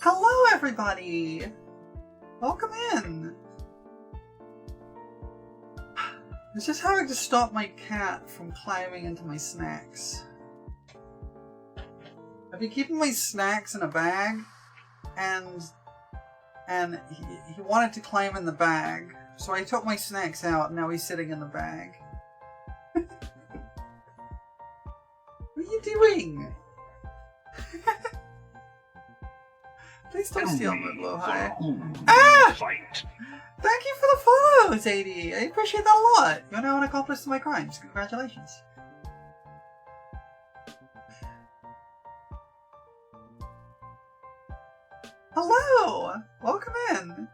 Hello, everybody! Welcome in! I was just having to stop my cat from climbing into my snacks. I've been keeping my snacks in a bag, and he wanted to climb in the bag, so I took my snacks out, and now he's sitting in the bag. What are you doing? Please don't steal my blowhigh. Ah! Thank you for the follow, Zadie. I appreciate that a lot. You're now an accomplice to my crimes. Congratulations. Hello! Welcome in.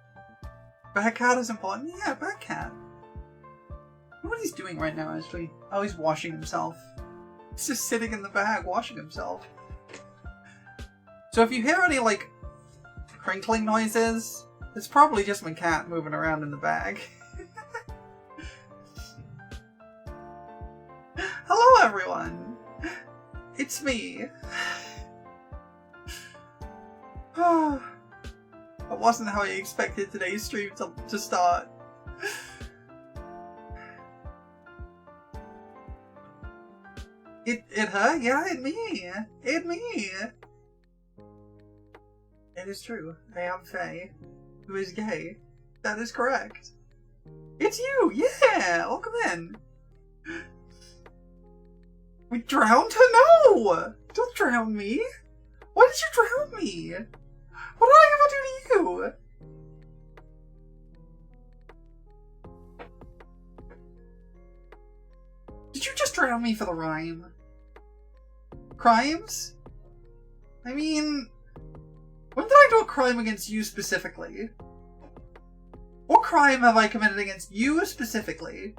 Bad cat is important? Yeah, bad cat. I wonder what he's doing right now, actually. Oh, he's washing himself. He's just sitting in the bag washing himself. So if you hear any, like, crinkling noises, it's probably just my cat moving around in the bag. Hello, everyone! It's me. That wasn't how I expected today's stream to start. It her? Yeah, it me. It me. It is true. I am Faye, who is gay. That is correct. It's you! Yeah! Welcome in! We drowned her? No! Don't drown me! Why did you drown me? What did I ever do to you? Did you just drown me for the rhyme? Crimes? I mean... when did I do a crime against you specifically? What crime have I committed against you specifically?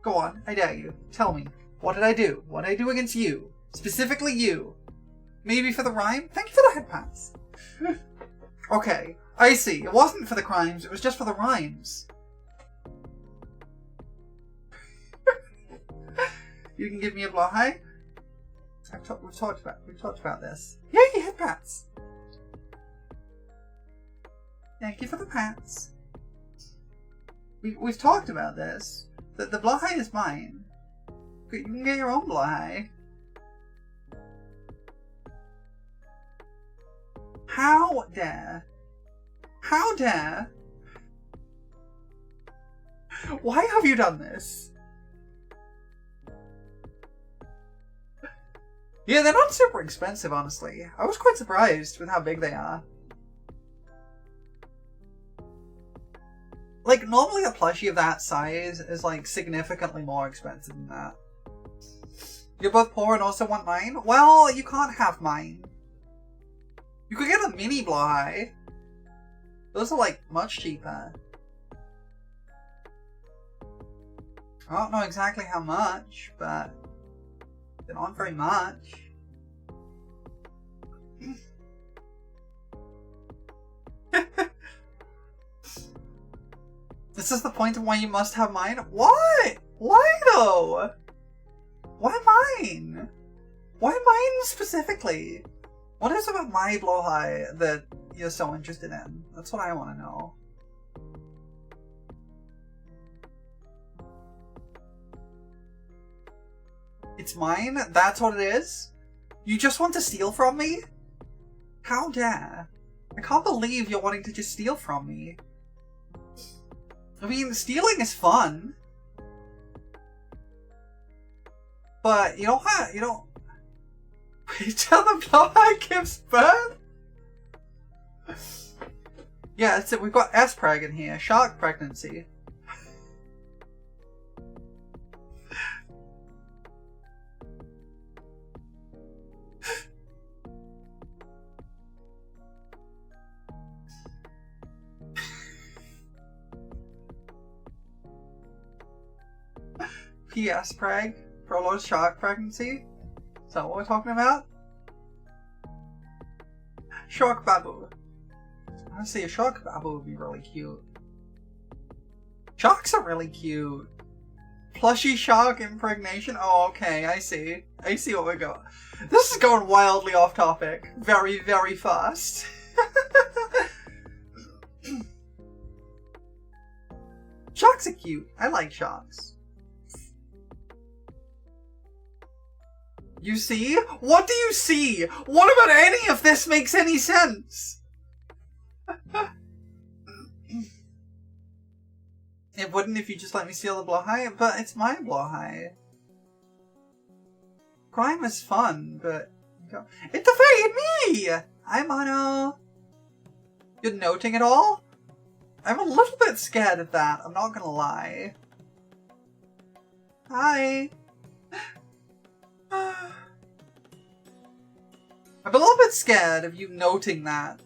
Go on, I dare you. Tell me. What did I do? What did I do against you? Specifically you. Maybe for the rhyme? Thank you for the head pats. Okay, I see. It wasn't for the crimes, it was just for the rhymes. You can give me a blowhigh? We've talked about this. Yay, head pats! Thank you for the pats. We've talked about this. The blowhigh is mine. You can get your own blowhigh. How dare? How dare? Why have you done this? Yeah, they're not super expensive, honestly. I was quite surprised with how big they are. Like, normally a plushie of that size is, like, significantly more expensive than that. You're both poor and also want mine? Well, you can't have mine. You could get a mini blowhigh. Those are, like, much cheaper. I don't know exactly how much, but they're not very much. This is the point of why you must have mine? What? Why though? Why mine? Why mine specifically? What is it about my blowhigh that you're so interested in? That's what I want to know. It's mine? That's what it is? You just want to steal from me? How dare? I can't believe you're wanting to just steal from me. I mean, stealing is fun. But you don't have, you don't... Wait till the blowhigh gives birth? Yeah, that's it. We've got S-preg in here. Shark pregnancy. PS preg? Prolo's shark pregnancy? Is that what we're talking about? Shark babu. Honestly, a shark babu would be really cute. Sharks are really cute. Plushy shark impregnation? Oh, okay, I see. I see what we're going. This is going wildly off topic. Very, very fast. Sharks are cute. I like sharks. You see? What do you see? What about any of this makes any sense? It wouldn't if you just let me steal the blowhigh, but it's my blowhigh. Crime is fun, but... It defeated me! Hi, Mono. You're noting it all? I'm a little bit scared of that, I'm not gonna lie. Hi. I'm a little bit scared of you noting that.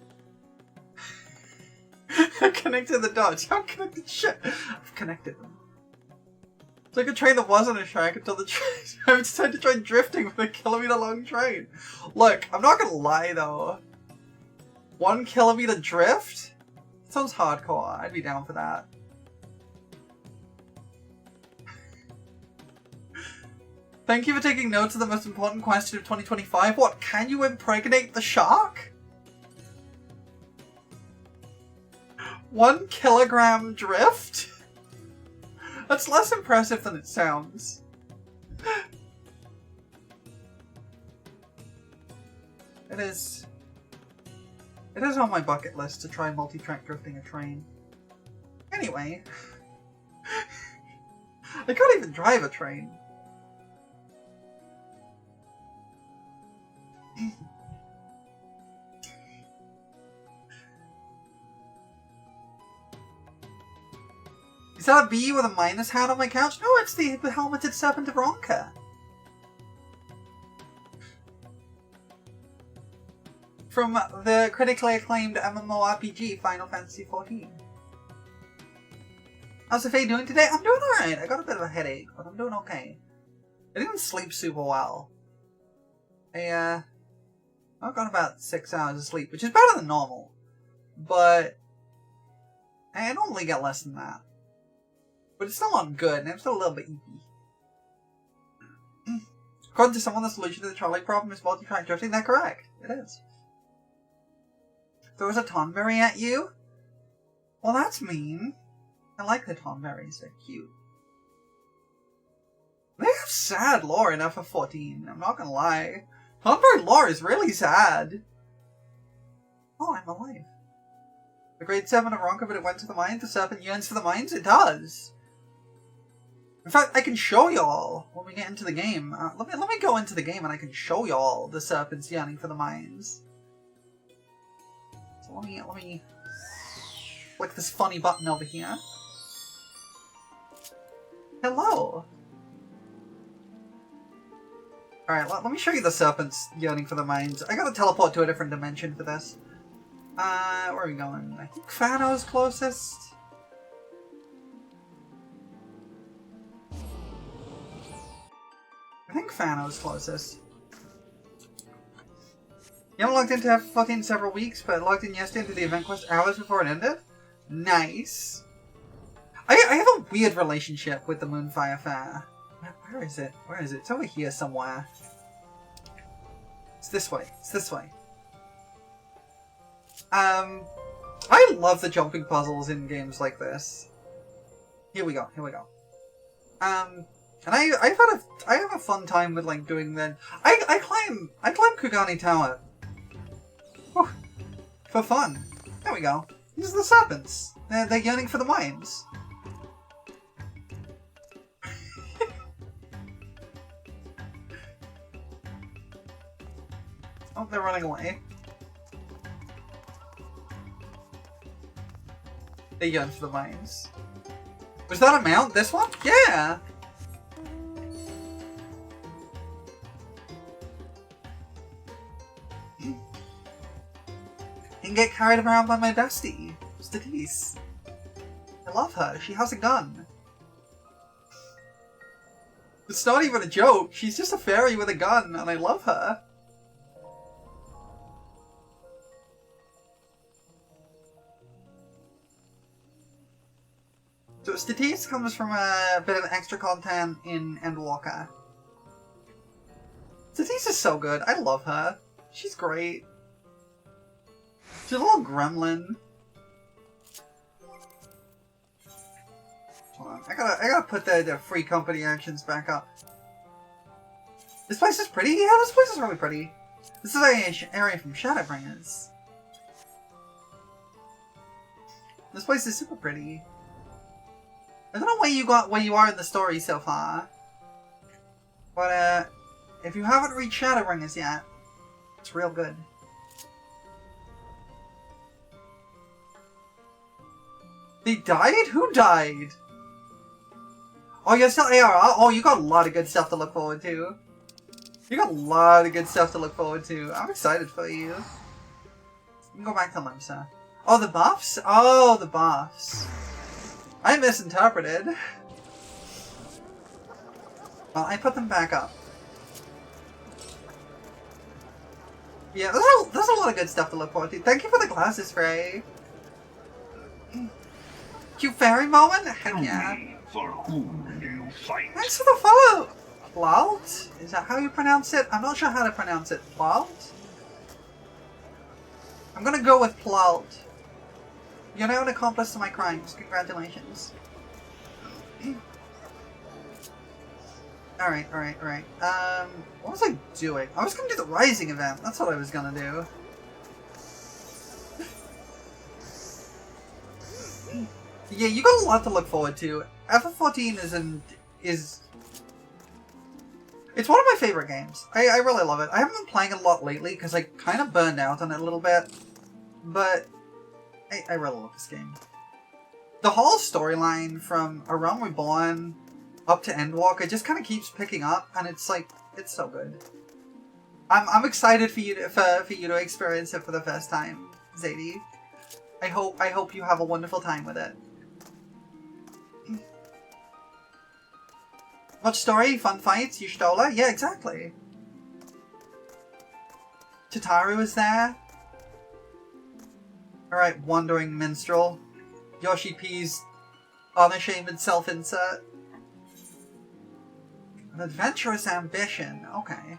I've connected the dots. You haven't connected shit. I've connected them. It's like a train that wasn't a track until the train. I decided to try drifting with a kilometer-long train. Look, I'm not gonna lie though. 1 kilometer drift? Sounds hardcore. I'd be down for that. Thank you for taking notes of the most important question of 2025. What, can you impregnate the shark? 1 kilogram drift? That's less impressive than it sounds. It is on my bucket list to try multi-track drifting a train. Anyway. I can't even drive a train. Is that a bee with a minus hat on my couch? No, it's the helmeted serpent of Ronka. From the critically acclaimed MMORPG Final Fantasy XIV. How's the Faye doing today? I'm doing alright. I got a bit of a headache, but I'm doing okay. I didn't sleep super well. I've got about 6 hours of sleep, which is better than normal. But I normally get less than that. But it's still not good, and I'm still a little bit eepy. According to someone, the solution to the trolley problem is multi-track drifting. They're correct. It is. Throws a tonberry at you? Well, that's mean. I like the tonberries. They're cute. They have sad lore in FF14. I'm not gonna lie. Tonberry lore is really sad. Oh, I'm alive. The grade 7 of Ronka, but it went to the mines. The serpent yearns for the mines? It does. In fact, I can show y'all when we get into the game. Let me go into the game and I can show y'all the serpent's yearning for the mines. So let me click this funny button over here. Hello. Alright, let me show you the serpent's yearning for the mines. I gotta teleport to a different dimension for this. Where are we going? I think Fano's closest. I think Fano's closest. You haven't logged into FF14 in several weeks, but I logged in yesterday into the event quest hours before it ended? Nice. I have a weird relationship with the Moonfire Fair. Where is it? Where is it? It's over here somewhere. It's this way. It's this way. I love the jumping puzzles in games like this. Here we go. Here we go. And I have a fun time with like doing the I climb Kugani Tower. Whew. For fun. There we go. These are the serpents. They're yearning for the mines. Oh, they're running away. They yearn for the mines. Was that a mount? This one? Yeah! And get carried around by my bestie, Statisse. I love her. She has a gun. It's not even a joke. She's just a fairy with a gun, and I love her. So Statisse comes from a bit of extra content in Endwalker. Statisse is so good. I love her. She's great. She's a little gremlin. Hold on. I gotta put the free company actions back up. This place is pretty? Yeah, this place is really pretty. This is an area from Shadowbringers. This place is super pretty. I don't know where you are in the story so far. But if you haven't reached Shadowbringers yet, it's real good. They died? Who died? Oh, you're still ARR? Oh, you got a lot of good stuff to look forward to. You got a lot of good stuff to look forward to. I'm excited for you. You can go back to Limsa. Oh, the buffs? Oh, the buffs. I misinterpreted. Well, I put them back up. Yeah, there's a lot of good stuff to look forward to. Thank you for the glasses spray. Cute fairy moment? Heck yeah. For whom do you fight? Thanks for the follow! Plout? Is that how you pronounce it? I'm not sure how to pronounce it. Plout? I'm gonna go with Plout. You're now an accomplice to my crimes. Congratulations. Alright. What was I doing? I was gonna do the Rising event. That's what I was gonna do. Yeah, you got a lot to look forward to. FF14 is... It's one of my favorite games. I really love it. I haven't been playing it a lot lately because I kind of burned out on it a little bit. But I really love this game. The whole storyline from A Realm Reborn up to Endwalker just kind of keeps picking up, and it's like, it's so good. I'm excited for you to experience it for the first time, Zadie. I hope you have a wonderful time with it. Much story, fun fights, Y'shtola? Yeah, exactly. Tataru is there. Alright, Wandering Minstrel. Yoshi P's unashamed self-insert. An adventurous ambition. Okay.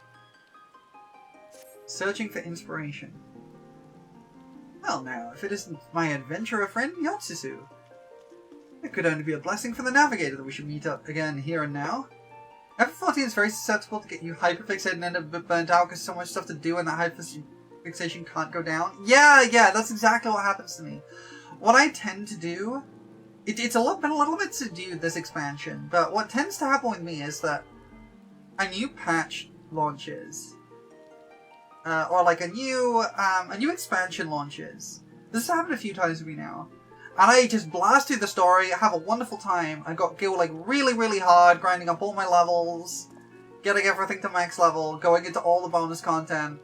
Searching for inspiration. Well now, if it isn't my adventurer friend, Yotsusu. It could only be a blessing for the Navigator that we should meet up again here and now. FF14 is very susceptible to get you hyperfixated and end up a bit burnt out because so much stuff to do and that hyperfixation can't go down. Yeah, that's exactly what happens to me. What I tend to do, it's been a little bit subdued this expansion, but what tends to happen with me is that a new patch launches, or like a new expansion launches. This has happened a few times with me now. And I just blast through the story, have a wonderful time. I go like really hard, grinding up all my levels, getting everything to max level, going into all the bonus content.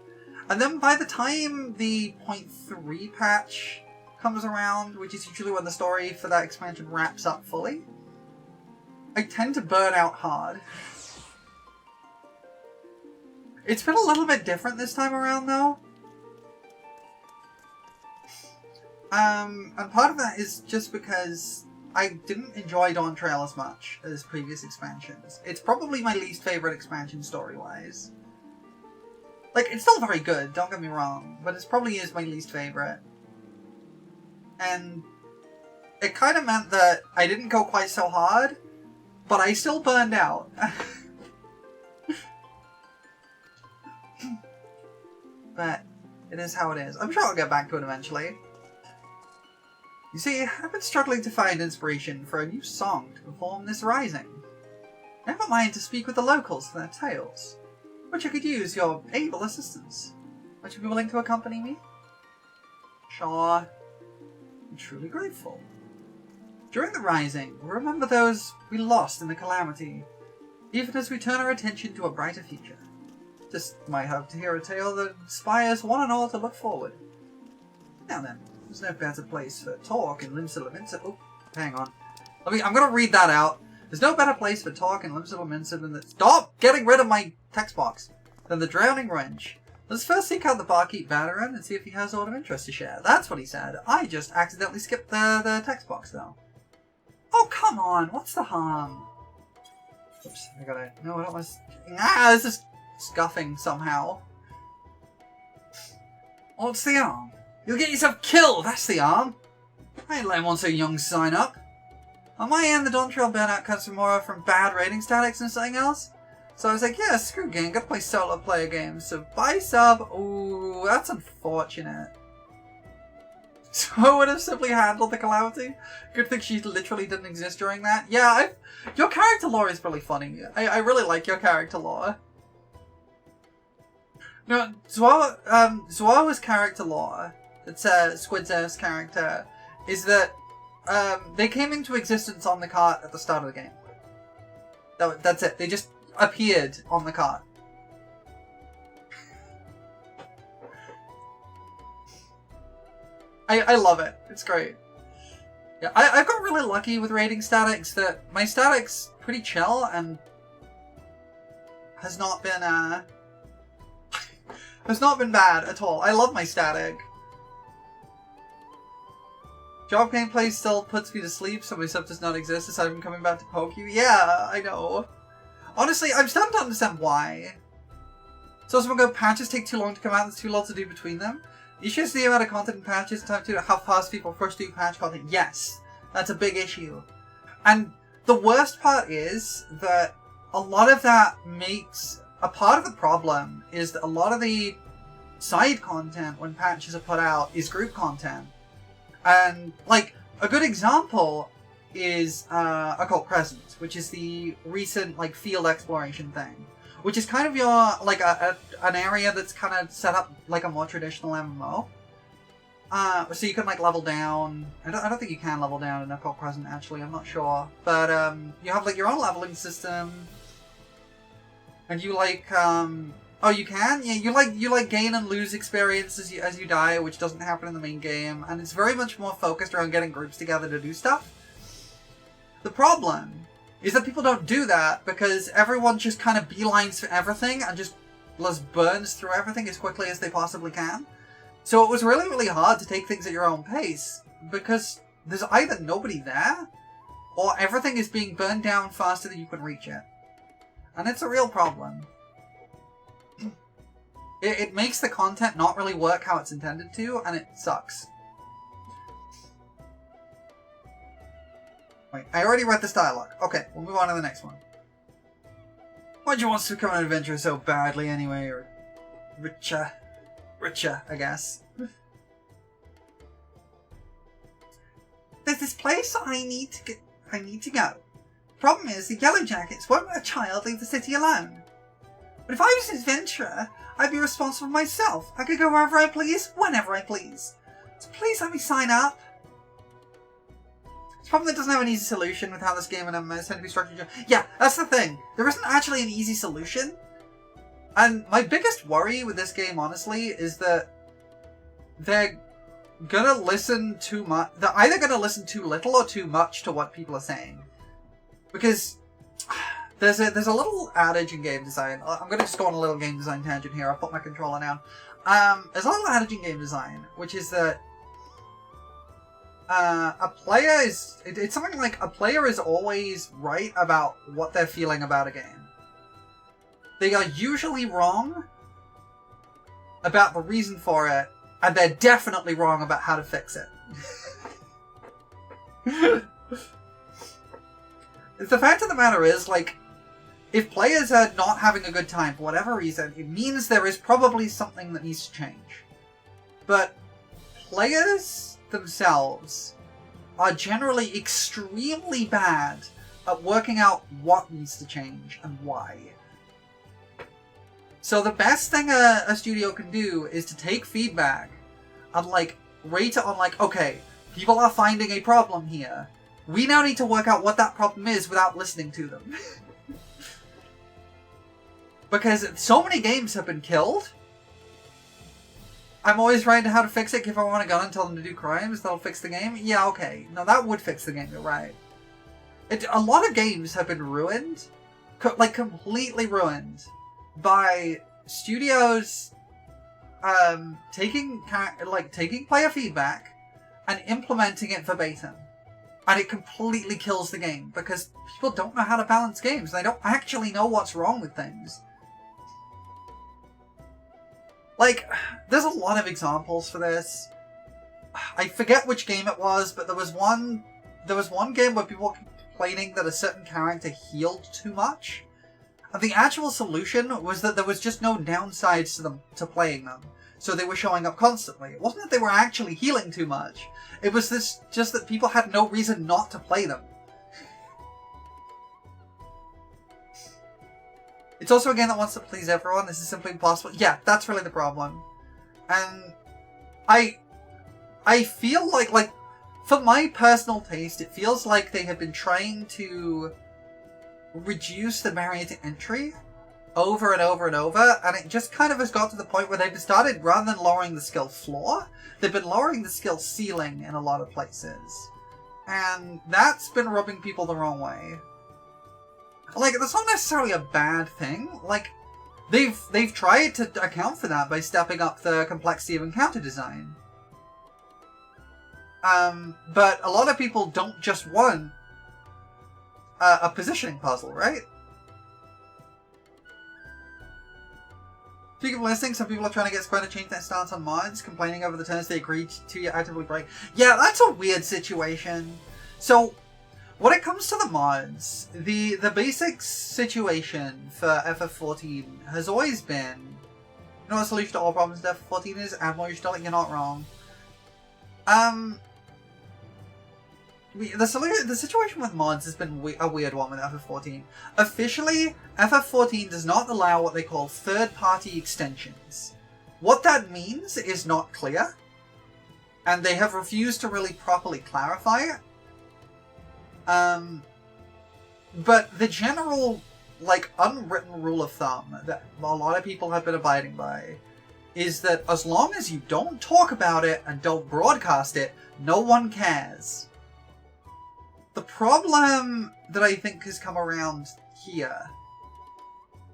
And then by the time the 0.3 patch comes around, which is usually when the story for that expansion wraps up fully, I tend to burn out hard. It's been a little bit different this time around though. And part of that is just because I didn't enjoy Dawn Trail as much as previous expansions. It's probably my least favorite expansion story-wise. Like, it's still very good, don't get me wrong, but it probably is my least favorite. And it kind of meant that I didn't go quite so hard, but I still burned out. But it is how it is. I'm sure I'll get back to it eventually. You see, I've been struggling to find inspiration for a new song to perform this rising. Never mind to speak with the locals for their tales, which I could use your able assistance. Would you be willing to accompany me? Sure. I'm truly grateful. During the rising, we'll remember those we lost in the calamity, even as we turn our attention to a brighter future. Just might hope to hear a tale that inspires one and all to look forward. Now then. There's no better place for talk in Limsa. Oh, hang on. I'm gonna read that out. There's no better place for talk in Limsa than the... Stop getting rid of my text box! Than the Drowning Wrench. Let's first seek out the barkeep Batteren and see if he has a lot of interest to share. That's what he said. I just accidentally skipped the text box, though. Oh, come on! What's the harm? Oops, I gotta... No, that was... this is scuffing somehow. What's the harm? You'll get yourself killed, that's the arm. I ain't letting one so young sign up. On my end, the Dawn Trail burnout comes more from bad rating statics than something else. So I was like, yeah, screw game, gotta play solo player games. So buy sub, ooh, that's unfortunate. So I would have simply handled the calamity. Good thing she literally didn't exist during that. Yeah, your character lore is really funny. I really like your character lore. No, Zuawa's character lore, that's Squid's character, is that they came into existence on the cart at the start of the game. That's it. They just appeared on the cart. I love it. It's great. Yeah, I've got really lucky with rating statics that my statics pretty chill and has not been bad at all. I love my static. Job gameplay still puts me to sleep, so my sub does not exist aside from coming back to poke you. Yeah, I know. Honestly, I'm starting to understand why. So someone go, patches take too long to come out, there's too little to do between them. You should see the amount of content in patches, time to how fast people first do patch content. Yes, that's a big issue. And the worst part is that a lot of that makes... A part of the problem is that a lot of the side content when patches are put out is group content. And, like, a good example is Occult Presence, which is the recent, like, field exploration thing. Which is kind of your, like, an area that's kind of set up like a more traditional MMO. So you can, like, level down. I don't think you can level down in Occult Presence, actually. I'm not sure. But, you have, like, your own leveling system. And you, like, oh, you can? Yeah, you like gain and lose experience as you die, which doesn't happen in the main game. And it's very much more focused around getting groups together to do stuff. The problem is that people don't do that because everyone just kind of beelines for everything and just burns through everything as quickly as they possibly can. So it was really, really hard to take things at your own pace because there's either nobody there or everything is being burned down faster than you can reach it. And it's a real problem. It makes the content not really work how it's intended to, and it sucks. Wait, I already read this dialogue. Okay, we'll move on to the next one. Why'd you want to become an adventurer so badly anyway, or richer, I guess. There's this place I need to go. Problem is, the Yellow Jackets won't let a child leave the city alone. But if I was an adventurer, I'd be responsible for myself. I could go wherever I please, whenever I please. So please let me sign up. It's a problem that doesn't have an easy solution with how this game and MMOs tend to be structured. Yeah, that's the thing. There isn't actually an easy solution. And my biggest worry with this game, honestly, is that they're gonna listen too much. They're either gonna listen too little or too much to what people are saying. Because there's a little adage in game design. I'm going to just go on a little game design tangent here. I'll put my controller down. There's a little adage in game design, which is that a player is... It's something like a player is always right about what they're feeling about a game. They are usually wrong about the reason for it, and they're definitely wrong about how to fix it. The fact of the matter is, like, if players are not having a good time for whatever reason, it means there is probably something that needs to change. But players themselves are generally extremely bad at working out what needs to change and why. So the best thing a studio can do is to take feedback and, like, rate it on, like, okay, people are finding a problem here. We now need to work out what that problem is without listening to them. Because so many games have been killed. I'm always writing how to fix it. Give everyone a gun and tell them to do crimes. That'll fix the game. Yeah, okay. No, that would fix the game. You're right. A lot of games have been ruined. Like, completely ruined. By studios taking player feedback and implementing it verbatim. And it completely kills the game, because people don't know how to balance games. They don't actually know what's wrong with things. Like, there's a lot of examples for this. I forget which game it was, but there was one game where people were complaining that a certain character healed too much. And the actual solution was that there was just no downsides to playing them. So they were showing up constantly. It wasn't that they were actually healing too much. It was just that people had no reason not to play them. It's also a game that wants to please everyone. This is simply impossible. Yeah, that's really the problem. And I feel like, for my personal taste, it feels like they have been trying to reduce the barrier to entry over and over and over, and it just kind of has got to the point where they've started, rather than lowering the skill floor, they've been lowering the skill ceiling in a lot of places. And that's been rubbing people the wrong way. Like, that's not necessarily a bad thing. Like, they've tried to account for that by stepping up the complexity of encounter design. But a lot of people don't just want a positioning puzzle, right? Speaking of listening, some people are trying to get Square to change their stance on mods, complaining over the terms they agreed to yet actively break. Yeah, that's a weird situation. So, when it comes to the mods, the basic situation for FF14 has always been, you know what the solution to all problems in FF14 is? Admiral, you're not wrong. The situation with mods has been a weird one with FF14. Officially, FF14 does not allow what they call third-party extensions. What that means is not clear, and they have refused to really properly clarify it. But the general, like, unwritten rule of thumb that a lot of people have been abiding by is that as long as you don't talk about it and don't broadcast it, no one cares. The problem that I think has come around here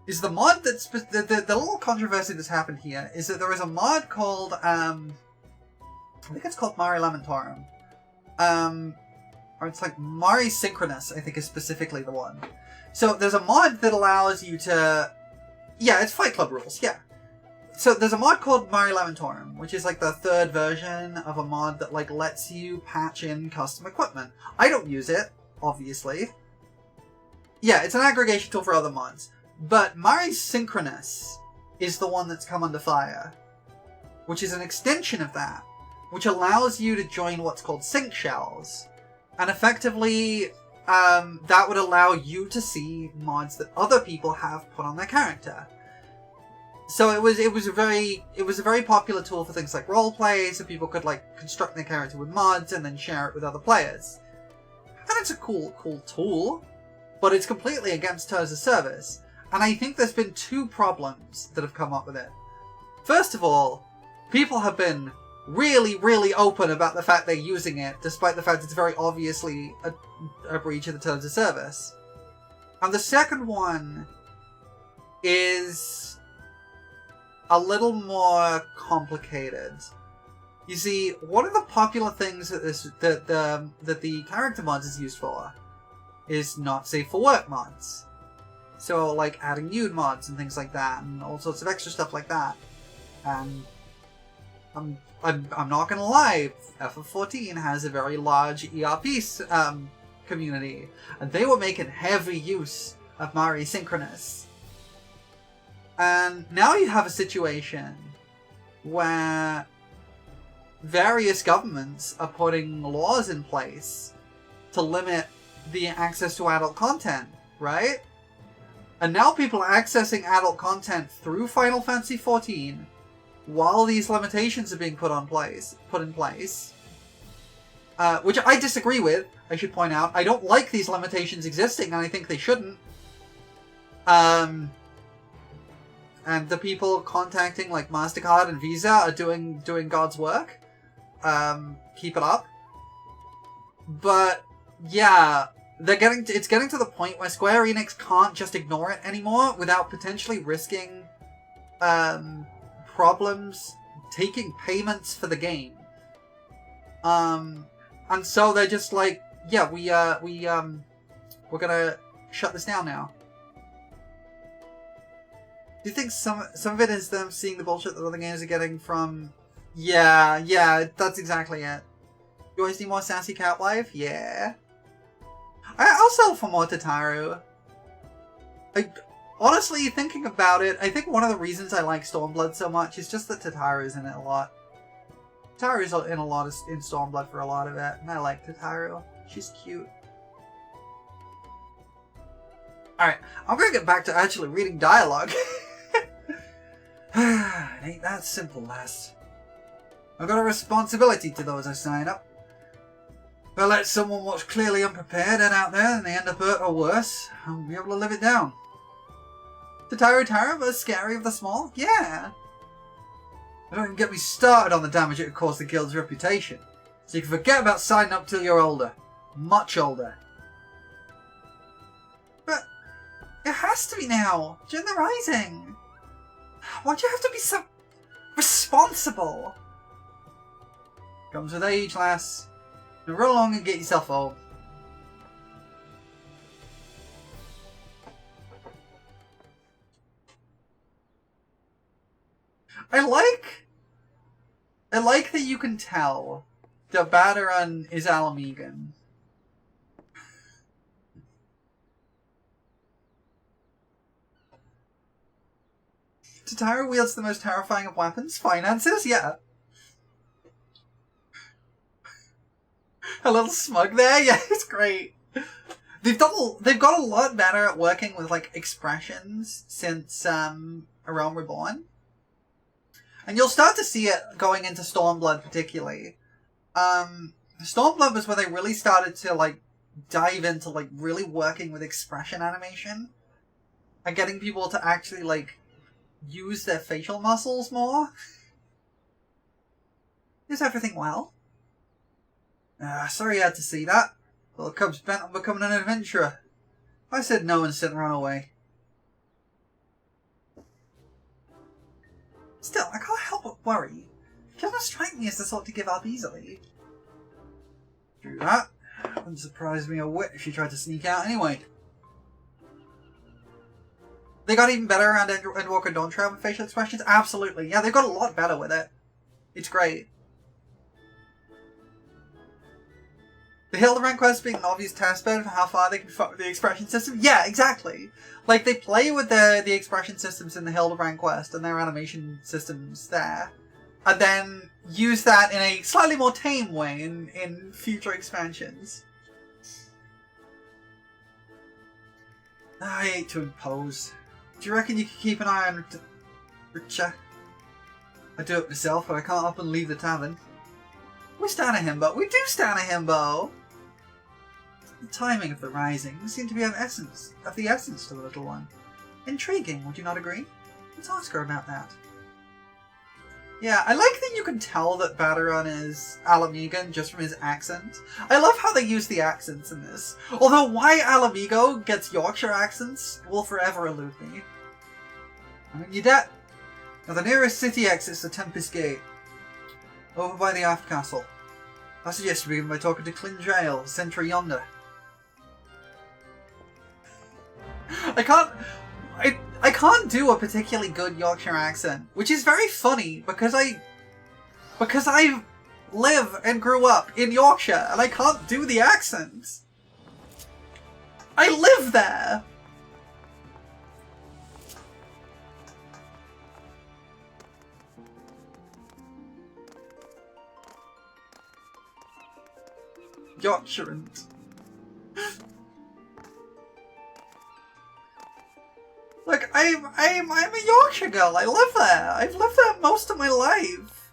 is the mod that's... The little controversy that's happened here is that there is a mod called, I think it's called Mare Lamentorum. Or it's like Mare Synchronous, I think is specifically the one. So there's a mod that allows you to... Yeah, it's Fight Club rules, yeah. So there's a mod called Mare Lamentorum, which is like the third version of a mod that like lets you patch in custom equipment. I don't use it, obviously. Yeah, it's an aggregation tool for other mods. But Mare Synchronous is the one that's come under fire, which is an extension of that, which allows you to join what's called sync shells. And effectively, that would allow you to see mods that other people have put on their character. So it was a very popular tool for things like roleplay, so people could like construct their character with mods and then share it with other players. And it's a cool tool, but it's completely against terms of service. And I think there's been two problems that have come up with it. First of all, people have been really, really open about the fact they're using it, despite the fact it's very obviously a breach of the terms of service. And the second one is a little more complicated. You see, one of the popular things that the character mods is used for is not safe for work mods. So like adding nude mods and things like that, and all sorts of extra stuff like that. And I'm not gonna lie, FF14 has a very large ERP community, and they were making heavy use of Mare Synchronous. And now you have a situation where various governments are putting laws in place to limit the access to adult content, right? And now people are accessing adult content through Final Fantasy XIV while these limitations are being put in place, which I disagree with, I should point out. I don't like these limitations existing, and I think they shouldn't. And the people contacting like MasterCard and Visa are doing God's work. Keep it up. But yeah, it's getting to the point where Square Enix can't just ignore it anymore without potentially risking problems taking payments for the game. And so they're just like, yeah, we're gonna shut this down now. Do you think some of it is them seeing the bullshit that other games are getting from Yeah, that's exactly it. You always need more sassy cat life? Yeah. I'll sell for more Tataru. Like, honestly, thinking about it, I think one of the reasons I like Stormblood so much is just that Tataru's in it a lot. Tataru's in a lot in Stormblood for a lot of it, and I like Tataru. She's cute. Alright, I'm gonna get back to actually reading dialogue. It ain't that simple, lass. I've got a responsibility to those I sign up. If I let someone what's clearly unprepared head out there and they end up hurt or worse, I won't be able to live it down. Tataru Tara versus Scary of the Small? Yeah. Don't even get me started on the damage it would cause the guild's reputation. So you can forget about signing up till you're older. Much older. But it has to be now, during the Rising. Why'd you have to be so responsible? Comes with age, lass. Now run along and get yourself home. I like that you can tell that Badaran is Alamegan. Tataru wields the most terrifying of weapons? Finances? Yeah. A little smug there? Yeah, it's great. They've got a lot better at working with, like, expressions since, A Realm Reborn. And you'll start to see it going into Stormblood particularly. Stormblood was where they really started to, like, dive into, like, really working with expression animation. And getting people to actually, like, use their facial muscles more. Is everything well? Sorry you had to see that. Little cub's bent on becoming an adventurer. I said no and sent her away. Still, I can't help but worry. She doesn't strike me as the sort to give up easily. True that. Wouldn't surprise me a whit if she tried to sneak out anyway. They got even better around Endwalker Dawntrail with facial expressions? Absolutely. Yeah, they've got a lot better with it. It's great. The Hildebrand quest being an obvious testbed for how far they can fuck with the expression system? Yeah, exactly. Like, they play with the expression systems in the Hildebrand quest and their animation systems there. And then use that in a slightly more tame way in future expansions. I hate to impose. Do you reckon you could keep an eye on Richa? I do it myself, but I can't up and leave the tavern. We stand a himbo. We do stand a himbo! The timing of the rising seemed to be of the essence to the little one. Intriguing, would you not agree? Let's ask her about that. Yeah, I like that you can tell that Badaran is Alamegan just from his accent. I love how they use the accents in this. Although why Alamigo gets Yorkshire accents will forever elude me. I mean, you're dead. Now the nearest city exit's the Tempest Gate. Over by the Aft Castle. I suggest you begin by talking to Clindrail, sentry yonder. I can't do a particularly good Yorkshire accent, which is very funny because I live and grew up in Yorkshire and I can't do the accent. I live there. Yorkshireans. Like, I'm a Yorkshire girl. I live there. I've lived there most of my life.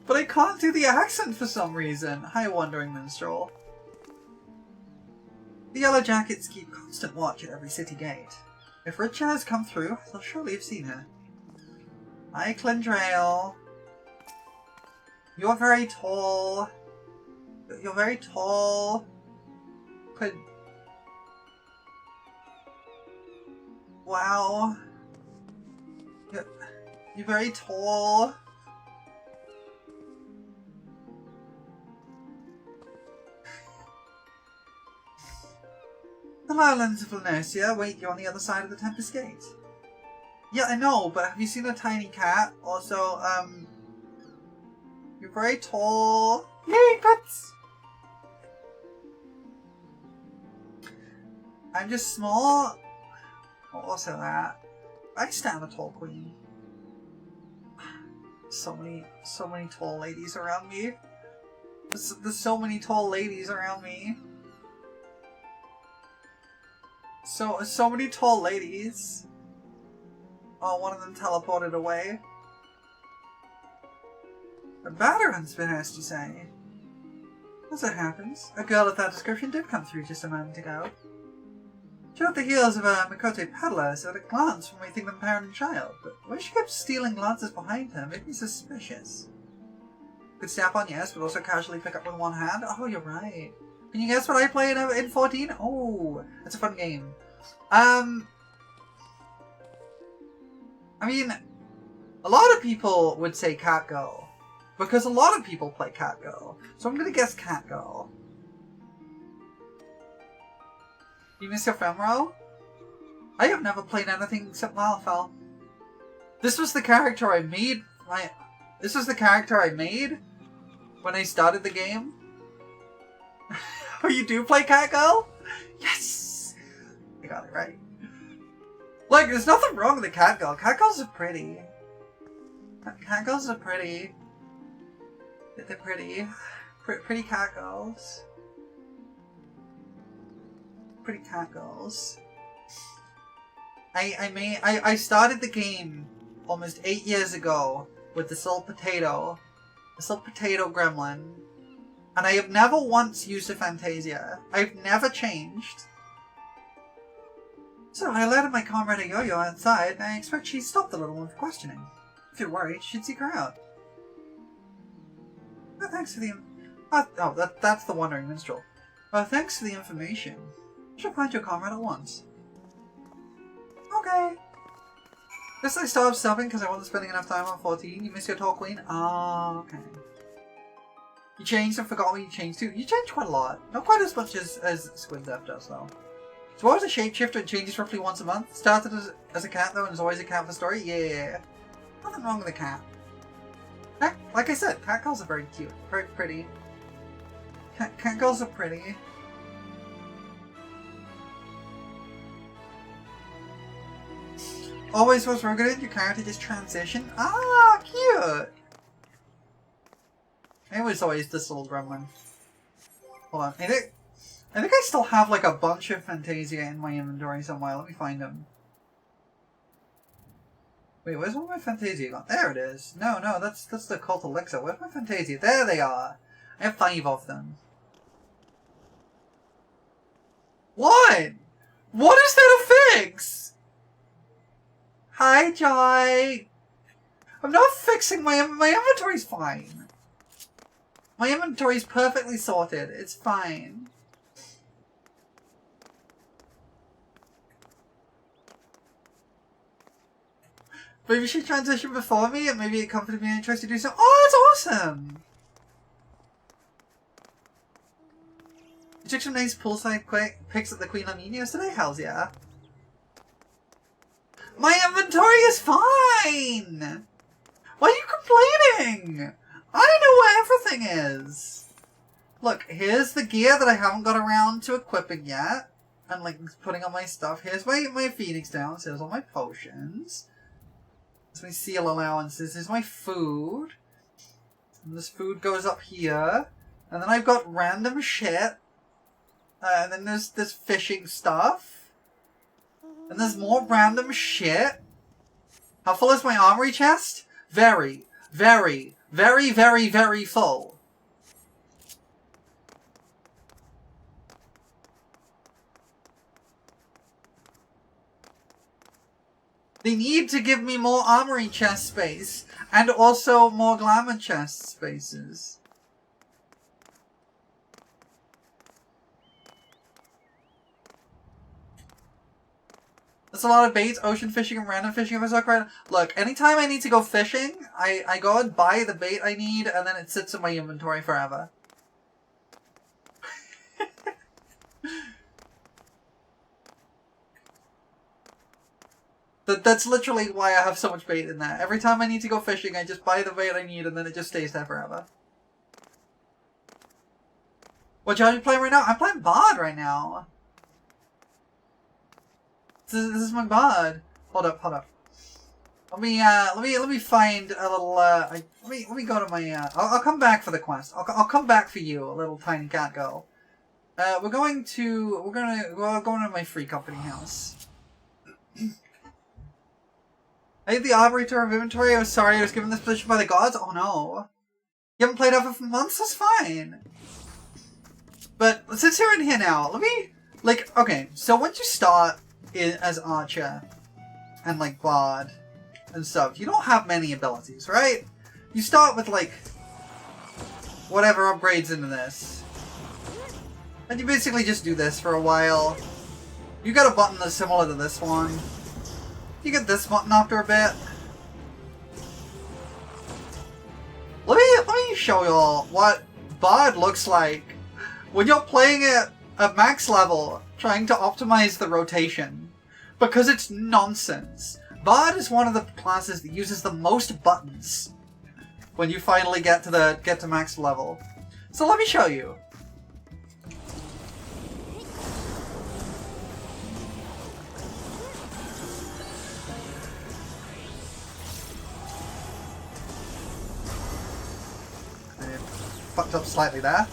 But I can't do the accent for some reason. Hi, Wandering Minstrel. The Yellow Jackets keep constant watch at every city gate. If Richa has come through, they'll surely have seen her. Hi, Clindrail. You're very tall. You're very tall. Wow. You're very tall. The Lowlands of Lanercia wait you on the other side of the Tempest Gate. Yeah, I know, but have you seen a tiny cat? Also, you're very tall. Yay, pets! I'm just small. Also that. I stand a tall queen. So many tall ladies around me. There's so many tall ladies around me. So many tall ladies. Oh, one of them teleported away. A batteron's been asked, you say? As it happens, a girl of that description did come through just a moment ago. She at the heels of a Mikote peddler, so at a glance one may think them parent and child, but the way she kept stealing glances behind her made me suspicious. Could snap on, yes, but also casually pick up with one hand? Oh, you're right. Can you guess what I played in 14? Oh, it's a fun game. I mean, a lot of people would say Catgirl, because a lot of people play Catgirl, so I'm gonna guess Catgirl. You miss your Femro? I have never played anything except Lalafell. This was the character I made. This was the character I made when I started the game. Oh, you do play Catgirl? Yes! I got it right. Like, there's nothing wrong with the Catgirl. Catgirls are pretty. Catgirls are pretty. They're pretty. Pretty Catgirls. Pretty Catgirls. I started the game almost 8 years ago with this little potato gremlin, and I have never once used a Fantasia. I've never changed. So I alerted my comrade Yo-Yo outside, and I expect she stopped the little one for questioning. If you're worried, you should seek her out. Oh, thanks for the that's the Wandering Minstrel. Thanks for the information. I should find your comrade at once. Okay. Guess I stopped subbing because I wasn't spending enough time on 14. You miss your tall queen? Oh, okay. You changed and forgot what you changed to? You changed quite a lot. Not quite as much as Squid Death does, though. So what was a shapeshifter and changes roughly once a month? Started as a cat, though, and is always a cat for story? Yeah. Nothing wrong with a cat. Like I said, catgirls are very cute. Very pretty. Catgirls are pretty. Always was rugged, your character just transitioned. Ah, cute! It was always this little gremlin. Hold on, I think I still have like a bunch of Fantasia in my inventory somewhere. Let me find them. Wait, where's all my Fantasia gone? There it is. No, that's the Cult Elixir. Where's my Fantasia? There they are! I have 5 of them. What? What is that a fix? Hi, Joy! I'm not fixing my inventory's fine. My inventory's perfectly sorted. It's fine. Maybe she transitioned before me and maybe it comforted me and chose to do so. Oh, that's awesome! You took some nice poolside pics at the Queen Lamine yesterday? Hells yeah. My inventory is fine! Why are you complaining? I know where everything is. Look, here's the gear that I haven't got around to equipping yet. And like putting on my stuff. Here's my Phoenix Downs. Here's all my potions. Here's my seal allowances. Here's my food. And this food goes up here. And then I've got random shit. And then there's this fishing stuff. And there's more random shit. How full is my armory chest? Very, very, very, very, very full. They need to give me more armory chest space. And also more glamour chest spaces. That's a lot of baits, ocean fishing and random fishing if I suck right. Look, anytime I need to go fishing, I go and buy the bait I need and then it sits in my inventory forever. That's literally why I have so much bait in there. Every time I need to go fishing, I just buy the bait I need and then it just stays there forever. What are you playing right now? I'm playing VOD right now. This is my VOD. Hold up. Let me find a little. Let me go to my. I'll come back for the quest. I'll come back for you, a little tiny cat girl. We're going to my free company house. I hate the operator of inventory. I'm sorry, I was given this position by the gods. Oh no, you haven't played FF for months. That's fine. But since you're in here now, let me okay. So once you start as Archer and like VOD and stuff, you don't have many abilities, right? You start with like whatever upgrades into this, and you basically just do this for a while. You got a button that's similar to this one. You get this button after a bit. Let me show y'all what VOD looks like when you're playing it at max level, trying to optimize the rotation, because it's nonsense. VOD is one of the classes that uses the most buttons when you finally get to max level. So let me show you. I fucked up slightly there.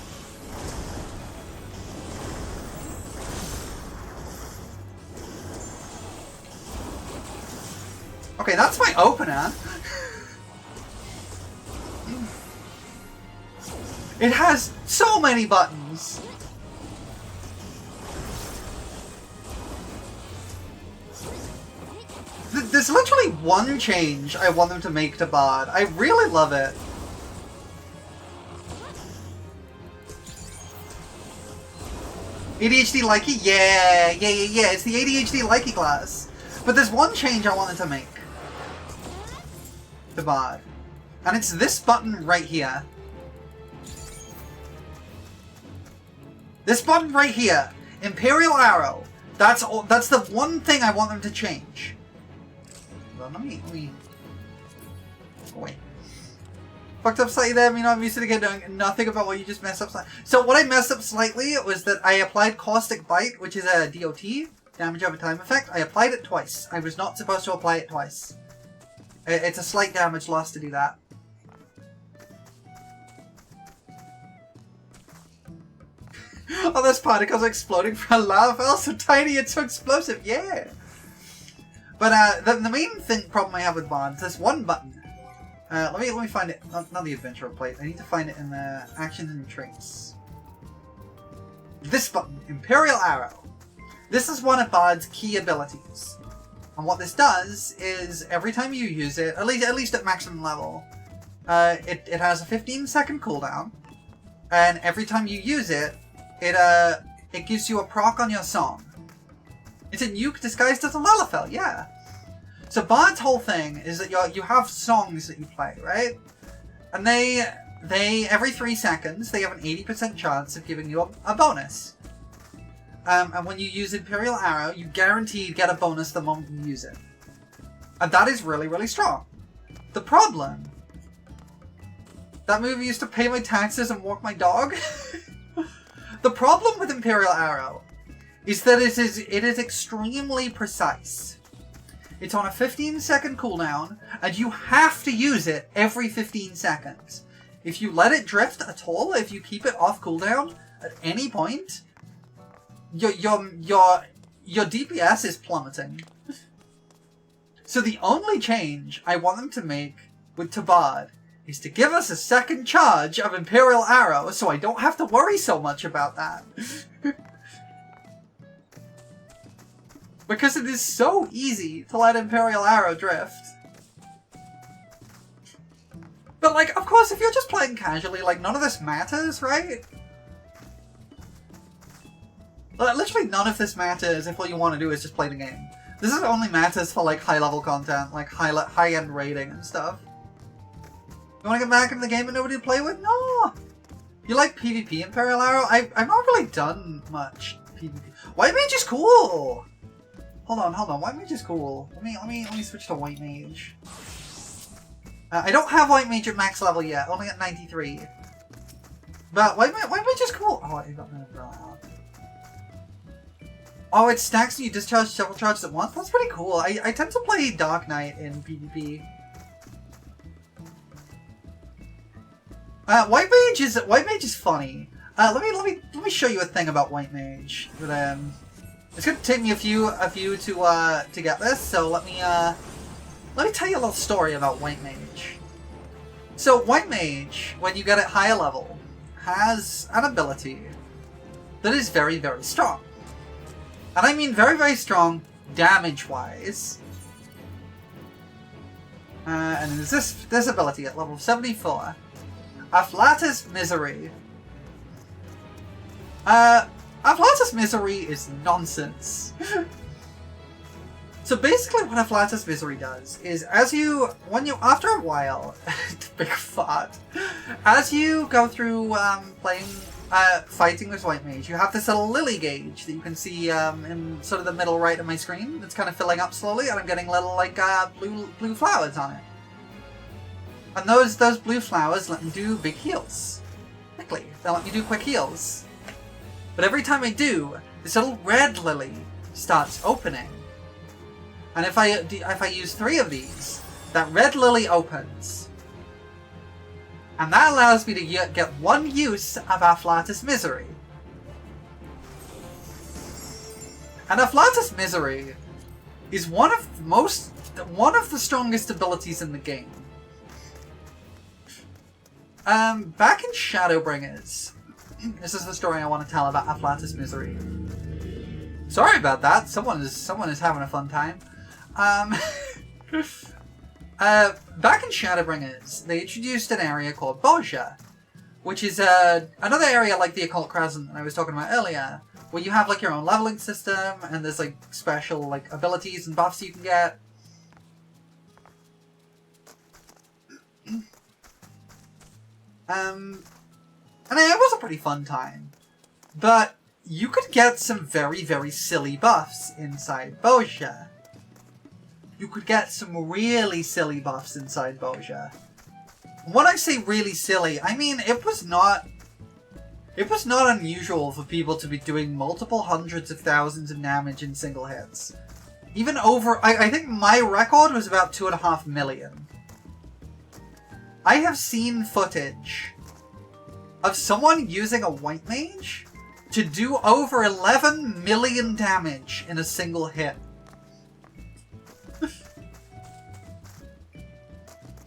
Okay, that's my opener. It has so many buttons. There's literally one change I want them to make to VOD. I really love it. ADHD likey? Yeah. It's the ADHD likey class. But there's one change I wanted to make to VOD. And it's this button right here. This button right here. Imperial Arrow. That's the one thing I want them to change. Well, let me... Oh, wait. Fucked up slightly there. I mean, I'm used to doing nothing about what you just messed up slightly. So what I messed up slightly was that I applied Caustic Bite, which is a DOT, damage over time effect. I applied it twice. I was not supposed to apply it twice. It's a slight damage loss to do that. Oh, those particles exploding from a lava fell so tiny it's so explosive. Yeah. But the main problem I have with VOD is this one button. Let me find it. Not the adventure plate. I need to find it in the actions and traits. This button, Imperial Arrow. This is one of VOD's key abilities. And what this does is every time you use it, at least at maximum level, it has a 15-second cooldown, and every time you use it, it gives you a proc on your song. It's a nuke disguised as a Lalafell, yeah. So VOD's whole thing is that you have songs that you play, right? And they every 3 seconds they have an 80% chance of giving you a bonus. And when you use Imperial Arrow, you guaranteed get a bonus the moment you use it. And that is really, really strong. The problem... That movie used to pay my taxes and walk my dog? The problem with Imperial Arrow is that it is extremely precise. It's on a 15-second cooldown, and you have to use it every 15 seconds. If you let it drift at all, if you keep it off cooldown at any point, your DPS is plummeting. So the only change I want them to make with VOD is to give us a second charge of Imperial Arrow so I don't have to worry so much about that. Because it is so easy to let Imperial Arrow drift. But like, of course, if you're just playing casually, like, none of this matters, right? Literally none of this matters if all you want to do is just play the game. This is only matters for like high-level content, like high-end rating and stuff. You want to get back into the game and nobody to play with? No! You like PvP Imperial Arrow? I've not really done much PvP. White Mage is cool! Hold on. White Mage is cool. Let me switch to White Mage. I don't have White Mage at max level yet, only at 93. But White Mage is cool. Oh, I got no umbrella out. Oh, it stacks and you discharge several charges at once? That's pretty cool. I tend to play Dark Knight in PvP. White Mage is funny. Let me show you a thing about White Mage. But, it's gonna take me a few to get this, so let me tell you a little story about White Mage. So White Mage, when you get it higher level, has an ability that is very, very strong. And I mean very, very strong damage-wise. And there's this ability at level 74. Afflatus Misery. Afflatus Misery is nonsense. So basically what Afflatus Misery does is after a while, big fart, as you go through fighting with White Mage, you have this little lily gauge that you can see in sort of the middle right of my screen. It's kind of filling up slowly and I'm getting little like blue flowers on it. And those blue flowers let me do big heals. Quickly. They let me do quick heals. But every time I do, this little red lily starts opening. And if I use 3 of these, that red lily opens. And that allows me to get 1 use of Afflatus Misery. And Afflatus Misery is one of the strongest abilities in the game. Back in Shadowbringers, this is the story I want to tell about Afflatus Misery. Sorry about that. Someone is having a fun time. Back in Shadowbringers, they introduced an area called Boja, which is another area like the Occult Crescent that I was talking about earlier, where you have like your own leveling system and there's like special like abilities and buffs you can get. And it was a pretty fun time. But you could get some very, very silly buffs inside Boja. You could get some really silly buffs inside Boja. When I say really silly, I mean it was not unusual for people to be doing multiple hundreds of thousands of damage in single hits. Even over, I think my record was about 2.5 million. I have seen footage of someone using a White Mage to do over 11 million damage in a single hit.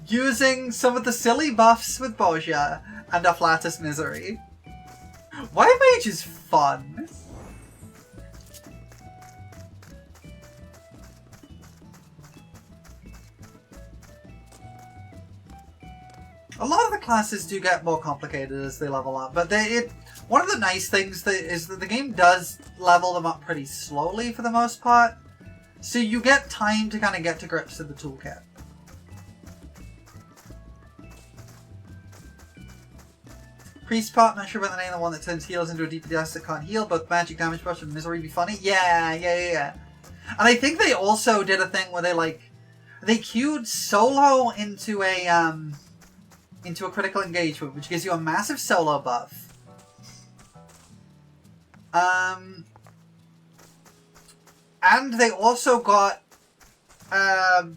Using some of the silly buffs with Boja and Afflatus Misery. White Mage is fun. A lot of the classes do get more complicated as they level up, but one of the nice things is that the game does level them up pretty slowly for the most part, so you get time to kind of get to grips with the toolkit. Priest Pot, not sure about the name of the one that turns heals into a DPS that can't heal, but magic damage buffs and misery be funny. Yeah. And I think they also did a thing where they queued solo into a critical engagement, which gives you a massive solo buff. And they also got an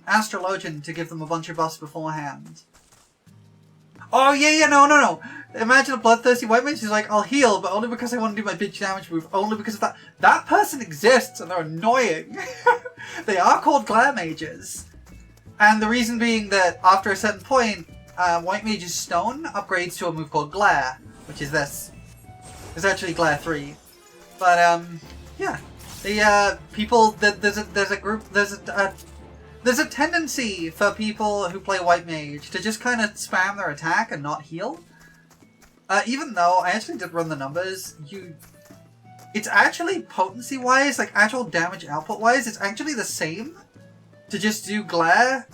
Astrologian to give them a bunch of buffs beforehand. Oh, yeah, no. Imagine a bloodthirsty White Mage who's like, I'll heal, but only because I want to do my bitch damage move, only because of that. That person exists, and they're annoying. They are called Glare Mages. And the reason being that after a certain point, White Mage's Stone upgrades to a move called Glare, which is this. It's actually Glare 3. But, yeah. There's a tendency for people who play White Mage to just kind of spam their attack and not heal. Even though I actually did run the numbers, it's actually potency-wise, like actual damage output-wise, it's actually the same to just do Glare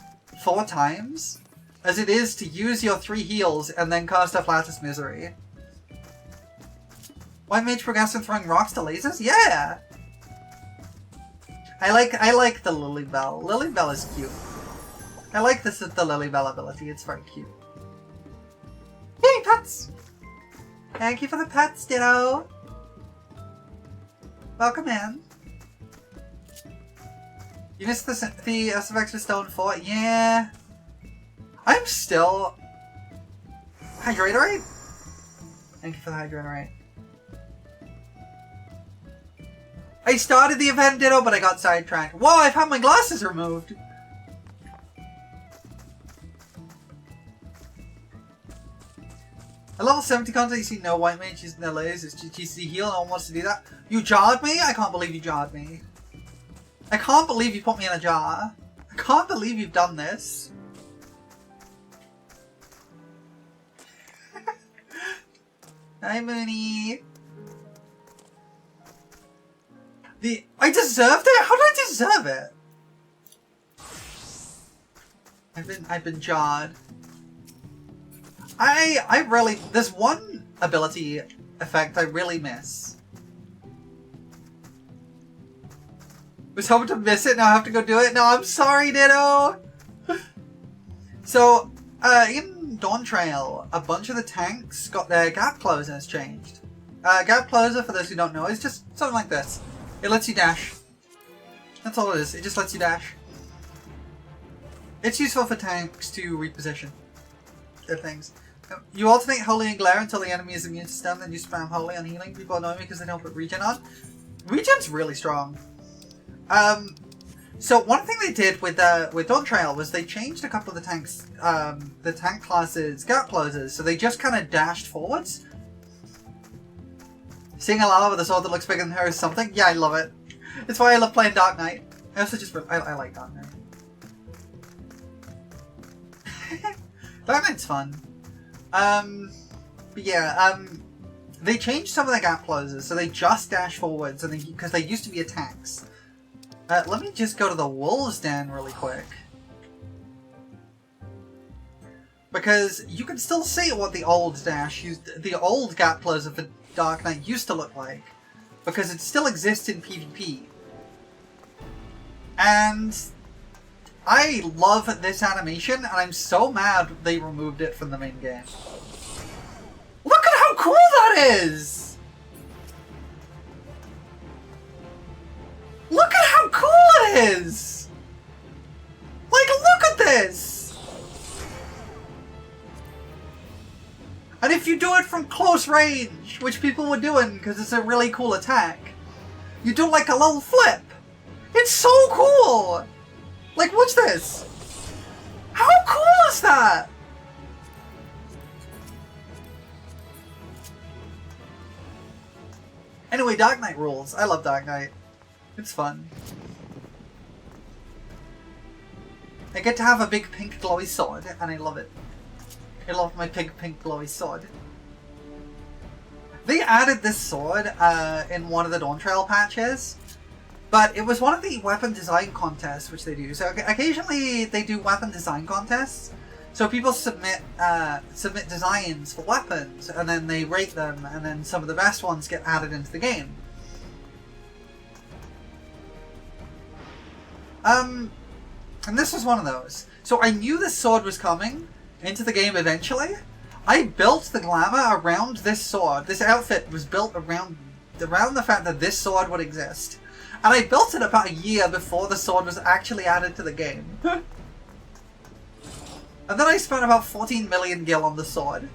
4 times as it is to use your 3 heals and then cast Afflatus Misery. White Mage progresses from throwing rocks to lasers? Yeah! I like the Lilybell. Lilybell is cute. I like this with the Lilybell ability. It's very cute. Yay, pets! Thank you for the pets, Ditto. Welcome in. You missed the SFX Stone 4? Yeah. I'm still... Hydratorite? Thank you for the Hydratorite. I started the event, Ditto, but I got sidetracked. Whoa, I've had my glasses removed! At level 70 content, you see no white mage using their layers. It's GTC heal, no one wants to do that. You jarred me? I can't believe you jarred me. I can't believe you put me in a jar. I can't believe you've done this. Hi, Mooney. I deserved it? How did I deserve it? I've been jarred. I really... There's one ability effect I really miss. Was hoping to miss it, now I have to go do it. No, I'm sorry, Ditto! So, in Dawn Trail, a bunch of the tanks got their gap closers changed. Gap closer, for those who don't know, is just something like this. It lets you dash. That's all it is, it just lets you dash. It's useful for tanks to reposition their things. You alternate Holy and Glare until the enemy is immune to stun, then you spam Holy on healing. People annoy me because they don't put Regen on. Regen's really strong. So one thing they did with Dawn Trail was they changed a couple of the tank classes gap closers, so they just kind of dashed forwards. Seeing a Lala with a sword that looks bigger than her is something. Yeah, I love it. It's why I love playing Dark Knight. I also just I like Dark Knight. Dark Knight's fun. But yeah, they changed some of the gap closers, so they just dash forwards, and because they used to be attacks. Let me just go to the Wolves Den really quick. Because you can still see what the old the old gap closer for Dark Knight used to look like. Because it still exists in PvP. And I love this animation, and I'm so mad they removed it from the main game. Look at how cool that is! Look at how cool it is! Like, look at this! And if you do it from close range, which people were doing because it's a really cool attack, you do like a little flip. It's so cool! Like, watch this! How cool is that? Anyway, Dark Knight rules. I love Dark Knight. It's fun. I get to have a big pink glowy sword, and I love it. I love my pink glowy sword. They added this sword in one of the Dawn Trail patches, but it was one of the weapon design contests which they do. So occasionally they do weapon design contests. So people submit designs for weapons, and then they rate them, and then some of the best ones get added into the game. And this was one of those. So I knew this sword was coming into the game eventually. I built the glamour around this sword. This outfit was built around the fact that this sword would exist. And I built it about a year before the sword was actually added to the game. And then I spent about 14 million gil on the sword.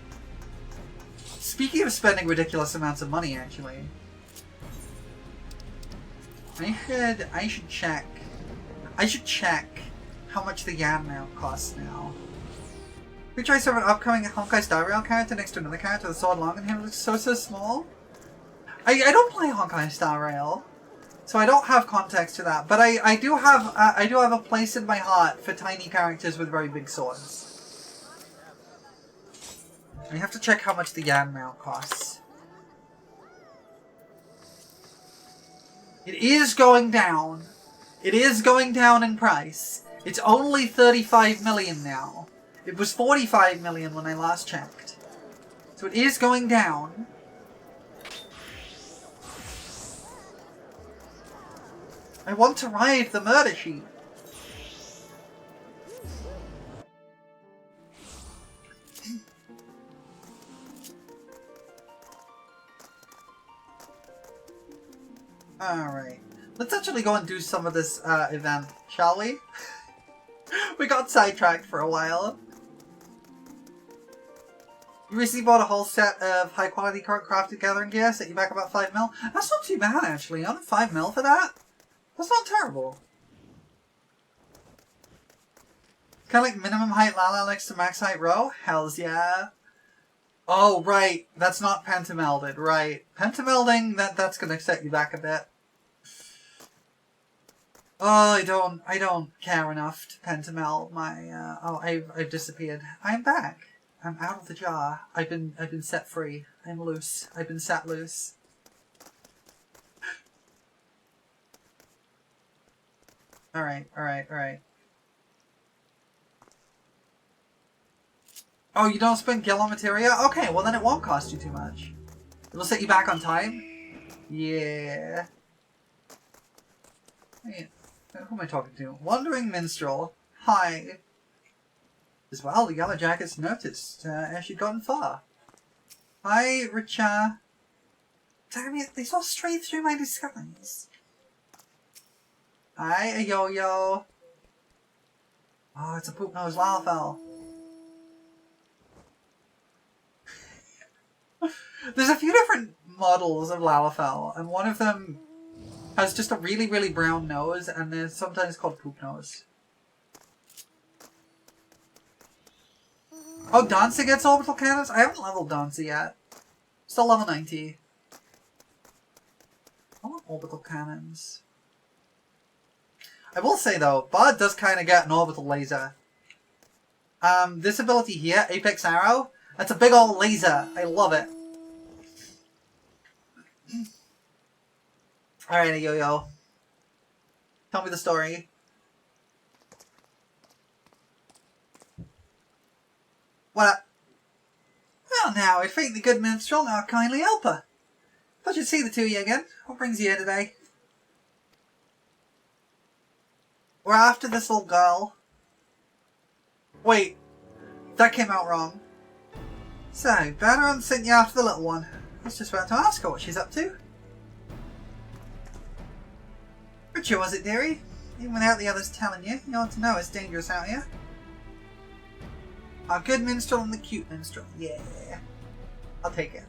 Speaking of spending ridiculous amounts of money, actually. I should check. I should check how much the Yan mount costs now. We try some an upcoming Honkai Star Rail character next to another character with a sword long and him looks so small. I don't play Honkai Star Rail, so I don't have context to that. But I do have a place in my heart for tiny characters with very big swords. I have to check how much the Yan mount costs. It is going down. It is going down in price. It's only 35 million now. It was 45 million when I last checked. So it is going down. I want to ride the murder sheep. Alright. Let's actually go and do some of this event, shall we? We got sidetracked for a while. You recently bought a whole set of high quality crafted gathering gear, set you back about 5 mil. That's not too bad actually, on 5 mil for that? That's not terrible. Kinda like minimum height Lala next to max height Row? Hells yeah. Oh right, that's not pentamelded, right. Pentamelding, that's gonna set you back a bit. Oh, I don't care enough to pentameld my, I've disappeared. I'm back. I'm out of the jar. I've been set free. I'm loose. I've been set loose. Alright. Oh, you don't spend gil on materia? Okay, well then it won't cost you too much. It'll set you back on time? Yeah. Hey, who am I talking to? Wandering Minstrel. Hi. As well, the Yellow Jackets noticed as she'd gotten far. Hi, Richa. Damn it, they saw straight through my disguise. Hi, a yo-yo. Oh, it's a poop-nosed Lalafell. There's a few different models of Lalafell, and one of them has just a really, really brown nose, and they're sometimes called poop nose. Oh, Danza gets orbital cannons? I haven't leveled Danza yet. Still level 90. I want orbital cannons. I will say though, Bard does kind of get an orbital laser. This ability here, Apex Arrow, that's a big old laser. I love it. Alright, yo-yo. Tell me the story. What up? Well now, I fate the good minstrel, now kindly help her. Thought you'd see the two of you again. What brings you here today? We're after this little girl. Wait, that came out wrong. So, Baderon sent you after the little one. I was just about to ask her what she's up to. Richer, was it, dearie? Even without the others telling you, you ought to know it's dangerous out here. Our good minstrel and the cute minstrel. Yeah. I'll take it.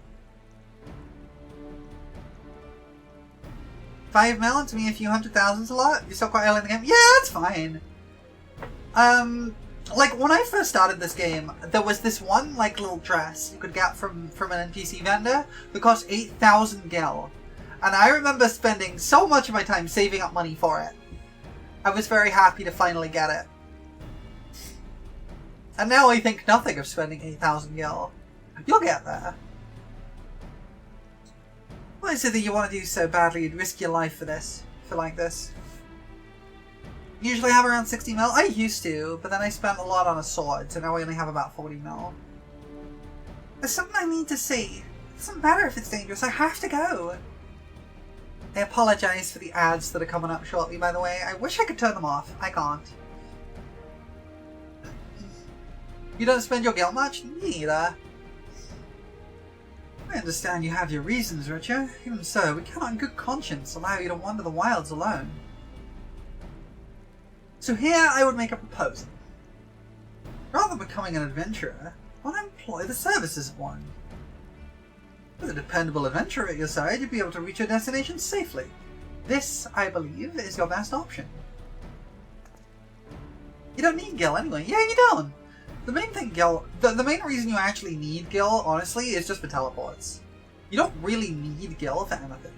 5 mil to me a few 100,000's a lot? You're still quite early in the game? Yeah, that's fine. Like, when I first started this game, there was this one, like, little dress you could get from an NPC vendor that cost 8,000 gil. And I remember spending so much of my time saving up money for it. I was very happy to finally get it. And now I think nothing of spending 8,000 gil. You'll get there. What is it that you want to do so badly you'd risk your life for this? For like this? Usually have around 60 mil? I used to, but then I spent a lot on a sword, so now I only have about 40 mil. There's something I need to see. It doesn't matter if it's dangerous, I have to go. I apologize for the ads that are coming up shortly, by the way. I wish I could turn them off. I can't. You don't spend your gil much? Me neither. I understand you have your reasons, Richer. Even so, we cannot in good conscience allow you to wander the wilds alone. So here I would make a proposal. Rather than becoming an adventurer, why not employ the services of one? With a dependable adventurer at your side, you'd be able to reach your destination safely. This, I believe, is your best option. You don't need gil anyway. Yeah, you don't! The main thing gil... The main reason you actually need gil, honestly, is just for teleports. You don't really need gil for anything.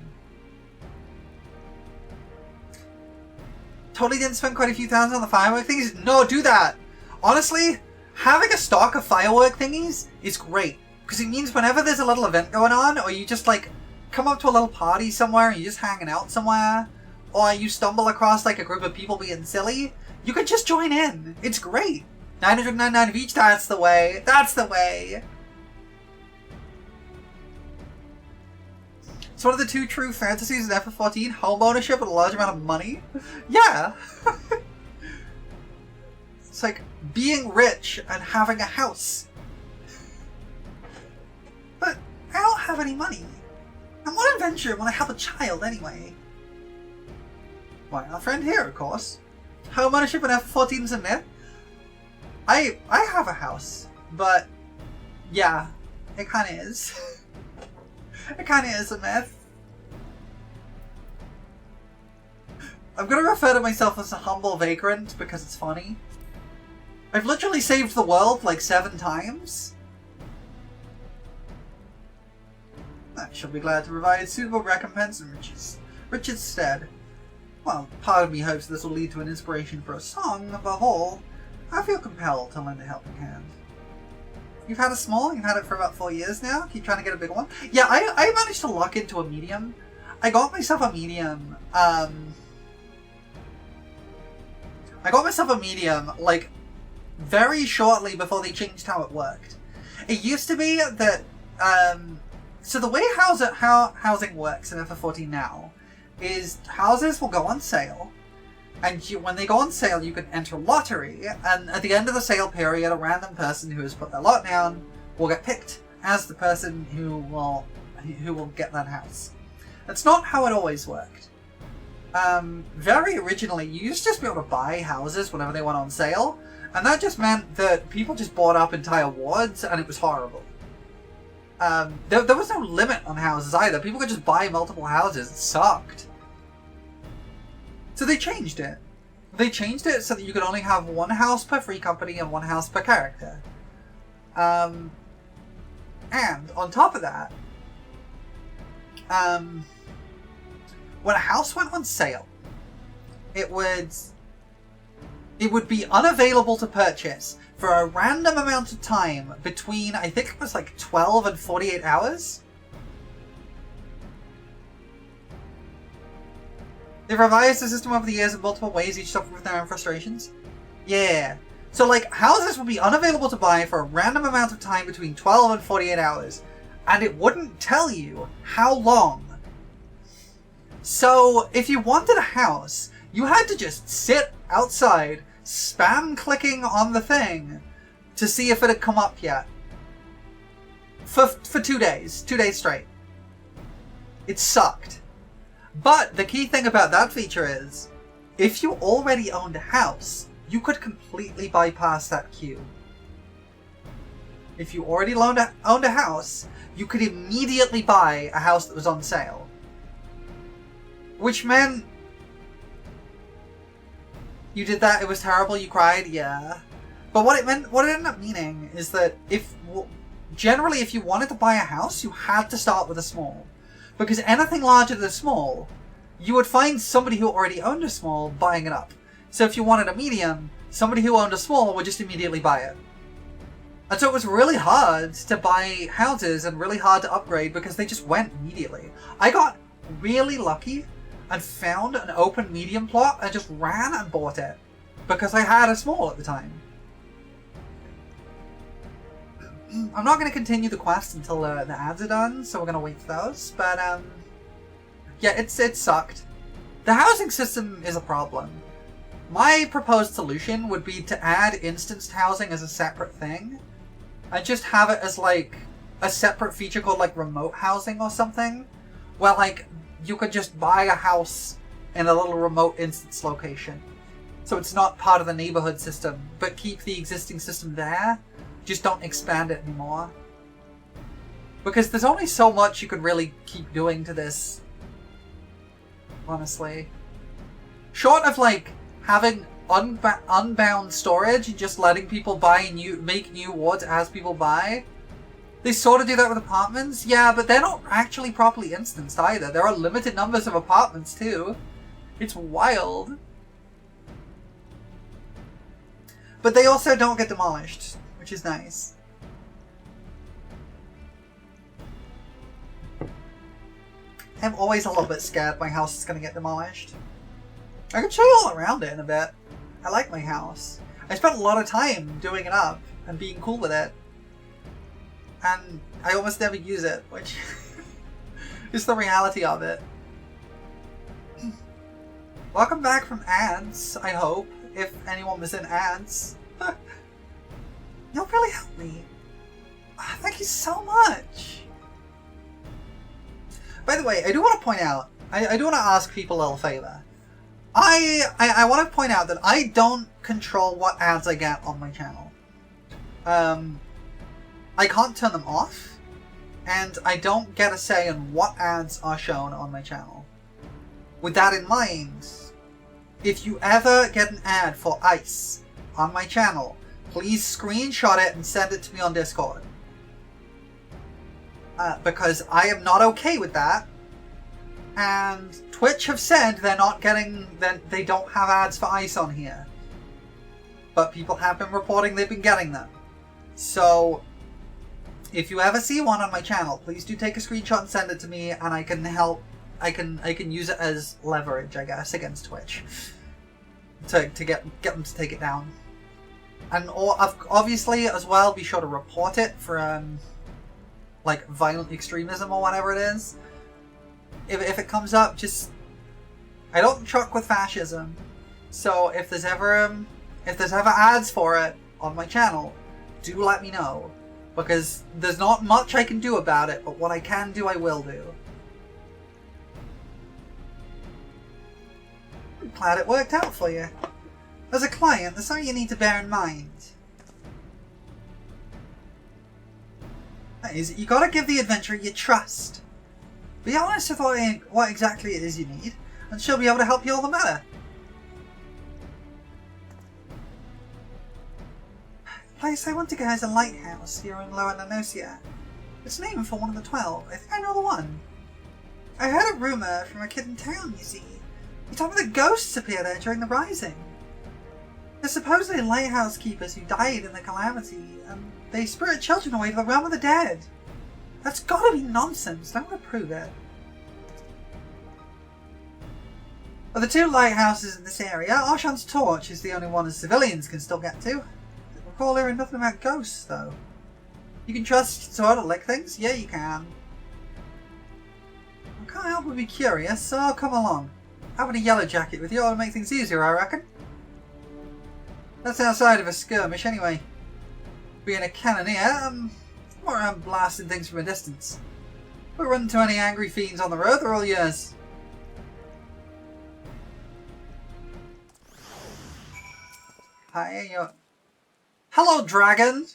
Totally didn't spend quite a few thousand on the firework thingies? No, do that! Honestly, having a stock of firework thingies is great. Because it means whenever there's a little event going on, or you just like come up to a little party somewhere and you're just hanging out somewhere, or you stumble across like a group of people being silly, you can just join in. It's great. 999 of each, that's the way. That's the way. It's one of the two true fantasies in FF14, home ownership and a large amount of money. Yeah! It's like being rich and having a house. But I don't have any money. And what adventure when I have a child anyway? Why, our friend here, of course. Home ownership in FF14 is a myth. I have a house, but yeah, it kinda is. It kinda is a myth. I'm gonna refer to myself as a humble vagrant because it's funny. I've literally saved the world like 7 times. I shall be glad to provide suitable recompense in Richard's stead. Well, part of me hopes this will lead to an inspiration for a song. Above all, I feel compelled to lend a helping hand. You've had a small? You've had it for about 4 years now? Keep trying to get a bigger one? Yeah, I managed to lock into a medium. I got myself a medium, like, very shortly before they changed how it worked. It used to be that, so the way housing works in FF14 now is houses will go on sale, and when they go on sale you can enter lottery, and at the end of the sale period a random person who has put their lot down will get picked as the person who will get that house. That's not how it always worked. Very originally you used to just be able to buy houses whenever they went on sale, and that just meant that people just bought up entire wards and it was horrible. There was no limit on houses either. People could just buy multiple houses. It sucked. So they changed it. They changed it so that you could only have 1 house per free company and 1 house per character. And on top of that, when a house went on sale, it would be unavailable to purchase for a random amount of time between, I think it was like 12 and 48 hours. They've revised the system over the years in multiple ways, each suffering with their own frustrations. Yeah. So like, houses would be unavailable to buy for a random amount of time between 12 and 48 hours. And it wouldn't tell you how long. So if you wanted a house, you had to just sit outside, spam clicking on the thing to see if it had come up yet. For 2 days. 2 days straight. It sucked. But the key thing about that feature is, if you already owned a house, you could completely bypass that queue. If you already owned a house, you could immediately buy a house that was on sale. Which meant you did that, it was terrible, you cried, yeah. But what it ended up meaning is that generally if you wanted to buy a house, you had to start with a small. Because anything larger than a small, you would find somebody who already owned a small buying it up. So if you wanted a medium, somebody who owned a small would just immediately buy it. And so it was really hard to buy houses and really hard to upgrade because they just went immediately. I got really lucky and found an open medium plot and just ran and bought it because I had a small at the time. I'm not going to continue the quest until the ads are done, so we're going to wait for those. But yeah, it sucked. The housing system is a problem. My proposed solution would be to add instanced housing as a separate thing, and just have it as like a separate feature called like remote housing or something, where like you could just buy a house in a little remote instance location. So it's not part of the neighborhood system, but keep the existing system there. Just don't expand it anymore. Because there's only so much you could really keep doing to this. Honestly. Short of like having unbound storage and just letting people make new wards as people buy. They sort of do that with apartments, yeah, but they're not actually properly instanced either. There are limited numbers of apartments too. It's wild. But they also don't get demolished, which is nice. I'm always a little bit scared my house is going to get demolished. I can show you all around it in a bit. I like my house. I spent a lot of time doing it up and being cool with it. And I almost never use it, which It's the reality of it. Welcome back from ads, I hope, if anyone was in ads. You'll really help me. Thank you so much. By the way, I do want to point out, I do want to ask people a little favor. I want to point out that I don't control what ads I get on my channel. I can't turn them off, and I don't get a say in what ads are shown on my channel. With that in mind, if you ever get an ad for ice on my channel, please screenshot it and send it to me on Discord. Because I am not okay with that. And Twitch have said they're not getting, that they don't have ads for ice on here. But people have been reporting they've been getting them. So, if you ever see one on my channel, please do take a screenshot and send it to me, and I can help, I can use it as leverage, I guess, against Twitch. To get them to take it down. And obviously, as well, be sure to report it for, like, violent extremism or whatever it is. If it comes up, just... I don't truck with fascism. So if there's ever ads for it on my channel, do let me know. Because there's not much I can do about it, but what I can do, I will do. I'm glad it worked out for you. As a client, there's something you need to bear in mind. That is, you gotta give the adventurer your trust. Be honest with what exactly it is you need, and she'll be able to help you all the better. The place I want to go is a lighthouse here in Lower Nanosia. It's named for one of the 12. I think I know the one. I heard a rumour from a kid in town, you see. He told me that ghosts appear there during the Rising. They're supposedly lighthouse keepers who died in the calamity, and they spirit children away to the realm of the dead. That's gotta be nonsense. Don't want to prove it. Of the two lighthouses in this area, Arshan's torch is the only one as civilians can still get to. I recall hearing nothing about ghosts, though. You can trust Tor to lick things? Yeah, you can. I can't help but be curious, so I'll come along. Having a yellow jacket with you ought to make things easier, I reckon. That's outside of a skirmish, anyway. Being a cannoneer, or I'm blasting things from a distance. If we run into any angry fiends on the road, they're all yours. Hi, hello, dragon!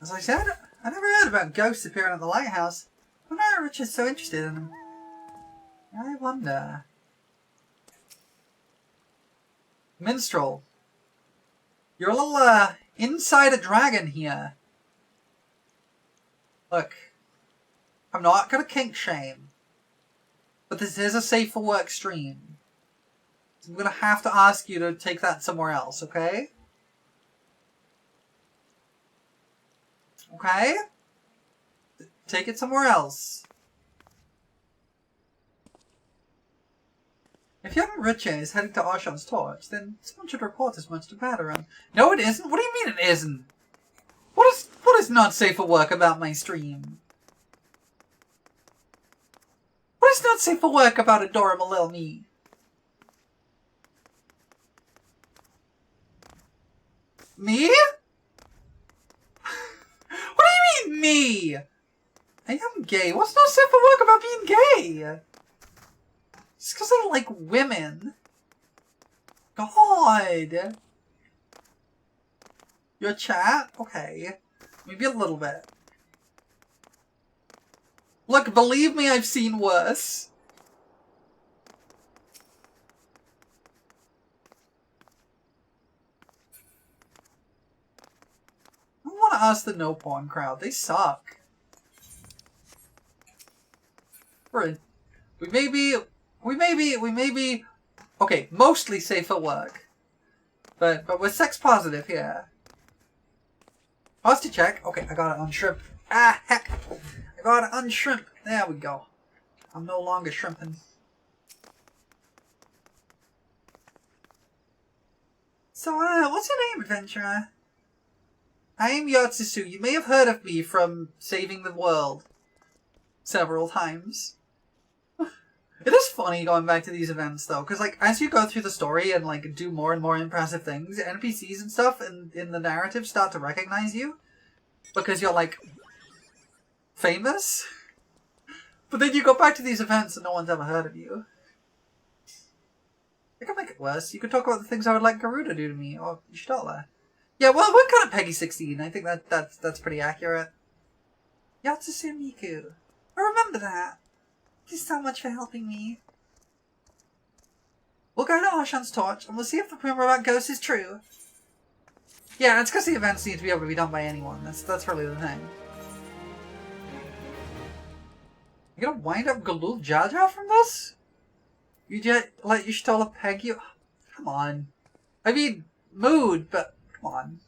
As I said, I never heard about ghosts appearing at the lighthouse. I wonder why Richard's so interested in them. I wonder. Minstrel. You're a little, inside a dragon here. Look, I'm not gonna kink shame, but this is a safe for work stream. So I'm gonna have to ask you to take that somewhere else, okay? Okay? Take it somewhere else. If young Richard is heading to Arshan's torch, then someone should report as much to Battering. No, it isn't. What do you mean it isn't? What is not safe for work about my stream? What is not safe for work about adorable little me? Me? What do you mean, me? I am gay. What's not safe for work about being gay? Just because I like women. God. Your chat? Okay. Maybe a little bit. Look, believe me, I've seen worse. I want to ask the no porn crowd. They suck. We may be, okay, mostly safe at work. But we're sex positive here. Pause to check. Okay, I got it on shrimp. Ah, heck. I got it on shrimp. There we go. I'm no longer shrimping. So, what's your name, adventurer? I am Yotsusu. You may have heard of me from Saving the World. several times. It is funny going back to these events though, because like as you go through the story and like do more and more impressive things, NPCs and stuff in the narrative start to recognize you because you're like famous. But then you go back to these events and no one's ever heard of you. I could make it worse. You could talk about the things I would like Garuda to do to me, or Ishtola. Yeah, well, we're kind of Peggy 16. I think that's pretty accurate. Yatsuse Miku. I remember that. Thank you so much for helping me. We'll go to Arshan's torch, and we'll see if the rumor about ghosts is true. Yeah, it's because the events need to be able to be done by anyone. That's really the thing. You're gonna wind up Galul Jaja from this? You just let Ishtola peg you? Come on. I mean, mood, but come on.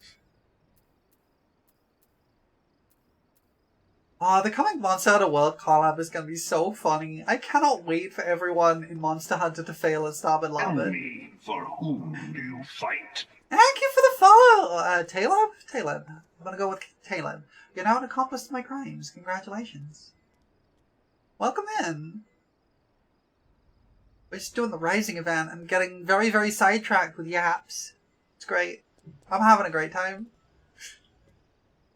Oh, the coming Monster Hunter World collab is gonna be so funny. I cannot wait for everyone in Monster Hunter to fail at Starboard Tell Lava. me, for whom do you fight? Thank you for the follow, Taleb? Taleb. I'm gonna go with Taleb. You're now an accomplice to my crimes. Congratulations. Welcome in. We're just doing the Rising event and getting very, very sidetracked with yaps. It's great. I'm having a great time.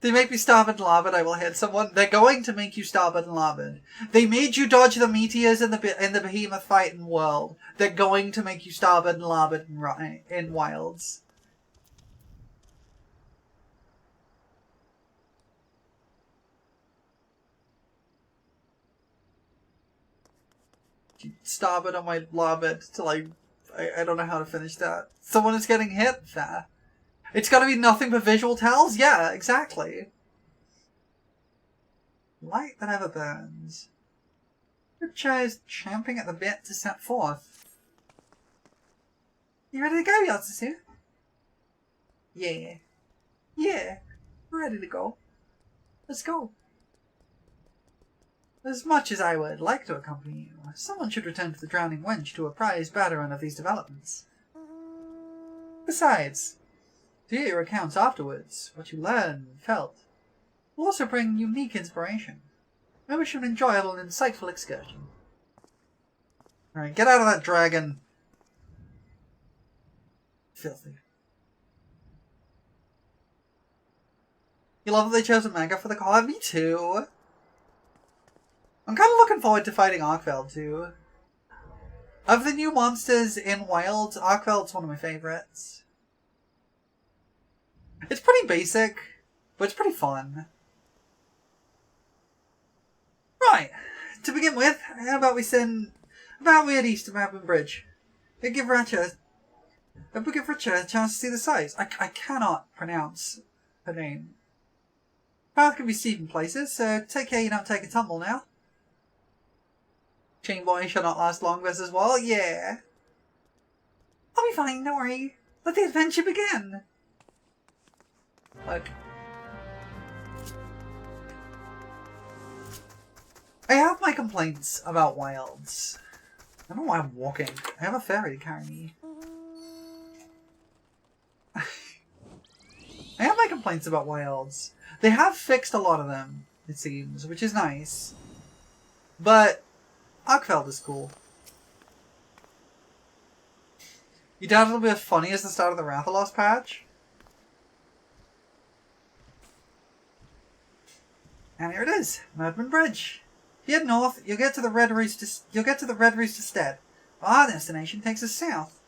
They make me starboard and larboard, I will hit someone. They're going to make you starboard and larboard. They made you dodge the meteors in the behemoth fight in World. They're going to make you starboard and larboard in Wilds. Starboard on my larboard till I don't know how to finish that. Someone is getting hit there. It's gonna be nothing but visual tells? Yeah, exactly. Light that never burns. Your chair is champing at the bit to set forth. You ready to go, Yatsusu? Yeah. Yeah. We're ready to go. Let's go. As much as I would like to accompany you, someone should return to the Drowning Wench to apprise Baderan of these developments. Besides, to hear your accounts afterwards, what you learned and felt, will also bring unique inspiration. I wish you an enjoyable and insightful excursion. Alright, get out of that dragon. Filthy. You love that they chose a manga for the collab? Me too. I'm kind of looking forward to fighting Arkveld too. Of the new monsters in Wilds, Arkveld's one of my favorites. It's pretty basic, but it's pretty fun. Right, to begin with, how about we at east of Mabin Bridge? Give Ratcha a chance to see the sights. I cannot pronounce her name. Path can be steep in places, so take care you don't take a tumble now. Chain Boy shall not last long versus Wall, yeah. I'll be fine, don't worry. Let the adventure begin. Look. I have my complaints about Wilds. I don't know why I'm walking. I have a ferry to carry me. I have my complaints about Wilds. They have fixed a lot of them, it seems, which is nice. But Arkveld is cool. You doubt it'll be as funny as the start of the Rathalos patch? And here it is, Madman Bridge. Head north, you'll get to the Red Rooster Stead. Our destination takes us south.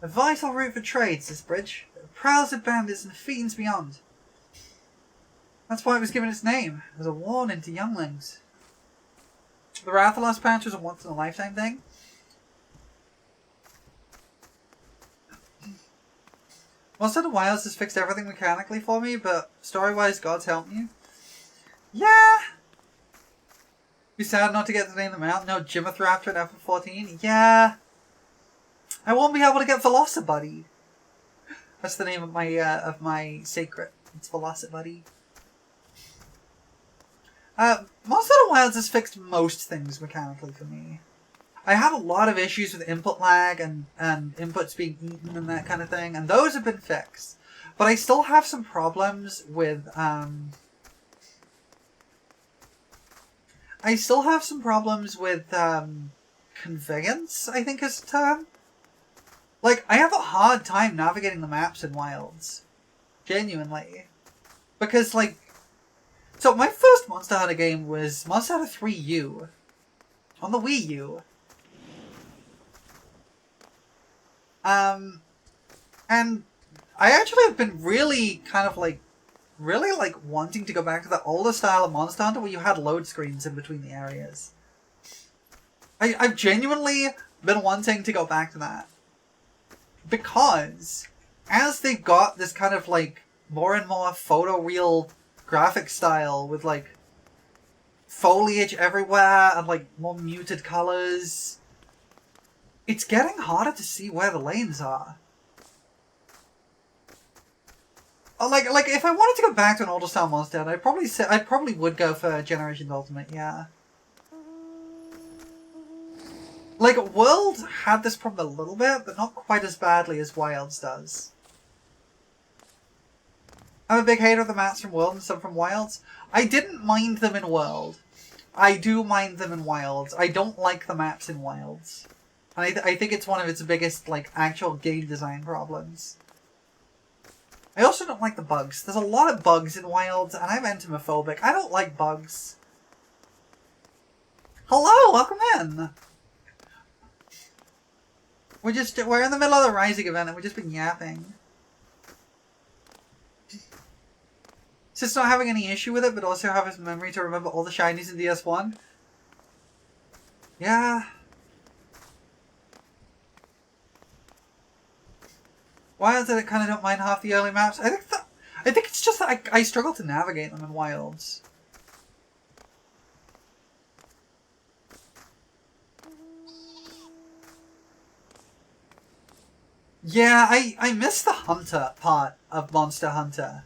A vital route for trades, this bridge. There are prowls of bandits and fiends beyond. That's why it was given its name, as a warning to younglings. The Rathalos patch was a once-in-a-lifetime thing. Most of the Wilds has fixed everything mechanically for me, but story-wise, God's helped me. Yeah! Be sad not to get to name them out. No Jimmoth Raptor in FF14. Yeah! I won't be able to get Velocibuddy. That's the name of my sacred. It's Velocibuddy. Most of the Wilds has fixed most things mechanically for me. I had a lot of issues with input lag and inputs being eaten and that kind of thing, and those have been fixed. But I still have some problems with, I still have some problems with conveyance, I think is the term. Like, I have a hard time navigating the maps in Wilds. Genuinely. Because, like... So, my first Monster Hunter game was Monster Hunter 3U. On the Wii U. And I actually have been really kind of like... Really, like, wanting to go back to the older style of Monster Hunter where you had load screens in between the areas. I've genuinely been wanting to go back to that. Because, as they got this kind of, like, more and more photoreal graphic style with, like, foliage everywhere and, like, more muted colors, it's getting harder to see where the lanes are. Like, if I wanted to go back to an older style Monster Hunter, I probably would go for Generations Ultimate, yeah. Like, World had this problem a little bit, but not quite as badly as Wilds does. I'm a big hater of the maps from World and some from Wilds. I didn't mind them in World. I do mind them in Wilds. I don't like the maps in Wilds. And I think it's one of its biggest, like, actual game design problems. I also don't like the bugs. There's a lot of bugs in Wilds, and I'm entomophobic. I don't like bugs. Hello, welcome in! We're in the middle of the Rising event and we've just been yapping. Since not having any issue with it, but also have his memory to remember all the shinies in DS1. Yeah. Wilds, I kind of don't mind half the early maps. I think it's just that I struggle to navigate them in Wilds. Yeah, I miss the hunter part of Monster Hunter.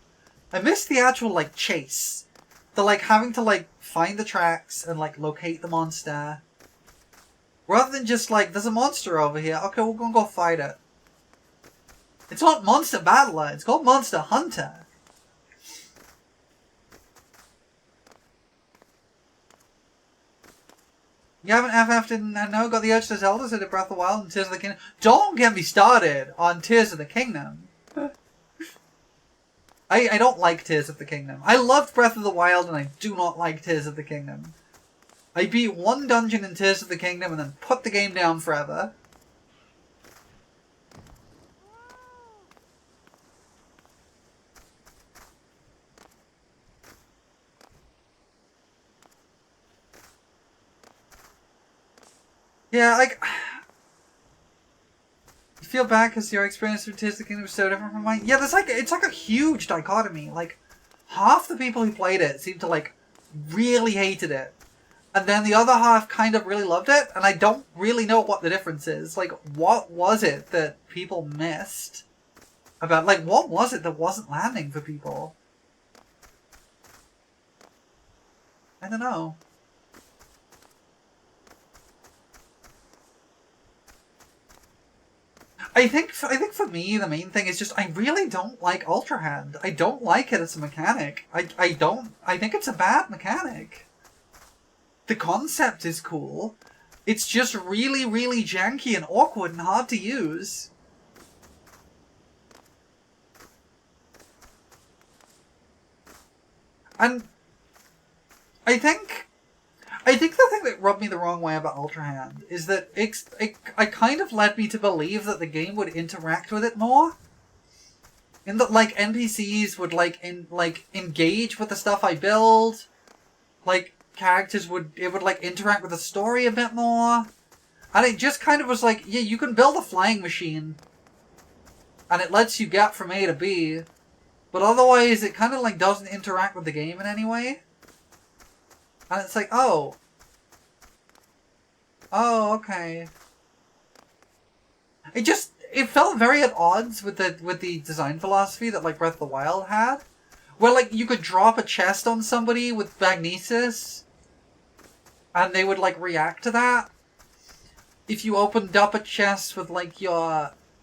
I miss the actual, like, chase. The, like, having to, like, find the tracks and, like, locate the monster. Rather than just, like, there's a monster over here. Okay, we're gonna go fight it. It's not Monster Battler, it's called Monster Hunter. You haven't FF'd in no, got the urge to Zelda, so did Breath of the Wild and Tears of the Kingdom. Don't get me started on Tears of the Kingdom. I don't like Tears of the Kingdom. I loved Breath of the Wild and I do not like Tears of the Kingdom. I beat one dungeon in Tears of the Kingdom and then put the game down forever. Yeah, like... You feel bad because your experience with Tears of the Kingdom was so different from mine? Yeah, there's like... It's like a huge dichotomy. Like, half the people who played it seemed to, like, really hated it. And then the other half kind of really loved it, and I don't really know what the difference is. Like, what was it that people missed? About, like, what was it that wasn't landing for people? I don't know. I think for me, the main thing is just I really don't like Ultra Hand. I don't like it as a mechanic. I think it's a bad mechanic. The concept is cool. It's just really, really janky and awkward and hard to use. And I think the thing that rubbed me the wrong way about Ultra Hand is that it kind of led me to believe that the game would interact with it more. In that, like, NPCs would, engage with the stuff I build. Like, characters would interact with the story a bit more. And it just kind of was like, yeah, you can build a flying machine. And it lets you get from A to B. But otherwise, it kind of, like, doesn't interact with the game in any way. And it's like, oh. Oh, okay. It felt very at odds with the design philosophy that, like, Breath of the Wild had. Where, like, you could drop a chest on somebody with magnesis. And they would, like, react to that. If you opened up a chest with, like,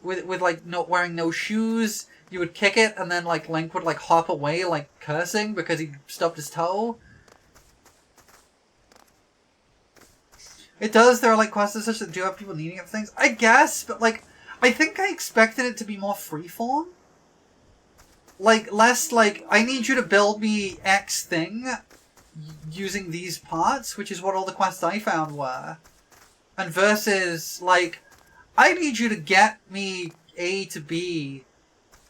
wearing no shoes, you would kick it, and then, like, Link would, like, hop away, like, cursing because he stubbed his toe. It does. There are like quests and such that do have people needing it for things. I guess, but like, I think I expected it to be more freeform. Like, less like, I need you to build me X thing using these parts, which is what all the quests I found were. And versus, like, I need you to get me A to B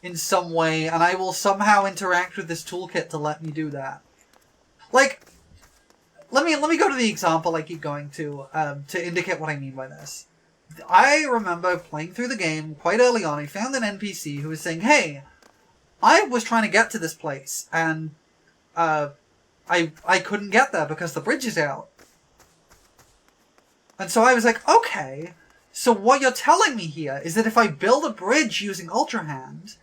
in some way, and I will somehow interact with this toolkit to let me do that. Like, let me go to the example I keep going to indicate what I mean by this. I remember playing through the game quite early on. I found an NPC who was saying, hey, I was trying to get to this place, and I couldn't get there because the bridge is out. And so I was like, okay, so what you're telling me here is that if I build a bridge using Ultra Hand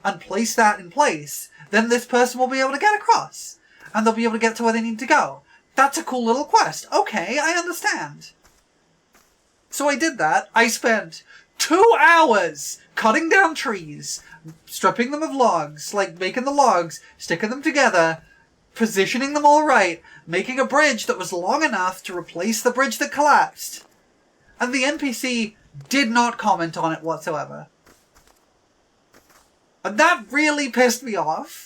and place that in place, then this person will be able to get across. And they'll be able to get to where they need to go. That's a cool little quest. Okay, I understand. So I did that. I spent 2 hours cutting down trees, stripping them of logs, like making the logs, sticking them together, positioning them all right, making a bridge that was long enough to replace the bridge that collapsed. And the NPC did not comment on it whatsoever. And that really pissed me off.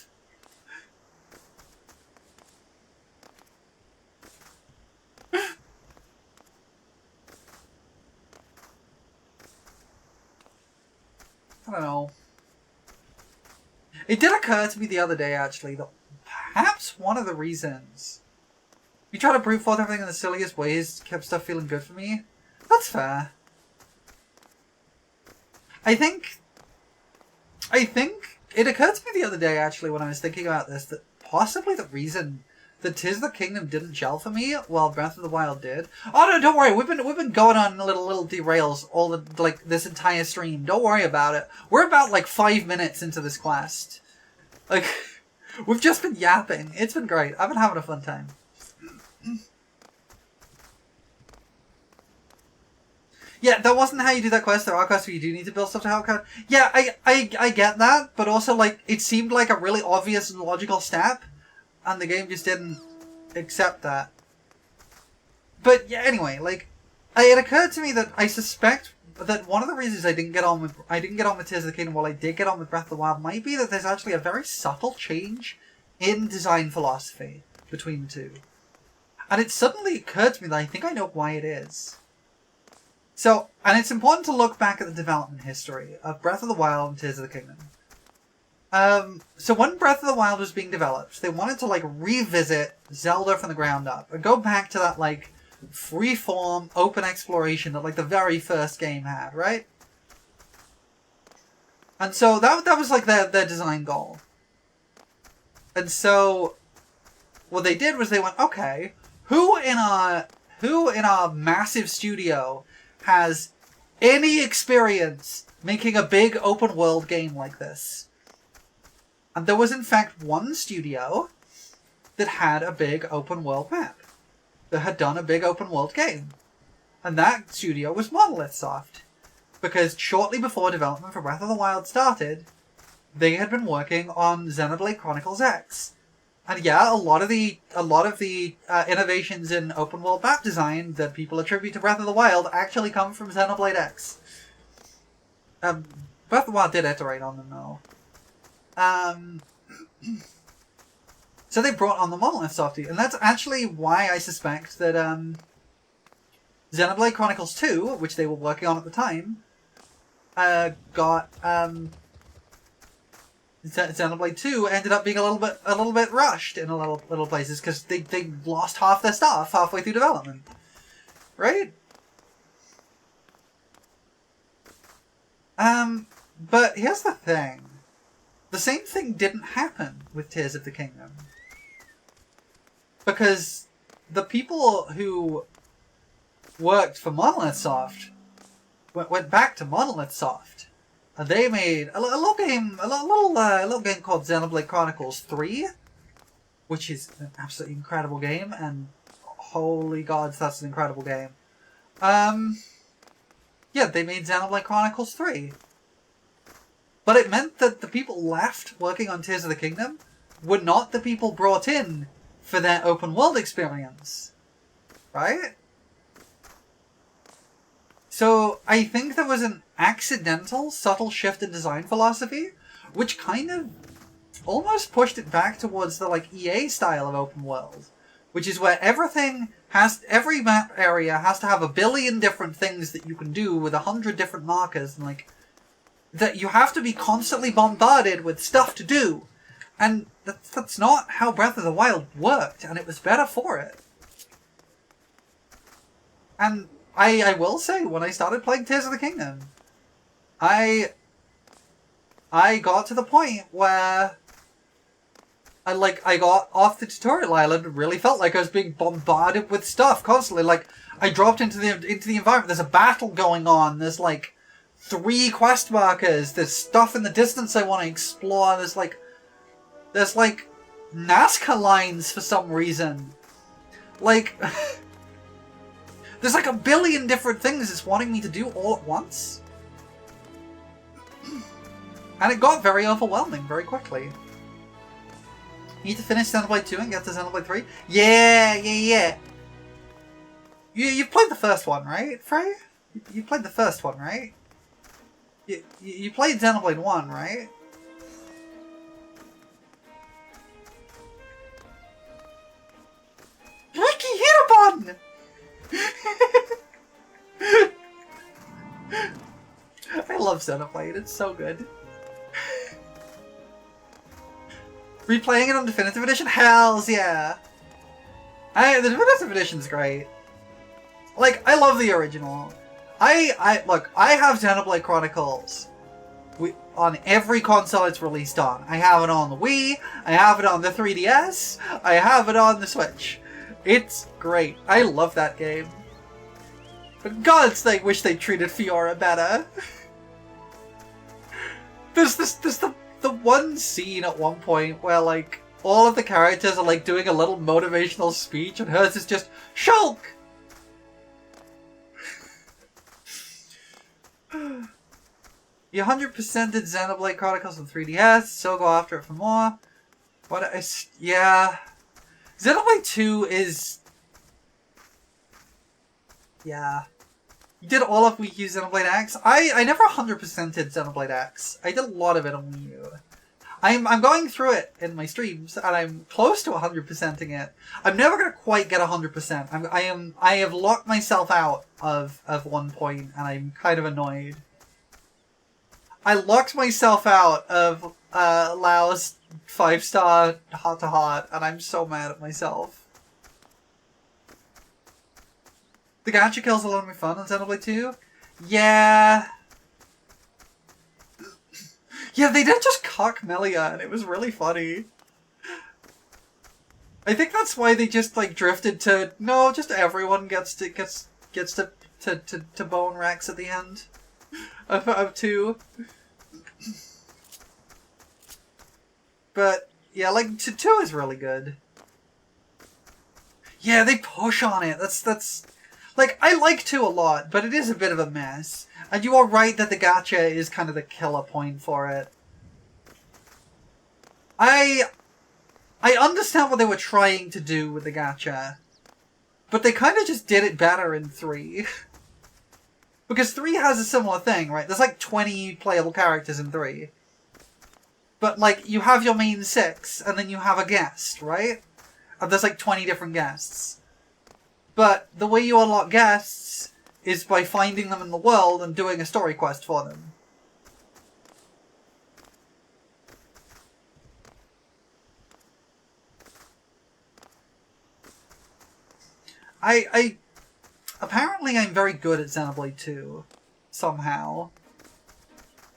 I don't know. It did occur to me the other day, actually, that perhaps one of the reasons you try to brute force everything in the silliest ways kept stuff feeling good for me. That's fair. I think it occurred to me the other day, actually, when I was thinking about this, that possibly the reason that Tears of the Kingdom didn't gel for me while Breath of the Wild did. Oh no, don't worry. We've been going on little derails all the like this entire stream. Don't worry about it. We're about like 5 minutes into this quest. Like, we've just been yapping. It's been great. I've been having a fun time. Yeah, that wasn't how you do that quest. There are quests where you do need to build stuff to help code. Yeah, I get that, but also like it seemed like a really obvious and logical step. And the game just didn't accept that. But yeah, anyway, like, it occurred to me that I suspect that one of the reasons I didn't get on with Tears of the Kingdom while I did get on with Breath of the Wild might be that there's actually a very subtle change in design philosophy between the two. And it suddenly occurred to me that I think I know why it is. So, and it's important to look back at the development history of Breath of the Wild and Tears of the Kingdom. So when Breath of the Wild was being developed, they wanted to, like, revisit Zelda from the ground up and go back to that, like, free-form, open exploration that, like, the very first game had, right? And so that was, like, their design goal. And so what they did was they went, okay, who in our massive studio has any experience making a big open-world game like this? And there was, in fact, one studio that had a big open-world map. That had done a big open-world game. And that studio was Monolith Soft. Because shortly before development for Breath of the Wild started, they had been working on Xenoblade Chronicles X. And yeah, a lot of the innovations in open-world map design that people attribute to Breath of the Wild actually come from Xenoblade X. Breath of the Wild did iterate on them, though. So they brought on the Monolith Softie, and that's actually why I suspect that Xenoblade Chronicles 2, which they were working on at the time, got Xenoblade 2 ended up being a little bit rushed in a little places because they lost half their staff halfway through development, right? But here's the thing. The same thing didn't happen with Tears of the Kingdom. Because the people who worked for Monolith Soft went back to Monolith Soft. And they made a little game called Xenoblade Chronicles 3, which is an absolutely incredible game, and holy gods, that's an incredible game. Yeah, they made Xenoblade Chronicles 3. But it meant that the people left working on Tears of the Kingdom were not the people brought in for their open world experience. Right? So I think there was an accidental, subtle shift in design philosophy, which kind of almost pushed it back towards the like EA style of open world, which is where every map area has to have a billion different things that you can do with 100 different markers, and like that you have to be constantly bombarded with stuff to do, and that's not how Breath of the Wild worked, and it was better for it. And I will say, when I started playing Tears of the Kingdom, I got to the point where I got off the tutorial island and really felt like I was being bombarded with stuff constantly. Like, I dropped into the environment, there's a battle going on, there's like 3 quest markers, there's stuff in the distance I want to explore, there's like Nazca lines for some reason. Like... There's like a billion different things it's wanting me to do all at once. And it got very overwhelming very quickly. You need to finish Xenoblade 2 and get to Xenoblade 3? Yeah. You played the first one, right, Frey? You played the first one, right? You played Xenoblade 1, right? Ricky, hit a button! I love Xenoblade, it's so good. Replaying it on Definitive Edition? Hells yeah! The Definitive Edition's great. Like, I love the original. Look, I have Xenoblade Chronicles on every console it's released on. I have it on the Wii, I have it on the 3DS, I have it on the Switch. It's great. I love that game. For God's sake, wish they treated Fiora better. There's the one scene at one point where like all of the characters are like doing a little motivational speech and hers is just Shulk! You 100%ed Xenoblade Chronicles on 3DS, so go after it for more. Yeah. Xenoblade 2 is... Yeah. You did all of Wii U Xenoblade X? I never 100%ed Xenoblade X. I did a lot of it on Wii U. I'm going through it in my streams, and I'm close to 100%ing it. I'm never going to quite get 100%. I have locked myself out of one point, and I'm kind of annoyed. I locked myself out of Lao's 5-star heart-to-heart, and I'm so mad at myself. The gacha kills a lot of my fun on Xenoblade 2? Yeah. Yeah, they did just cock Melia, and it was really funny. I think that's why they just, like, drifted to, no, just everyone gets to bone Rex at the end of 2. But, yeah, like, 2 is really good. Yeah, they push on it. That's... Like, I like 2 a lot, but it is a bit of a mess. And you are right that the gacha is kind of the killer point for it. I understand what they were trying to do with the gacha. But they kind of just did it better in 3. Because 3 has a similar thing, right? There's like 20 playable characters in 3. But, like, you have your main 6, and then you have a guest, right? And there's like 20 different guests. But the way you unlock guests is by finding them in the world and doing a story quest for them. Apparently I'm very good at Xenoblade 2. Somehow.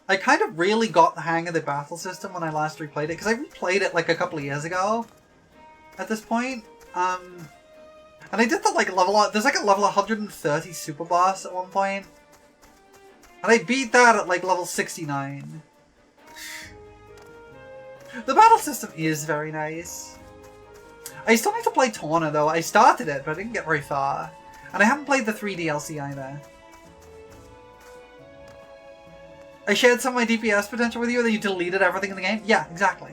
I kind of really got the hang of the battle system when I last replayed it, because I replayed it like a couple of years ago at this point. And I did the like level up, there's like a level 130 super boss at one point. And I beat that at like level 69. The battle system is very nice. I still need to play Torna though. I started it, but I didn't get very far. And I haven't played the 3 DLC either. I shared some of my DPS potential with you, that you deleted everything in the game? Yeah, exactly.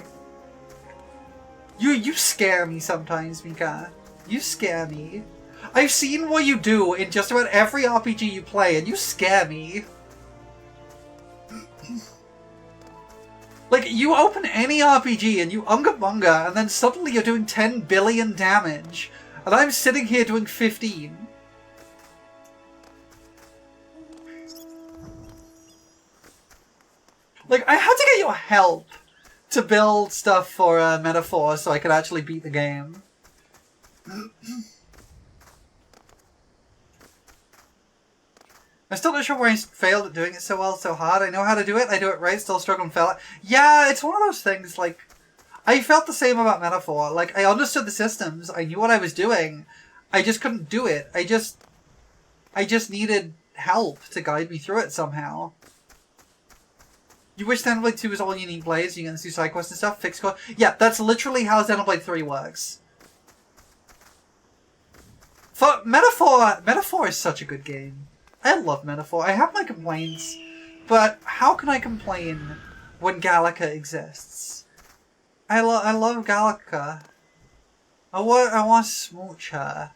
You scare me sometimes, Mika. You scare me. I've seen what you do in just about every RPG you play, and you scare me. Like, you open any RPG and you unga bunga, and then suddenly you're doing 10 billion damage, and I'm sitting here doing 15. Like, I had to get your help to build stuff for Metaphor so I could actually beat the game. I'm still not sure why I failed at doing it so well, so hard. I know how to do it, I do it right, still struggle and fail. Yeah, it's one of those things, like, I felt the same about Metaphor. Like, I understood the systems, I knew what I was doing, I just couldn't do it. I just needed help to guide me through it somehow. You wish Xenoblade 2 was all you need plays, you can do side quests and stuff, fix core. Yeah, that's literally how Xenoblade 3 works. For Metaphor is such a good game. I love Metaphor. I have my complaints, but how can I complain when Gallica exists? I love Gallica. I want to smooch her.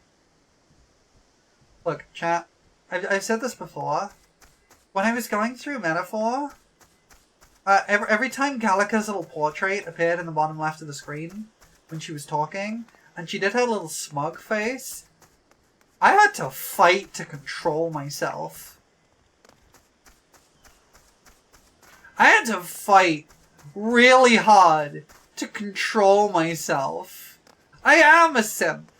Look, chat. I've said this before. When I was going through Metaphor, every time Gallica's little portrait appeared in the bottom left of the screen when she was talking, and she did her little smug face, I had to fight to control myself. I had to fight really hard to control myself. I am a simp.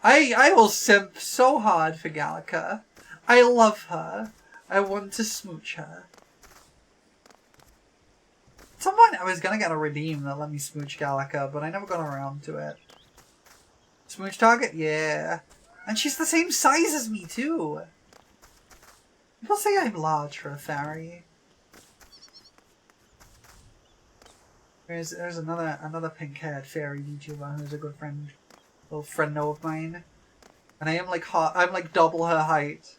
I will simp so hard for Gallica. I love her. I want to smooch her. At some point I was gonna get a redeem that let me smooch Gallica, but I never got around to it. Smooch target? Yeah. And she's the same size as me, too. People say I'm large for a fairy. There's another pink-haired fairy YouTuber who's a good friend, little friendo of mine. And I am like I'm like double her height.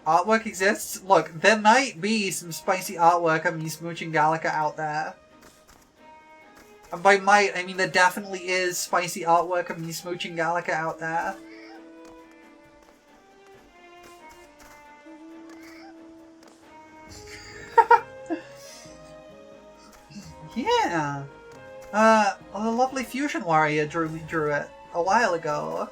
Artwork exists? Look, there might be some spicy artwork of me smooching Gallica out there. And by might, I mean there definitely is spicy artwork of me smooching Gallica out there. Yeah. A lovely fusion warrior drew it a while ago.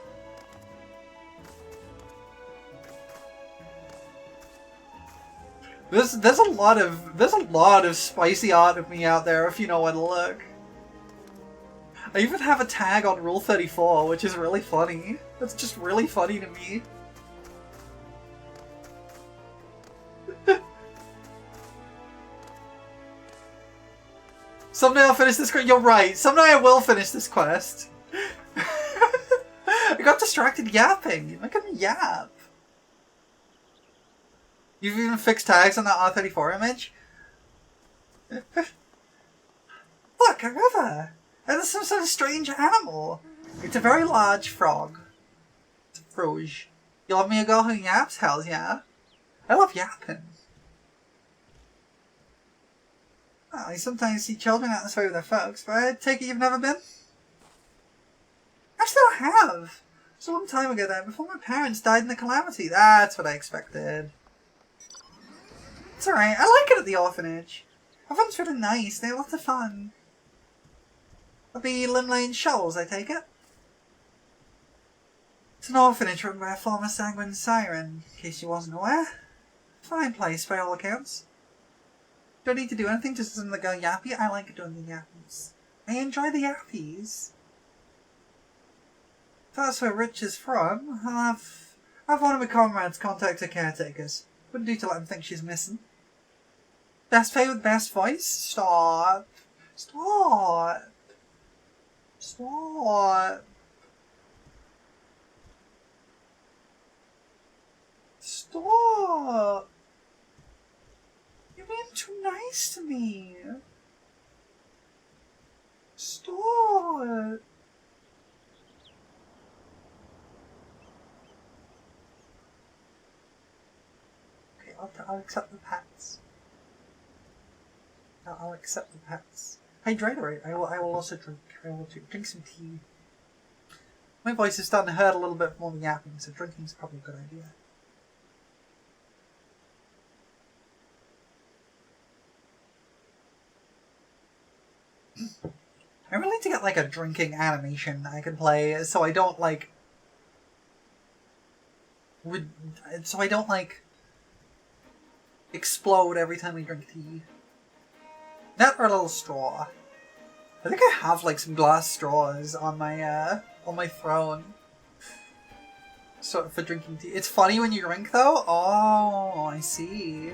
There's a lot of spicy art of me out there if you know where to look. I even have a tag on Rule 34, which is really funny. That's just really funny to me. Someday I'll finish this quest. You're right. Someday I will finish this quest. I got distracted yapping. Look at me yap. You've even fixed tags on that R34 image? Look, a river. And there's some sort of strange animal. It's a very large frog. It's a froge. You love me a girl who yaps? Hells yeah. I love yapping. Oh, I sometimes see children out this way with their folks, but I take it you've never been? I still have. It was a long time ago though, before my parents died in the calamity. That's what I expected. It's alright, I like it at the orphanage. Everyone's really nice, they have lots of fun. That'll be Limlane Shoals, I take it? It's an orphanage run by a former sanguine siren, in case you wasn't aware. Fine place by all accounts. Don't need to do anything, just listen to the girl yappy. I like doing the yappies. I enjoy the yappies. If that's where Rich is from, I'll have one of my comrades contact her caretakers. Wouldn't do to let them think she's missing. Best pay with best voice? Stop. Stop. Stop. Stop. You're being too nice to me. Stop. Okay, I'll accept the pets. I'll accept the pets. Hydratorate. I will also drink. I will drink some tea. My voice is starting to hurt a little bit more than yapping, so drinking is probably a good idea. I really need to get like a drinking animation I can play, so I don't like. So I don't like explode every time I drink tea. That or a little straw. I think I have like some glass straws on my throne. So for drinking tea. It's funny when you drink though? Oh, I see.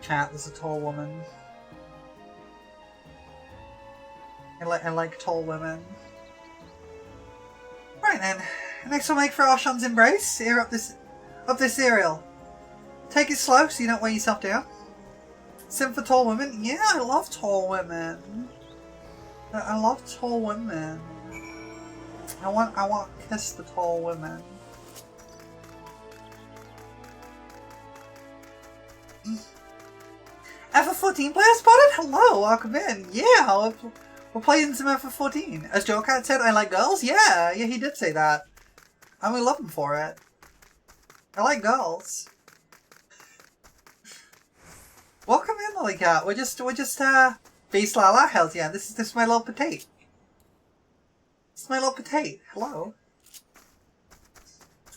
Chat, there's a tall woman. I like tall women. Right then. Next we'll make for Arshan's Embrace. Air up this cereal. Take it slow so you don't weigh yourself down. Sim for tall women? Yeah, I love tall women. I love tall women. I want to kiss the tall women. FF14 player spotted? Hello, welcome in. Yeah, we're playing some FF14. As Joe Cat said, I like girls? Yeah, he did say that. And we love him for it. I like girls. Welcome in, Lollycat. We're just base Lala. Hells yeah, this is my little potato. This is my little potato. Hello.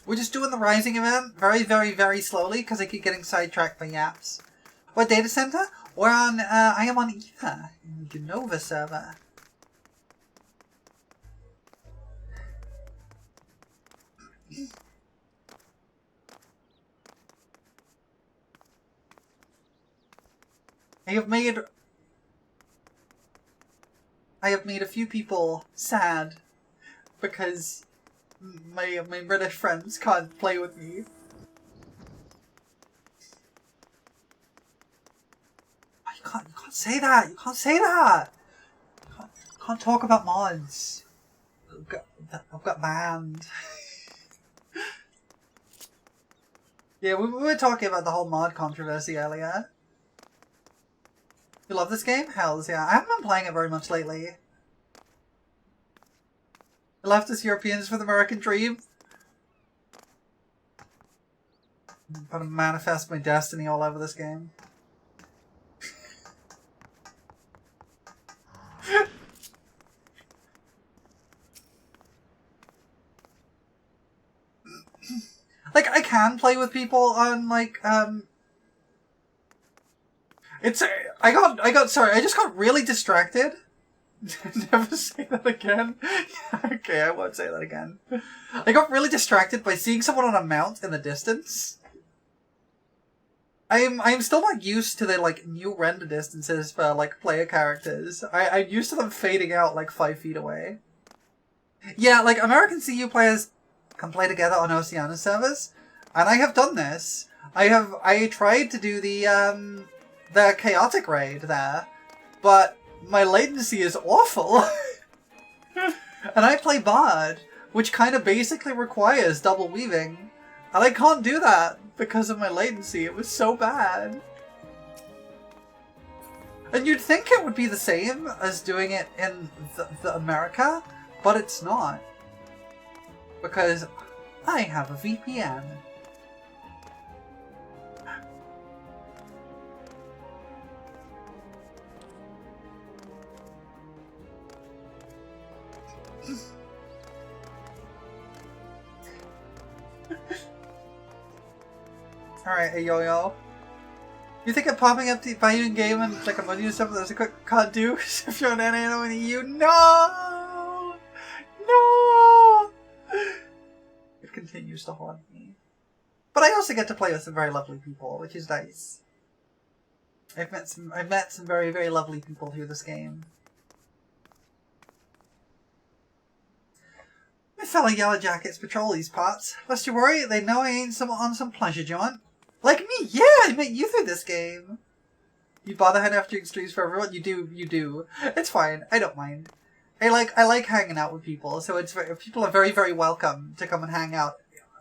We're just doing the Rising event very, very, very slowly because I keep getting sidetracked by yaps. What data center? We're on, I am on Ether, in the Genova server. I have made a few people sad because my British friends can't play with me. You can't say that. You can't say that. You can't talk about mods. I've got banned. Yeah, we were talking about the whole mod controversy earlier. You love this game? Hells yeah. I haven't been playing it very much lately. I left us Europeans for the American dream. I'm gonna manifest my destiny all over this game. Like, I can play with people on, like, sorry, I just got really distracted. Never say that again. Okay, I won't say that again. I got really distracted by seeing someone on a mount in the distance. I'm still not used to the, like, new render distances for, like, player characters. I'm used to them fading out, like, 5 feet away. Yeah, like, American CU players can play together on Oceania servers, and I have done this. I tried to do the chaotic raid there, but my latency is awful. And I play Bard, which kind of basically requires double weaving, and I can't do that because of my latency. It was so bad. And you'd think it would be the same as doing it in the America, but it's not. Because I have a VPN. Alright, hey yo-yo. You think of popping up to buy you in game and like a money and stuff that's a quick can't do if you're an NANO in the EU? No! No! It continues to haunt me. But I also get to play with some very lovely people, which is nice. I've met some very, very lovely people through this game. My fellow Yellow Jackets patrol these parts. Lest you worry, they know I ain't on some pleasure jaunt. Like me, yeah, I met you through this game. You bother heading after extremes for everyone? You do. It's fine, I don't mind. I like hanging out with people, so people are very, very welcome to come and hang out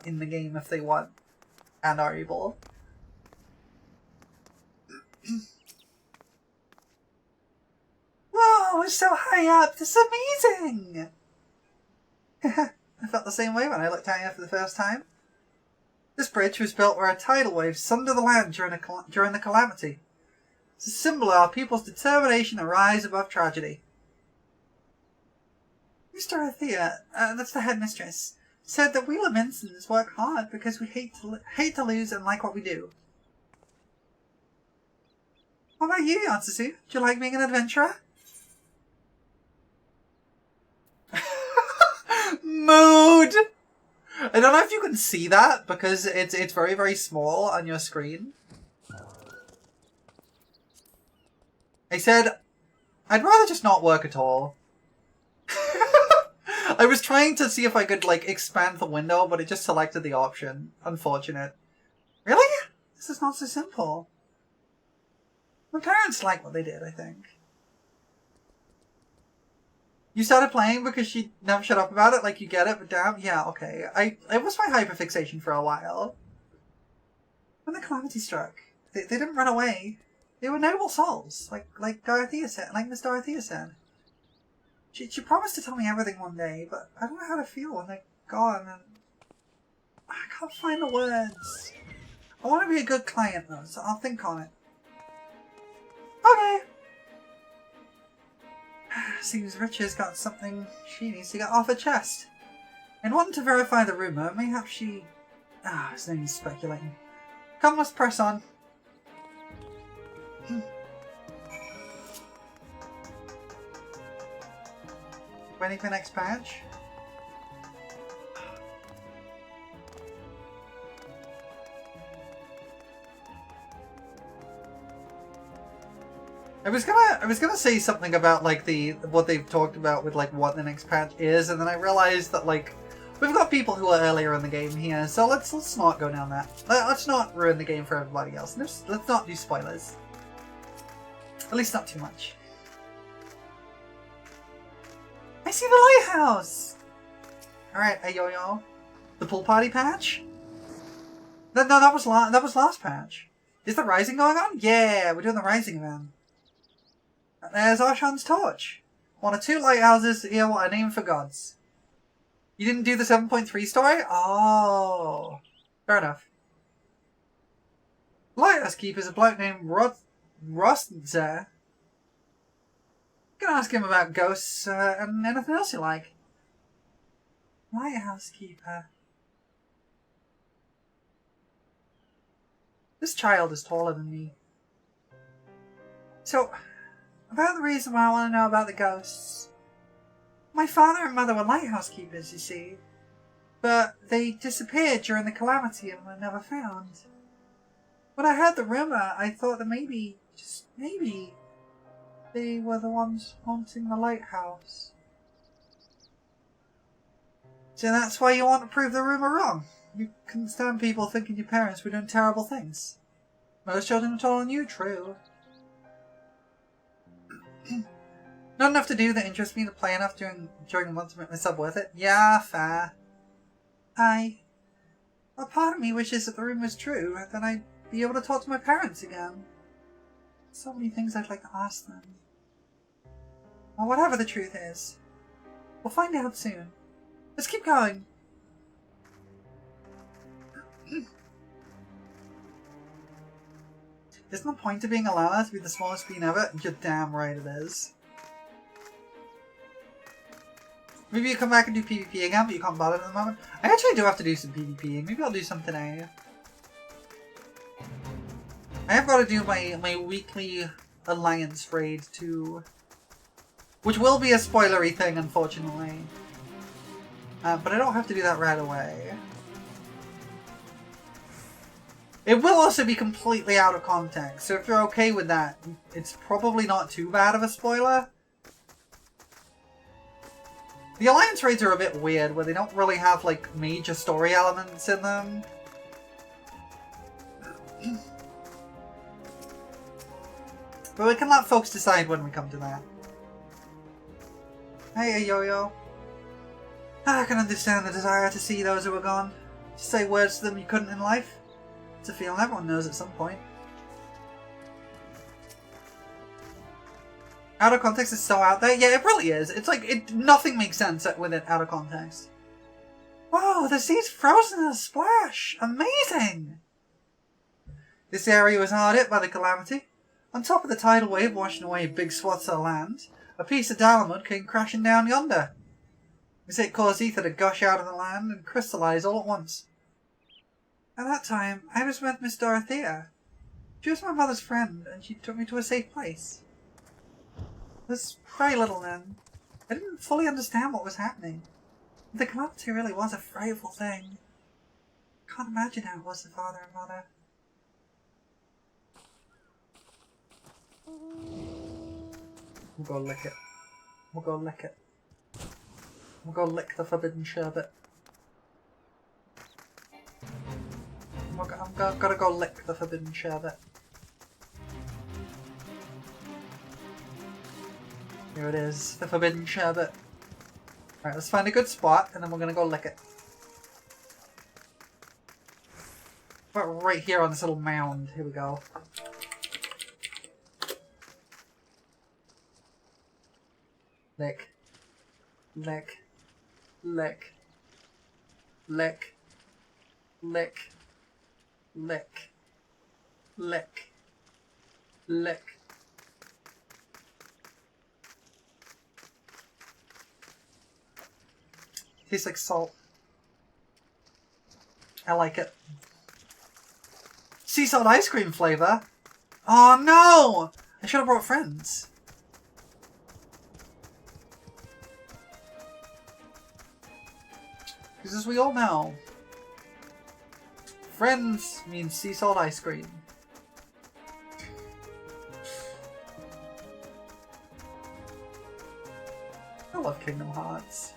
in the game if they want and are able. Whoa, we're so high up! This is amazing! I felt the same way when I looked down here for the first time. This bridge was built where a tidal wave sundered the land during the calamity. It's a symbol of our people's determination to rise above tragedy. Miss Dorothea, that's the headmistress, said that we Laminsons work hard because we hate to lose and like what we do. What about you, Yatsusu? Do you like being an adventurer? Mood! I don't know if you can see that because it's very, very small on your screen. I said, I'd rather just not work at all. I was trying to see if I could, like, expand the window, but it just selected the option. Unfortunate. Really? This is not so simple. My parents like what they did, I think. You started playing because she never shut up about it? Like, you get it, but damn, yeah, okay. It was my hyperfixation for a while. When the calamity struck, they didn't run away. They were noble souls, like Dorothea said, like Miss Dorothea said. She promised to tell me everything one day, but I don't know how to feel when they're gone, and I can't find the words. I want to be a good client, though, so I'll think on it. Okay. Seems Richard's got something she needs to get off her chest. And wanting to verify the rumour, mayhap she... it's no use speculating. Come, let's press on. Waiting for the next patch? I was gonna say something about like what they've talked about with like what the next patch is, and then I realized that like we've got people who are earlier in the game here, so let's not go down that. Let's not ruin the game for everybody else. Let's not do spoilers. At least not too much. I see the lighthouse! Alright, hey yo-yo. The pool party patch? No, that was last patch. Is the Rising going on? Yeah, we're doing the Rising event. There's Arshan's torch. One of two lighthouses here what are named for gods. You didn't do the 7.3 story? Oh. Fair enough. Lighthouse Keeper's a bloke named Rostzer. Gonna ask him about ghosts and anything else you like. Lighthouse Keeper. This child is taller than me. So, about the reason why I want to know about the ghosts. My father and mother were lighthouse keepers, you see. But they disappeared during the calamity and were never found. When I heard the rumour, I thought that maybe, just maybe, they were the ones haunting the lighthouse. So that's why you want to prove the rumour wrong. You couldn't stand people thinking your parents were doing terrible things. Most children are told on you, true. Not enough to do that interests me to play enough during the month to make myself worth it? Yeah, fair. A part of me wishes that the rumour was true, then I'd be able to talk to my parents again. So many things I'd like to ask them. Well, whatever the truth is, we'll find out soon. Let's keep going. Isn't the point of being allowed to be the smallest bean ever? You're damn right it is. Maybe you come back and do PvP again, but you can't bother at the moment. I actually do have to do some PvP. Maybe I'll do some today. I have got to do my weekly Alliance raid too. Which will be a spoilery thing, unfortunately. But I don't have to do that right away. It will also be completely out of context, so if you're okay with that, it's probably not too bad of a spoiler. The Alliance raids are a bit weird, where they don't really have, like, major story elements in them. But we can let folks decide when we come to that. Hey, Yo-Yo. I can understand the desire to see those who are gone. To say words to them you couldn't in life. It's a feeling everyone knows at some point. Out of context is so out there. Yeah, it really is. It's like, nothing makes sense with it out of context. Whoa, the sea's frozen in a splash! Amazing! This area was hard hit by the calamity. On top of the tidal wave washing away big swaths of land, a piece of Dalamud came crashing down yonder. This it caused ether to gush out of the land and crystallize all at once. At that time, I was with Miss Dorothea. She was my mother's friend, and she took me to a safe place. I was very little then. I didn't fully understand what was happening. The calamity really was a frightful thing. I can't imagine how it was to father and mother. We'll go lick it. We'll go lick it. We'll go lick the forbidden sherbet. I'm gonna go lick the forbidden sherbet. Here it is, the forbidden sherbet. Alright, let's find a good spot and then we're gonna go lick it. But right here on this little mound. Here we go. Lick. Lick. Lick. Lick. Lick. Lick. Lick. Lick. Tastes like salt. I like it. Sea salt ice cream flavor? Oh no! I should have brought friends. Because as we all know, friends means sea salt ice cream. I love Kingdom Hearts.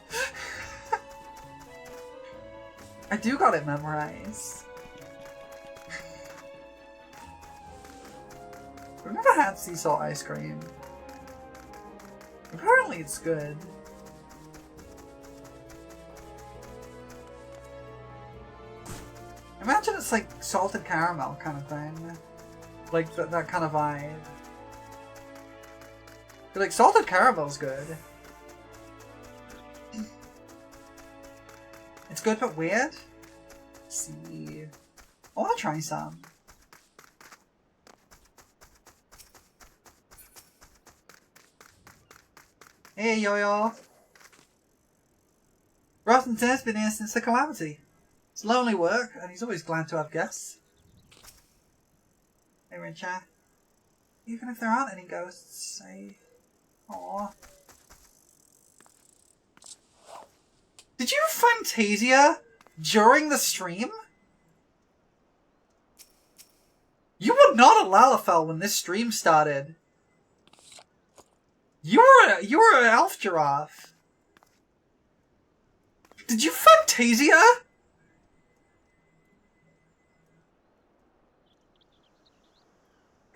I do got it memorized. I've never had sea salt ice cream. Apparently it's good. Imagine it's like salted caramel kind of thing. Like that kind of vibe. But like salted caramel's good. It's good but weird. Let's see. I want to try some. Hey Yo-Yo! Rossington has been here since the calamity. It's lonely work, and he's always glad to have guests. Hey Richard. Even if there aren't any ghosts, Aww. Did you Fantasia during the stream? You were not a Lalafell when this stream started. You were an elf giraffe. Did you Fantasia?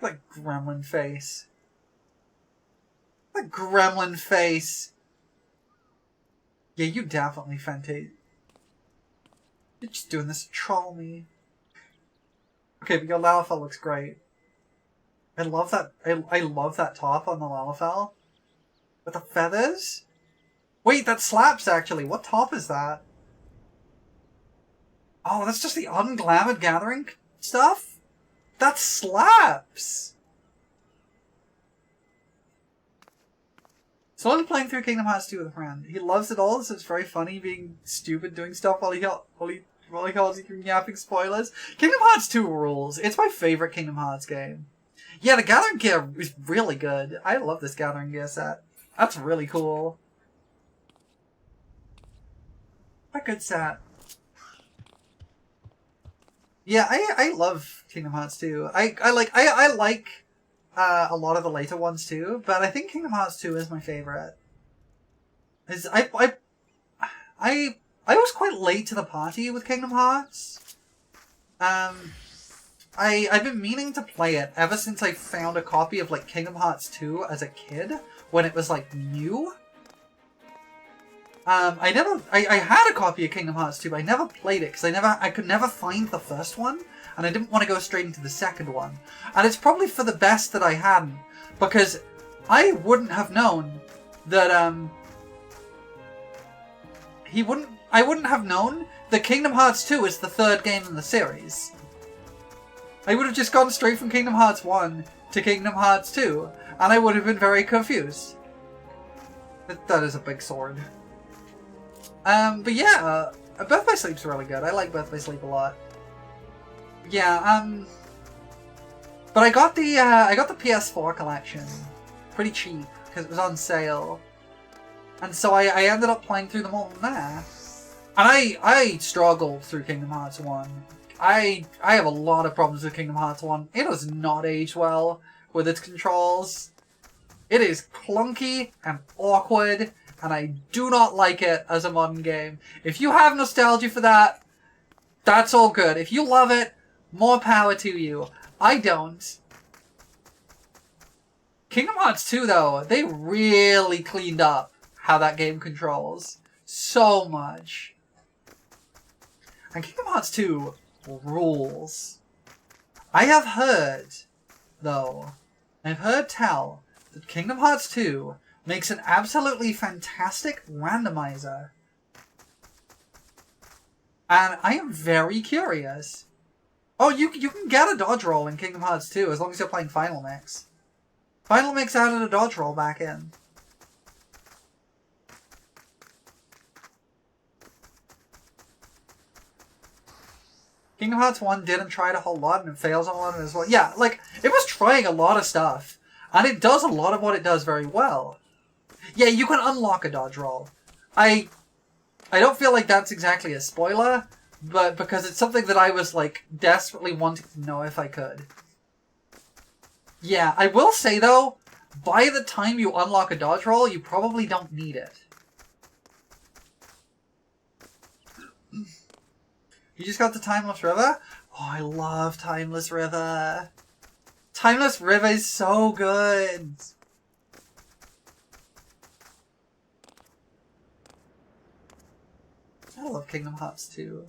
Like gremlin face. Like gremlin face. Yeah, you definitely Fantasia. You're just doing this to troll me. Okay, but your Lalafell looks great. I love that. I love that top on the Lalafell. With the feathers? Wait, that slaps actually. What top is that? Oh, that's just the unglamoured gathering stuff? That slaps! Slowly playing through Kingdom Hearts 2 with a friend. He loves it all, so it's very funny being stupid doing stuff while he calls you yapping spoilers. Kingdom Hearts 2 rules. It's my favourite Kingdom Hearts game. Yeah, the Gathering Gear is really good. I love this Gathering Gear set. That's really cool. A good set. Yeah, I love Kingdom Hearts 2. I like a lot of the later ones too, but I think Kingdom Hearts 2 is my favorite. I was quite late to the party with Kingdom Hearts. I've been meaning to play it ever since I found a copy of like Kingdom Hearts 2 as a kid when it was like new. I had a copy of Kingdom Hearts 2, but I never played it because I could never find the first one, and I didn't want to go straight into the second one. And it's probably for the best that I hadn't, because I wouldn't have known that, I wouldn't have known that Kingdom Hearts 2 is the third game in the series. I would have just gone straight from Kingdom Hearts 1 to Kingdom Hearts 2, and I would have been very confused. But that is a big sword. But yeah, Birth by Sleep's really good. I like Birth by Sleep a lot. Yeah, but I got the PS4 collection pretty cheap because it was on sale, and so I ended up playing through them all there. And I struggled through Kingdom Hearts 1. I have a lot of problems with Kingdom Hearts 1. It does not age well with its controls. It is clunky and awkward, and I do not like it as a modern game. If you have nostalgia for that, that's all good. If you love it, more power to you. I don't. Kingdom Hearts 2, though, they really cleaned up how that game controls. So much. And Kingdom Hearts 2 rules. I have heard, though, I've heard tell that Kingdom Hearts 2 makes an absolutely fantastic randomizer. And I am very curious. Oh, you can get a dodge roll in Kingdom Hearts 2 as long as you're playing Final Mix. Final Mix added a dodge roll back in. Kingdom Hearts 1 didn't try it a whole lot, and it fails on a lot as well. Yeah, like, it was trying a lot of stuff, and it does a lot of what it does very well. Yeah, you can unlock a dodge roll. I don't feel like that's exactly a spoiler, but because it's something that I was, like, desperately wanting to know if I could. Yeah, I will say, though, by the time you unlock a dodge roll, you probably don't need it. You just got the Timeless River? Oh, I love Timeless River. Timeless River is so good. I love Kingdom Hearts 2.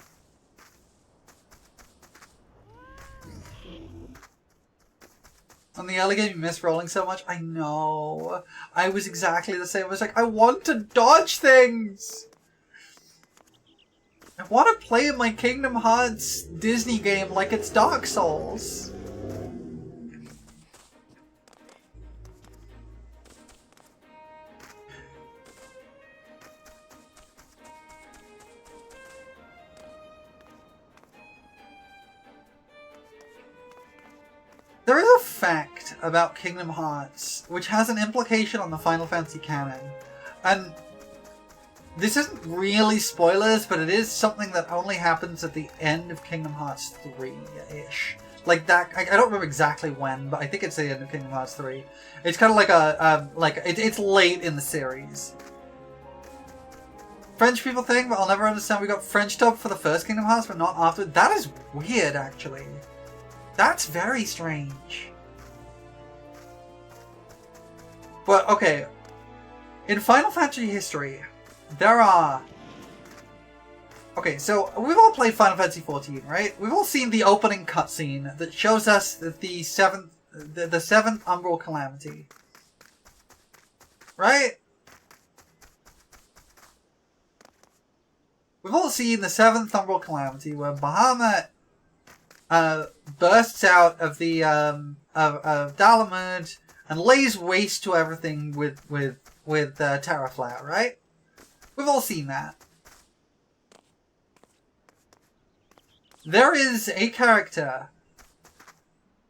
On the early game, you miss rolling so much. I know. I was exactly the same. I was like, I want to dodge things. I want to play my Kingdom Hearts Disney game like it's Dark Souls. There is a fact about Kingdom Hearts which has an implication on the Final Fantasy canon, and this isn't really spoilers, but it is something that only happens at the end of Kingdom Hearts 3-ish. Like that, I don't remember exactly when, but I think it's the end of Kingdom Hearts 3. It's kind of like it's late in the series. French people think, but I'll never understand. We got French dub for the first Kingdom Hearts, but not after. That is weird, actually. That's very strange. But, okay. In Final Fantasy history, there are... Okay, so we've all played Final Fantasy XIV, right? We've all seen the opening cutscene that shows us the seventh Umbral Calamity. Right? We've all seen the 7th Umbral Calamity where Bahamut bursts out of the of Dalamud and lays waste to everything with Terraflower, right? We've all seen that. There is a character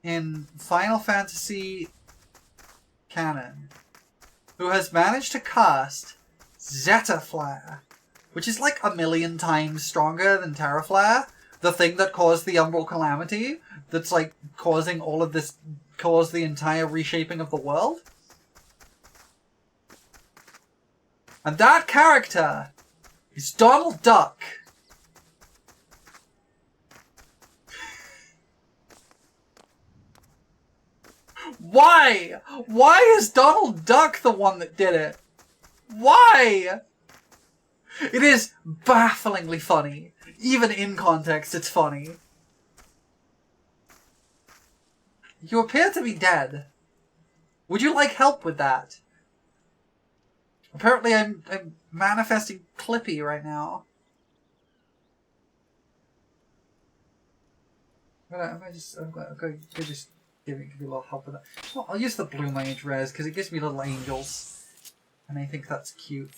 in Final Fantasy canon who has managed to cast Zetaflare, which is like 1,000,000 times stronger than Terraflare, the thing that caused the Umbral Calamity, that's like causing all of this, caused the entire reshaping of the world. And that character is Donald Duck. Why? Why is Donald Duck the one that did it? Why? It is bafflingly funny. Even in context, it's funny. You appear to be dead. Would you like help with that? Apparently I'm manifesting Clippy right now. I'm going to just give you a little help with that. Well, I'll use the Blue Mage res because it gives me little angels. And I think that's cute.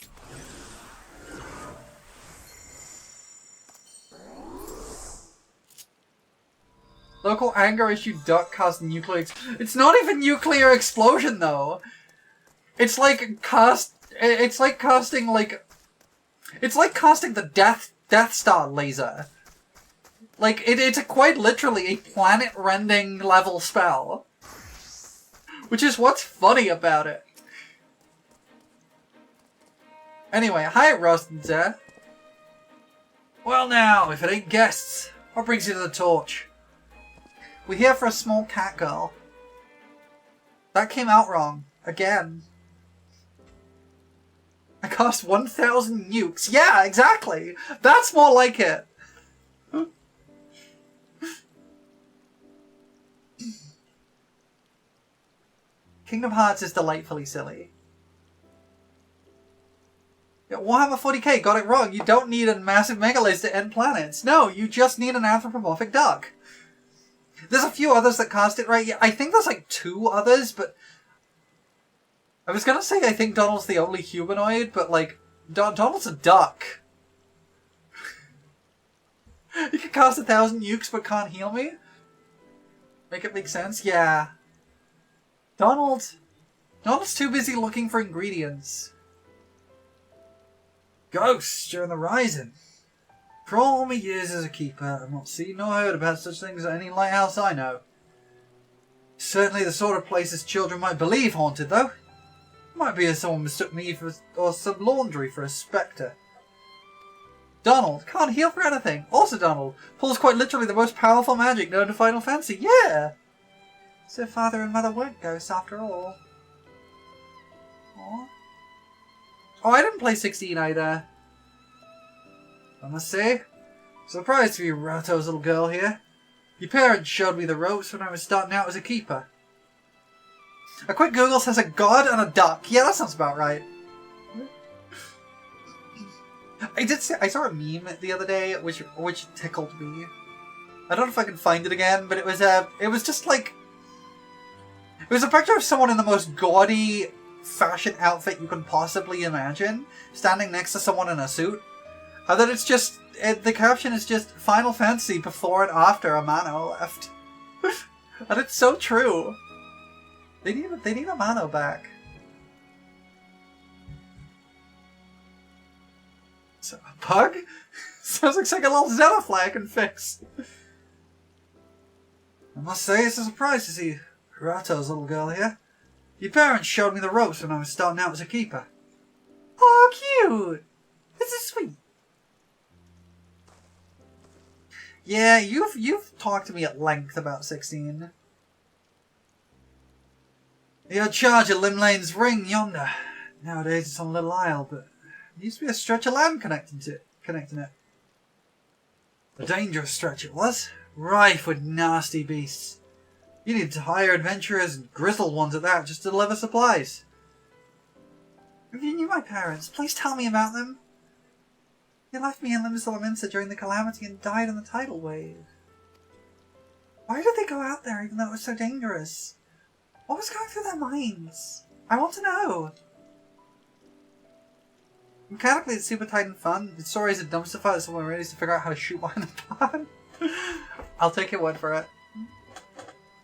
Local anger issue duck caused nuclear... It's not even nuclear explosion though! It's like It's like casting the Death Star laser. Like, it's quite literally a planet-rending level spell. Which is what's funny about it. Anyway, hi Rostinzer. Well now, if it ain't guests, what brings you to the torch? We're here for a small cat girl. That came out wrong. Again. I cost 1,000 nukes. Yeah, exactly! That's more like it! Kingdom Hearts is delightfully silly. Yeah, Warhammer 40k got it wrong. You don't need a massive megalith to end planets. No, you just need an anthropomorphic duck. There's a few others that cast it right. Yeah, I think there's like 2 others, but... I was gonna say I think Donald's the only humanoid, but like, Donald's a duck. You can cast 1,000 nukes but can't heal me? Make it make sense? Yeah. Donald's too busy looking for ingredients. Ghosts during the Rising. For all my years as a keeper, I've not seen nor heard about such things at any lighthouse I know. Certainly the sort of places children might believe haunted, though. Might be as someone mistook me or some laundry for a spectre. Donald can't heal for anything. Also Donald pulls quite literally the most powerful magic known to Final Fantasy. Yeah! So father and mother weren't ghosts after all. Aww. Oh, I didn't play 16 either. I must say, surprised to be Rato's little girl here. Your parents showed me the ropes when I was starting out as a keeper. A quick Google says a god and a duck. Yeah, that sounds about right. I saw a meme the other day which tickled me. I don't know if I can find it again, but it was just like, it was a picture of someone in the most gaudy fashion outfit you can possibly imagine, standing next to someone in a suit. And then it's just, the caption is just Final Fantasy before and after Amano left. And it's so true. They need Amano back. So, a pug? Sounds like a little Xenofly I can fix. I must say it's a surprise to see Rato's little girl here. Your parents showed me the ropes when I was starting out as a keeper. Oh, cute! This is sweet. Yeah, you've talked to me at length about 16. You're in charge of Lim Lane's ring yonder. Nowadays it's on a little isle, but there used to be a stretch of land connecting it. A dangerous stretch it was, rife with nasty beasts. You needed to hire adventurers and grizzled ones at that just to deliver supplies. If you knew my parents, please tell me about them. They left me in Lim Salaminsa during the calamity and died in the tidal wave. Why did they go out there even though it was so dangerous? What was going through their minds? I want to know. Mechanically, it's super tight and fun. The story is a dumpster fire that someone ready to figure out how to shoot one in the pan. I'll take your word for it.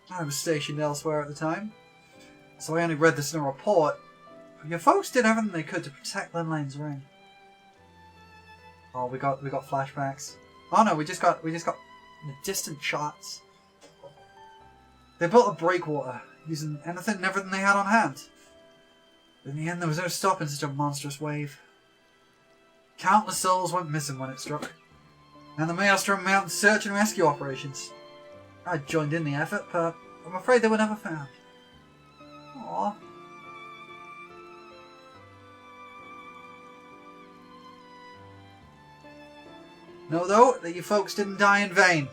I was stationed elsewhere at the time, so I only read this in a report. But your folks did everything they could to protect Lim Lane's ring. Oh, we got flashbacks. Oh no, we just got distant shots. They built a breakwater using anything and everything they had on hand. But in the end, there was no stopping such a monstrous wave. Countless souls went missing when it struck, and the Maelstrom mounted search and rescue operations. I joined in the effort, but I'm afraid they were never found. Aww. Know, though, that you folks didn't die in vain.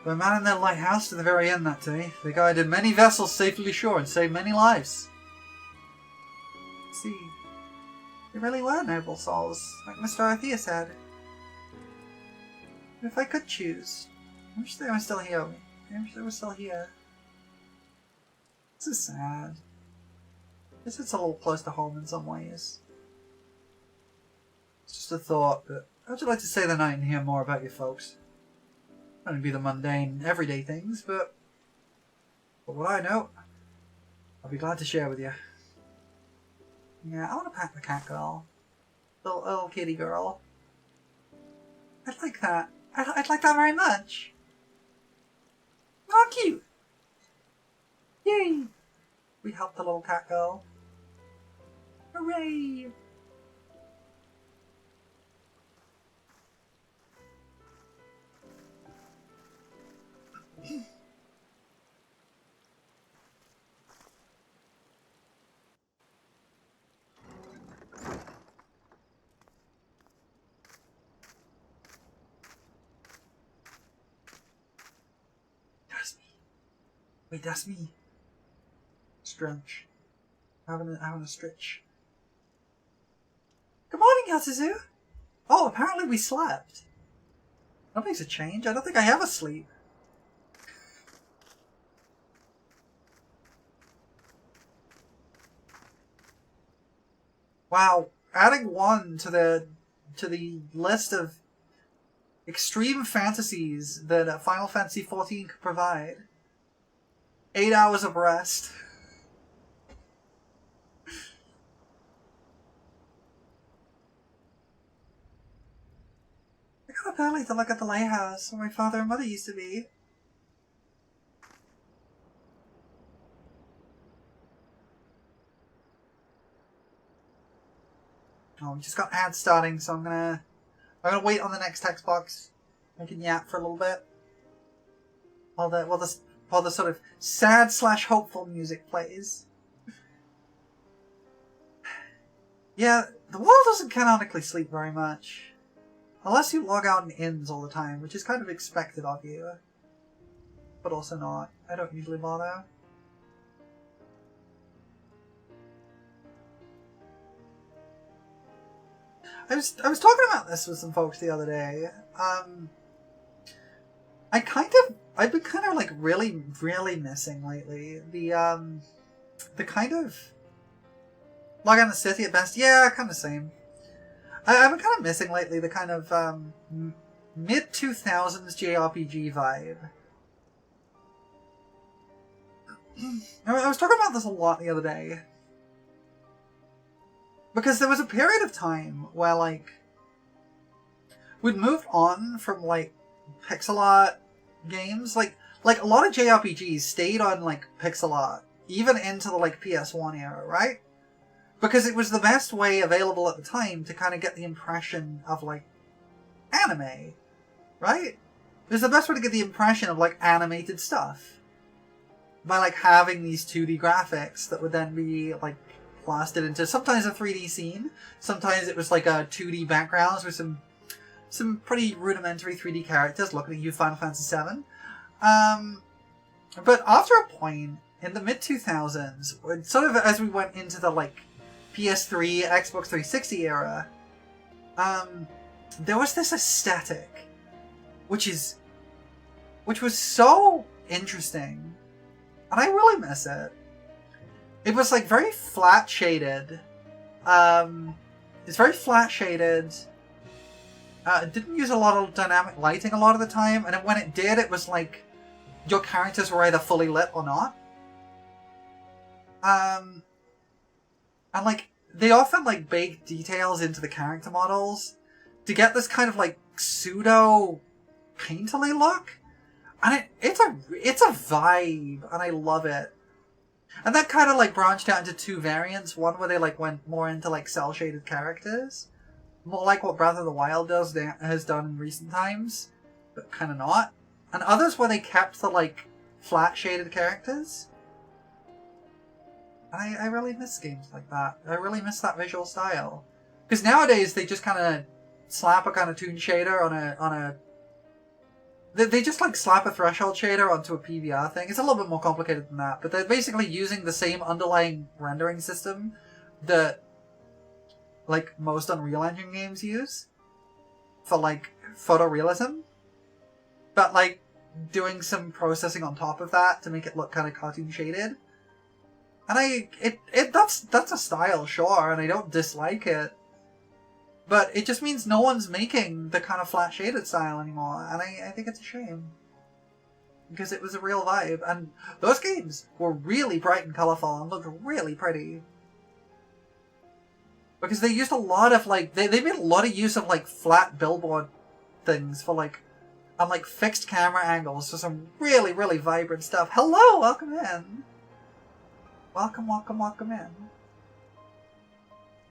But man in their lighthouse to the very end that day, they guided many vessels safely ashore and saved many lives. See, they really were noble souls, like Mr. Arthea said. But if I could choose, I wish they were still here. I wish they were still here. This is sad. This hits a little close to home in some ways. It's just a thought, but how'd you like to stay the night and hear more about your folks? Not only be the mundane, everyday things, but what I know, I'll be glad to share with you. Yeah, I want to pet the cat girl. Little kitty girl. I'd like that. I'd like that very much. Oh, cute! Yay! We helped the little cat girl. Hooray! That's me. Wait, that's me. Stretch. Having a stretch. Good morning, Yasuzu! Oh, apparently we slept. That makes a change. I don't think I ever sleep. Wow, adding one to the list of extreme fantasies that Final Fantasy XIV could provide. 8 hours of rest. I got up early to look at the lighthouse where my father and mother used to be. Oh, we just got ads starting, so I'm gonna wait on the next text box. I can yap for a little bit while the sort of sad / hopeful music plays. Yeah, the world doesn't canonically sleep very much. Unless you log out in inns all the time, which is kind of expected of you. But also not. I don't usually bother. I was talking about this with some folks the other day. I've been kind of like really missing lately the kind of log on the city at best. Yeah, kind of same. I've been kind of missing lately the kind of mid 2000s JRPG vibe. I was talking about this a lot the other day. Because there was a period of time where, like, we'd moved on from, like, pixel art games. Like a lot of JRPGs stayed on, like, pixel art, even into the, like, PS1 era, right? Because it was the best way available at the time to kind of get the impression of, like, anime, right? It was the best way to get the impression of, like, animated stuff. By, like, having these 2D graphics that would then be, like, plastered into sometimes a 3D scene, sometimes it was like a 2D backgrounds with some pretty rudimentary 3D characters looking at you, Final Fantasy VII. But after a point in the mid 2000s, sort of as we went into the like PS3, Xbox 360 era, there was this aesthetic, which was so interesting, and I really miss it. It was like very flat shaded. It's very flat shaded. It didn't use a lot of dynamic lighting a lot of the time, and when it did, it was like your characters were either fully lit or not. And like they often like bake details into the character models to get this kind of like pseudo painterly look, and it's a vibe, and I love it. And that kind of like branched out into two variants. One where they like went more into like cel shaded characters, more like what Breath of the Wild has done in recent times, but kind of not. And others where they kept the like flat shaded characters. And I really miss games like that. I really miss that visual style. Because nowadays they just kind of slap a kind of toon shader on They just like slap a threshold shader onto a PBR thing. It's a little bit more complicated than that, but they're basically using the same underlying rendering system that like most Unreal Engine games use for like photorealism, but like doing some processing on top of that to make it look kind of cartoon shaded. And that's a style, sure, and I don't dislike it. But it just means no one's making the kind of flat shaded style anymore, and I think it's a shame. Because it was a real vibe, and those games were really bright and colourful and looked really pretty. Because they used a lot of like, they made a lot of use of like flat billboard things for like, and like fixed camera angles for some really, really vibrant stuff. Hello, welcome in. Welcome, welcome, welcome in.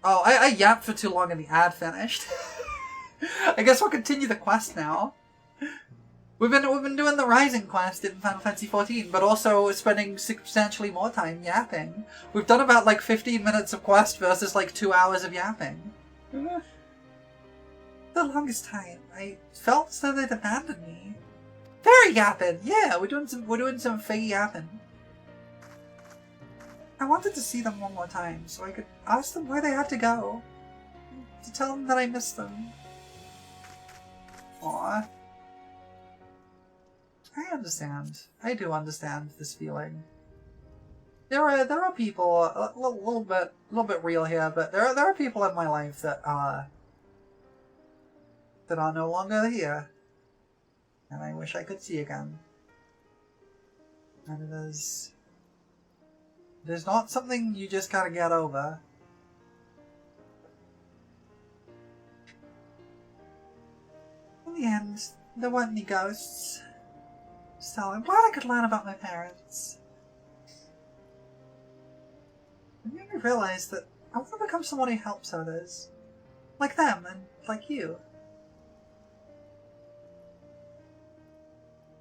Oh, I yapped for too long and the ad finished. I guess we'll continue the quest now. We've been doing the Rising quest in Final Fantasy XIV, but also spending substantially more time yapping. We've done about like 15 minutes of quest versus like 2 hours of yapping. The longest time, I felt as though they'd abandoned me. Very yapping, yeah. We're doing some fake yapping. I wanted to see them one more time, so I could ask them where they had to go. To tell them that I missed them. Aww. I understand. I do understand this feeling. There are people a little bit real here, but there are people in my life that are no longer here, and I wish I could see again. And it is not something you just gotta get over. In the end, there weren't any ghosts. So I'm glad I could learn about my parents. It made me realize that I want to become someone who helps others. Like them and like you.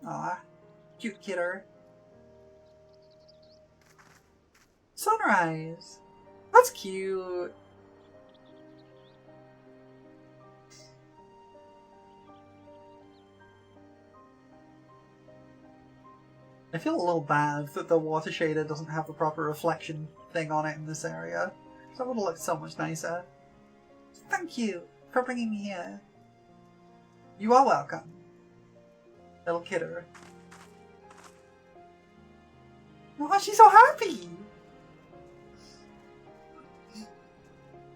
Aw, cute kidder. Sunrise! That's cute! I feel a little bad that the water shader doesn't have the proper reflection thing on it in this area. That would have looked so much nicer. Thank you for bringing me here. You are welcome, little kidder. Oh, she's so happy!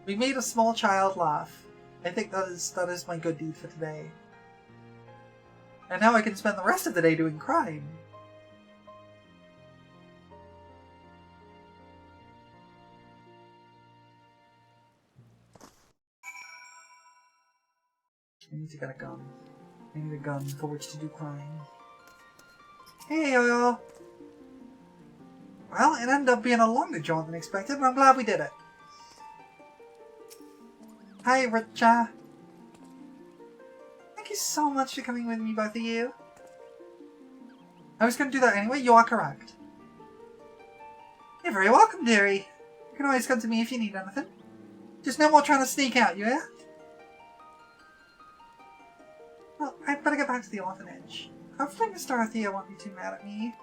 We made a small child laugh. I think that is my good deed for today. And now I can spend the rest of the day doing crime. I need to get a gun. I need a gun for which to do crime. Hey, y'all! Well, it ended up being a longer jaunt than expected, but I'm glad we did it. Hi, Richa. Thank you so much for coming with me, both of you. I was going to do that anyway, you are correct. You're very welcome, dearie. You can always come to me if you need anything. Just no more trying to sneak out, you hear? Well, I'd better get back to the orphanage. Hopefully Mr. Arthea won't be too mad at me.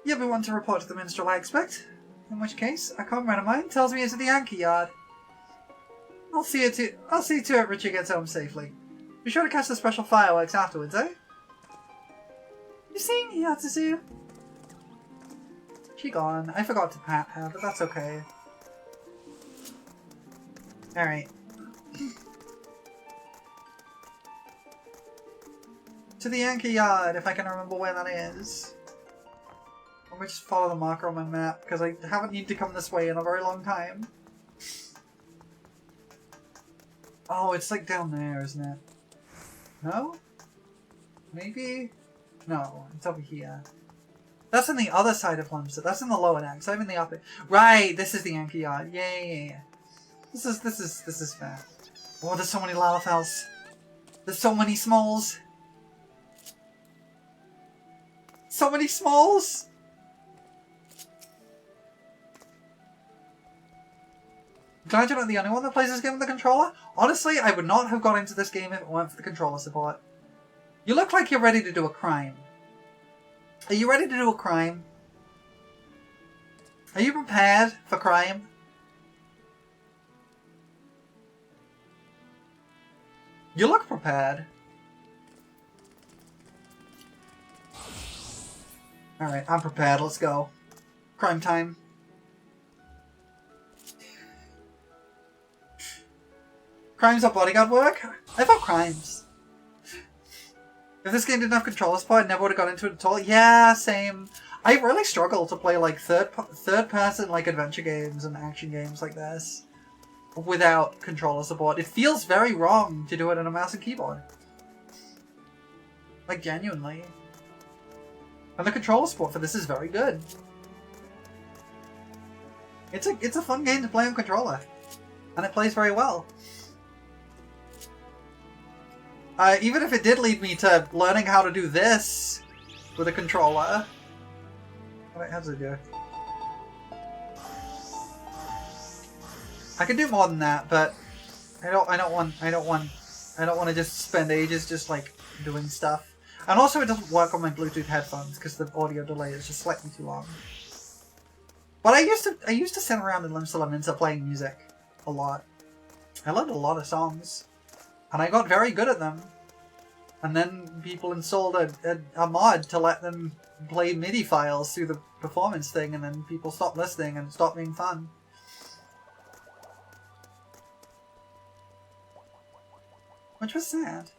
You'll be one to report to the minstrel, I expect. In which case, a comrade of mine tells me it's at the Yankee Yard. I'll see to it Richard gets home safely. Be sure to catch the special fireworks afterwards, eh? You seeing me, Yatsuzu? She gone. I forgot to pat her, but that's okay. Alright. To the Yankee Yard, if I can remember where that is. Let me just follow the marker on my map, because I haven't needed to come this way in a very long time. Oh, it's like down there, isn't it? No? Maybe? No, it's over here. That's on the other side of Lemstead. That's in the lower deck, so I'm in the upper. Right, this is the Yankee Yard. Yeah. This is fair. Oh, there's so many Lalafels. There's so many Smalls. So many Smalls! Glad you're not the only one that plays this game with the controller. Honestly, I would not have got into this game if it weren't for the controller support. You look like you're ready to do a crime. Are you ready to do a crime? Are you prepared for crime? You look prepared. Alright, I'm prepared. Let's go. Crime time. Crimes or bodyguard work? I thought crimes. If this game didn't have controller support, I never would have got into it at all. Yeah, same. I really struggle to play like third person like adventure games and action games like this without controller support. It feels very wrong to do it on a mouse and keyboard. Like genuinely. And the controller support for this is very good. It's a fun game to play on controller. And it plays very well. Even if it did lead me to learning how to do this with a controller. Wait, how does it go? I can do more than that, but I don't want to just spend ages just like doing stuff. And also, it doesn't work on my Bluetooth headphones because the audio delay is just slightly too long. But I used to sit around in Limsa playing music a lot. I learned a lot of songs. And I got very good at them. And then people installed a mod to let them play MIDI files through the performance thing, and then people stopped listening and it stopped being fun. Which was sad.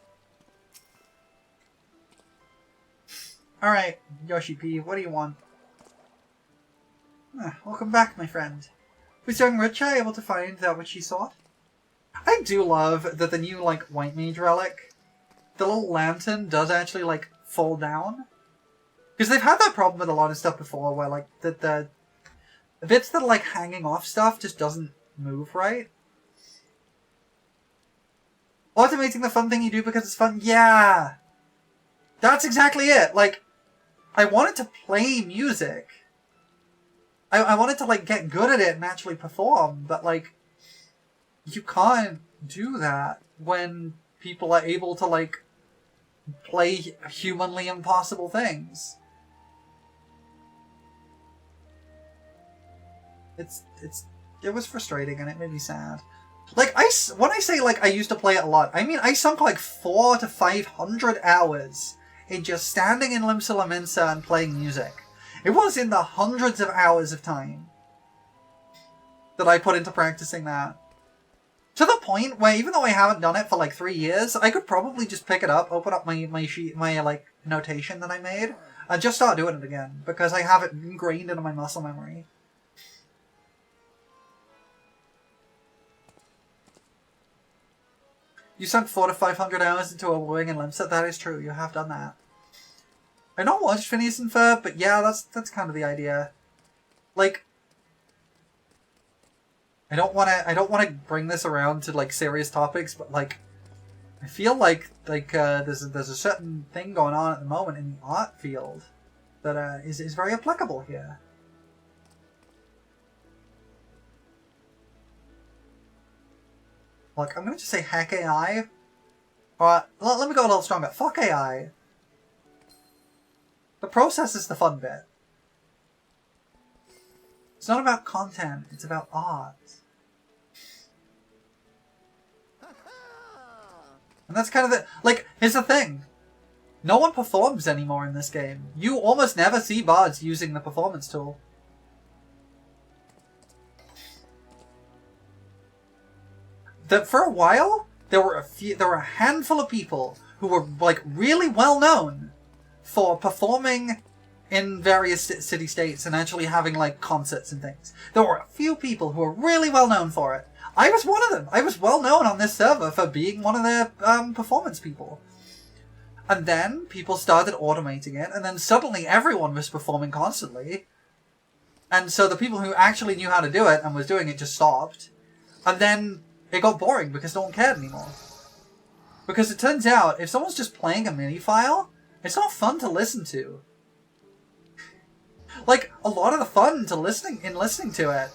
Alright, Yoshi P, what do you want? Welcome back, my friend. Was young Richa able to find that which she sought? I do love that the new, like, White Mage relic, the little lantern does actually, like, fall down. Because they've had that problem with a lot of stuff before, where, like, the bits that are, like, hanging off stuff just doesn't move right. Automating the fun thing you do because it's fun? Yeah! That's exactly it! Like, I wanted to play music. I wanted to, like, get good at it and actually perform, but, like, you can't do that when people are able to, like, play humanly impossible things. It was frustrating and it made me sad. Like, when I say, like, I used to play it a lot, I mean I sunk, like, 400 to 500 hours in just standing in Limsa Lominsa and playing music. It was in the hundreds of hours of time that I put into practicing that. To the point where, even though I haven't done it for like 3 years, I could probably just pick it up, open up my sheet, my like notation that I made, and just start doing it again, because I have it ingrained into my muscle memory. You sunk 400 to 500 hours into a wing and Limsa. That is true. You have done that. I don't watch Phineas and Ferb, but yeah, that's kind of the idea. Like, I don't want to bring this around to like serious topics, but like, I feel like there's a certain thing going on at the moment in the art field that is very applicable here. Like, I'm gonna just say heck AI. Or let me go a little stronger. Fuck AI. The process is the fun bit. It's not about content, it's about art. And that's kind of the... Like, here's the thing. No one performs anymore in this game. You almost never see bards using the performance tool. For a while, there were a handful of people who were, like, really well known for performing in various city-states and actually having, like, concerts and things. There were a few people who were really well known for it. I was one of them. I was well known on this server for being one of their performance people. And then people started automating it, and then suddenly everyone was performing constantly. And so the people who actually knew how to do it and was doing it just stopped. And then it got boring because no one cared anymore. Because it turns out, if someone's just playing a MIDI file, it's not fun to listen to. Like, a lot of the fun to listening to it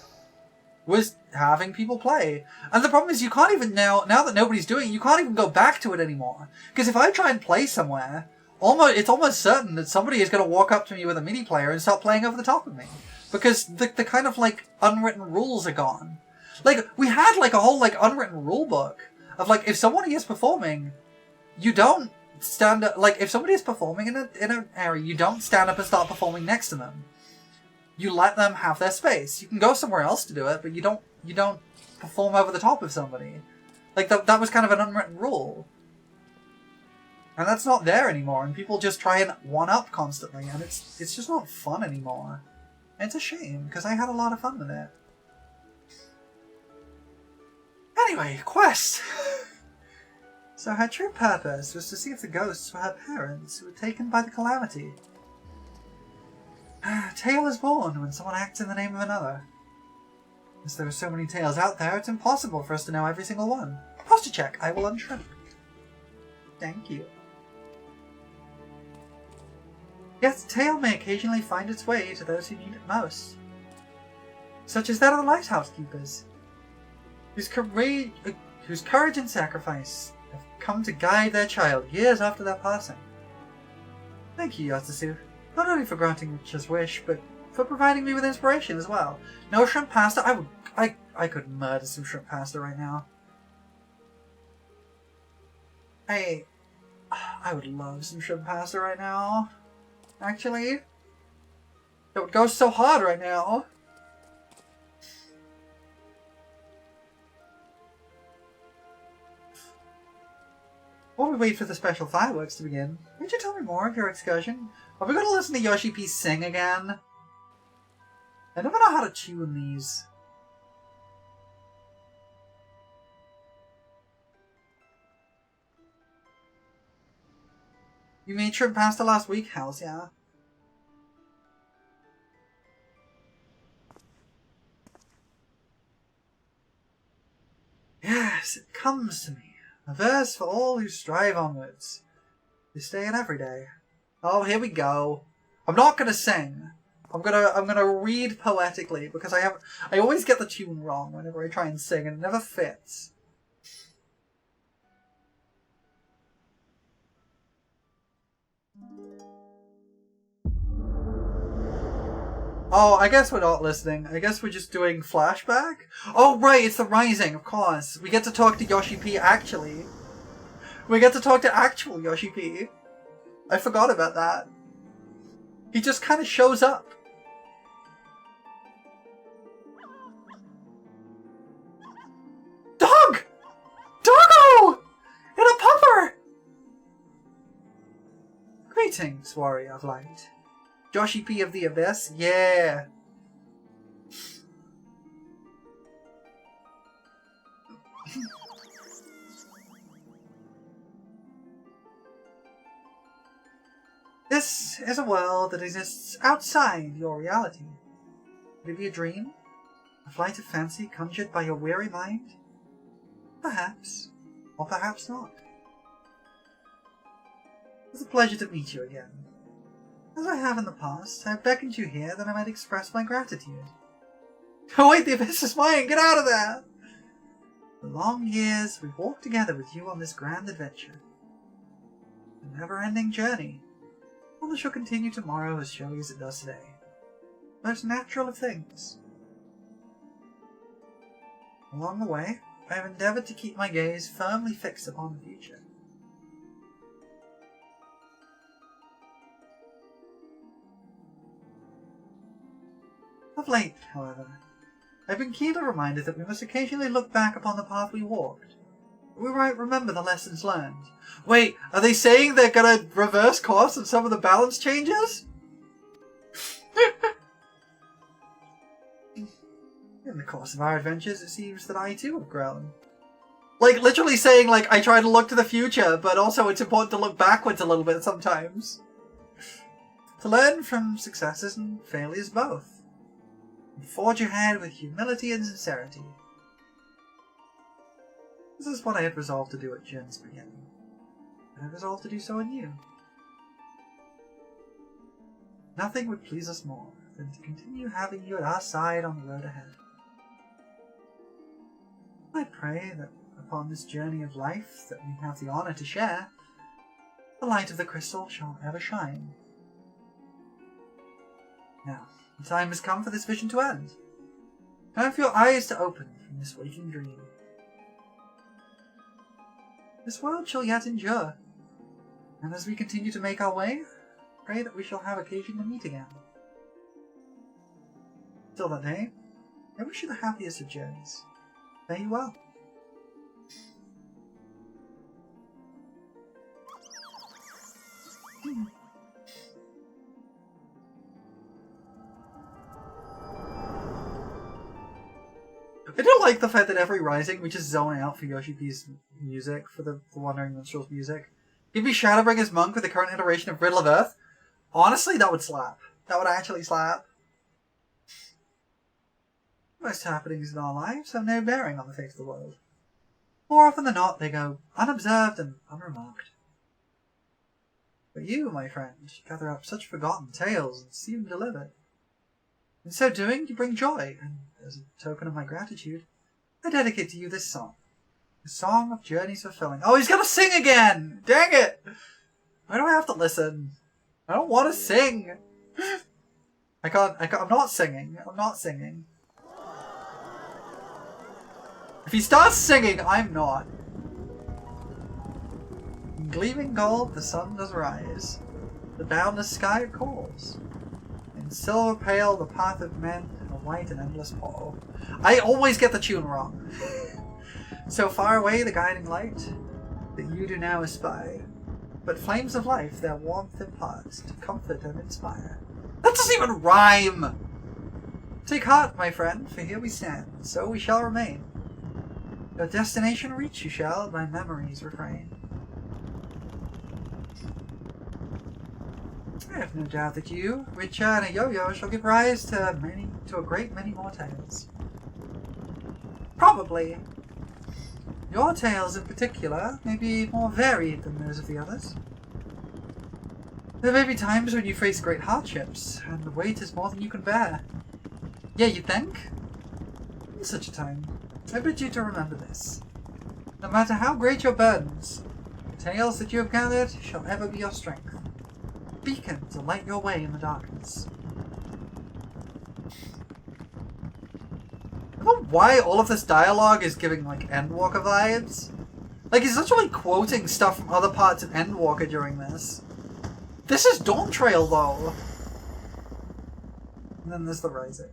was having people play. And the problem is you can't even now that nobody's doing it, you can't even go back to it anymore. Because if I try and play somewhere, it's almost certain that somebody is going to walk up to me with a mini player and start playing over the top of me. Because the kind of, like, unwritten rules are gone. Like, we had, like, a whole, like, unwritten rule book of, like, if somebody is performing, you don't stand up, like, if somebody is performing in an area, you don't stand up and start performing next to them. You let them have their space. You can go somewhere else to do it, but you don't perform over the top of somebody. Like, that was kind of an unwritten rule. And that's not there anymore, and people just try and one-up constantly, and it's just not fun anymore. And it's a shame, because I had a lot of fun with it. Anyway, quest! So her true purpose was to see if the ghosts were her parents who were taken by the calamity. A tale is born when someone acts in the name of another. As there are so many tales out there, it's impossible for us to know every single one. Posture check, I will unshrink. Thank you. Yet the tale may occasionally find its way to those who need it most. Such as that of the lighthouse keepers, whose courage and sacrifice have come to guide their child years after their passing. Thank you, Yatsusu, not only for granting Rich's wish, but for providing me with inspiration as well. No shrimp pasta? I could murder some shrimp pasta right now. I would love some shrimp pasta right now. Actually, it would go so hard right now. While we wait for the special fireworks to begin, would you tell me more of your excursion? Are we going to listen to Yoshi P sing again? I never know how to tune these. You made shrimp pasta last week, Hells, yeah? Yes, it comes to me. A verse for all who strive onwards. This day and every day. Oh, here we go. I'm not gonna sing. I'm gonna read poetically because I always get the tune wrong whenever I try and sing and it never fits. Oh, I guess we're not listening. I guess we're just doing flashback? Oh, right, it's the Rising, of course. We get to talk to Yoshi P actually. We get to talk to actual Yoshi P. I forgot about that. He just kind of shows up. Dog! Doggo! In a pupper! Greetings, warrior of light. Yoshi P of the Abyss? Yeah! This is a world that exists outside your reality. Could it be a dream? A flight of fancy conjured by your weary mind? Perhaps. Or perhaps not. It's a pleasure to meet you again. As I have in the past, I have beckoned you here that I might express my gratitude. Oh wait, the Abyss is mine! Get out of there! For long years, we've walked together with you on this grand adventure. A never-ending journey. One that shall continue tomorrow as surely as it does today. Most natural of things. Along the way, I have endeavoured to keep my gaze firmly fixed upon the future. Of late, however, I've been keenly reminded that we must occasionally look back upon the path we walked. We might remember the lessons learned. Wait, are they saying they're gonna reverse course on some of the balance changes? In the course of our adventures, it seems that I too have grown. Like, literally saying, like, I try to look to the future, but also it's important to look backwards a little bit sometimes. To learn from successes and failures both. And forge ahead with humility and sincerity. This is what I had resolved to do at Jin's beginning, and I resolved to do so in you. Nothing would please us more than to continue having you at our side on the road ahead. I pray that upon this journey of life that we have the honor to share, the light of the crystal shall ever shine. Now, the time has come for this vision to end. Time for your eyes to open from this waking dream. This world shall yet endure, and as we continue to make our way, pray that we shall have occasion to meet again. Till that day, I wish you the happiest of journeys. Fare you well. I do like the fact that every rising we just zone out for Yoshi P's music, for the Wandering Minstrel's music. Give me Shadowbringer's Monk with the current iteration of Riddle of Earth. Honestly, that would slap. That would actually slap. Most happenings in our lives have no bearing on the fate of the world. More often than not, they go unobserved and unremarked. But you, my friend, gather up such forgotten tales and see them delivered. In so doing, you bring joy, and as a token of my gratitude, I dedicate to you this song. A song of journeys fulfilling. Oh, he's gonna sing again! Dang it! Why do I have to listen? I don't want to sing! I can't, I'm not singing. I'm not singing. If he starts singing, I'm not. In gleaming gold, the sun does rise. The boundless sky calls. In silver pale, the path of men, and a white and endless pall. I always get the tune wrong. So far away the guiding light, that you do now espy. But flames of life their warmth impart, to comfort and inspire. That doesn't even rhyme! Take heart, my friend, for here we stand, so we shall remain. Your destination reach you shall, by memories refrain. I have no doubt that you, Richa and a yo-yo, shall give rise to a great many more tales. Probably. Your tales in particular may be more varied than those of the others. There may be times when you face great hardships, and the weight is more than you can bear. Yeah, you think? In such a time, I bid you to remember this. No matter how great your burdens, the tales that you have gathered shall ever be your strength. A beacon to light your way in the darkness. I don't know why all of this dialogue is giving, like, Endwalker vibes. Like, he's literally quoting stuff from other parts of Endwalker during this. This is Dawn Trail, though. And then there's the Rising.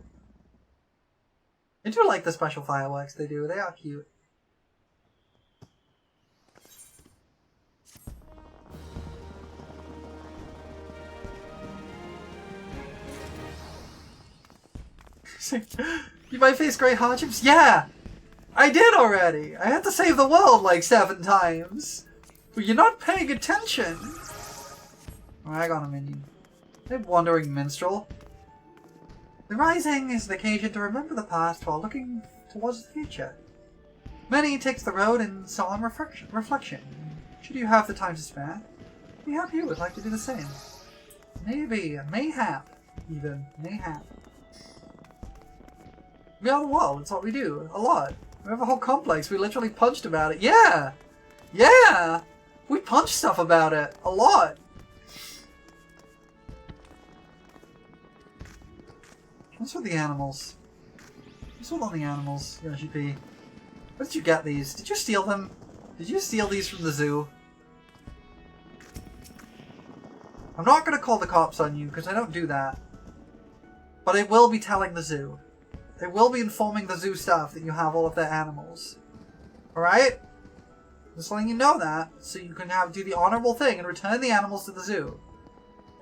I do like the special fireworks they do. They are cute. You might face great hardships? Yeah! I did already! I had to save the world like 7 times! But you're not paying attention! Oh, I got a minion. A wandering minstrel. The Rising is the occasion to remember the past while looking towards the future. Many takes the road in solemn reflection. Should you have the time to spare, mayhap you would like to do the same. Maybe, mayhap, even, mayhap. We are the world, it's what we do, a lot. We have a whole complex, we literally punched about it. Yeah! Yeah! We punched stuff about it, a lot. What's with the animals? What's with all the animals, Yoshi P? Where did you get these? Did you steal them? Did you steal these from the zoo? I'm not going to call the cops on you, because I don't do that. But I will be telling the zoo. They will be informing the zoo staff that you have all of their animals. Alright? Just letting you know that, so you can do the honorable thing and return the animals to the zoo.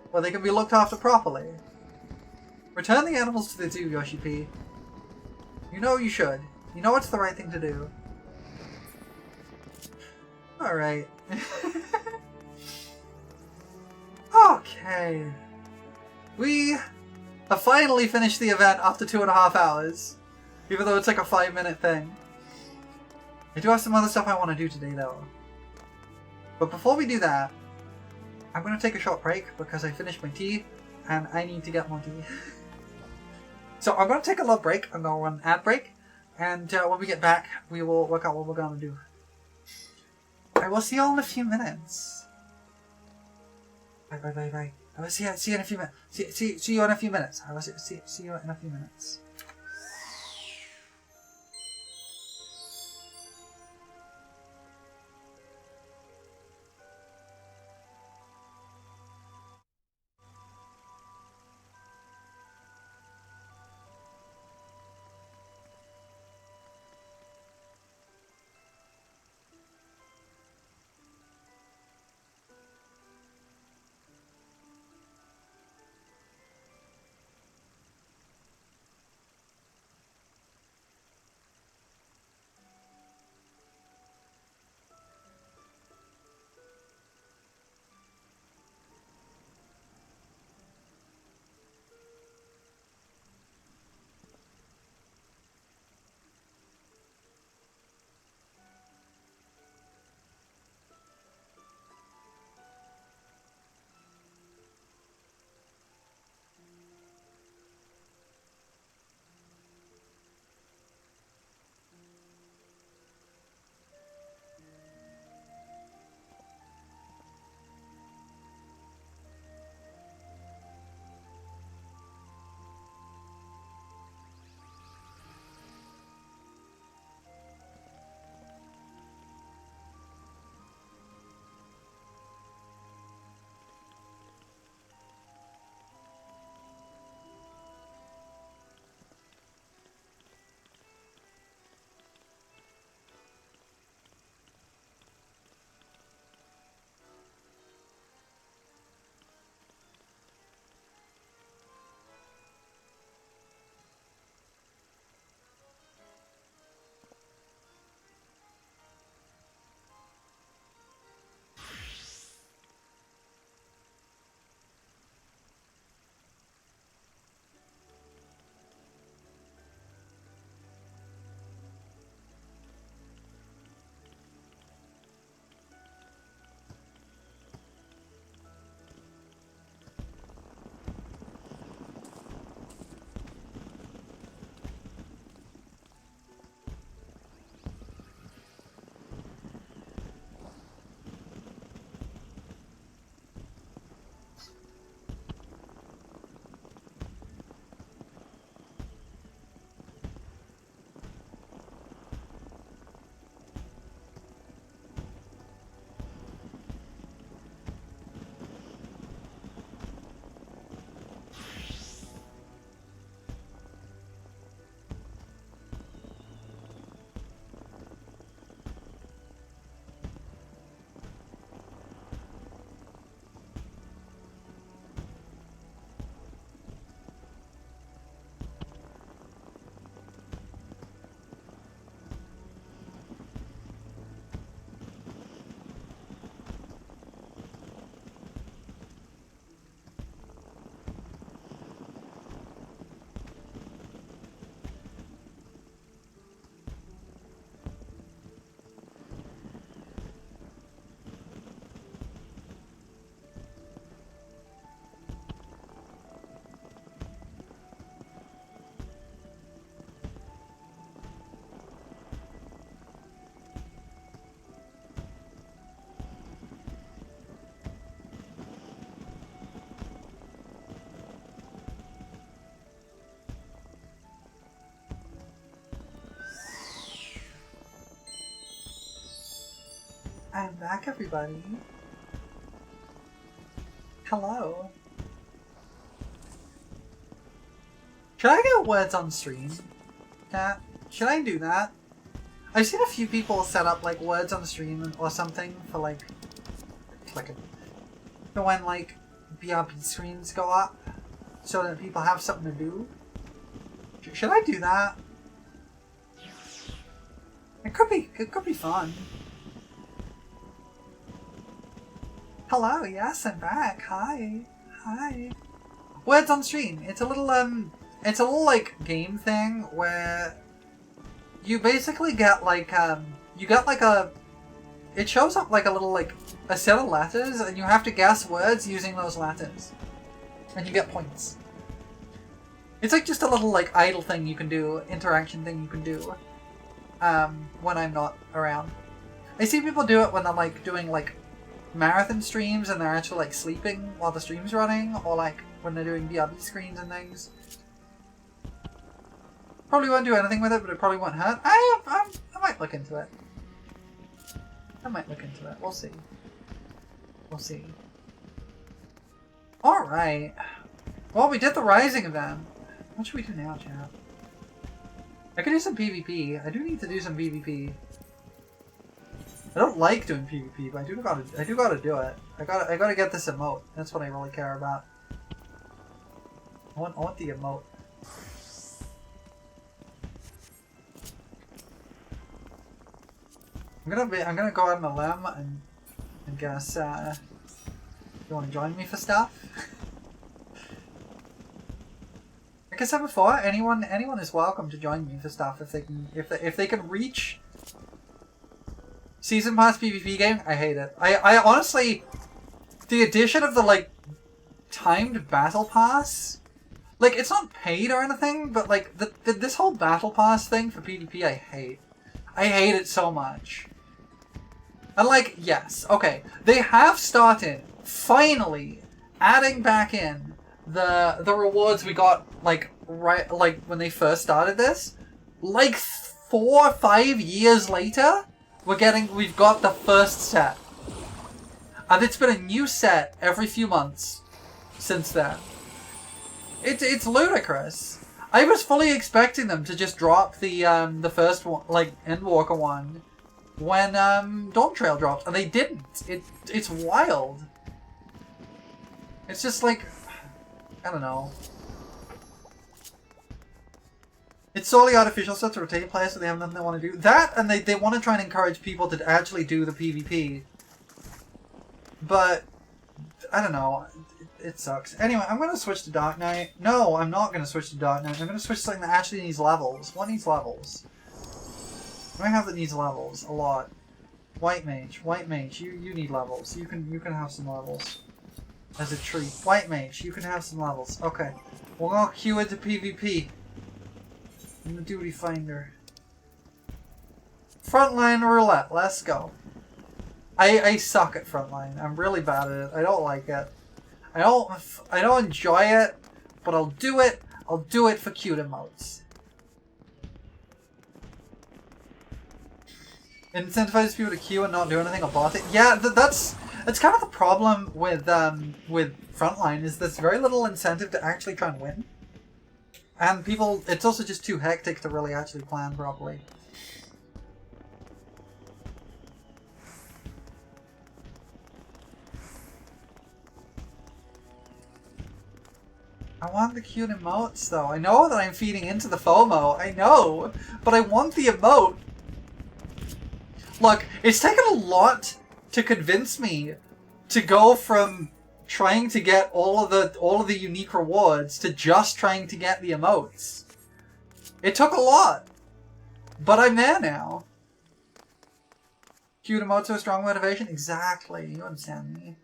Where they can be looked after properly. Return the animals to the zoo, Yoshi P. You know you should. You know it's the right thing to do. Alright. Okay. We have finally finished the event after 2.5 hours. Even though it's like a 5-minute thing. I do have some other stuff I want to do today though. But before we do that, I'm going to take a short break because I finished my tea and I need to get more tea. So I'm going to take a little break. I'm going to run an ad break. And when we get back, we will work out what we're gonna do. I will see you all in a few minutes. Bye. I will see you in a few minutes. See you in a few minutes. I will see you in a few minutes. I'm back, everybody. Hello. Should I get words on stream? Cat? Should I do that? I've seen a few people set up like words on stream or something for like for when like BRB screens go up, so that people have something to do. Should I do that? It could be fun. Hello, yes, I'm back. Hi. Words on stream. It's a little like game thing where you basically get like it shows up like a little like a set of letters and you have to guess words using those letters. And you get points. It's like just a little like idle thing you can do, interaction thing you can do when I'm not around. I see people do it when I'm like doing like marathon streams and they're actually like sleeping while the stream's running, or like when they're doing VOD screens and things. Probably won't do anything with it, but it probably won't hurt. I might look into it. I might look into it. We'll see. We'll see. Alright. Well, we did the Rising event. What should we do now, chat? I could do some PvP. I do need to do some PvP. I don't like doing PvP, but I do gotta do it. I gotta get this emote. That's what I really care about. I want the emote. I'm gonna go out on a limb and guess you wanna join me for stuff? Like I said before, anyone is welcome to join me for stuff if they can reach Season Pass PvP game. I hate it. I honestly, the addition of the like timed battle pass, like it's not paid or anything, but like this whole battle pass thing for PvP I hate. I hate it so much. And like, yes, okay, they have started finally adding back in the rewards we got like when they first started this. Like 4 or 5 years later, we've got the first set. And it's been a new set every few months since then. It's ludicrous. I was fully expecting them to just drop the first one, like Endwalker one, when Dawn Trail dropped, and they didn't. It's wild. It's just like, I don't know. It's solely artificial, so to rotate players, so they have nothing they want to do. That, and they want to try and encourage people to actually do the PvP. But, I don't know. It sucks. Anyway, I'm going to switch to Dark Knight. No, I'm not going to switch to Dark Knight. I'm going to switch to something that actually needs levels. What needs levels? What do I have that needs levels? A lot. White Mage. White Mage, you need levels. You can have some levels. As a treat. White Mage, you can have some levels. Okay. We're going to queue into PvP. In the Duty Finder. Frontline Roulette. Let's go. I suck at Frontline. I'm really bad at it. I don't like it. I don't enjoy it, but I'll do it. I'll do it for cute emotes. It incentivizes people to queue and not do anything about it. Yeah, that's kind of the problem with Frontline, is there's very little incentive to actually try and win. And people, it's also just too hectic to really actually plan properly. I want the cute emotes though. I know that I'm feeding into the FOMO. I know, but I want the emote. Look, it's taken a lot to convince me to go from trying to get all of the unique rewards to just trying to get the emotes. It took a lot, but I'm there now. Cute emotes are a strong motivation? Exactly, you understand me.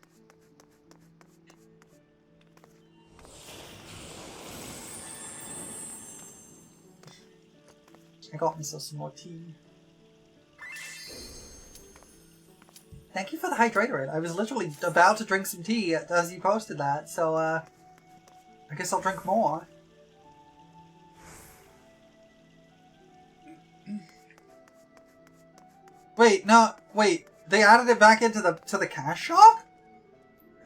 I got myself some more tea. Thank you for the hydrator. I was literally about to drink some tea as you posted that, so I guess I'll drink more. Wait, no, wait. They added it back into the cash shop?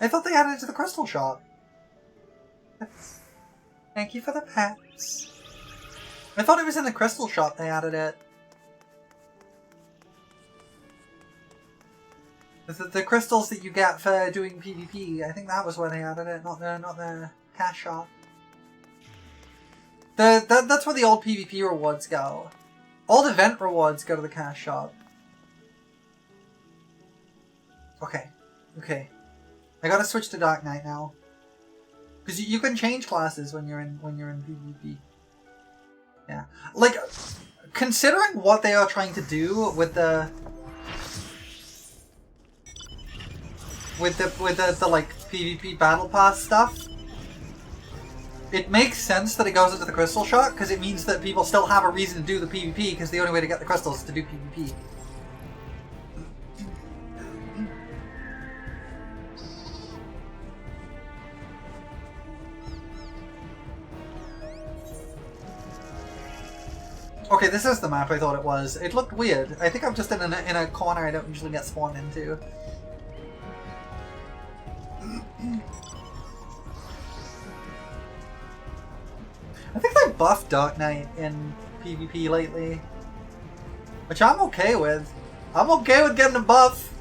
I thought they added it to the crystal shop. Thank you for the pets. I thought it was in the crystal shop they added it. The crystals that you get for doing PvP, I think that was where they added it, not the cash shop. That's where the old PvP rewards go. All the event rewards go to the cash shop. Okay. I gotta switch to Dark Knight now. Because you can change classes when you're in PvP. Yeah. Like, considering what they are trying to do with the like PvP battle pass stuff, it makes sense that it goes into the crystal shot, because it means that people still have a reason to do the PvP, because the only way to get the crystals is to do PvP. Okay, this is the map I thought it was. It looked weird. I think I'm just in a corner I don't usually get spawned into. I think they buffed Dark Knight in PvP lately, which I'm okay with. I'm okay with getting a buff.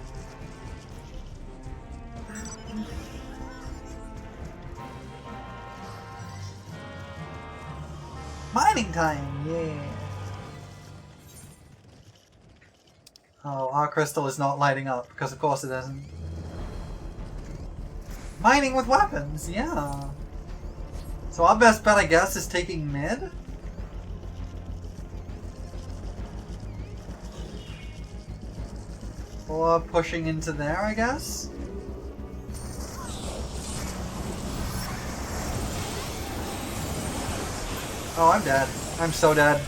Mining time, yeah. Oh, our crystal is not lighting up, because of course it isn't. Mining with weapons, yeah. So our best bet, I guess, is taking mid? Or pushing into there, I guess? Oh, I'm dead. I'm so dead.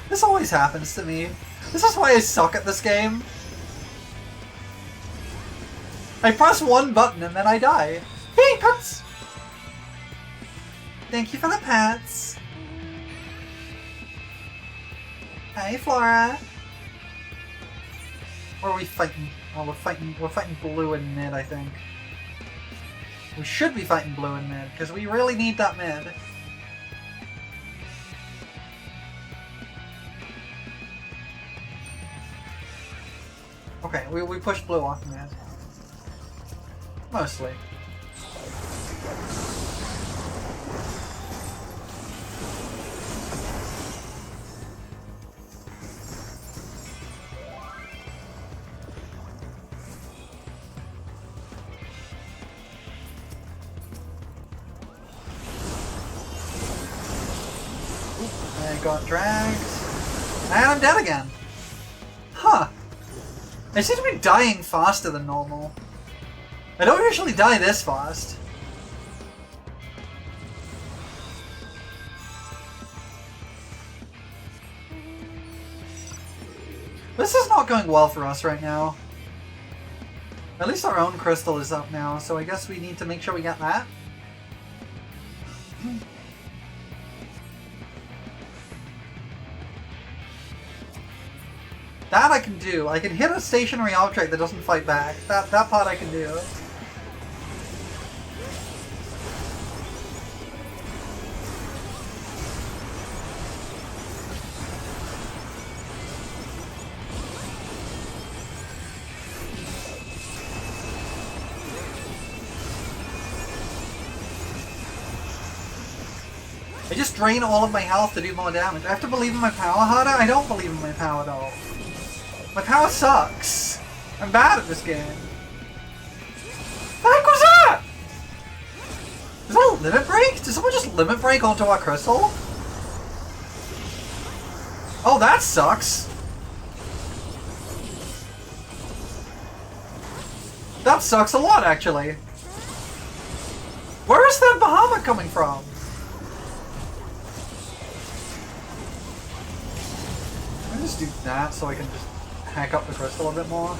This always happens to me. This is why I suck at this game. I press one button and then I die. Hey, pets! Thank you for the pets. Hey, Flora. Or are we fighting? Oh, we're fighting blue in mid, I think. We should be fighting blue in mid, because we really need that mid. Okay, we pushed blue off mid. Mostly. I got dragged. And I'm dead again. Huh. I seem to be dying faster than normal. I don't usually die this fast. This is not going well for us right now. At least our own crystal is up now, so I guess we need to make sure we get that. That I can do. I can hit a stationary object that doesn't fight back. That part I can do. I just drain all of my health to do more damage. I have to believe in my power harder? I don't believe in my power at all. My power sucks. I'm bad at this game. What the heck was that? Is that a limit break? Did someone just limit break onto our crystal? Oh, that sucks. That sucks a lot, actually. Where is that Bahamut coming from? Let me just do that so I can just hack up the crystal a bit more.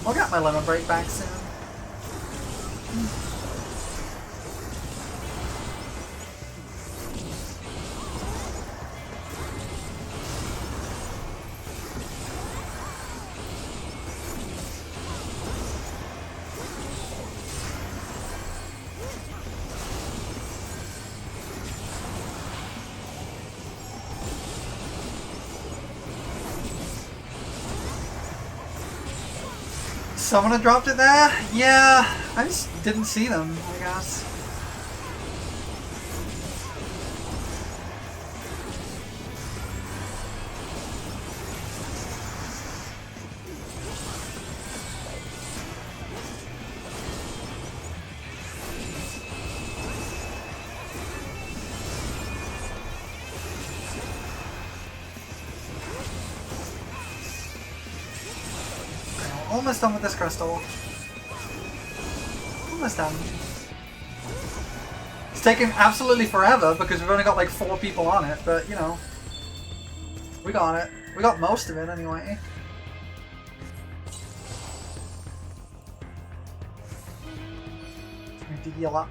I'll get my lemon break back soon. Someone had dropped it there? Yeah, I just didn't see them, I guess. Almost done with this crystal. problem this time. It's taking absolutely forever because we've only got like 4 people on it, but you know. We got it. We got most of it anyway. Need to heal up.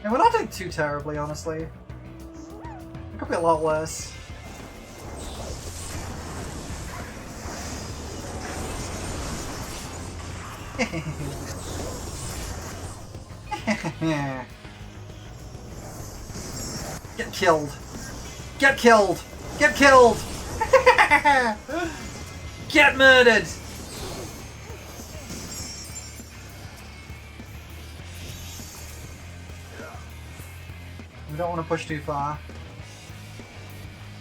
And we're not doing too terribly, honestly. It could be a lot worse. Get killed. Get killed. Get killed. Get murdered. We don't want to push too far.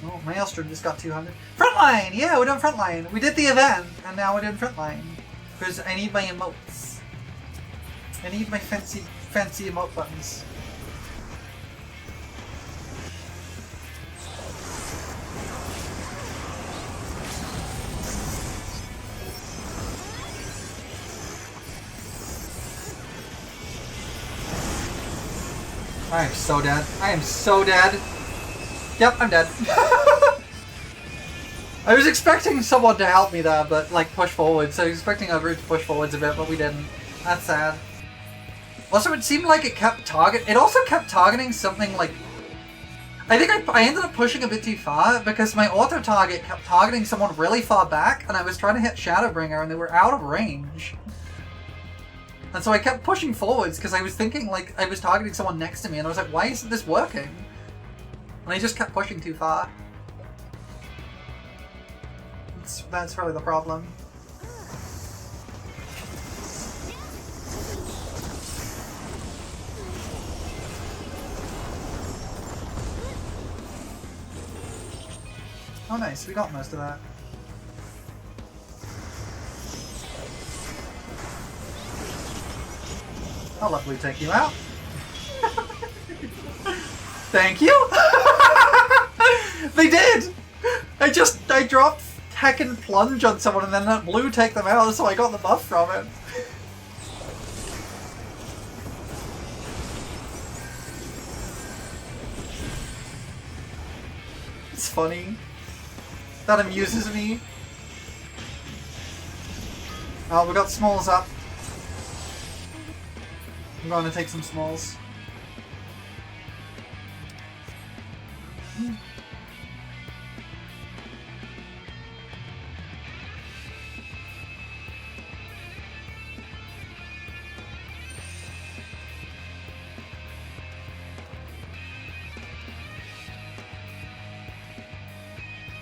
Oh, Maelstrom just got 200. Frontline! Yeah, we're doing frontline. We did the event, and now we're doing frontline. Because I need my emotes. I need my fancy emote buttons. I am so dead. I am so dead. Yep, I'm dead. I was expecting someone to help me there, but like push forward. So I was expecting our group to push forwards a bit, but we didn't. That's sad. Also, it seemed like it kept It also kept targeting something like. I think I ended up pushing a bit too far because my auto target kept targeting someone really far back, and I was trying to hit Shadowbringer, and they were out of range. And so I kept pushing forwards because I was thinking like I was targeting someone next to me and I was like, why isn't this working? And I just kept pushing too far. That's really the problem. Oh nice, we got most of that. I'll lovely take you out. Thank you! They did! I dropped heckin' plunge on someone and then that blue take them out, so I got the buff from it. It's funny. That amuses me. Oh, we got smalls up. I'm going to take some smalls.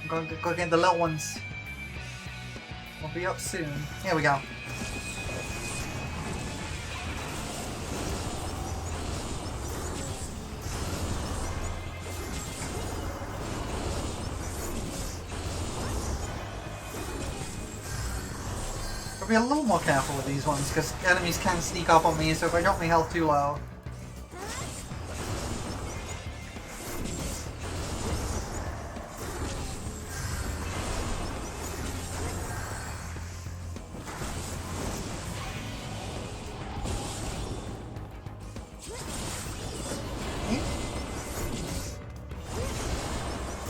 I'm going to go get the little ones. We'll be up soon. Here we go. Be a little more careful with these ones because enemies can sneak up on me, so if I drop my health too low.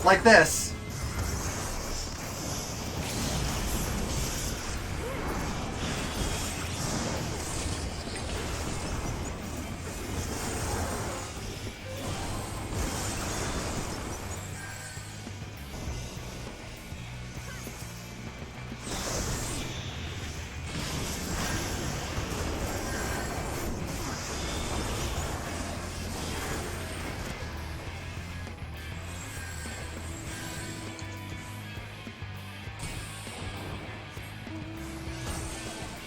Like this.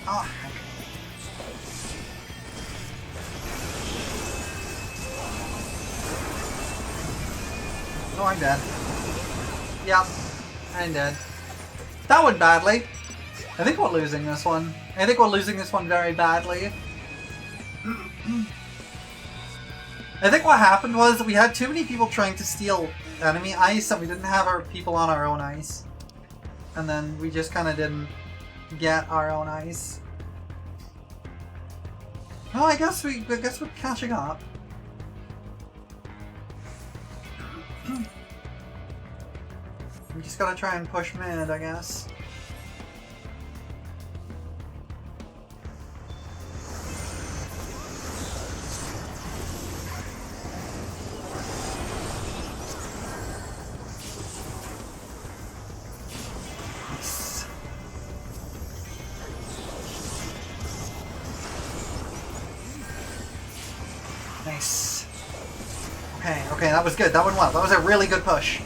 Oh, oh, I'm dead. Yep, I'm dead. That went badly. I think we're losing this one. I think we're losing this one very badly. I think what happened was we had too many people trying to steal enemy ice and we didn't have our people on our own ice. And then we just kind of didn't get our own ice. Oh, I guess we're catching up. We just gotta try and push mid, I guess. Nice. Okay, that was good. That went well. That was a really good push.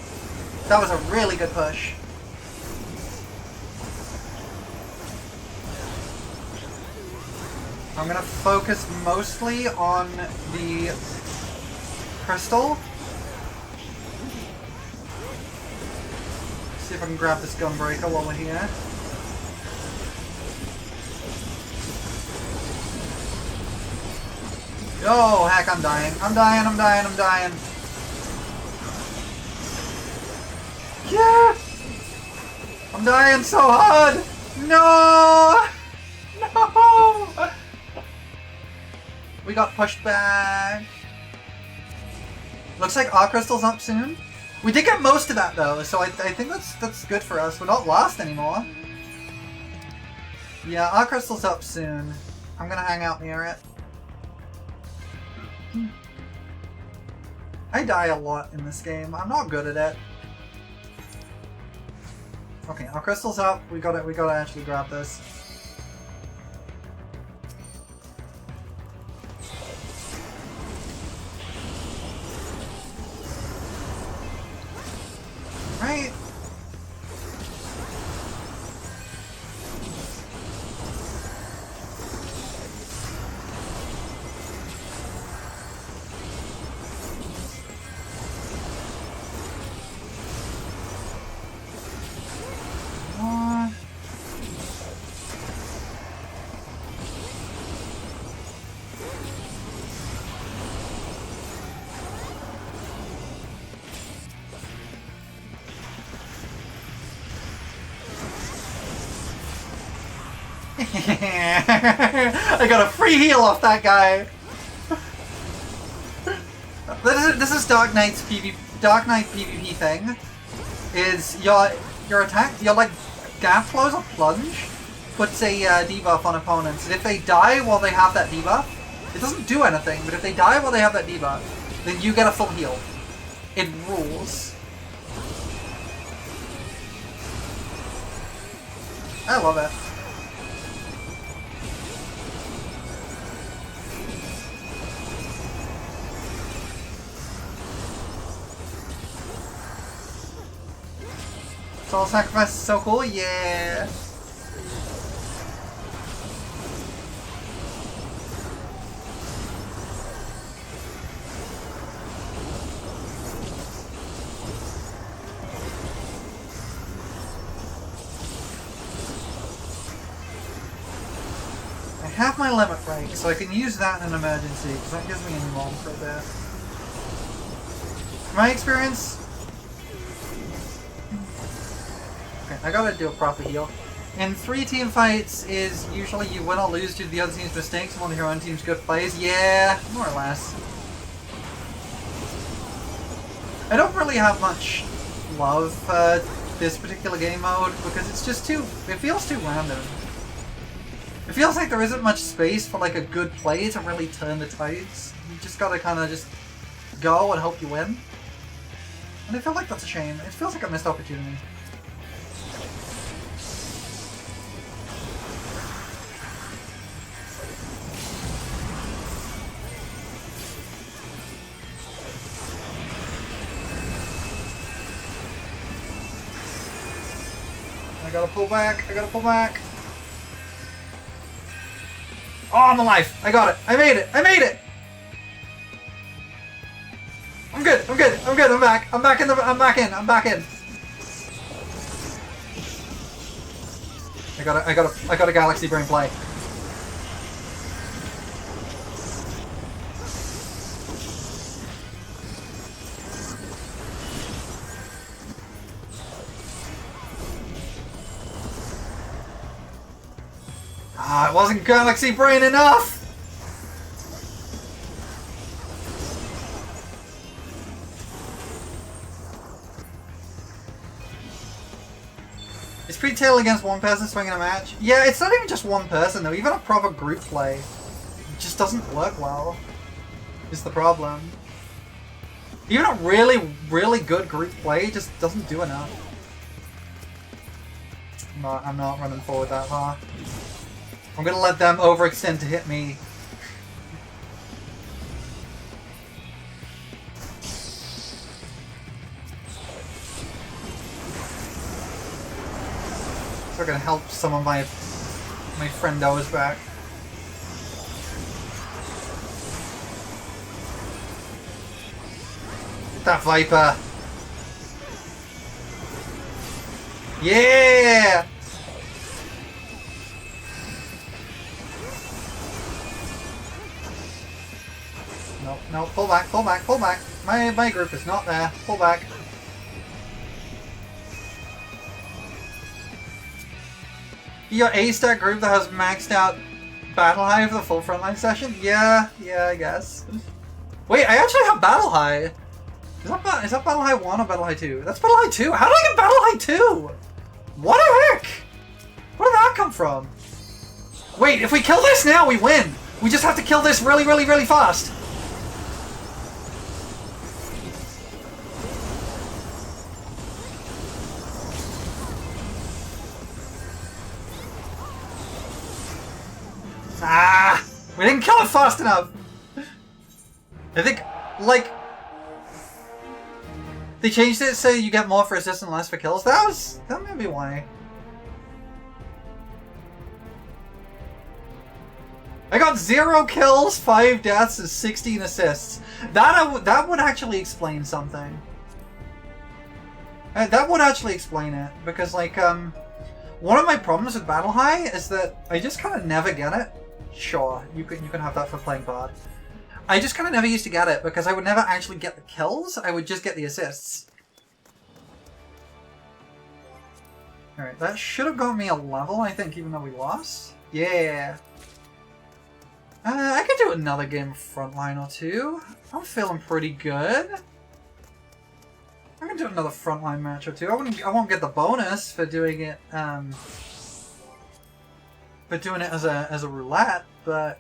That was a really good push. I'm gonna focus mostly on the crystal. See if I can grab this gunbreaker while we're here. Oh, heck, I'm dying. I'm dying, I'm dying, I'm dying. Yeah! I'm dying so hard! No! No! We got pushed back. Looks like our crystal's up soon. We did get most of that though, so I think that's good for us. We're not lost anymore. Yeah, our crystal's up soon. I'm gonna hang out near it. I die a lot in this game. I'm not good at it. Okay, our crystal's up. We gotta actually grab this. Right. I got a free heal off that guy. This is Dark Knight's Dark Knight PvP thing. Is your attack, your like gap close or plunge puts a debuff on opponents, and if they die while they have that debuff, it doesn't do anything. But if they die while they have that debuff, then you get a full heal. It rules. I love it. Soul Sacrifice is so cool, yeah! I have my limit break, so I can use that in an emergency, because that gives me any room for a bit. My experience... Okay, I gotta do a proper heal. In 3 team fights is usually you win or lose due to the other team's mistakes and one of your own team's good plays. Yeah, more or less. I don't really have much love for this particular game mode because it's just too... it feels too random. It feels like there isn't much space for like a good play to really turn the tides. You just gotta kind of just go and hope you win. And I feel like that's a shame. It feels like a missed opportunity. I gotta pull back, I gotta pull back. Oh, I'm alive! I got it! I made it! I made it! I'm good, I'm good, I'm good, I'm back! I'm back in! I'm back in! I got a Galaxy Brain play. Ah, it wasn't Galaxy Brain enough! Is pre-tail against one person swinging a match? Yeah, it's not even just one person though. Even a proper group play just doesn't work well. Is the problem. Even a really, really good group play just doesn't do enough. I'm not running forward that far. I'm gonna let them overextend to hit me. So I'm gonna help some of my friendos back. Get that Viper! Yeah! No, no, pull back, pull back, pull back. My group is not there. Pull back. Your A-star group that has maxed out Battle High for the full frontline session? Yeah, I guess. Wait, I actually have Battle High. Is that Battle High 1 or Battle High 2? That's Battle High 2. How did I get Battle High 2? What the heck? Where did that come from? Wait, if we kill this now, we win. We just have to kill this really, really, really fast. Ah! We didn't kill it fast enough! I think, like... They changed it so you get more for assists and less for kills. That may be why. I got 0 kills, 5 deaths, and 16 assists. That would actually explain something. That would actually explain it. Because, like, one of my problems with Battle High is that I just kind of never get it. Sure, you can have that for playing bard. I just kind of never used to get it because I would never actually get the kills. I would just get the assists. Alright, that should have got me a level, I think, even though we lost. Yeah. I could do another game of Frontline or two. I'm feeling pretty good. I can do another Frontline match or two. I won't get the bonus for doing it as a roulette, but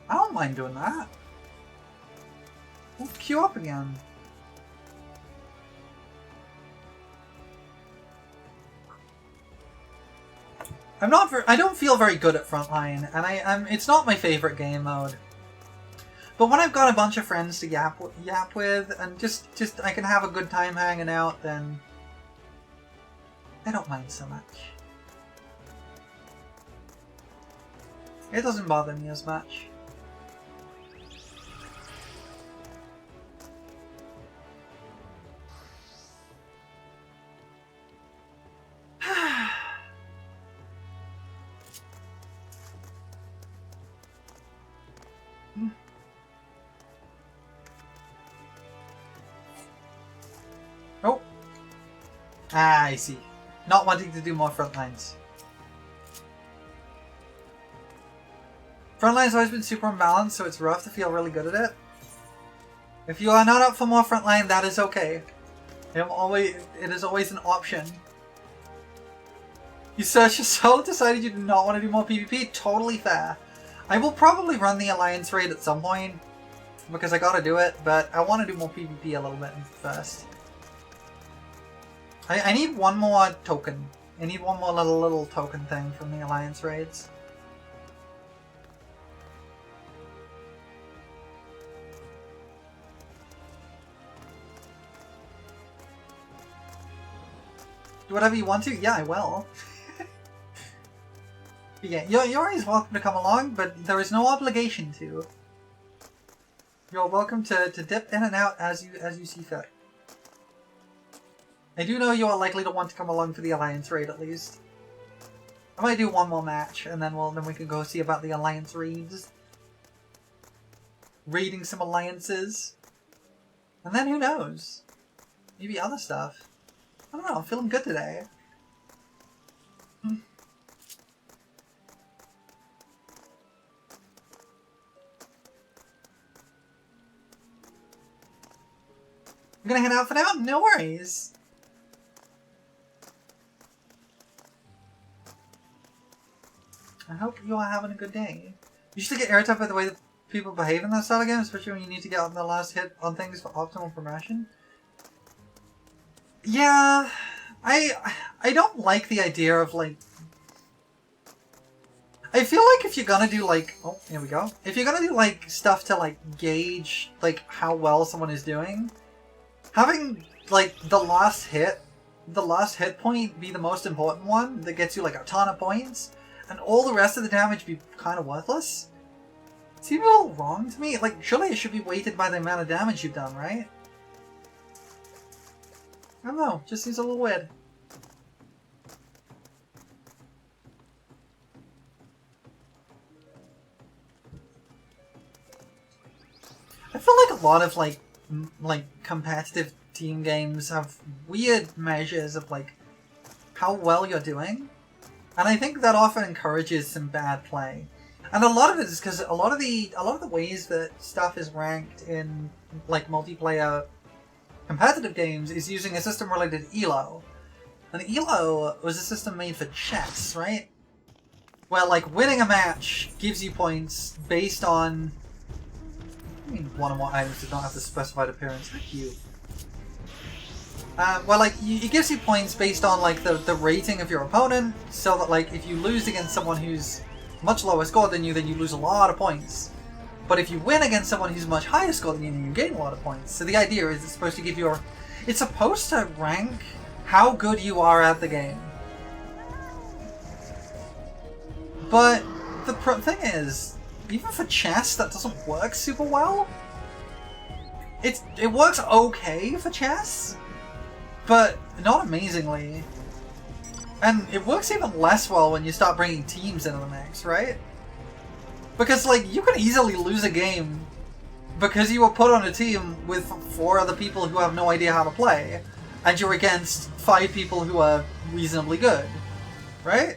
I don't mind doing that. We'll queue up again. I don't feel very good at Frontline, and it's not my favorite game mode. But when I've got a bunch of friends to yap with, and just I can have a good time hanging out, then I don't mind so much. It doesn't bother me as much. Oh! Ah, I see. Not wanting to do more frontlines. Frontline's always been super unbalanced, so it's rough to feel really good at it. If you are not up for more frontline, that is okay. It is always an option. You searched your soul, decided you did not want to do more PvP? Totally fair. I will probably run the Alliance raid at some point, because I gotta do it, but I want to do more PvP a little bit first. I need one more token. I need one more little token thing from the Alliance raids. Do whatever you want to? Yeah, I will. Yeah, you're always welcome to come along, but there is no obligation to. You're welcome to dip in and out as you see fit. I do know you are likely to want to come along for the Alliance raid at least. I might do one more match, and then we can go see about the Alliance raids. Raiding some alliances. And then who knows? Maybe other stuff. I don't know, I'm feeling good today. We're gonna head out for now? No worries. I hope you are having a good day. You should get irritated by the way that people behave in that style of game, especially when you need to get on the last hit on things for optimal progression. Yeah, I don't like the idea of, like... I feel like if you're gonna do, like... Oh, here we go. If you're gonna do, like, stuff to, like, gauge, like, how well someone is doing, having, like, the last hit point be the most important one that gets you, like, a ton of points, and all the rest of the damage be kind of worthless, seems a little wrong to me. Like, surely it should be weighted by the amount of damage you've done, right? I don't know, just seems a little weird. I feel like a lot of, like competitive team games have weird measures of, like, how well you're doing. And I think that often encourages some bad play. And a lot of it is because a lot of the ways that stuff is ranked in, like, multiplayer competitive games is using a system related to ELO. And ELO was a system made for chess, right? Where, like, winning a match gives you points based on... I mean, one or more items did not have the specified appearance. Thank you. Well, like, it gives you points based on, like, the rating of your opponent, so that, like, if you lose against someone who's much lower scored than you, then you lose a lot of points. But if you win against someone who's much higher scored than you, then you gain a lot of points. So the idea is it's supposed to give you it's supposed to rank how good you are at the game. But the thing is, even for chess, that doesn't work super well. It works okay for chess, but not amazingly. And it works even less well when you start bringing teams into the mix, right? Because, like, you can easily lose a game because you were put on a team with 4 other people who have no idea how to play, and you're against 5 people who are reasonably good, right?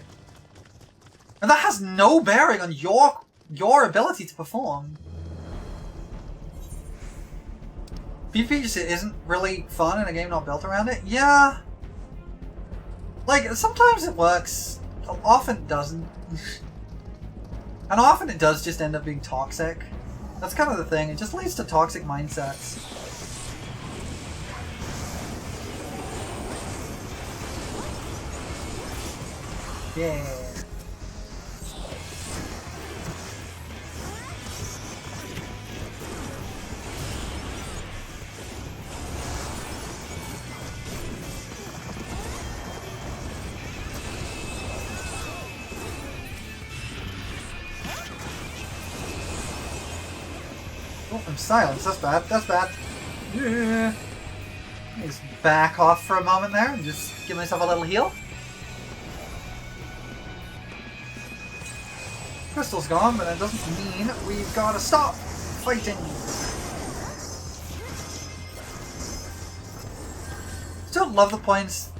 And that has no bearing on your ability to perform. PvP just isn't really fun in a game not built around it. Yeah. Like, sometimes it works, often it doesn't. And often it does just end up being toxic. That's kind of the thing, it just leads to toxic mindsets. Yeah. Oh, I'm silenced. That's bad. That's bad. Yeah. Just back off for a moment there and just give myself a little heal. Crystal's gone, but that doesn't mean we've got to stop fighting. Still love the points,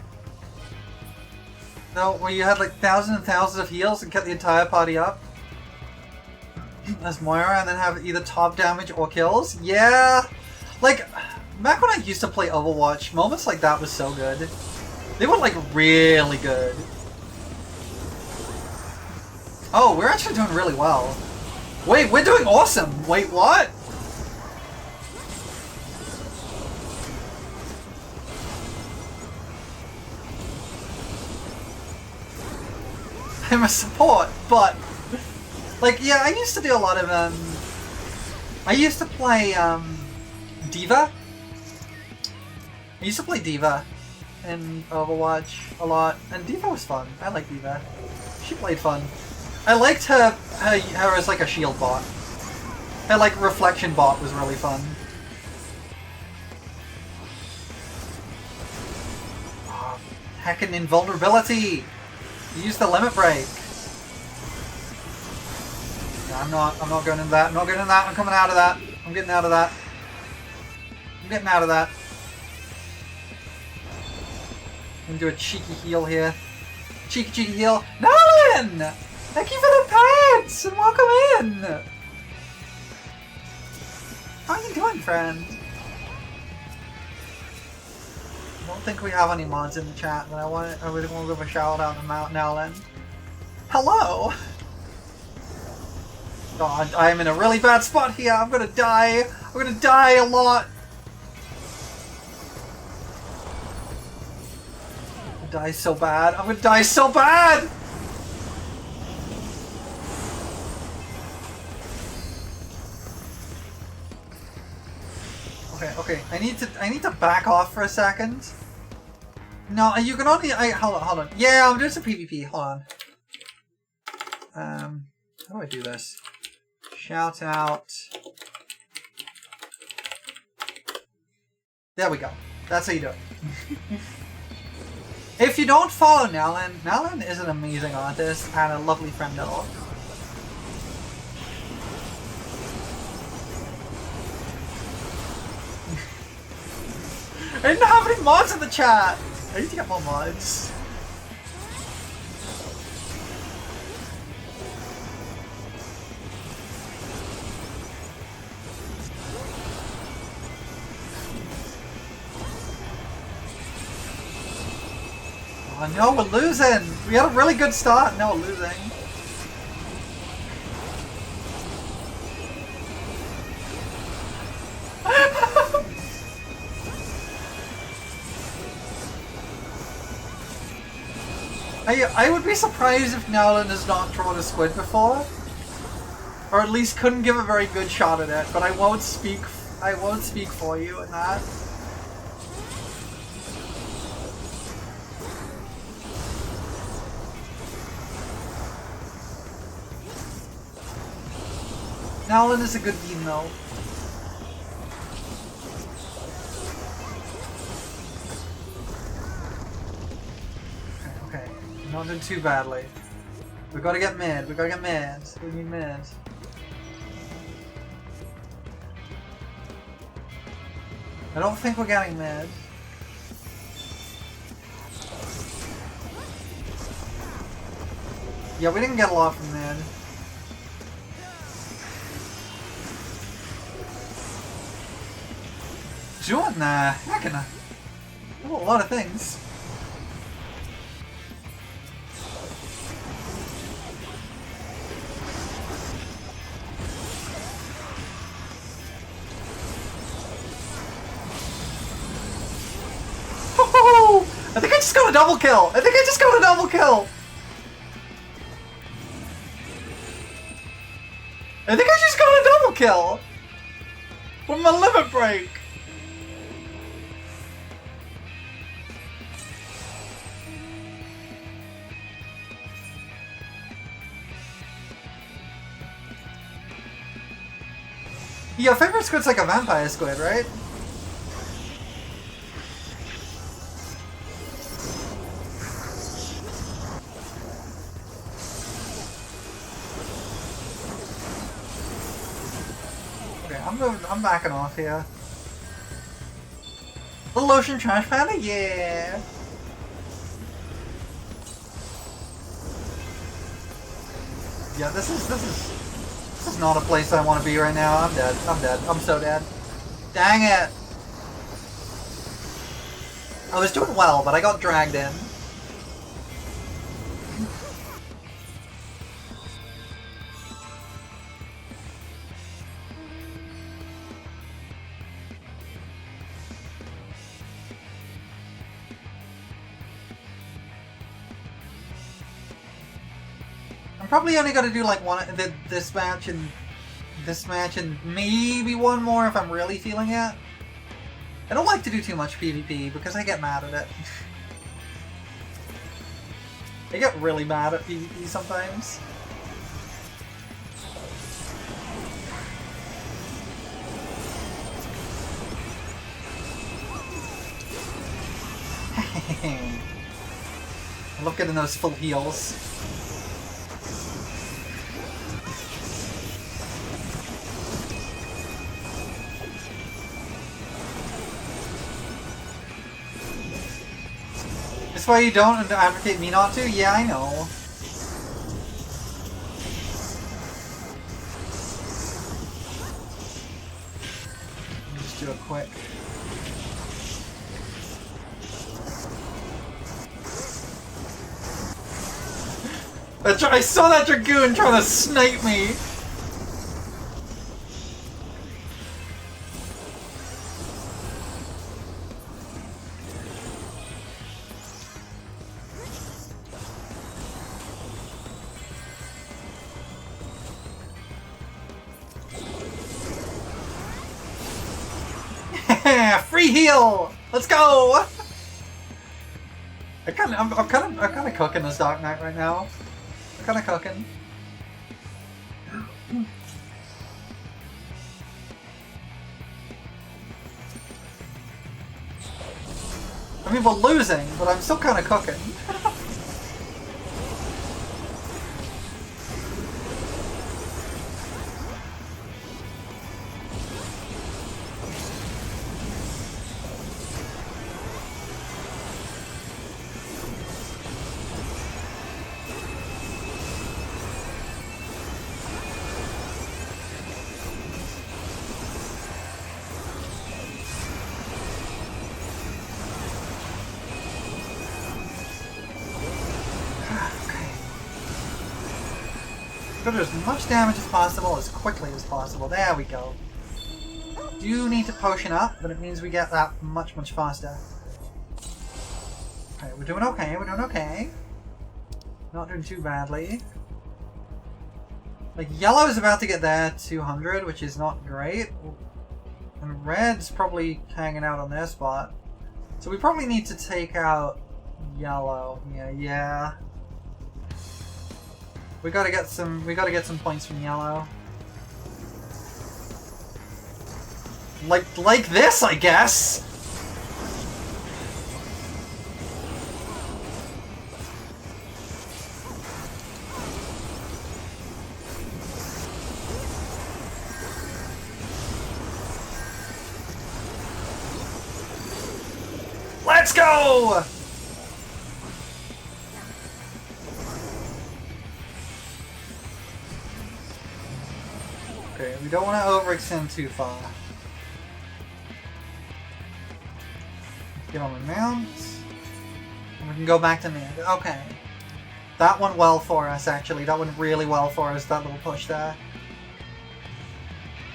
though, where you had like thousands and thousands of heals and kept the entire party up as Moira, and then have either top damage or kills. Yeah! Like, back when I used to play Overwatch, moments like that was so good. They were, like, really good. Oh, we're actually doing really well. Wait, we're doing awesome! Wait, what? I'm a support, but... Like, yeah, I used to do a lot of, I used to play, D.Va. I used to play D.Va in Overwatch a lot, and D.Va was fun. I like D.Va. She played fun. I liked her as, like, a shield bot. Her, like, reflection bot was really fun. Oh, heckin' invulnerability! Use the limit break. I'm not going in that. I'm not going in that. I'm coming out of that. I'm getting out of that. I'm getting out of that. I'm going to do a cheeky heal here. Cheeky heal. Nolan! Thank you for the pets! And welcome in! How are you doing, friend? don't think we have any mods in the chat, but I really want to give a shout out to Mount Nowlin. Hello! God, I'm in a really bad spot here. I'm gonna die. I'm gonna die a lot. I'm gonna die so bad. I'm gonna die so bad! Okay. I need to back off for a second. No, you can only. Hold on. Yeah, I'm doing some PvP. Hold on. How do I do this? Shout out. There we go. That's how you do it. If you don't follow Nowlin is an amazing artist and a lovely friend at all. I didn't have any mods in the chat! I need to get more mods. Oh no, we're losing! We had a really good start, now we're losing. I would be surprised if Nowlin has not drawn a squid before. Or at least couldn't give a very good shot at it, but I won't speak for you in that. Nowlin is a good beam though. Okay. Not doing too badly. We gotta get mid. We need mid. I don't think we're getting mid. Yeah, we didn't get a lot from mid. Doing heck of a lot of things. I think I just got a double kill! I with my limit break! Your favorite squid's like a vampire squid, right? I'm backing off here. Little ocean trash panda? Yeah! Yeah, this is not a place I want to be right now. I'm dead. I'm so dead. Dang it! I was doing well, but I got dragged in. Probably only got to do like this match and maybe one more if I'm really feeling it. I don't like to do too much PvP because I get mad at it. I get really mad at PvP sometimes. I love getting those full heals. That's why you don't advocate me not to? Yeah, I know. Just do it quick. I saw that Dragoon trying to snipe me! Free heal! Let's go! I'm kind of cooking this Dark Knight right now. I'm kind of cooking. I mean, we're losing, but I'm still kind of cooking. Go to as much damage as possible, as quickly as possible. There we go. Do need to potion up, but it means we get that much, much faster. Okay, we're doing okay, we're doing okay. Not doing too badly. Like, yellow is about to get there 200, which is not great. And red's probably hanging out on their spot. So we probably need to take out yellow. Yeah. We gotta get some points from yellow. Like this, I guess. Let's go! Okay, we don't want to overextend too far. Get on the mount. And we can go back to mid. Okay. That went well for us, actually. That went really well for us, that little push there.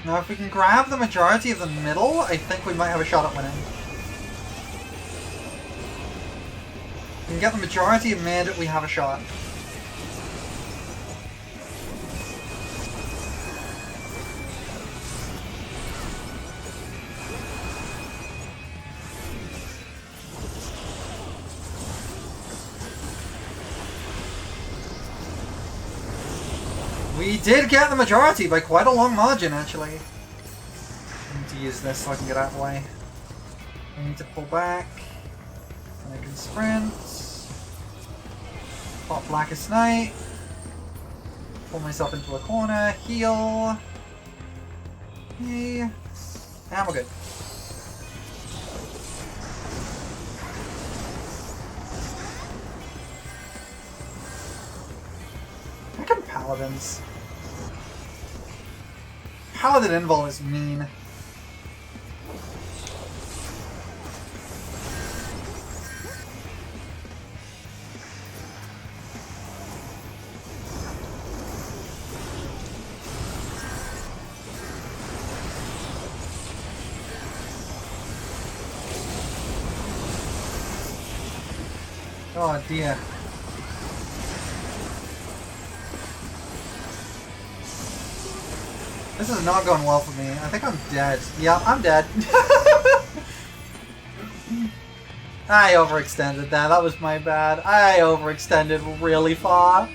Now, if we can grab the majority of the middle, I think we might have a shot at winning. If we can get the majority of mid, we have a shot. We did get the majority by quite a long margin, actually. I need to use this so I can get out of the way. I need to pull back. And I can sprint. Pop Blackest Night. Pull myself into a corner. Heal. Okay. And we're good. Fucking paladins. Paladin invul is mean. Oh dear. This is not going well for me. I think I'm dead. Yeah, I'm dead. I overextended that. That was my bad. I overextended really far.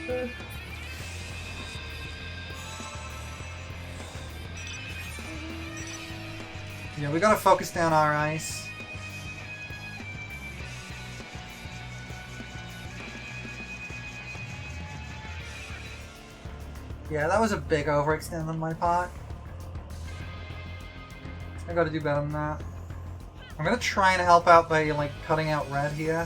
Yeah, we gotta focus down our ice. Yeah, that was a big overextend on my part. I gotta do better than that. I'm gonna try and help out by, like, cutting out red here.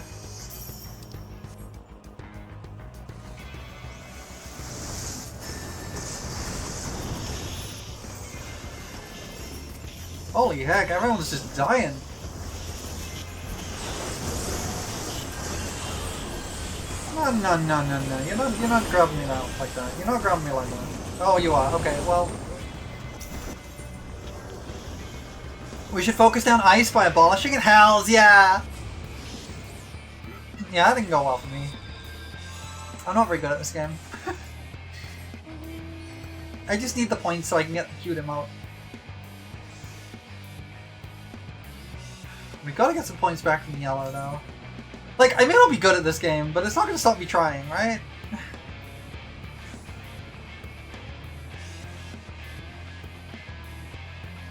Holy heck, everyone's just dying. No, no, no, no, no. You're not grabbing me out like that. You're not grabbing me like that. Oh, you are. Okay, well. We should focus down ice by abolishing it? Hells yeah! Yeah, that didn't go well for me. I'm not very good at this game. I just need the points so I can get the cute emote. We gotta get some points back from yellow though. Like, I may not be good at this game, but it's not gonna stop me trying, right?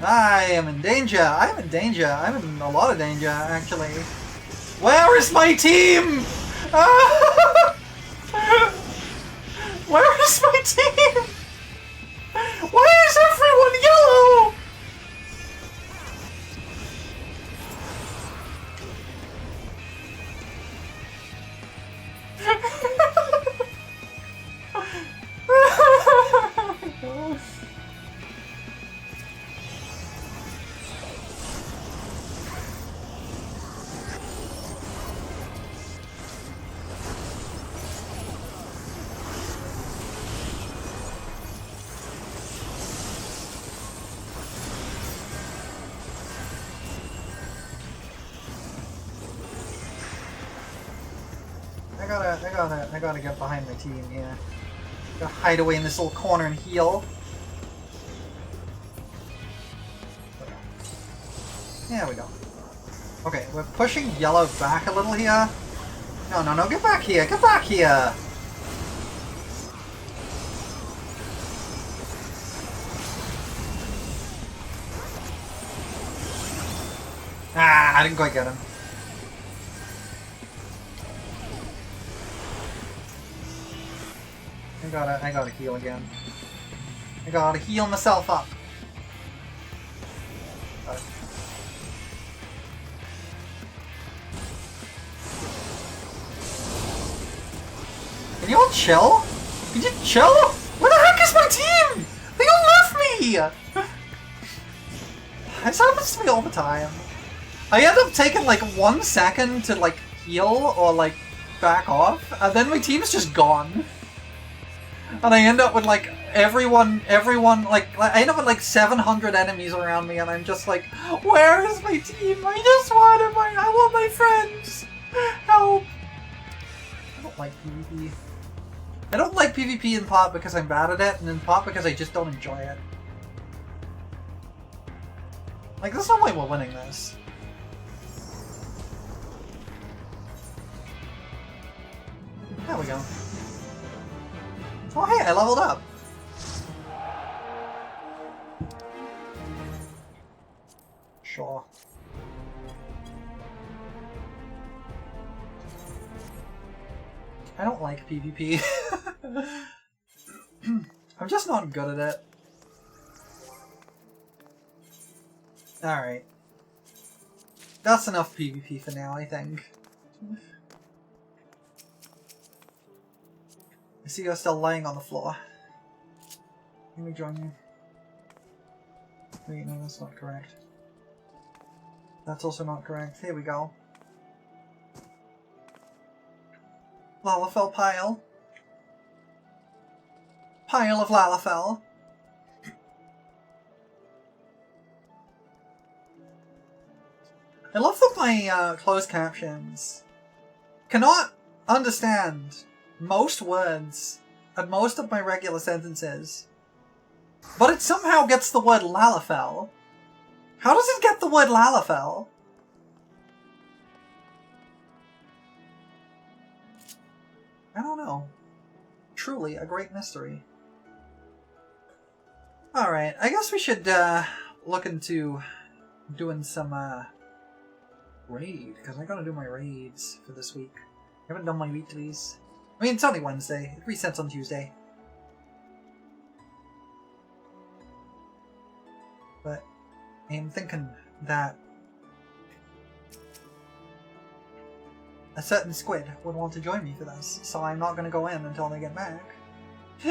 I am in danger. I am in danger. I'm in a lot of danger, actually. Where is my team? Where is my team? Why is everyone yellow? I gotta get behind my team here. Gotta hide away in this little corner and heal. There we go. Okay, we're pushing yellow back a little here. No, no, no, get back here, get back here! Ah, I didn't quite get him. I gotta heal again. I gotta heal myself up. Can you all chill? Can you chill? Where the heck is my team? They all left me! This happens to me all the time. I end up taking like 1 second to like heal or like back off, and then my team's just gone. And I end up with like everyone, like I end up with like 700 enemies around me, and I'm just like, where is my team? I want my friends! Help! I don't like PvP. I don't like PvP in part because I'm bad at it, and in part because I just don't enjoy it. Like, there's no way we're winning this. There we go. Oh hey, I leveled up! Sure. I don't like PvP. I'm just not good at it. Alright. That's enough PvP for now, I think. I see you're still laying on the floor. Let me join you. Wait, no, that's not correct. That's also not correct. Here we go. Lalafell pile. Pile of Lalafell. I love that my closed captions cannot understand most words and most of my regular sentences, but it somehow gets the word Lalafell. How does it get the word Lalafell? I don't know. Truly a great mystery. Alright, I guess we should look into doing some raid, because I gotta do my raids for this week. I haven't done my weeklies. I mean, it's only Wednesday. It resets on Tuesday. But I am thinking that a certain squid would want to join me for this, so I'm not going to go in until they get back. So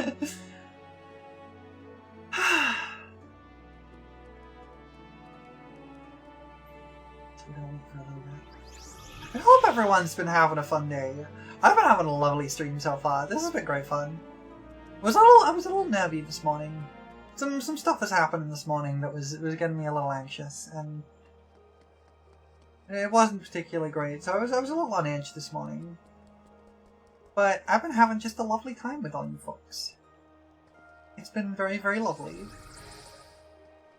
we're going to wait for a little bit. I hope everyone's been having a fun day. I've been having a lovely stream so far. This has been great fun. I was a little nervy this morning. Some stuff has happened this morning that was getting me a little anxious, and it wasn't particularly great. So I was a little on edge this morning. But I've been having just a lovely time with all you folks. It's been very, very lovely.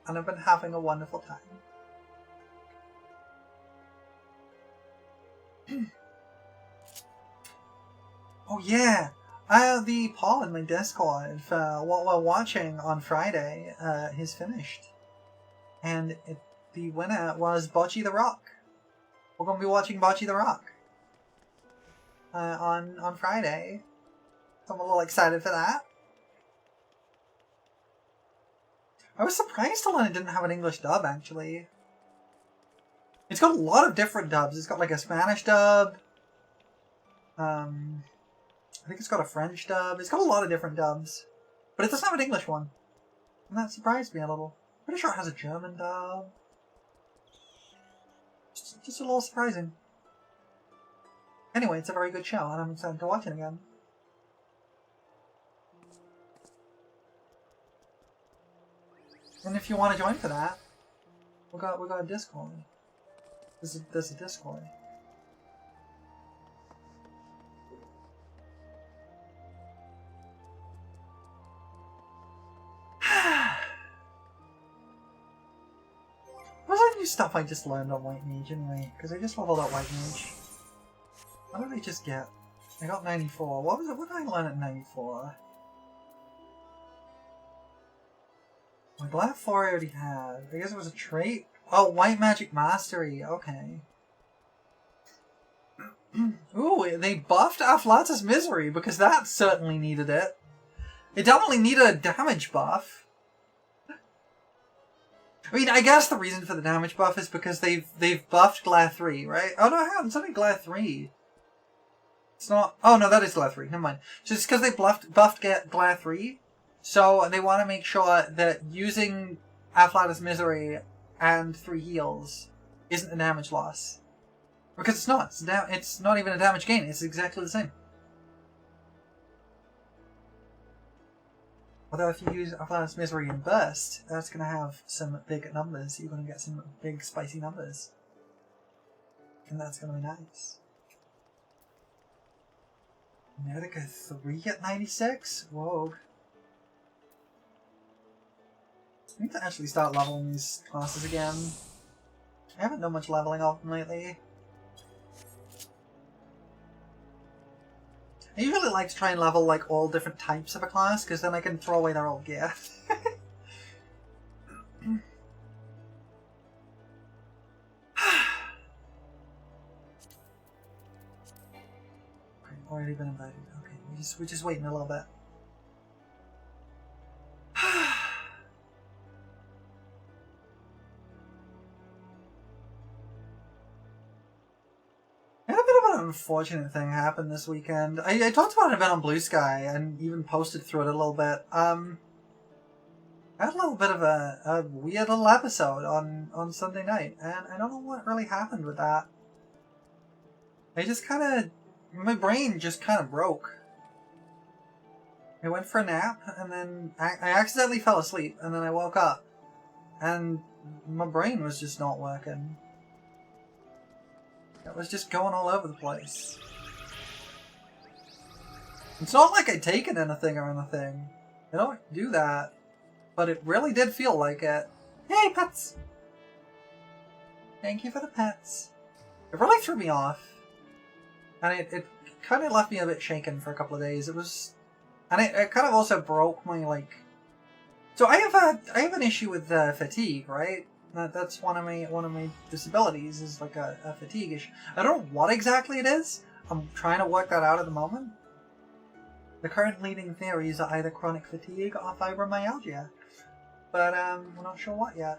And I've been having a wonderful time. Oh yeah! The poll in my Discord for what we're watching on Friday is finished. And the winner was Bocce the Rock. We're going to be watching Bocce the Rock on Friday. So I'm a little excited for that. I was surprised to learn it didn't have an English dub, actually. It's got a lot of different dubs. It's got like a Spanish dub. I think it's got a French dub. It's got a lot of different dubs. But it doesn't have an English one. And that surprised me a little. Pretty sure it has a German dub. Just a little surprising. Anyway, it's a very good show, and I'm excited to watch it again. And if you want to join for that, we got a Discord. There's a Discord. What's that new stuff I just learned on White Mage anyway? Because I just leveled up White Mage. What did I just get? I got 94. What was it? What did I learn at 94? My Glad 4 I already had. I guess it was a trait? Oh, White Magic Mastery. Okay. Ooh, they buffed Afflatus Misery because that certainly needed it. It definitely needed a damage buff. I mean, I guess the reason for the damage buff is because they've buffed Glare 3, right? Oh no, hang on, it's only Glare 3. It's not... Oh no, that is Glare 3, never mind. Just because they buffed Glare 3, so they want to make sure that using Afflatus Misery and 3 heals isn't a damage loss. Because it's not. It's not even a damage gain, it's exactly the same. Although if you use Afflatus Misery in Burst, that's going to have some big numbers. You're going to get some big spicy numbers. And that's going to be nice. Medica 3 at 96? Whoa. I need to actually start leveling these classes again. I haven't done much leveling of them lately. I usually like to try and level like all different types of a class, because then I can throw away their old gear. Okay, already been invited. Okay, we're just waiting a little bit. An unfortunate thing happened this weekend. I talked about it a bit on Blue Sky and even posted through it a little bit. I had a little bit of a weird little episode on Sunday night, and I don't know what really happened with that. My brain just kind of broke. I went for a nap, and then I accidentally fell asleep, and then I woke up, and my brain was just not working. It was just going all over the place. It's not like I'd taken anything or anything. I don't do that. But it really did feel like it. Yay, pets! Thank you for the pets. It really threw me off. And it kind of left me a bit shaken for a couple of days. It was... And it kind of also broke my, like... So I have an issue with fatigue, right? That's one of my disabilities, is like a fatigue issue. I don't know what exactly it is. I'm trying to work that out at the moment. The current leading theories are either chronic fatigue or fibromyalgia. But we're not sure what yet.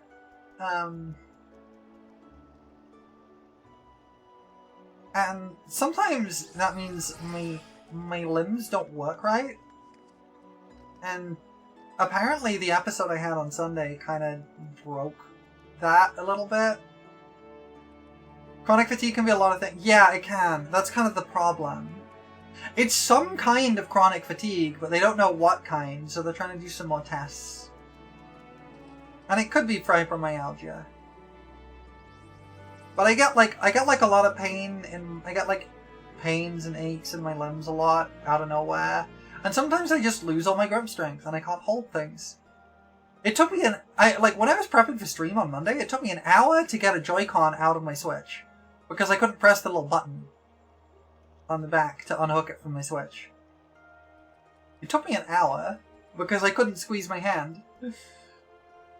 And sometimes that means my limbs don't work right. And apparently the episode I had on Sunday kind of broke that a little bit. Chronic fatigue can be a lot of things. Yeah, it can. That's kind of the problem. It's some kind of chronic fatigue, but they don't know what kind, so they're trying to do some more tests. And it could be fibromyalgia. But I get like a lot of pain and I get like pains and aches in my limbs a lot out of nowhere. And sometimes I just lose all my grip strength and I can't hold things. It took me when I was prepping for stream on Monday, it took me an hour to get a Joy-Con out of my Switch. Because I couldn't press the little button on the back to unhook it from my Switch. It took me an hour because I couldn't squeeze my hand.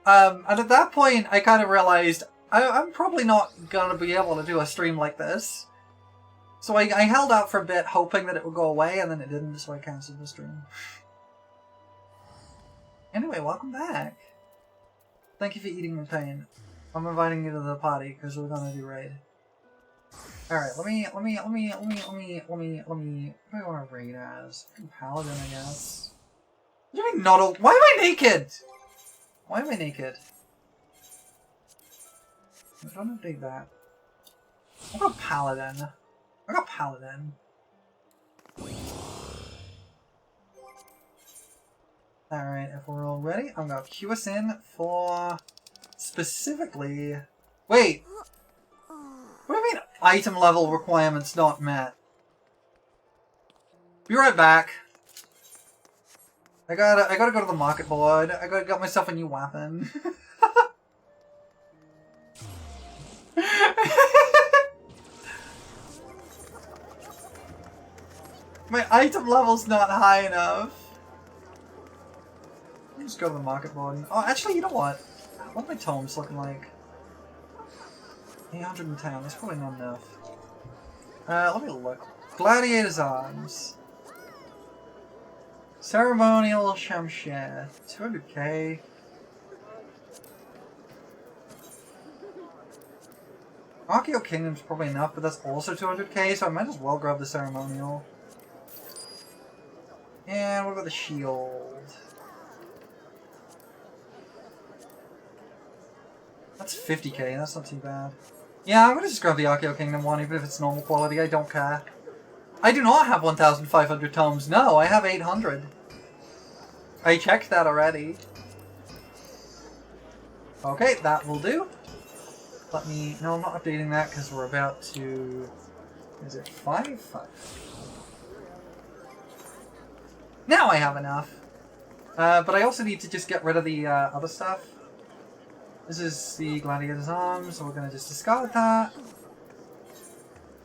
And at that point, I kind of realized I'm probably not going to be able to do a stream like this. So I held out for a bit, hoping that it would go away, and then it didn't, so I cancelled the stream. Anyway, welcome back. Thank you for eating the pain. I'm inviting you to the party, because we're going to do raid. Alright, let me, what do I want to raid as? Paladin, I guess. What do you mean not old? Why am I naked? Why am I naked? I don't update that. I'll go Paladin. I got Paladin. Alright, if we're all ready, I'm gonna queue us in for specifically. Wait! What do you mean item level requirements not met? Be right back. I gotta go to the market board. I gotta get myself a new weapon. My item level's not high enough. Let's go to the market board. Oh, actually, you know what? What are my tomes looking like? 810. That's probably not enough. Let me look. Gladiator's Arms. Ceremonial Shamshir. 200k. Archeo Kingdom's probably enough, but that's also 200k, so I might as well grab the Ceremonial. And what about the shield? That's 50k, that's not too bad. Yeah, I'm gonna just grab the Archeo Kingdom one, even if it's normal quality, I don't care. I do not have 1,500 tomes, no, I have 800. I checked that already. Okay, that will do. Let me... No, I'm not updating that because we're about to... Is it 5? 5. Now I have enough. But I also need to just get rid of the other stuff. This is the Gladiator's Arms, so we're going to just discard that.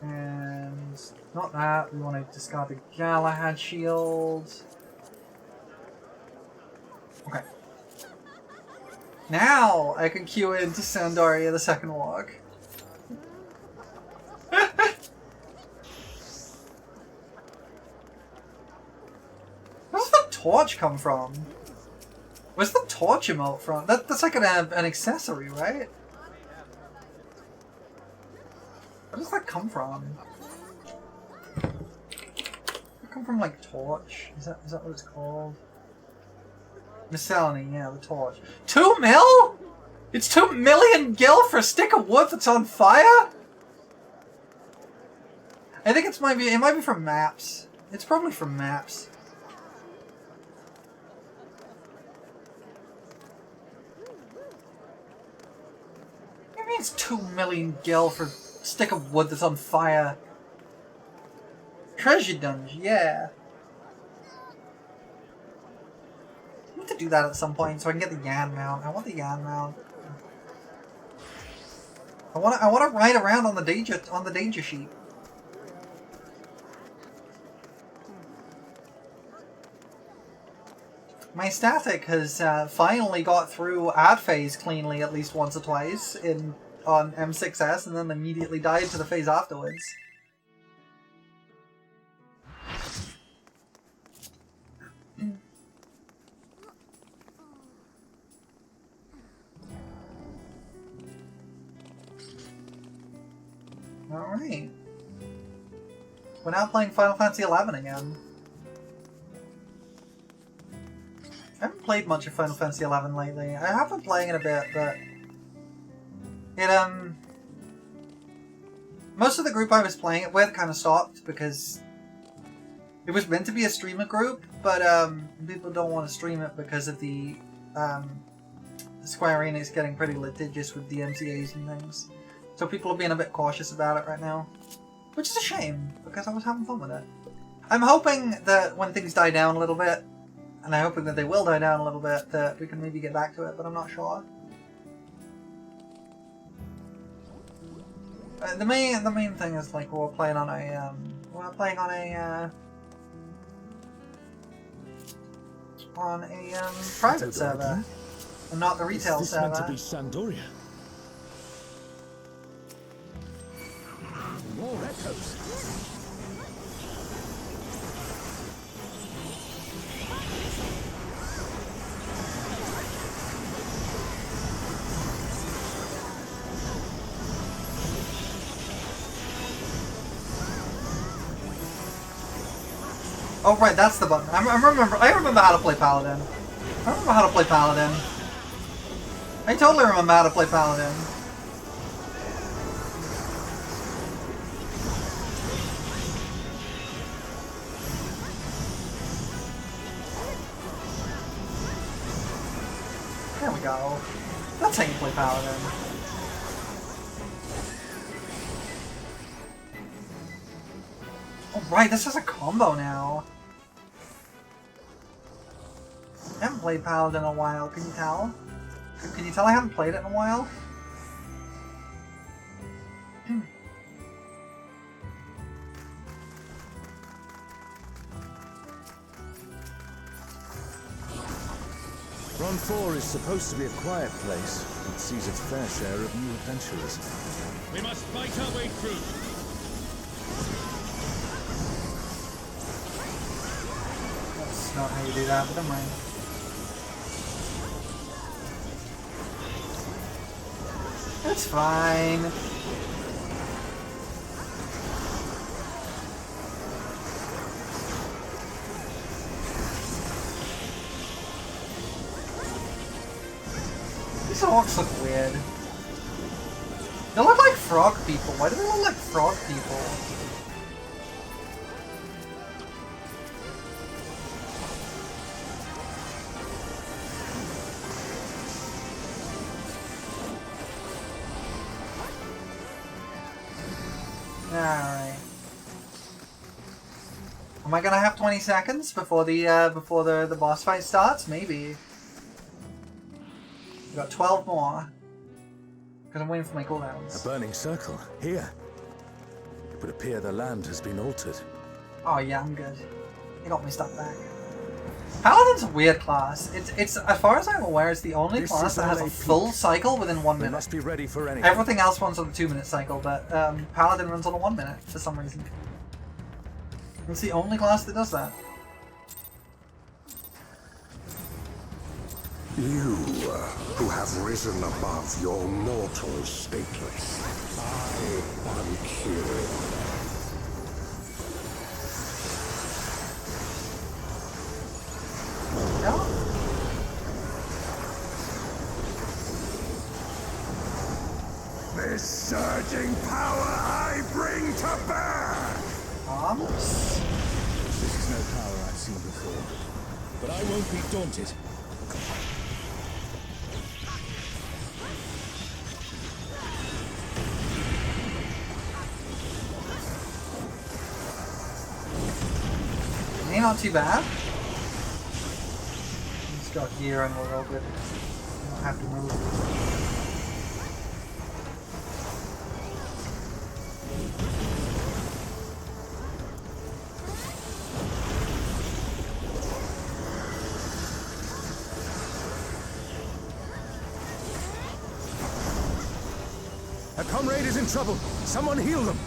And not that. We want to discard the Galahad Shield. Okay. Now I can queue into Sandaria the Second Walk. Where's the torch come from? Where's the torch emote from? That's like an accessory, right? Where does that come from? Does it come from like torch? Is that what it's called? Miscellany, yeah, the torch. 2 mil? It's 2 million gil for a stick of wood that's on fire? I think it might be from maps. It's probably from maps. It means 2 million gil for a stick of wood that's on fire. Treasure dungeon, yeah. I need to do that at some point so I can get the Yan mount. I want the Yan mount. I want to ride around on the danger sheet. My static has finally got through ad phase cleanly at least once or twice on M6S, and then immediately died to the phase afterwards. Alright. We're now playing Final Fantasy XI again. I haven't played much of Final Fantasy XI lately. I have been playing it a bit, but... most of the group I was playing it with kind of stopped because it was meant to be a streamer group, but people don't want to stream it because of the Square Enix getting pretty litigious with the MCAs and things. So people are being a bit cautious about it right now. Which is a shame, because I was having fun with it. I'm hoping that when things die down a little bit, and I'm hoping that they will die down a little bit, that we can maybe get back to it, but I'm not sure. The main thing is like we're playing on a private server, and not the retail server. Meant to be Sandoria? More echoes. Oh right, that's the button. I remember how to play Paladin. I remember how to play Paladin. I totally remember how to play Paladin. There we go. That's how you play Paladin. Oh right, this is a combo now. I haven't played Paladin in a while, can you tell? Can you tell I haven't played it in a while? Ron 4 is supposed to be a quiet place. It sees its fair share of new adventurers. We must fight our way through. That's not how you do that, but never mind. It's fine. These orcs look weird. They look like frog people. Why do they look like frog people? Alright. Am I gonna have 20 seconds before the boss fight starts? Maybe. We've got 12 more. Because I'm waiting for my cooldowns. A burning circle, here. It would appear the land has been altered. Oh yeah, I'm good. You got me stuck back. Paladin's a weird class. It's as far as I'm aware, it's the only class that has a full cycle within 1 minute. Must be ready for anything. Everything else runs on a 2-minute cycle, but Paladin runs on a 1 minute for some reason. It's the only class that does that. You, who have risen above your mortal state, I am Kirin. Yeah. This surging power I bring to bear! Bombs? This is no power I've seen before, but I won't be daunted. Not too bad. Let's go here and we'll roll good. We don't have to move. A comrade is in trouble. Someone heal them.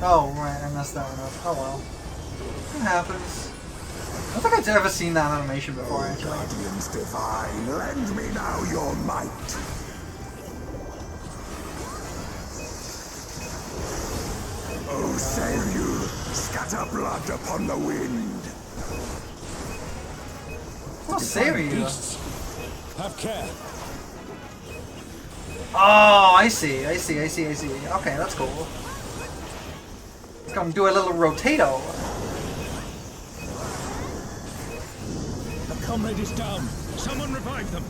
Oh, right, I messed that one up. Oh well. It happens. I don't think I've ever seen that animation before, actually. Guardians divine, lend me now your might. Oh, sail you, scatter blood upon the wind. Oh, Siri. Beasts. Have care. Oh, I see. Okay, that's cool. Let's go and do a little rotato. A comrade is down. Someone revive them.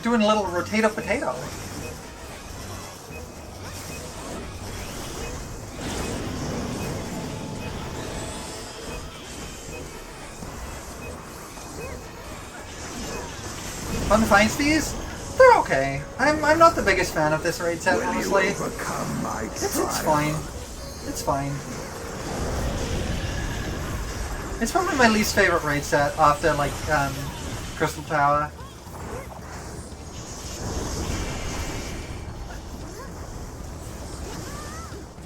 Doing a little rotato potato. Fun finds these? They're okay. I'm not the biggest fan of this raid set, honestly. It's fine. It's fine. It's probably my least favorite raid set after like Crystal Tower.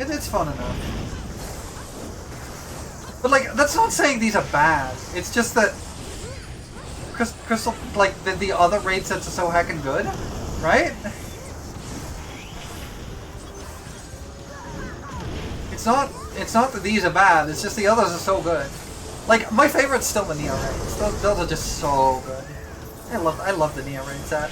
It's fun enough. But like, that's not saying these are bad. It's just that Crystal, like, the other raid sets are so heckin' good, right? It's not that these are bad, it's just the others are so good. Like, my favorite's still the Neo raids. Those are just so good. I love the Neo raid set.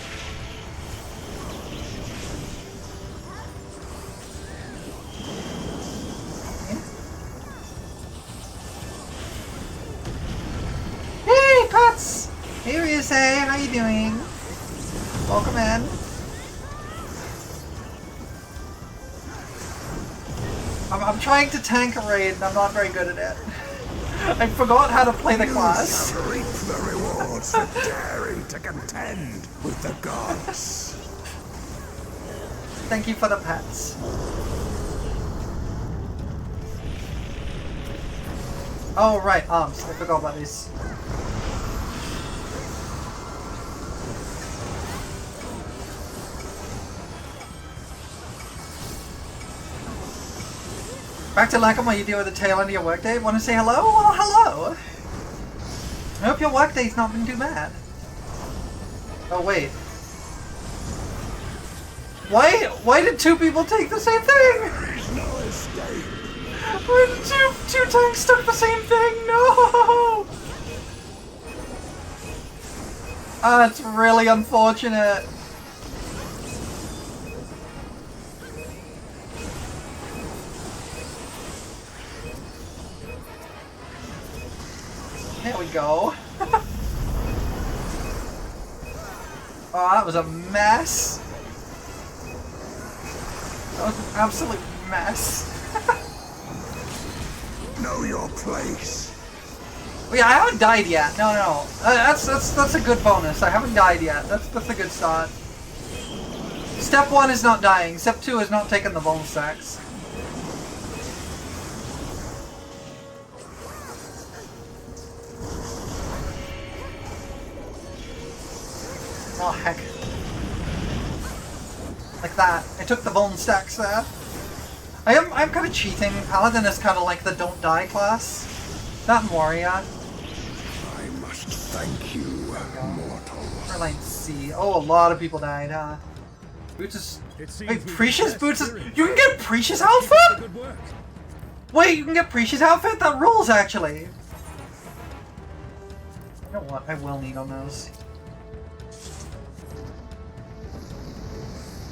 Hey, Pets! Hey, Ryusei, how you doing? Welcome in. I'm trying to tank a raid and I'm not very good at it. I forgot how to play the class. Reap the rewards for daring to contend with the gods. Thank you for the pets. Oh right, arms. I forgot about this. Back to Lackham, while you deal with the tail end of your workday. Want to say hello? Well, hello! I hope your workday's not been too bad. Oh, wait. Why did two people take the same thing? There is no escape. Why did two tanks took the same thing? No! That's really unfortunate. There we go. Oh, that was a mess. That was an absolute mess. Know your place. Oh, yeah, I haven't died yet. No. That's a good bonus. I haven't died yet. That's a good start. Step 1 is not dying. Step 2 is not taking the bonus stacks. Oh heck. Like that. I took the bone stacks there. I'm kind of cheating. Paladin is kind of like the don't die class. That and Warrior. I must thank you, mortal. Airline C. Oh, a lot of people died, huh? Boots is... Wait, Precious Boots is... You can get Precious outfit? Wait, you can get Precious outfit? That rules, actually. You know what? I will need on those.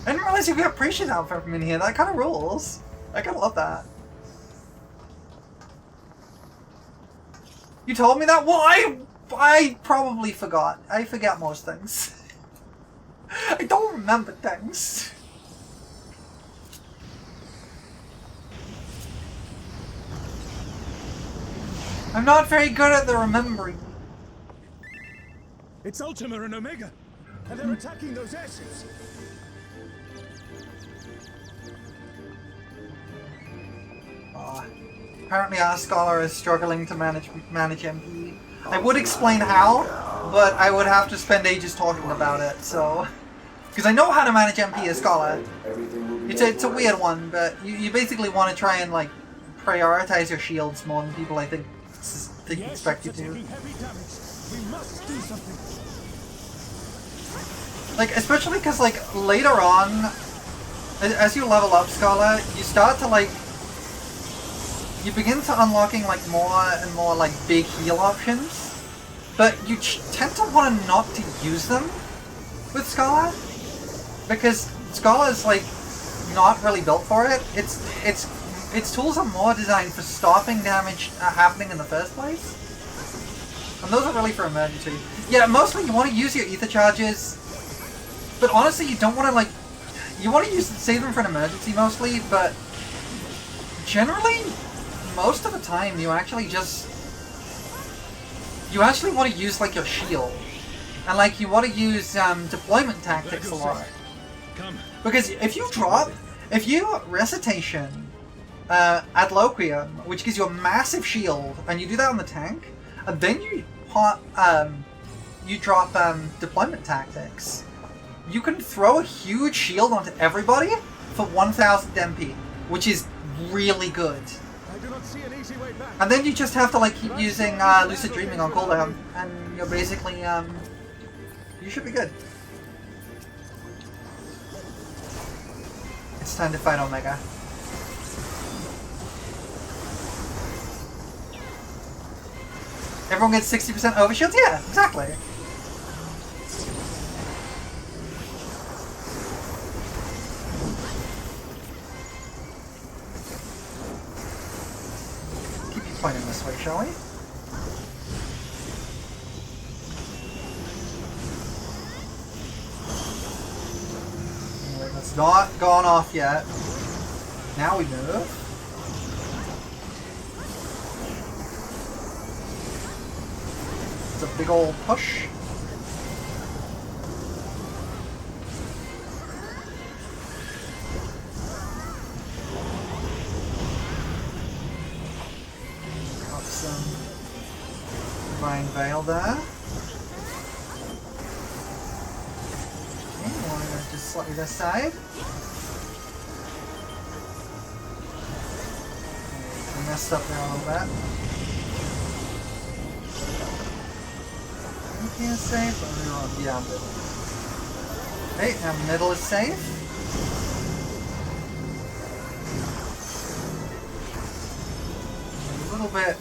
I didn't realize you could get Precious outfit from in here. That kind of rules. I kind of love that. You told me that? Well, I probably forgot. I forget most things. I don't remember things. I'm not very good at the remembering. It's Ultima and Omega, and they're attacking those airships. Apparently our scholar is struggling to manage MP. I would explain how, but I would have to spend ages talking about it, so... Because I know how to manage MP as scholar. It's a weird one, but you basically want to try and, like, prioritize your shields more than people, I think, expect you to. Like, especially because, like, later on, as you level up scholar, you start to, like... you begin to unlocking like more and more like big heal options, but you tend to want to not to use them with Scholar because Scholar is like not really built for it. Its tools are more designed for stopping damage happening in the first place, and those are really for emergency. Yeah, mostly you want to use your ether charges, but honestly you don't want to like. You want to save them for an emergency mostly, but generally, most of the time you actually want to use like your shield, and like you want to use deployment tactics a lot. Because if you recitation Adloquium, which gives you a massive shield, and you do that on the tank, and then you drop deployment tactics. You can throw a huge shield onto everybody for 1000 MP, which is really good. I do not see an easy way back. And then you just have to like keep using Lucid Dreaming on cooldown, and you're basically you should be good. It's time to fight Omega. Everyone gets 60% overshields? Yeah, exactly. Pointing this way, shall we? Anyway, that's not gone off yet. Now we move. It's a big old push. Divine Veil there. Okay, want to just slightly this side. Okay, I messed up there a little bit. Anything is safe? Or we want beyond it? Okay, now middle is safe. A little bit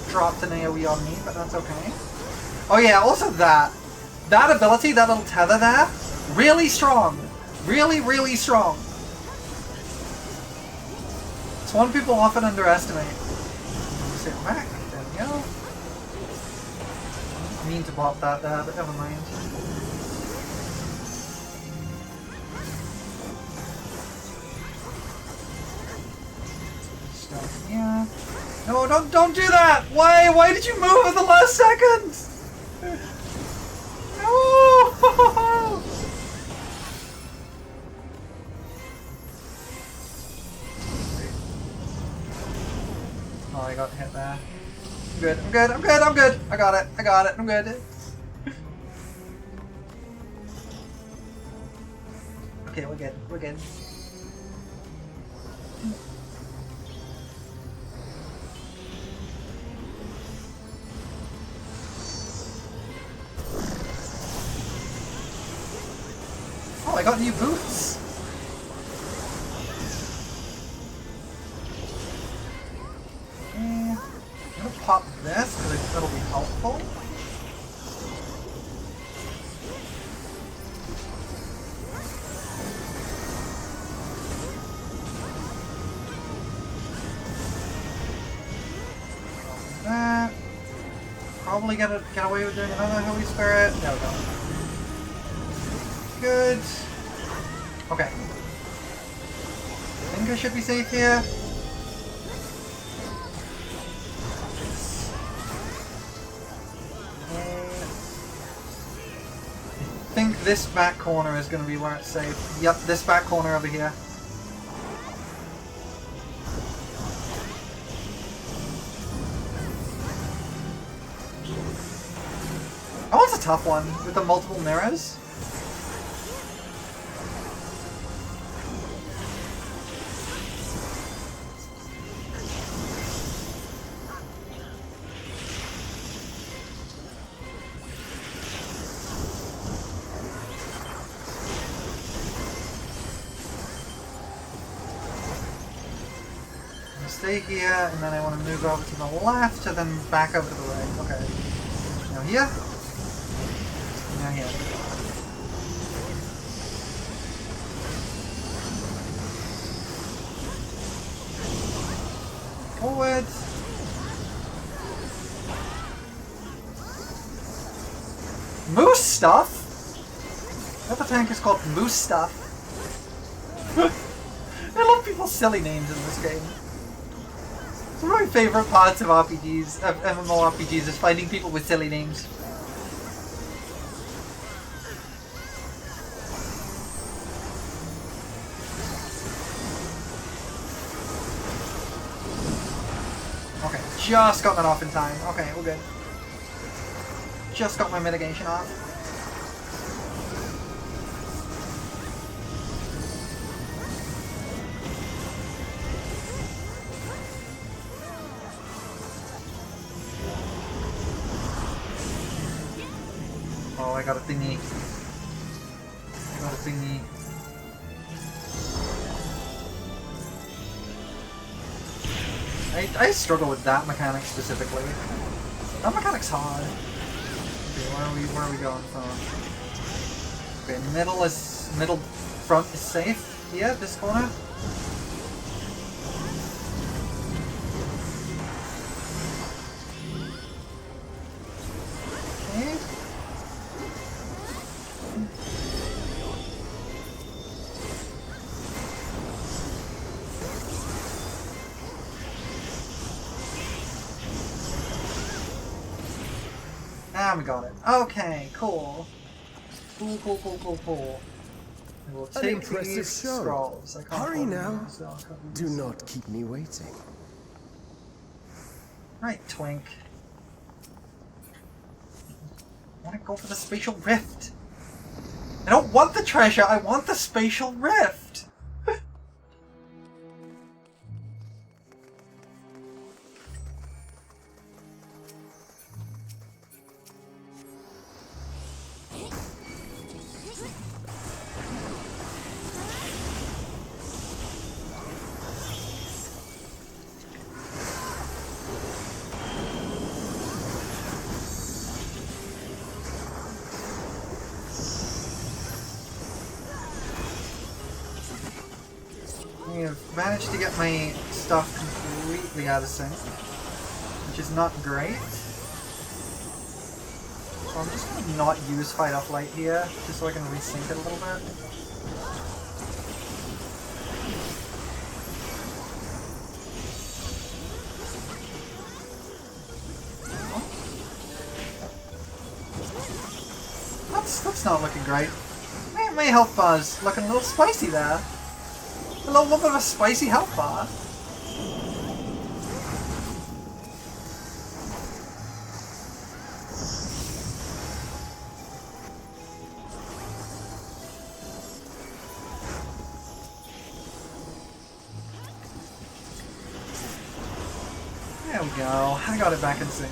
dropped an AoE on me, but that's okay. Oh yeah, also that ability, that little tether there, really strong. Really, really strong. It's one people often underestimate. Sit back, there we go. I mean to pop that there, but never mind. Stuff here. No, don't do that! Why did you move at the last second? No! Oh, I got hit there. I'm good. I got it, I'm good. Okay, we're good. Oh, I got new boots! I'm gonna pop this, because that'll be helpful. That. Probably get away with doing another Holy Spirit. There we go. Good. Okay. I think I should be safe here. I think this back corner is going to be where it's safe. Yep, this back corner over here. That one's a tough one with the multiple mirrors. stay here, and then I want to move over to the left, and then back over to the right. Okay. Now here. Now here. Forward. Moose stuff? What the tank is called Moose stuff? I love people's silly names in this game. It's one of my favorite parts of RPGs, of MMORPGs, is finding people with silly names. Okay, just got that off in time. Okay, we're good. Just got my mitigation off. Oh, I got a thingy. I got a thingy. I struggle with that mechanic specifically. That mechanic's hard. Okay, where are we going from? Okay, middle front is safe. Here, this corner. Okay. Ah, we got it. Okay, cool. Cool. We'll An take impressive these show. scrolls. I can't Hurry hold now. them, so I'll cover Do these. not keep me waiting. Right, Twink. I want to go for the spatial rift. I don't want the treasure, I want the spatial rift! I've managed to get my stuff completely out of sync, which is not great. So I'm just going to not use Fight Off Light here, just so I can resync it a little bit. That's not looking great. My health bar's looking a little spicy there. A little bit of a spicy health bar. There we go. I got it back in sync.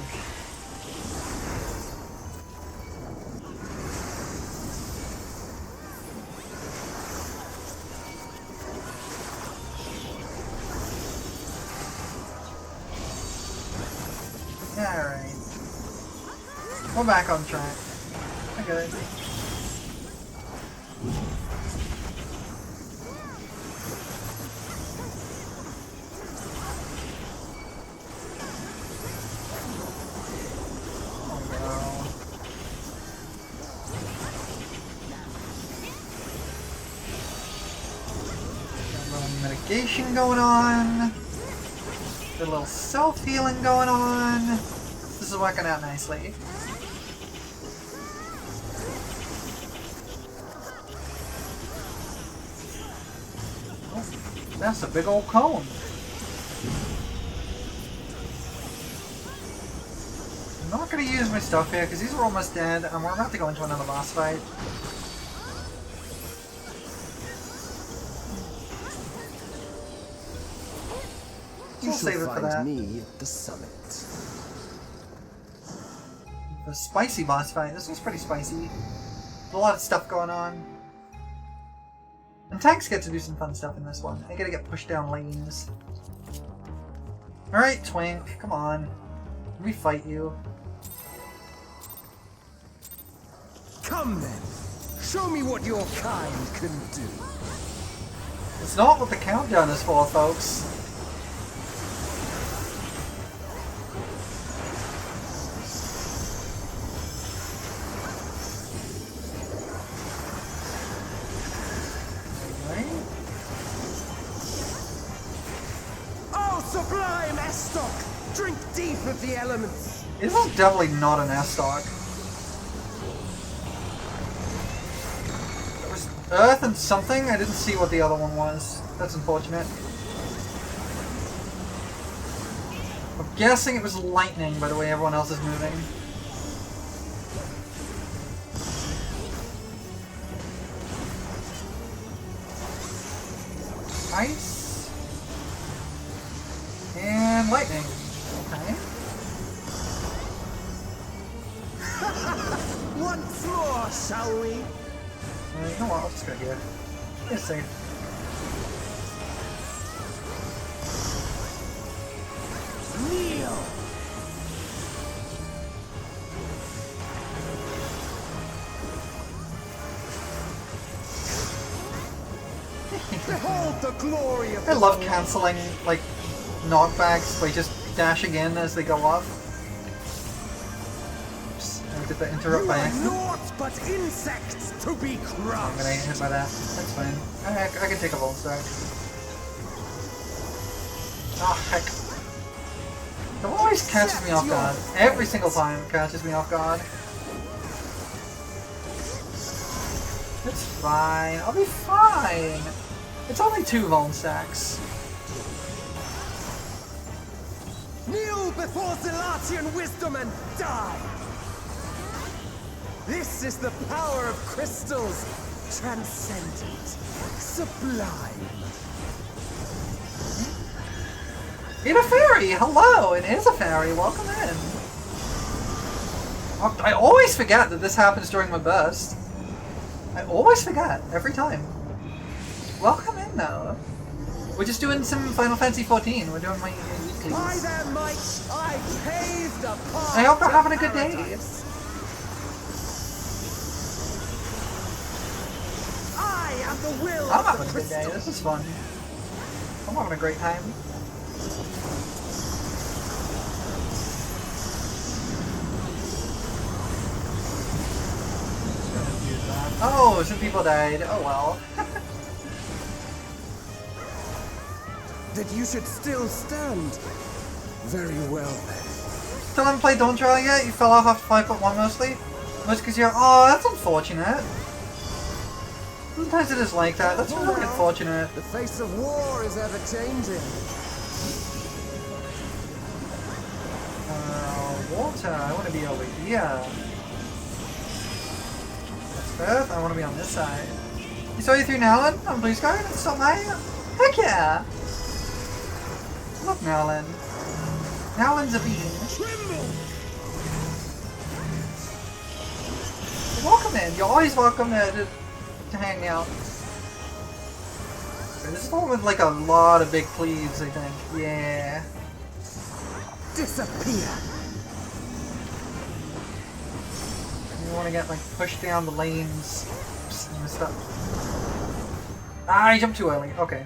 Alright. We're back on track. We're good. Oh no. Got a little mitigation going on. A little self-healing going on. This is working out nicely. Oh, that's a big old cone. I'm not going to use my stuff here because these are almost dead and we're about to go into another boss fight. We'll save it for that. Find me at the summit. The spicy boss fight. This was pretty spicy. A lot of stuff going on. And tanks get to do some fun stuff in this one. They gotta get pushed down lanes. Alright, Twink, come on. Let me fight you. Come then. Show me what your kind can do. It's not what the countdown is for, folks. Oh, sublime Estoc! Drink deep of the elements. This is definitely not an S-Stock. It was Earth and something? I didn't see what the other one was. That's unfortunate. I'm guessing it was lightning by the way everyone else is moving. Ice. And lightning. Okay. Once more, shall we? You know what? I'll just go here. It's safe. Kneel! Behold the glory of I love cancelling, like, knockbacks by just dashing in as they go off. Oops, I did that interrupt by accident. naught but insects to be I'm crushed. gonna get hit by that. That's fine. I can take a volt stack. Ah, heck. It always catches me off guard. Every single time it catches me off guard. It's fine. I'll be fine. It's only 2 Vuln stacks. Kneel before Zilatian wisdom and die! This is the power of crystals, transcendent, sublime. It's a fairy! Hello! It is a fairy. Welcome in. I always forget that this happens during my burst. I always forget. Every time. Welcome in, though. We're just doing some Final Fantasy XIV. We're doing my weeklies. By their might, I paved a path. I hope you're to having a good day. paradise. I am the will I'm of having the a good day. crystal. This is fun. I'm having a great time. Oh, some people died. Oh well. That you should still stand. Very well then. Still haven't played Dawn Trial yet? You fell off after 5.1 mostly? Most because you're... Oh, that's unfortunate. Sometimes it is like that. That's really unfortunate. The face of war is ever changing. Water. I want to be over here. That's Earth. I want to be on this side. You saw you through Nowlin on Blue Sky? That's so high. Heck yeah! Look, Nowlin. Nowlin's a bean. Welcome in. You're always welcome to hang out. Okay, this is one with like a lot of big cleaves, I think. Yeah. Disappear. You want to get like pushed down the lanes and stuff. Ah, I jumped too early. Okay.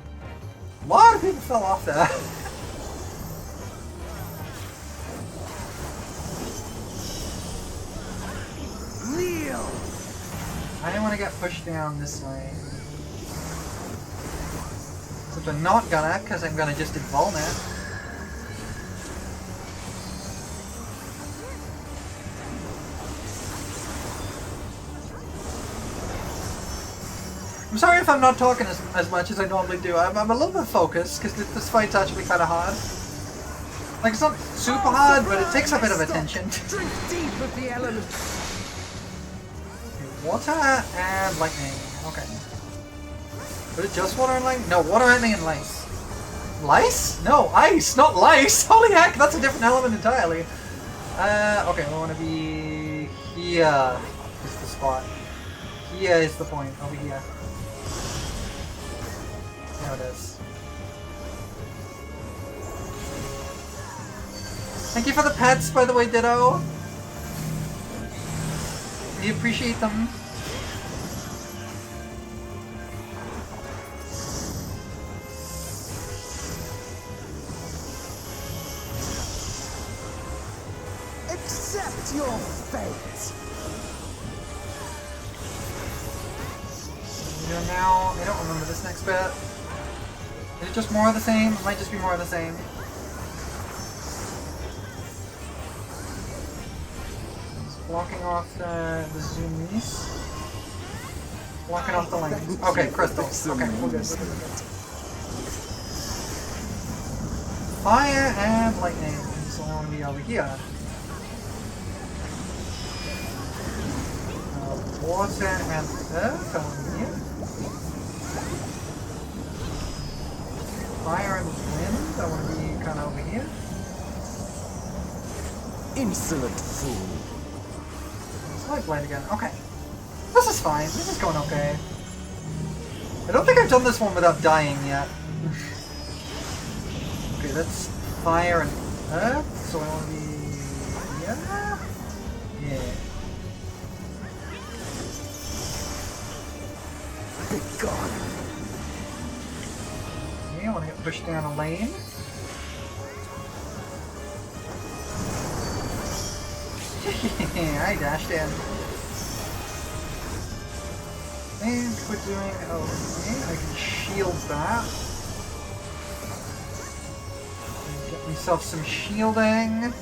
A lot of people fell off there. Kneel. I didn't want to get pushed down this way. Except I'm not gonna, because I'm gonna just invuln it. I'm sorry if I'm not talking as much as I normally do. I'm a little bit focused, because this fight's actually kind of hard. Like, it's not super hard, but it takes a bit of attention. Drink deep of the elements. Water and lightning. Okay. Was it just water and lightning? No, water, lightning, and lice. Lice? No, ice, not lice! Holy heck, that's a different element entirely. Okay, we want to be... Here is the spot. Here is the point, over here. There it is. Thank you for the pets, by the way, Ditto. We appreciate them. Accept your fate. Here now, I don't remember this next bit. Is it just more of the same? It might just be more of the same. It's blocking off the zoomies. Blocking off the lanes. Okay, crystals. Okay, we're good. Fire and lightning. So I want to be over here. Water and earth over here. Fire and wind, I want to be kind of over here. Insolent fool. Light blade again. Okay. This is fine. This is going okay. I don't think I've done this one without dying yet. Okay, that's fire and earth, so I want to be here. Yeah. Be gone. Okay, I want to get pushed down a lane. I dashed in. And we're doing okay. I can shield that. Get myself some shielding.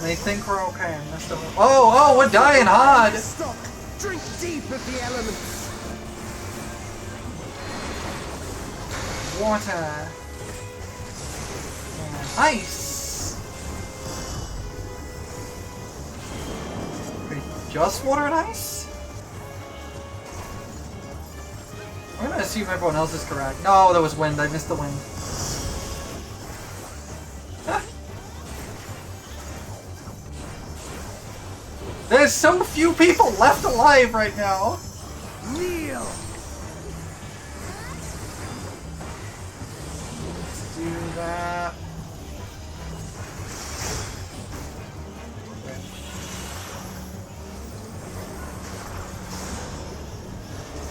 I think we're okay. I messed up. Oh, we're dying hard! Stop! Drink deep of the elements! Water. And ice. Wait, just water and ice? I'm gonna assume everyone else is correct. No, there was wind. I missed the wind. There's so few people left alive right now. Kneel! Let's do that.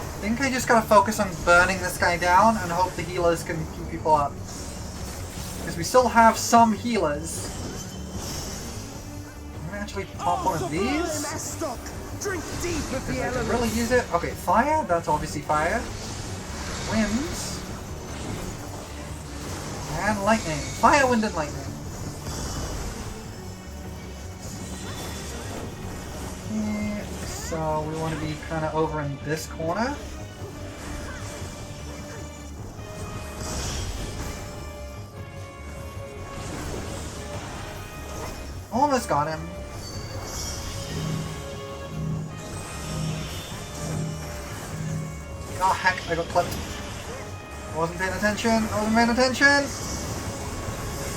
I think I just gotta focus on burning this guy down and hope the healers can keep people up. Because we still have some healers. I'm gonna actually pop one of these. Drink deep of the I can elements. really use it. Okay, fire, that's obviously fire. Winds. And lightning. Fire, wind, and lightning. Okay, so we want to be kind of over in this corner. Almost got him. Oh heck, I got clipped. I wasn't paying attention. I wasn't paying attention.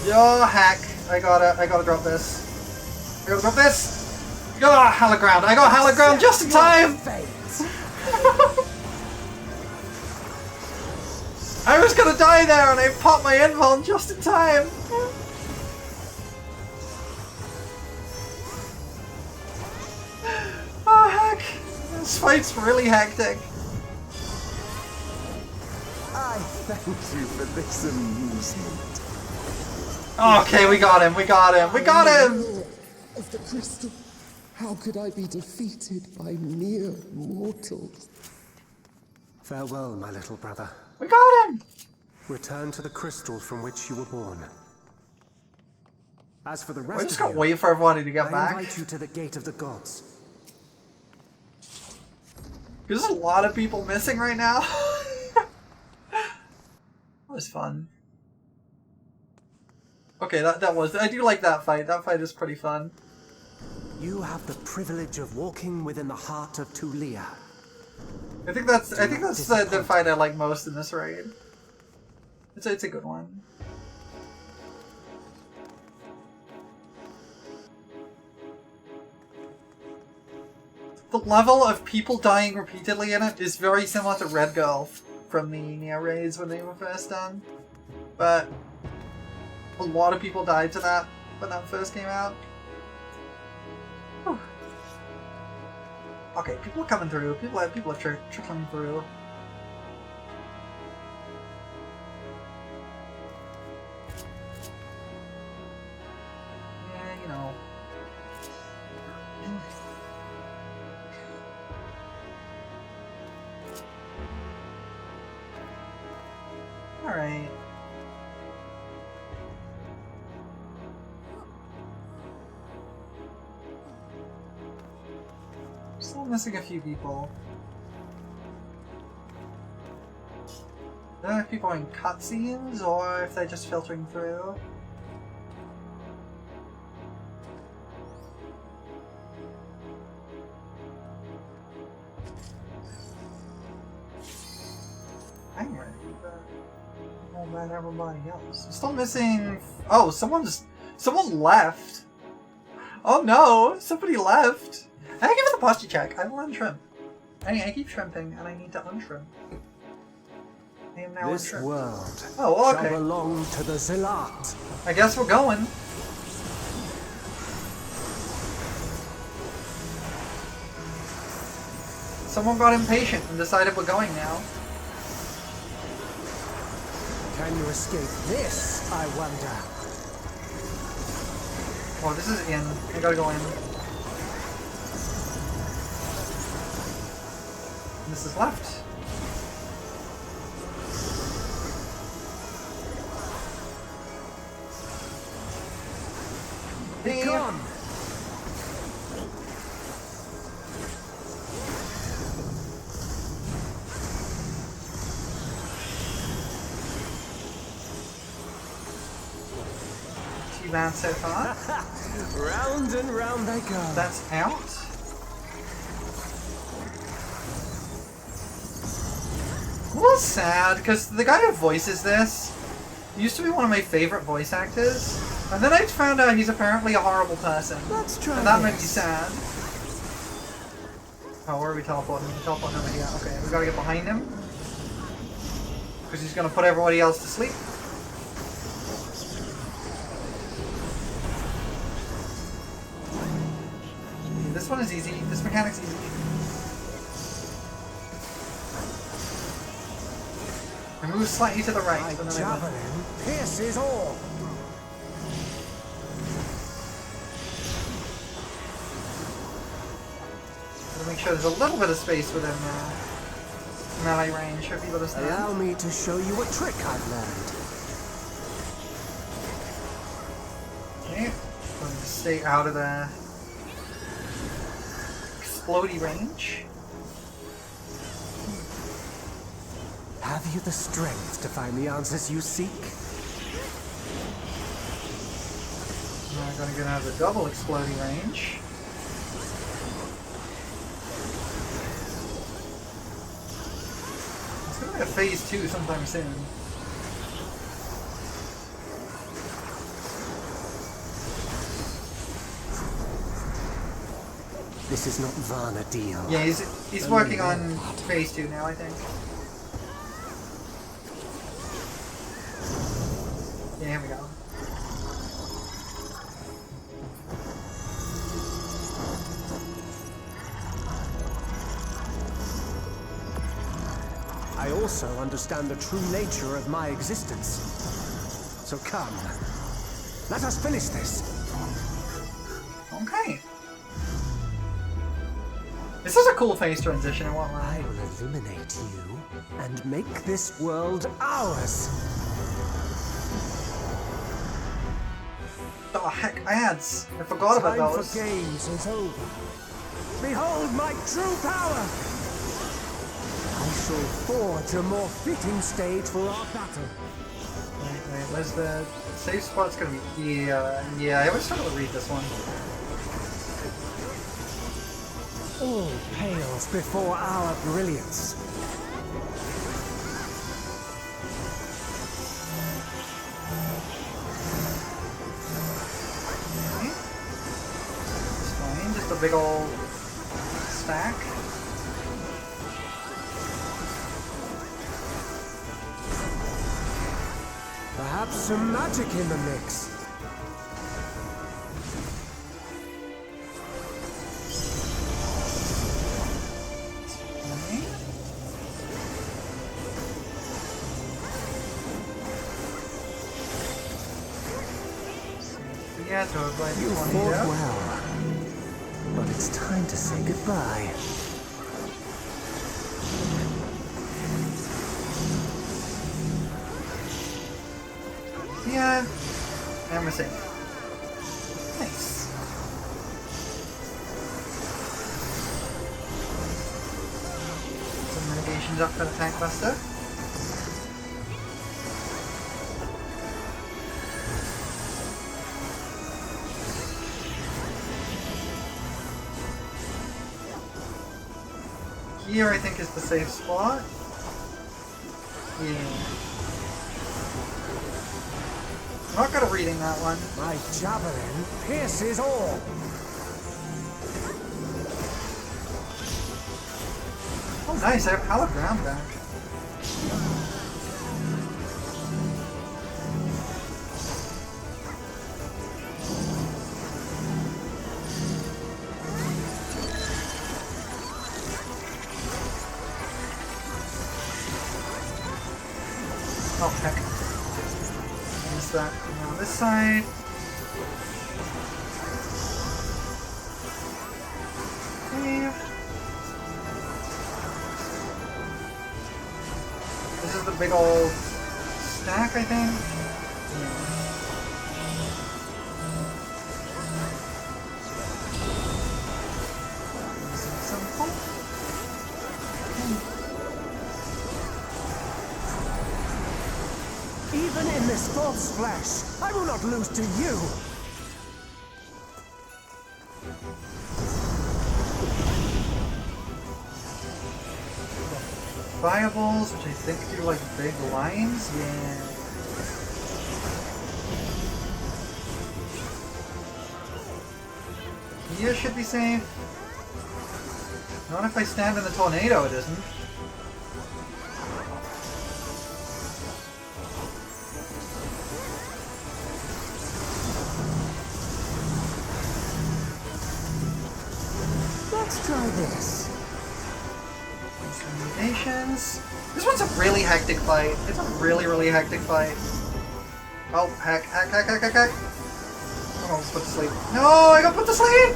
Yo heck. I gotta drop this. I gotta drop this. Oh, hallowed ground. I got hallowed ground just in time! I was gonna die there and I popped my invuln just in time! Oh heck! This fight's really hectic. I thank you for this amusement. Okay, we got him, we got him, we got him! Of the crystal, how could I be defeated by mere mortals? Farewell, my little brother. We got him! Return to the crystal from which you were born. As for the I rest just of gotta you, wait for everybody to get I back. invite you to the gate of the gods. There's a lot of people missing right now. That was fun. Okay, that was... I do like that fight. That fight is pretty fun. You have the privilege of walking within the heart of Tulia. I think that's the fight I like most in this raid. It's a good one. The level of people dying repeatedly in it is very similar to Red Girl from the Neo raids when they were first done. But a lot of people died to that. when that first came out. Whew. Okay, people are coming through. People are trickling through. Yeah, you know. All right. Still missing a few people. I don't know if people are in cutscenes or if they're just filtering through. I'm ready, but what about everybody else? I'm still missing. Oh, someone left. Oh no, somebody left. I give it the posture check. I will untrim. I keep shrimping, and I need to untrim. I am now This untrimmed. world Oh, well, okay. shall belong to the Zealot. I guess we're going. Someone got impatient and decided we're going now. Can you escape this, I wonder? Oh, this is in. I gotta go in. This is left. Be gone! Too bad so far. Round and round they go. That's out. A little sad, because the guy who voices this used to be one of my favorite voice actors, and then I found out he's apparently a horrible person. Let's try and that made me this. sad. Oh, where are we teleporting? We're teleporting over here. Okay, we gotta get behind him. Because he's gonna put everybody else to sleep. This one is easy. This mechanic's easy. And move slightly to the right. My and then I javelin pierces all. gotta make sure there's a little bit of space within melee range for people to stand. Allow me to show you a trick I've learned. Okay, going to stay out of the explodey range. Have you the strength to find the answers you seek? I'm going to get out of the double exploding range. It's going to be a phase 2 sometime soon. This is not Varna deal. Yeah, he's working on phase 2 now, I think. Yeah, here we go. I also understand the true nature of my existence. So come, let us finish this. Okay. This is a cool phase transition, I won't I lie. will illuminate you and make this world ours. Oh heck, ads! I forgot about Time those. for games is over. Behold my true power! I shall forge a more fitting stage for our battle. Wait, where's the safe spot's gonna be? Yeah, I always struggle to read this one. All pales before our brilliance. It's fine, just a big old stack. Perhaps some magic in the mix. Yeah, totally. You fought well, but it's time to say goodbye. Yeah, and we're safe. Nice. Some mitigations up for the tank buster. Here I think is the safe spot. Yeah. I'm not good at reading that one. My javelin pierces all. Oh nice, I have hallowed ground back. Oh heck. I missed that. Now this side. Okay. This is the big old stack, I think. Yeah. Some pump. Even in this false flesh, I will not lose to you. Fireballs, which I think do like big lines. Yeah. Here should be safe. Not if I stand in the tornado, it isn't. Let's try this. Combinations. This one's a really hectic fight. It's a really, really hectic fight. Oh, heck. Oh, I was put to sleep. No, I got put to sleep!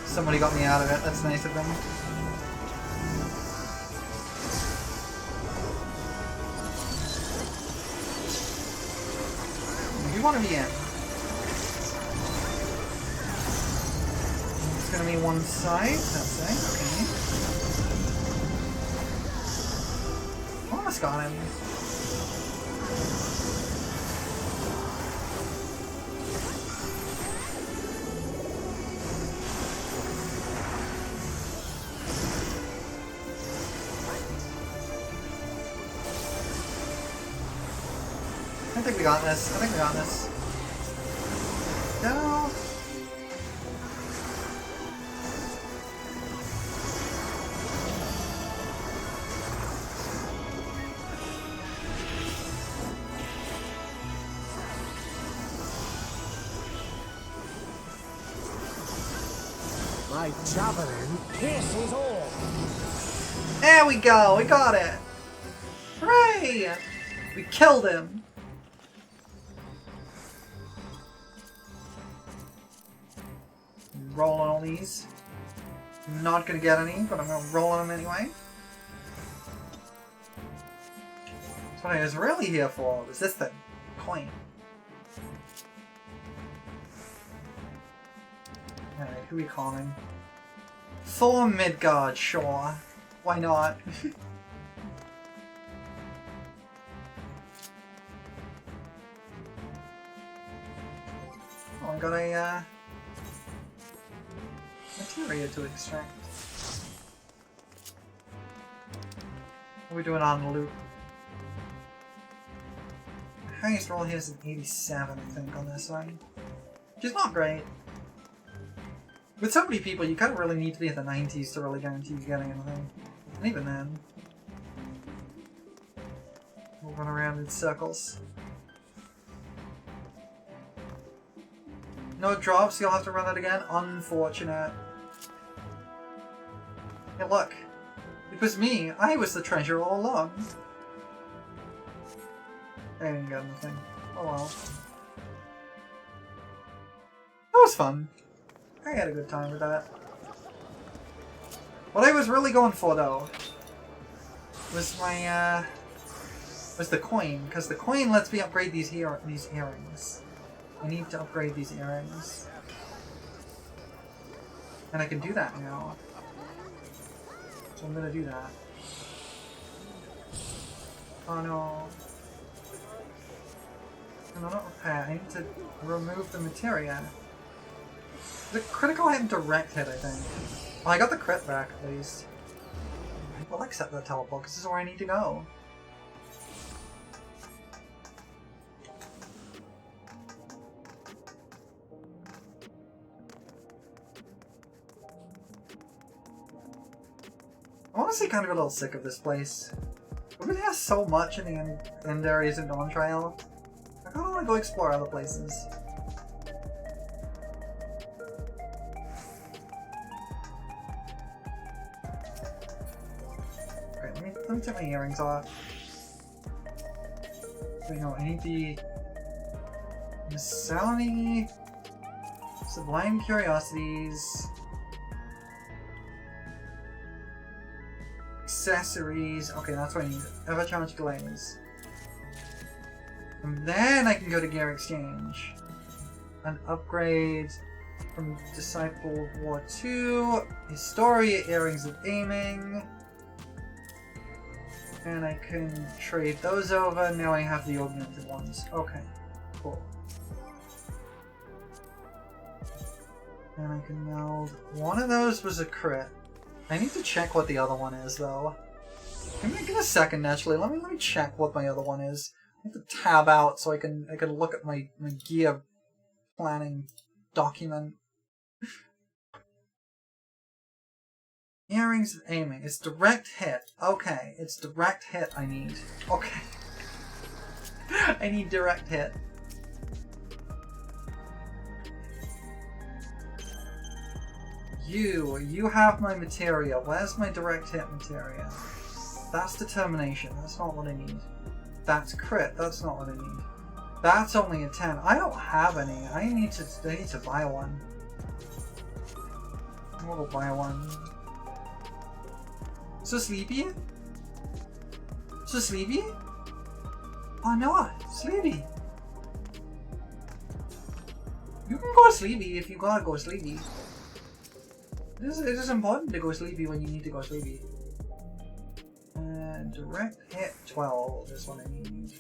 Somebody got me out of it. That's nice of them. You want to be in. It's gonna be one side, that's it. Okay. Almost got him. I think we got this. No. My javelin pierces all. There we go. We got it. Hooray! We killed him. Roll on all these. I'm not gonna get any, but I'm gonna roll on them anyway. That's what I was really here for, was this thing. Coin. Alright, who are we calling? Thor Midgard, sure. Why not? Oh, I got a, materia to extract. What are we doing on the loop? Highest roll here is an 87, I think, on this one. Which is not great. With so many people, you kind of really need to be at the 90s to really guarantee you getting anything. And even then. We'll run around in circles. No drops, you'll have to run that again? Unfortunate. Hey look. It was me. I was the treasure all along. I didn't get anything. Oh well. was fun. I had a good time with that. What I was really going for though was my was the coin, because the coin lets me upgrade these earrings. I need to upgrade these earrings. And I can do that now. So I'm gonna do that. Oh no. No, not repair. I need to remove the materia. The critical hit and direct hit, I think. Well, I got the crit back, at least. I'll accept that teleport, because this is where I need to go. I'm honestly kind of a little sick of this place. It really has so much in the end areas in Dawn Trail. I kind of want to go explore other places. Okay, let me take my earrings off. Wait, no, I need the Miscellany, Sublime Curiosities, accessories. Okay, that's what I need. Ever-Challenge Glaze. And then I can go to Gear Exchange and upgrade from Disciple of War 2, Historia, Earrings of Aiming. And I can trade those over. Now I have the augmented ones. Okay, cool. And I can meld. One of those was a crit. I need to check what the other one is, though. Give me a second, actually. Let me check what my other one is. I have to tab out so I can look at my gear planning document. Earrings of Aiming. It's direct hit. Okay, it's direct hit I need. Okay. I need direct hit. You have my materia. Where's my direct hit materia? That's determination. That's not what I need. That's crit. That's not what I need. That's only a 10. I don't have any. I need to buy one. I'm gonna go buy one. So sleepy? So sleepy? Oh no, sleepy. You can go sleepy if you gotta go sleepy. It is important to go sleepy when you need to go sleepy. And direct hit 12 is what I need.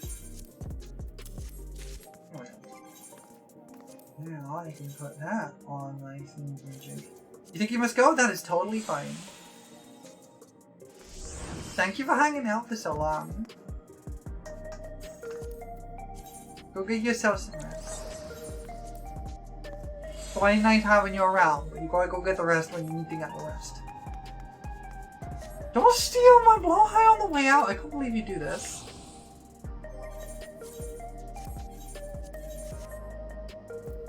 Now I can put that on my theme magic. You think you must go? That is totally fine. Thank you for hanging out for so long. Go get yourself some rest. Friday night having you around, but you gotta go get the rest when you need to get the rest. Don't steal my blowhigh on the way out! I can't believe you do this.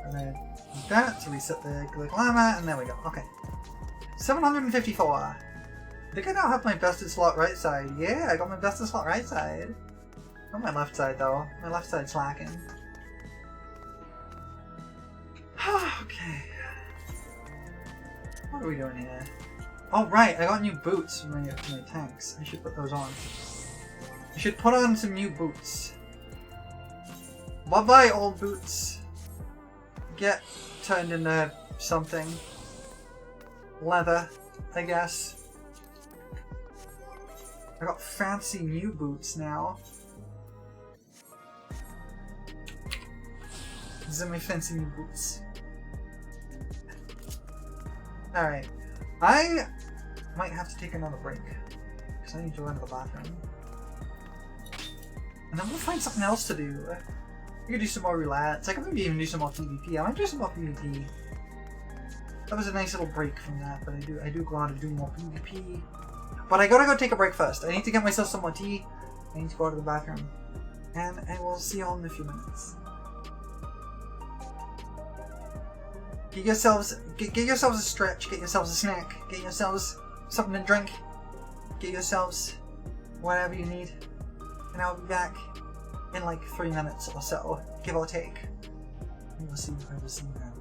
And then like that to reset the glamour, and there we go. Okay. 754. I think I now have my bested slot right side. Yeah, I got my bested slot right side. Not my left side though. My left side's lacking. Okay. What are we doing here? Oh right, I got new boots for my tanks. I should put those on. I should put on some new boots. Bye bye old boots. Get turned into something. Leather, I guess. I got fancy new boots now. These are my fancy new boots. Alright. I might have to take another break. Because I need to run to the bathroom. And then we'll find something else to do. I could do some more roulette. I could maybe even do some more PvP. I might do some more PvP. That was a nice little break from that, but I do go on to do more PvP. But I gotta go take a break first. I need to get myself some more tea. I need to go to the bathroom. And I will see you all in a few minutes. Get yourselves a stretch, get yourselves a snack, get yourselves something to drink, get yourselves whatever you need. And I'll be back in like 3 minutes or so, give or take. I will see you then.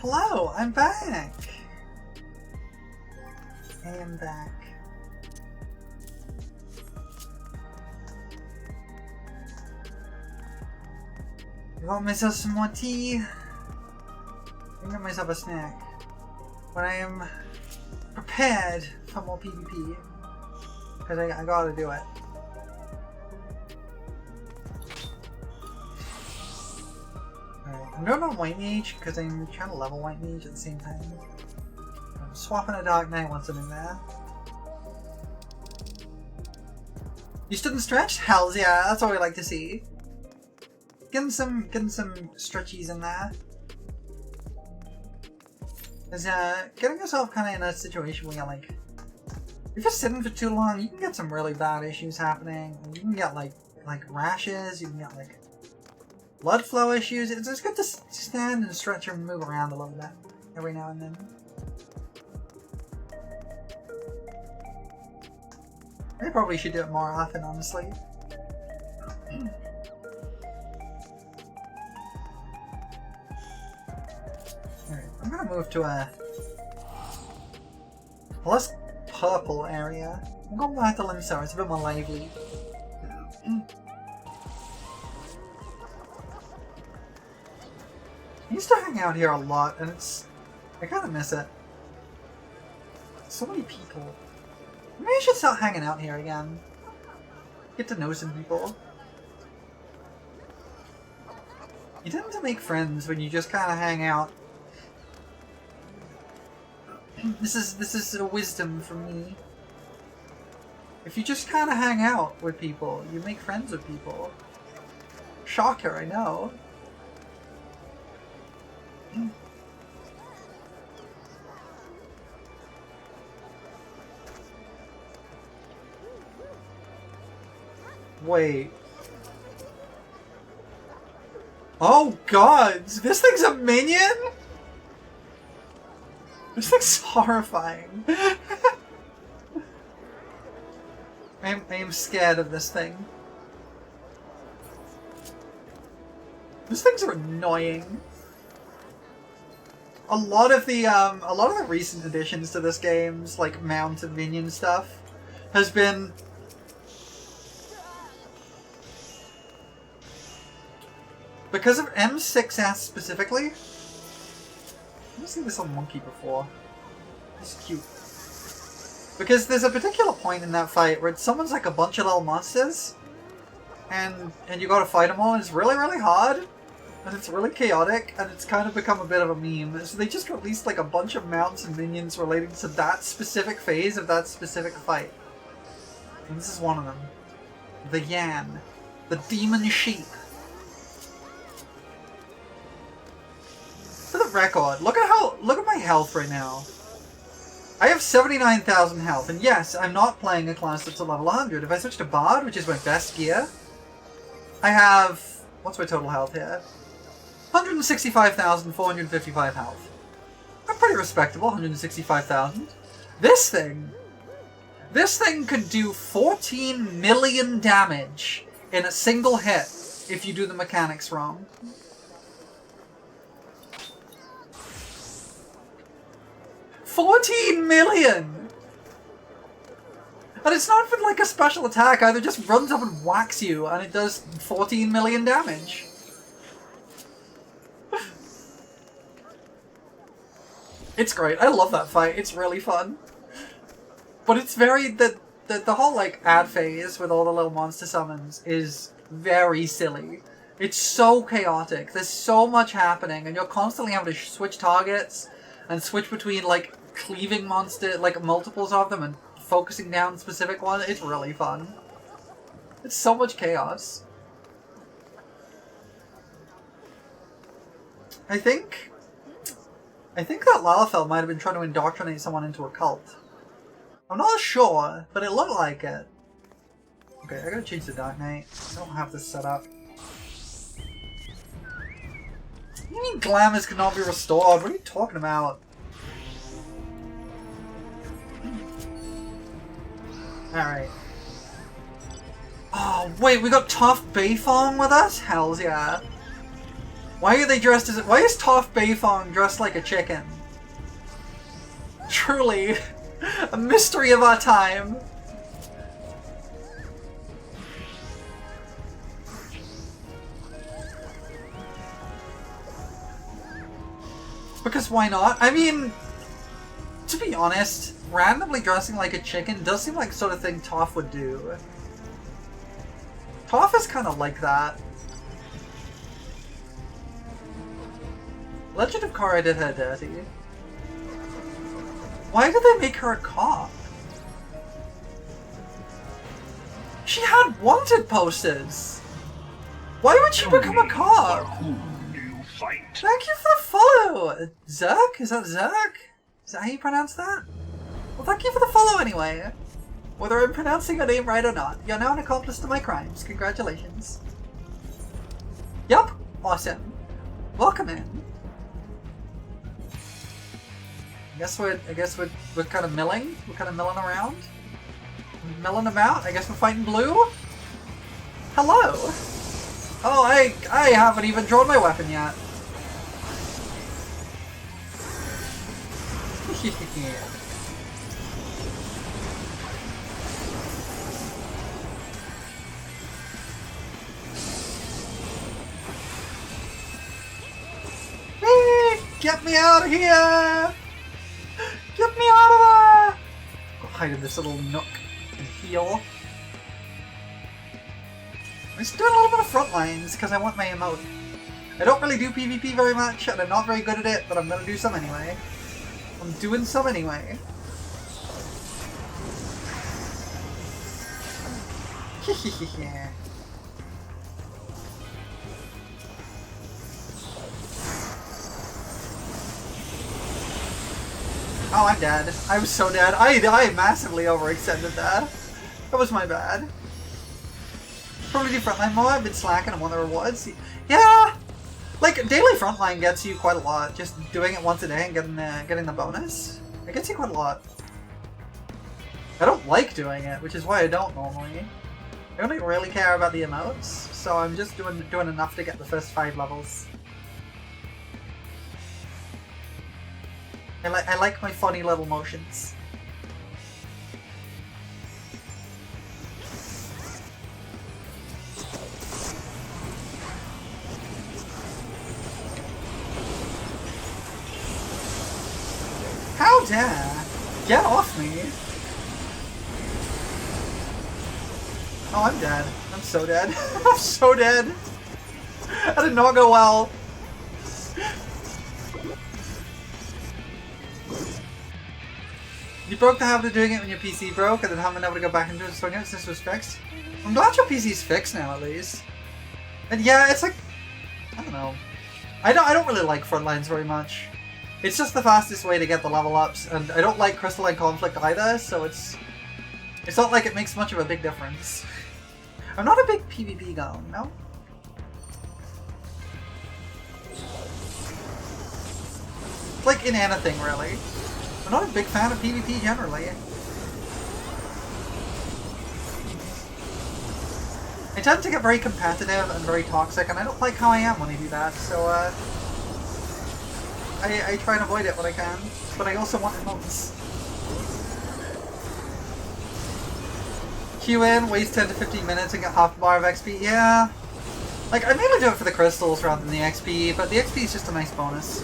Hello, I'm back. I am back. I got myself some more tea. I got myself a snack. When I am prepared for more PvP. Because I gotta do it. Alright, I'm going on White Mage because I'm trying to level White Mage at the same time. I'm swapping a Dark Knight once I'm in there. You stood and stretched? Hells yeah, that's what we like to see. Getting some stretchies in there. Cause getting yourself kind of in a situation where you're like, if you're sitting for too long, you can get some really bad issues happening. You can get like rashes. You can get like blood flow issues. It's just good to stand and stretch and move around a little bit every now and then. I probably should do it more often, honestly. Alright, I'm gonna move to a less purple area. I'm going back to Limsar, it's a bit more lively. I used to hang out here a lot, and I kinda miss it. So many people. Maybe I should start hanging out here again. Get to know some people. You tend to make friends when you just kinda hang out. This is a wisdom from me. If you just kind of hang out with people, you make friends with people. Shocker, I know. Wait. Oh god! This thing's a minion?! This thing's horrifying. I am scared of this thing. These things are annoying. A lot of the recent additions to this game's like mount and minion stuff has been because of M6S specifically. I've seen this on Monkey before. It's cute. Because there's a particular point in that fight where it summons like a bunch of little monsters, and you gotta fight them all, and it's really, really hard, and it's really chaotic, and it's kind of become a bit of a meme. So they just released like a bunch of mounts and minions relating to that specific phase of that specific fight. And this is one of them. The Yan. The Demon Sheep. For the record, look at my health right now. I have 79,000 health, and yes, I'm not playing a class that's at level 100. If I switch to Bard, which is my best gear, I have... what's my total health here? 165,455 health. I'm pretty respectable, 165,000. This thing can do 14 million damage in a single hit if you do the mechanics wrong. 14 million! And it's not even like a special attack either, it just runs up and whacks you and it does 14 million damage. It's great, I love that fight, it's really fun. But it's very, the whole like ad phase with all the little monster summons is very silly. It's so chaotic, there's so much happening and you're constantly having to switch targets and switch between like cleaving monster, like multiples of them and focusing down specific ones. It's really fun. It's so much chaos. I think that Lalafell might have been trying to indoctrinate someone into a cult. I'm not sure, but it looked like it. Okay, I gotta change the Dark Knight. I don't have this set up. What do you mean glamours cannot be restored? What are you talking about? Alright. Oh, wait, we got Tough Bayfong with us? Hells yeah. Why are they dressed as... Why is Toph Beifong dressed like a chicken? Truly, a mystery of our time. Because why not? I mean, to be honest, randomly dressing like a chicken does seem like the sort of thing Toph would do. Toph is kind of like that. Legend of Korra did her dirty. Why did they make her a cop? She had wanted posters! Why would she become a cop? Whom do you fight? Thank you for the follow! Zerk? Is that Zerk? Is that how you pronounce that? Well, thank you for the follow anyway. Whether I'm pronouncing your name right or not, you're now an accomplice to my crimes. Congratulations. Yup, awesome. Welcome in. I guess we're kind of milling. We're kind of milling around. Milling about. I guess we're fighting blue. Hello. Oh, I haven't even drawn my weapon yet. Get me out of here! Get me out of there! Go hide in this little nook and heal. I'm just doing a little bit of front lines because I want my emote. I don't really do PvP very much and I'm not very good at it, but I'm gonna do some anyway. I'm doing some anyway. Yeah. Oh, I'm dead. I was so dead. I massively overextended that. That was my bad. Probably do frontline more. I've been slacking on one of the rewards. Yeah! Like, daily frontline gets you quite a lot. Just doing it once a day and getting the bonus. It gets you quite a lot. I don't like doing it, which is why I don't normally. I don't really care about the emotes, so I'm just doing enough to get the first 5 levels. I like my funny little motions. How dare! Get off me! Oh, I'm dead. I'm so dead. I'm so dead! That did not go well. You broke the habit of doing it when your PC broke and then haven't been able to go back into it so since it was fixed. I'm glad your PC's fixed now at least. And yeah, it's like, I don't know. I don't really like frontlines very much. It's just the fastest way to get the level ups, and I don't like Crystalline Conflict either, so it's not like it makes much of a big difference. I'm not a big PvP guy, you know? Like in anything really. I'm not a big fan of PvP generally. I tend to get very competitive and very toxic, and I don't like how I am when I do that, so I try and avoid it when I can, but I also want emotes. Queue in, waste 10 to 15 minutes and get half a bar of XP, yeah. Like, I mainly do it for the crystals rather than the XP, but the XP is just a nice bonus.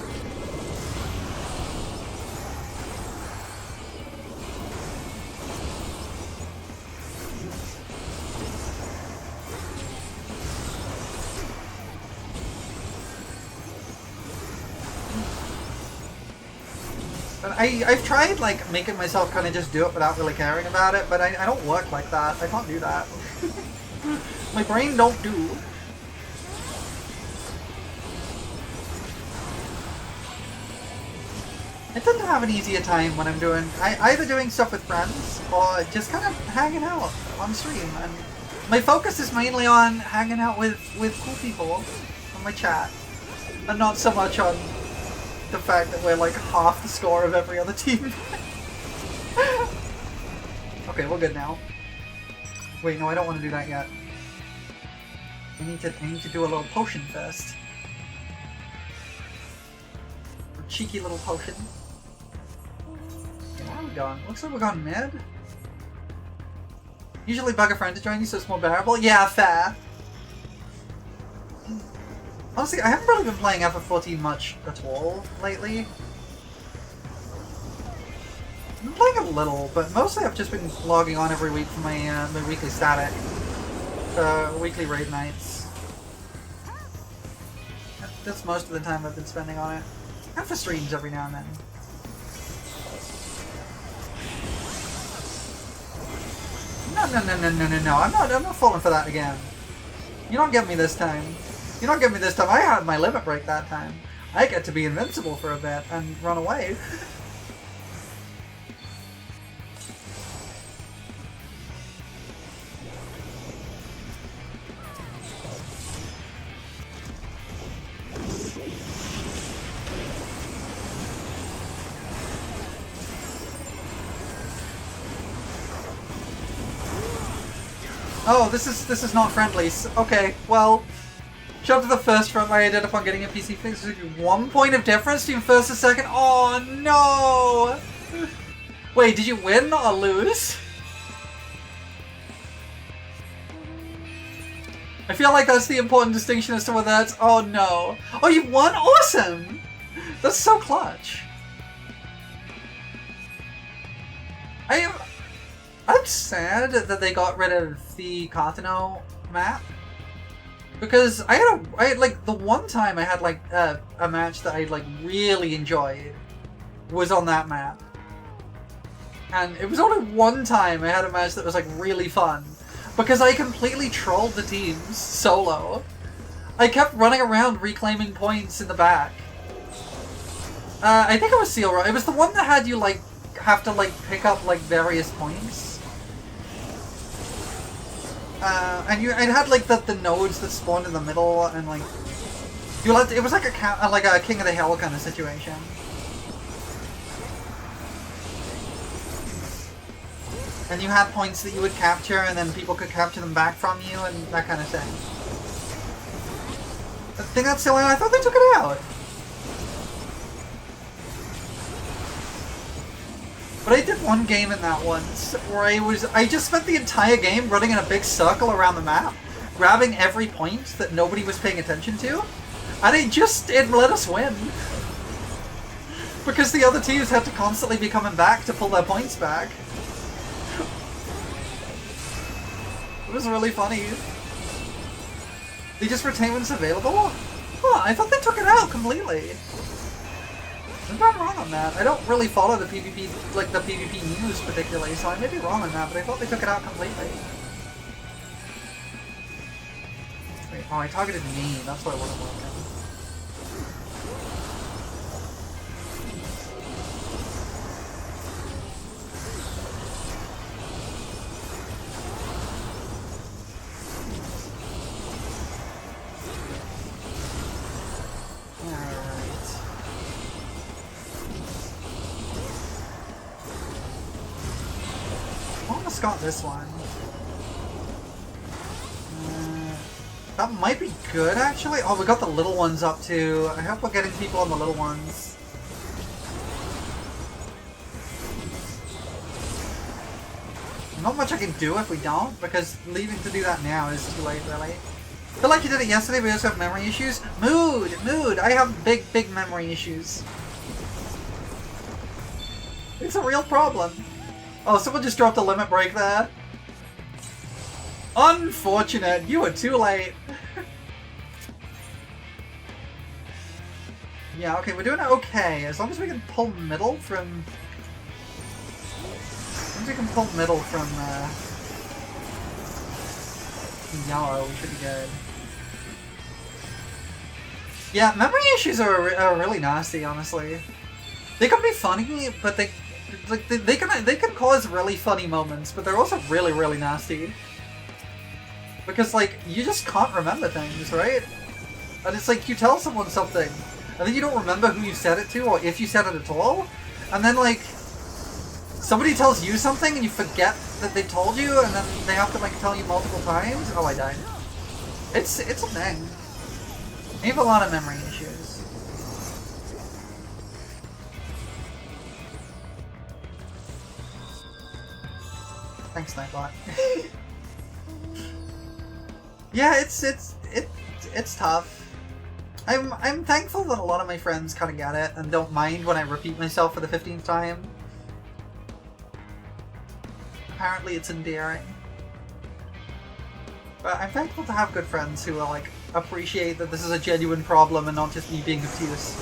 I've tried, like, making myself kind of just do it without really caring about it, but I don't work like that. I can't do that. My brain don't do. I tend to have an easier time when I'm doing, either doing stuff with friends, or just kind of hanging out on stream. And my focus is mainly on hanging out with cool people on my chat, and not so much on the fact that we're like half the score of every other team. Okay, we're good now. Wait, no, I don't want to do that yet. I need to do a little potion first. cheeky little potion. Okay, where are we going? Looks like we're going mid. Usually bug a friend to join you so it's more bearable. Yeah, fair. Honestly, I haven't really been playing FF14 much at all lately. I've been playing a little, but mostly I've just been logging on every week for my my weekly static. Weekly raid nights. That's most of the time I've been spending on it. And for streams every now and then. No, I'm not falling for that again. You don't get me this time. You don't get me this time. I had my limit break that time. I get to be invincible for a bit and run away. Oh, this is not friendly. Okay, well, shove to the first front where I did upon getting a PC fix. 1 point of difference between first and second. Oh no! Wait, did you win or lose? I feel like that's the important distinction as to whether that's. Oh no! Oh, you won! Awesome! That's so clutch. I'm sad that they got rid of the Katano map, because I had like the one time I had like a match that I like really enjoyed was on that map, and it was only one time I had a match that was like really fun because I completely trolled the teams solo. I kept running around reclaiming points in the back. I think it was Seal Rock. It was the one that had you like have to like pick up like various points. And it had like the nodes that spawned in the middle, and like you let it was like a King of the Hill kind of situation. And you had points that you would capture, and then people could capture them back from you, and that kind of thing. I think that's silly. I thought they took it out. But I did one game in that once where I just spent the entire game running in a big circle around the map, grabbing every point that nobody was paying attention to, and it let us win. Because the other teams had to constantly be coming back to pull their points back. It was really funny. They just retain when it's available? Huh, I thought they took it out completely. Maybe I'm wrong on that. I don't really follow the PvP, like the PvP news particularly, so I may be wrong on that, but I thought they took it out completely. Wait, oh, I targeted me. That's why I wasn't working. Got this one. That might be good, actually. Oh, we got the little ones up too. I hope we're getting people on the little ones. Not much I can do if we don't, because leaving to do that now is too late, really. I feel like you did it yesterday, we also have memory issues. Mood! I have big memory issues. It's a real problem. Oh, someone just dropped a limit break there. Unfortunate, you were too late. Yeah, okay, we're doing it okay. As long as we can pull middle from... As long as we can pull middle from yellow, we should be good. Yeah, memory issues are really nasty, honestly. They can be funny, but they can cause really funny moments, but they're also really nasty. Because like you just can't remember things, right? And it's like you tell someone something, and then you don't remember who you said it to or if you said it at all, and then like somebody tells you something and you forget that they told you, and then they have to like tell you multiple times. Oh, I died. It's a thing. I have a lot of memory issues. Thanks, Nightbot. Yeah, it's tough. I'm thankful that a lot of my friends kind of get it and don't mind when I repeat myself for the 15th time. Apparently it's endearing. But I'm thankful to have good friends who will, like, appreciate that this is a genuine problem and not just me being obtuse.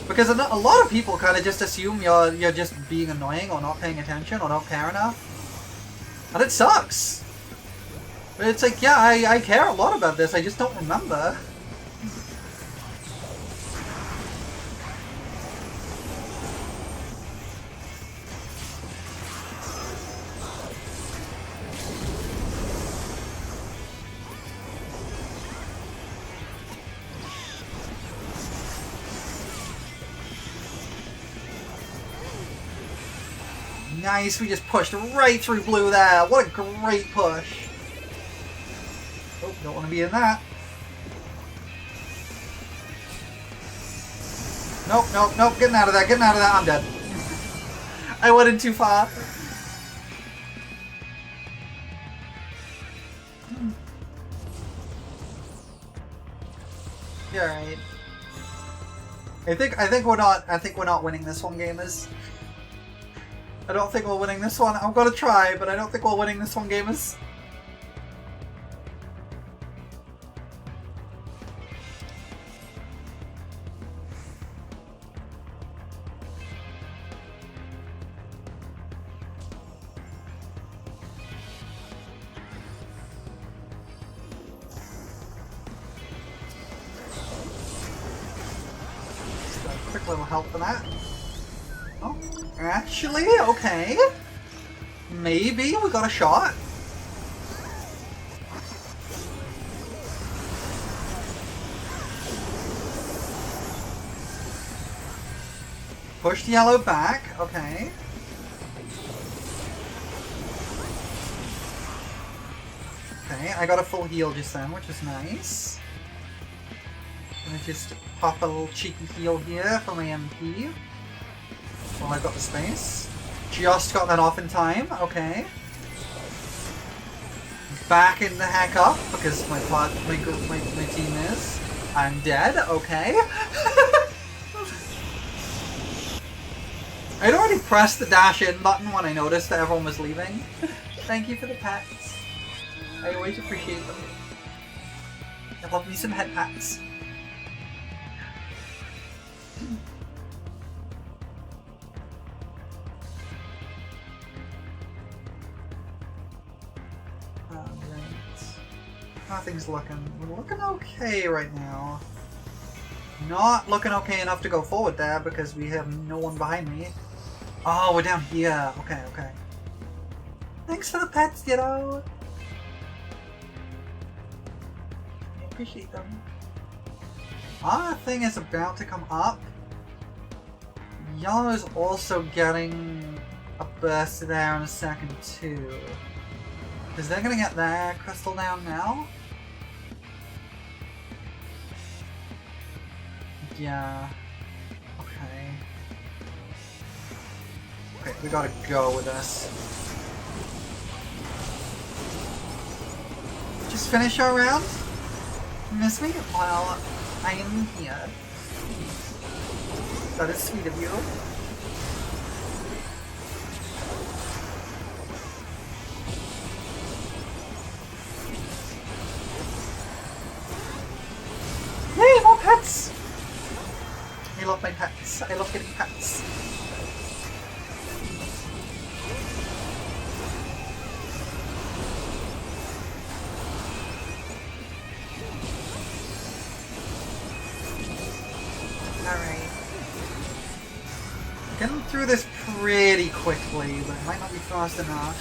Because a lot of people kind of just assume you're just being annoying or not paying attention or don't care enough. And it sucks! But it's like, yeah, I care a lot about this, I just don't remember. Nice, we just pushed right through blue there. What a great push. Oh, don't want to be in that. Nope, nope, nope. Getting out of that, getting out of that. I'm dead. I went in too far. You're right. I think we're not winning this one, gamers. I don't think we're winning this one. I'm gonna try, but I don't think we're winning this one, gamers. Just a quick little help for that. Oh, actually, okay. Maybe we got a shot. Push the yellow back, okay. Okay, I got a full heal just then, which is nice. Gonna just pop a little cheeky heal here for my MP. Well, I've got the space. Just got that off in time, okay. Backing the heck up, because my team is. I'm dead, okay. I'd already pressed the dash in button when I noticed that everyone was leaving. Thank you for the pets. I always appreciate them. I love me some head pats. Nothing's looking okay right now. Not looking okay enough to go forward there because we have no one behind me. Oh, we're down here. Okay, okay. Thanks for the pets, kiddo. I appreciate them. Our thing is about to come up. Yellow is also getting a burst there in a second too. Is they gonna get their crystal down now? Yeah. Okay. Okay, we gotta go with this. Just finish our round? Miss me? Well, I am here. That is sweet of you. Yay, more pets! I love my pets. I love getting pets. Alright. Getting through this pretty quickly, but it might not be fast enough.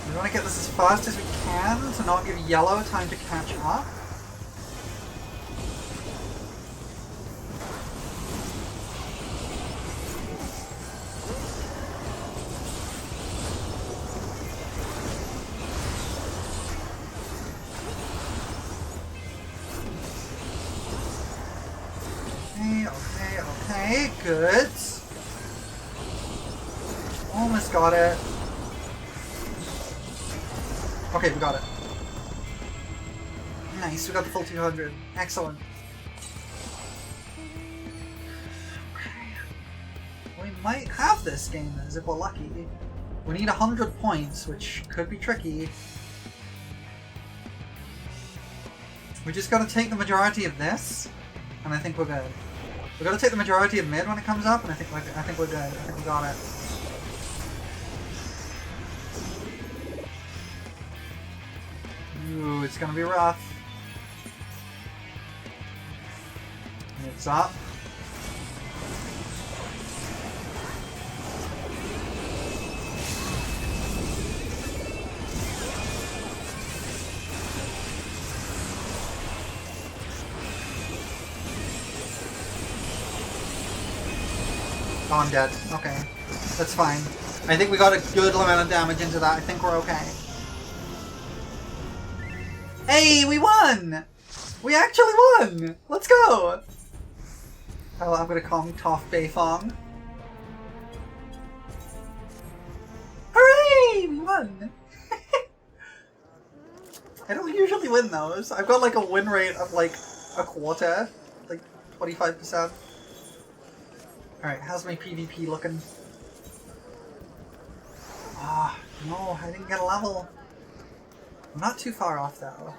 We want to get this as fast as we can to not give yellow time to catch up. Okay, good. Almost got it. Okay, we got it. Nice, we got the full 200. Excellent. We might have this game as if we're lucky. We need 100 points, which could be tricky. We just gotta take the majority of this, and I think we're good. We gotta take the majority of mid when it comes up, and I think we're good. I think we got it. Ooh, it's gonna be rough. It's up. Oh, I'm dead. Okay. That's fine. I think we got a good amount of damage into that. I think we're okay. Hey, we won! We actually won! Let's go! Oh, I'm gonna call him Toph Beifong. Hooray! We won! I don't usually win those. I've got like a win rate of like a quarter. Like 25%. Alright, how's my PvP looking? Ah, no, I didn't get a level. I'm not too far off though.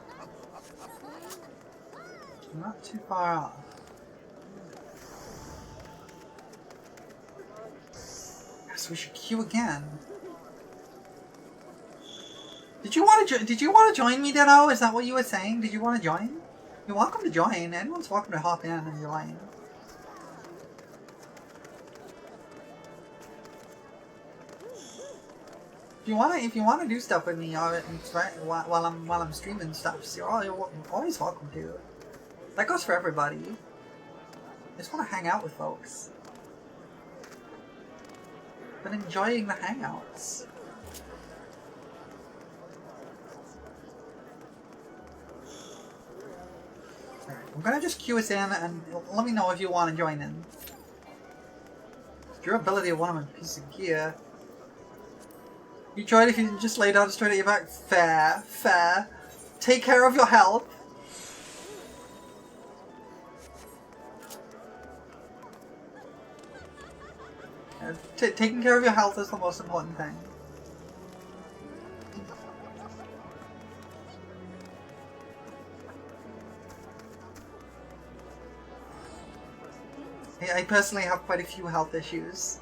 I'm not too far off. Yes, we should queue again. Did you want to join me, Ditto? Is that what you were saying? Did you want to join? You're welcome to join. Anyone's welcome to hop in and join. If you wanna do stuff with me while I'm streaming stuff, so you're always welcome to. That goes for everybody. I just want to hang out with folks. Been enjoying the hangouts. Alright, I'm gonna just queue us in and let me know if you want to join in. Durability of one of my piece of gear. You tried if you just lay down straight at your back. Fair, fair. Take care of your health. Taking care of your health is the most important thing. I personally have quite a few health issues.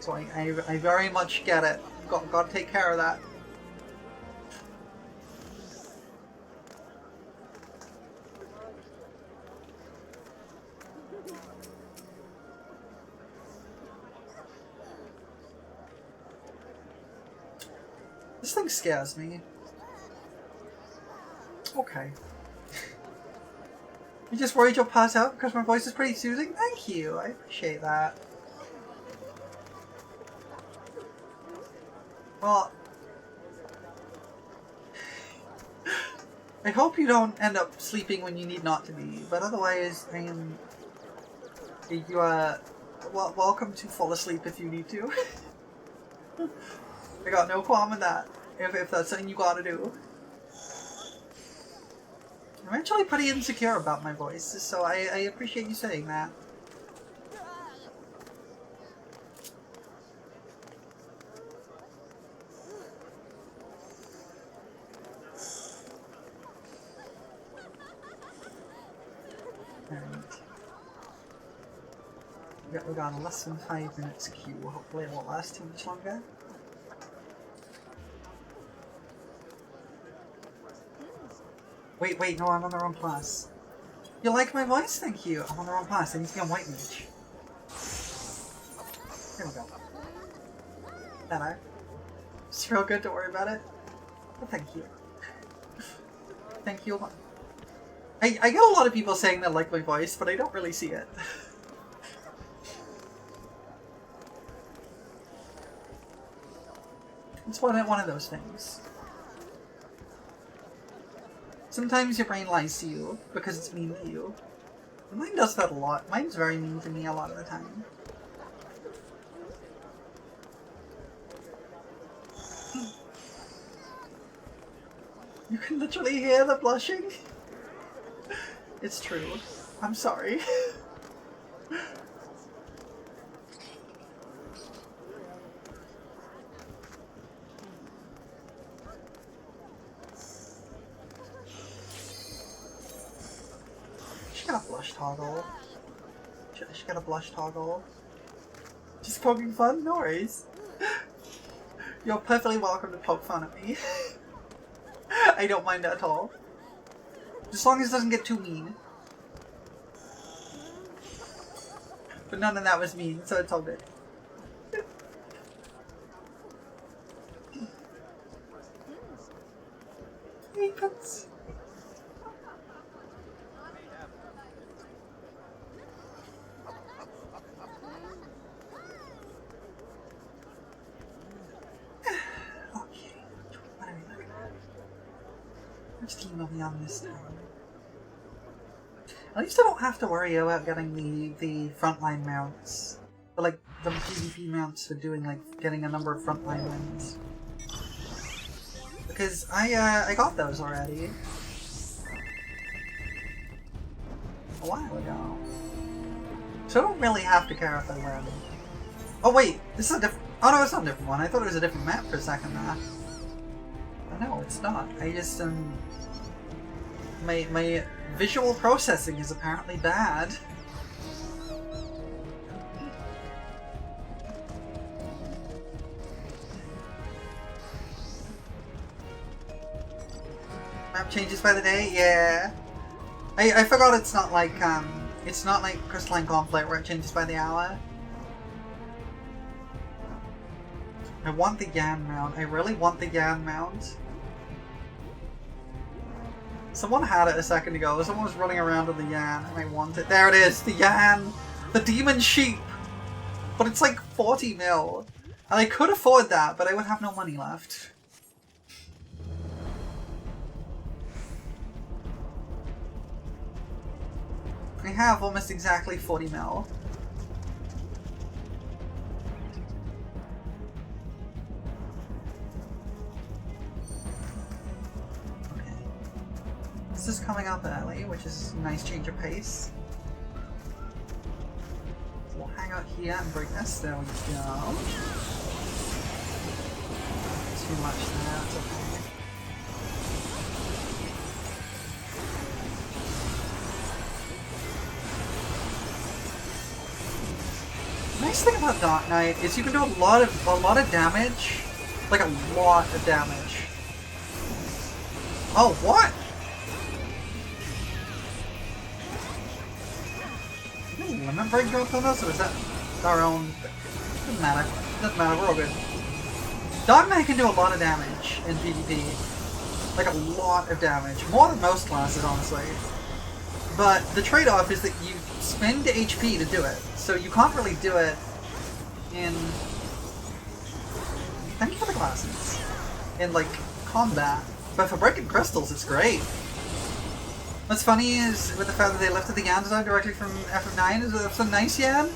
So I very much get it. Gotta take care of that. This thing scares me. Okay. You just worried you'll pass out because my voice is pretty soothing? Thank you, I appreciate that. Well, I hope you don't end up sleeping when you need not to be, but otherwise, I am... You are welcome to fall asleep if you need to. I got no qualm with that, if that's something you gotta do. I'm actually pretty insecure about my voice, so I appreciate you saying that. We've got less than 5 minutes queue, hopefully it won't last too much longer. Wait, no, I'm on the wrong class. You like my voice? Thank you. I'm on the wrong class. I need to be on White Mage. There we go. Better. It's real good, don't worry about it. But thank you. Thank you. I get a lot of people saying they like my voice, but I don't really see it. It's one of those things. Sometimes your brain lies to you because it's mean to you. Mine does that a lot. Mine's very mean to me a lot of the time. You can literally hear the blushing. It's true. I'm sorry. She got a blush toggle. She got a blush toggle. Just poking fun? No worries. You're perfectly welcome to poke fun at me. I don't mind at all. As long as it doesn't get too mean. But none of that was mean, so it's all good. Aphids. Just email me on this time. At least I don't have to worry about getting the frontline mounts. But like the PvP mounts for doing like getting a number of frontline wins. Because I got those already. A while ago. So I don't really have to care if I win. Oh wait, this is a different. Oh no, it's not a different one. I thought it was a different map for a second there. No, it's not. I just my visual processing is apparently bad. Map changes by the day? Yeah. I forgot it's not like Crystalline Conflict where it changes by the hour. I want the Yan mount. I really want the Yan mount. Someone had it a second ago. Someone was running around with the Yan and I want it. There it is! The Yan! The Demon Sheep! But it's like 40 mil. And I could afford that, but I would have no money left. I have almost exactly 40 mil. This is coming up early, which is a nice change of pace. So we'll hang out here and bring this. There we go. Too much there, that's okay. The nice thing about Dark Knight is you can do a lot of damage. Like a lot of damage. Oh, what? Limit break dropped on us, or is that our own? Doesn't matter. Doesn't matter, we're all good. Dark Knight can do a lot of damage in PvP. Like a lot of damage. More than most classes, honestly. But the trade-off is that you spend HP to do it. So you can't really do it in any other classes. In, like, combat. But for breaking crystals, it's great. What's funny is, with the fact that they lifted the Yan design directly from FF9, is that some nice Yan?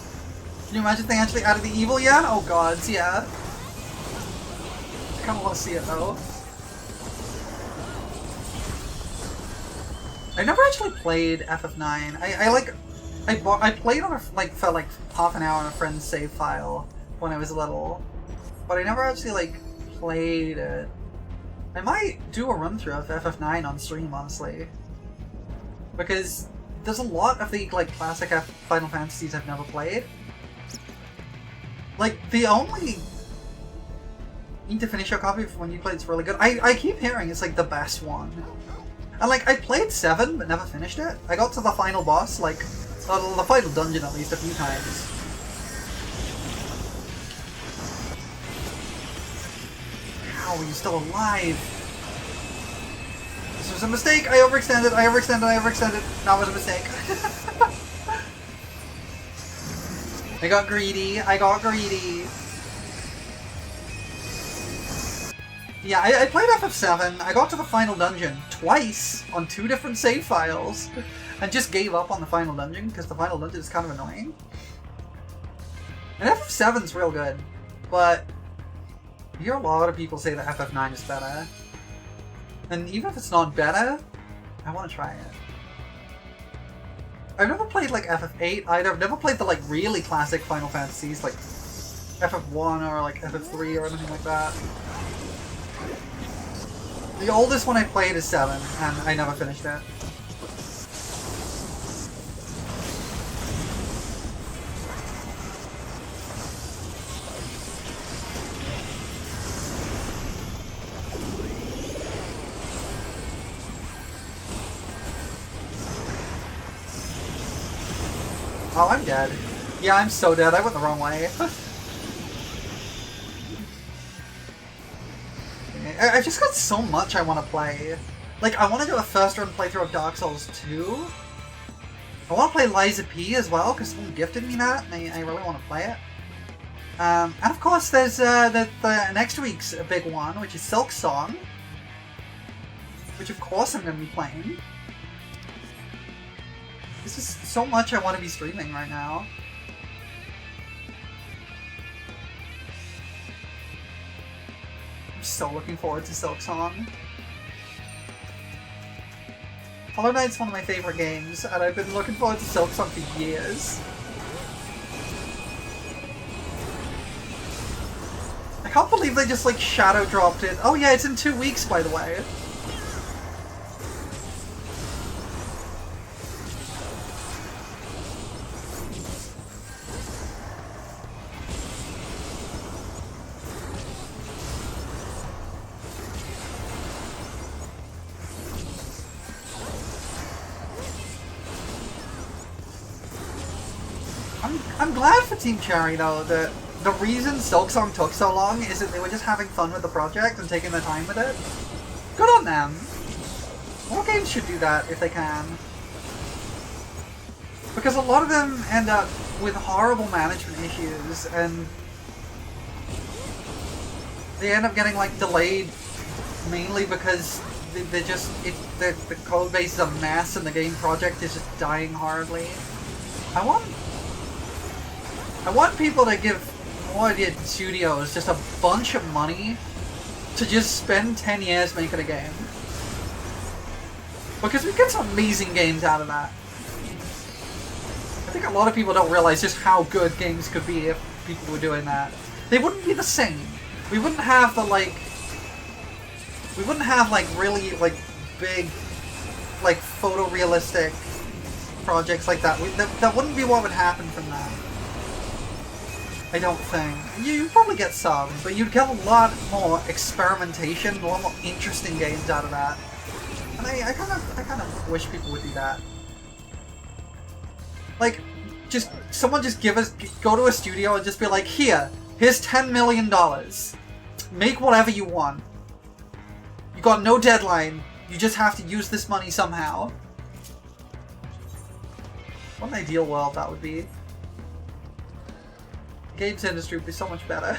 Can you imagine if they actually added the evil Yan? Oh gods, yeah. I kinda wanna see it though. I never actually played FF9. I played on for like half an hour on a friend's save file when I was little. But I never actually like played it. I might do a run through of FF9 on stream, honestly. Because there's a lot of the like classic Final Fantasies I've never played. Like the only need to finish your copy from when you played it's really good. I keep hearing it's like the best one. And like I played 7 but never finished it. I got to the final boss, like the final dungeon at least a few times. How are you still alive? This was a mistake! I overextended! That was a mistake. I got greedy! Yeah, I played FF7, I got to the final dungeon twice on 2 different save files, and just gave up on the final dungeon, because the final dungeon is kind of annoying. And FF7's real good, but I hear a lot of people say that FF9 is better. And even if it's not better, I want to try it. I've never played like FF8 either. I've never played the like really classic Final Fantasies like FF1 or like FF3 or anything like that. The oldest one I played is 7, and I never finished it. Oh, I'm dead. Yeah, I'm so dead. I went the wrong way. I've just got so much I want to play. Like, I want to do a first run playthrough of Dark Souls 2. I want to play Liza P as well, because someone gifted me that, and I really want to play it. And of course, there's the next week's big one, which is Silk Song. Which, of course, I'm going to be playing. This is so much I want to be streaming right now. I'm so looking forward to Silk Song. Hollow Knight's one of my favorite games, and I've been looking forward to Silk Song for years. I can't believe they just like shadow dropped it. Oh yeah, it's in 2 weeks, by the way. I'm glad for Team Cherry though that the reason Silksong took so long is that they were just having fun with the project and taking their time with it. Good on them. More games should do that if they can. Because a lot of them end up with horrible management issues and they end up getting like delayed mainly because they're just the code base is a mess and the game project is just dying horribly. I want people to give more studios just a bunch of money to just spend 10 years making a game. Because we get some amazing games out of that. I think a lot of people don't realize just how good games could be if people were doing that. They wouldn't be the same. We wouldn't have the like... We wouldn't have like really like big like photorealistic projects like that. That wouldn't be what would happen from that. I don't think. You'd probably get some, but you'd get a lot more experimentation, a lot more interesting games out of that. And I kind of wish people would do that. Like, someone just go to a studio and just be like, here's $10 million. Make whatever you want. You got no deadline. You just have to use this money somehow. What an ideal world that would be. The games industry would be so much better.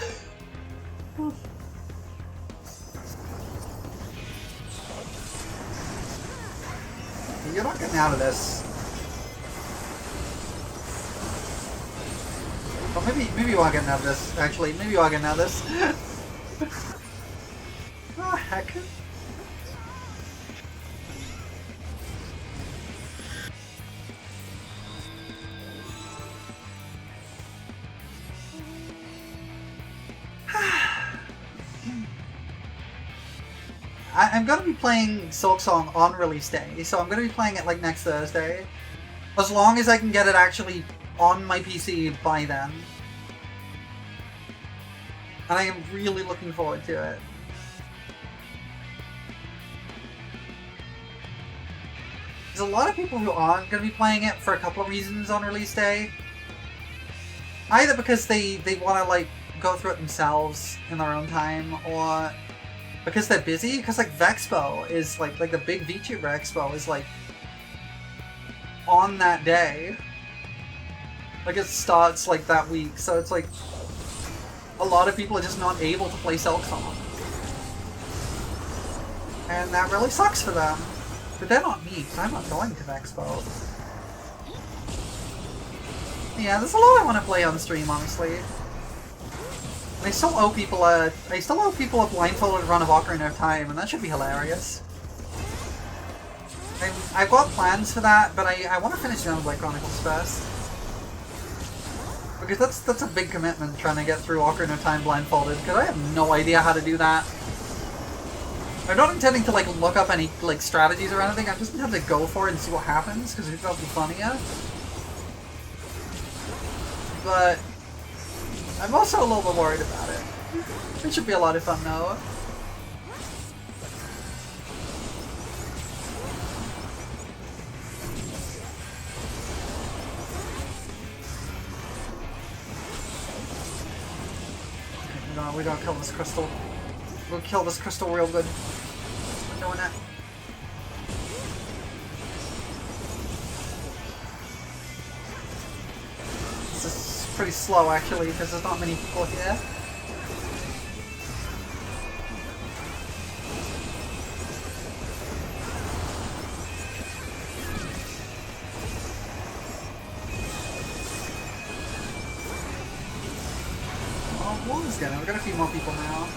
You're not getting out of this. Oh, maybe you are getting out of this, actually. Maybe you are getting out of this. Oh, heck. I'm gonna be playing Silksong on release day, so I'm gonna be playing it like next Thursday. As long as I can get it actually on my PC by then. And I am really looking forward to it. There's a lot of people who aren't gonna be playing it for a couple of reasons on release day. Either because they wanna like go through it themselves in their own time, or because they're busy, because like Vexpo is like the big VTuber Expo is like on that day. Like it starts like that week, so it's like a lot of people are just not able to play Silksong. And that really sucks for them. But they're not me, because I'm not going to the expo. Yeah, there's a lot I want to play on stream, honestly. I still owe people a blindfolded run of Ocarina of Time, and that should be hilarious. I've got plans for that, but I want to finish Xenoblade Chronicles first. Because that's a big commitment, trying to get through Ocarina of Time blindfolded, because I have no idea how to do that. I'm not intending to, like, look up any, like, strategies or anything, I'm just intending to go for it and see what happens, because I think that'll be funnier. But I'm also a little bit worried about it. It should be a lot of fun, though. No, we don't kill this crystal. We'll kill this crystal real good. We're doing it. This is pretty slow, actually, because there's not many people here. We've got a few more people now.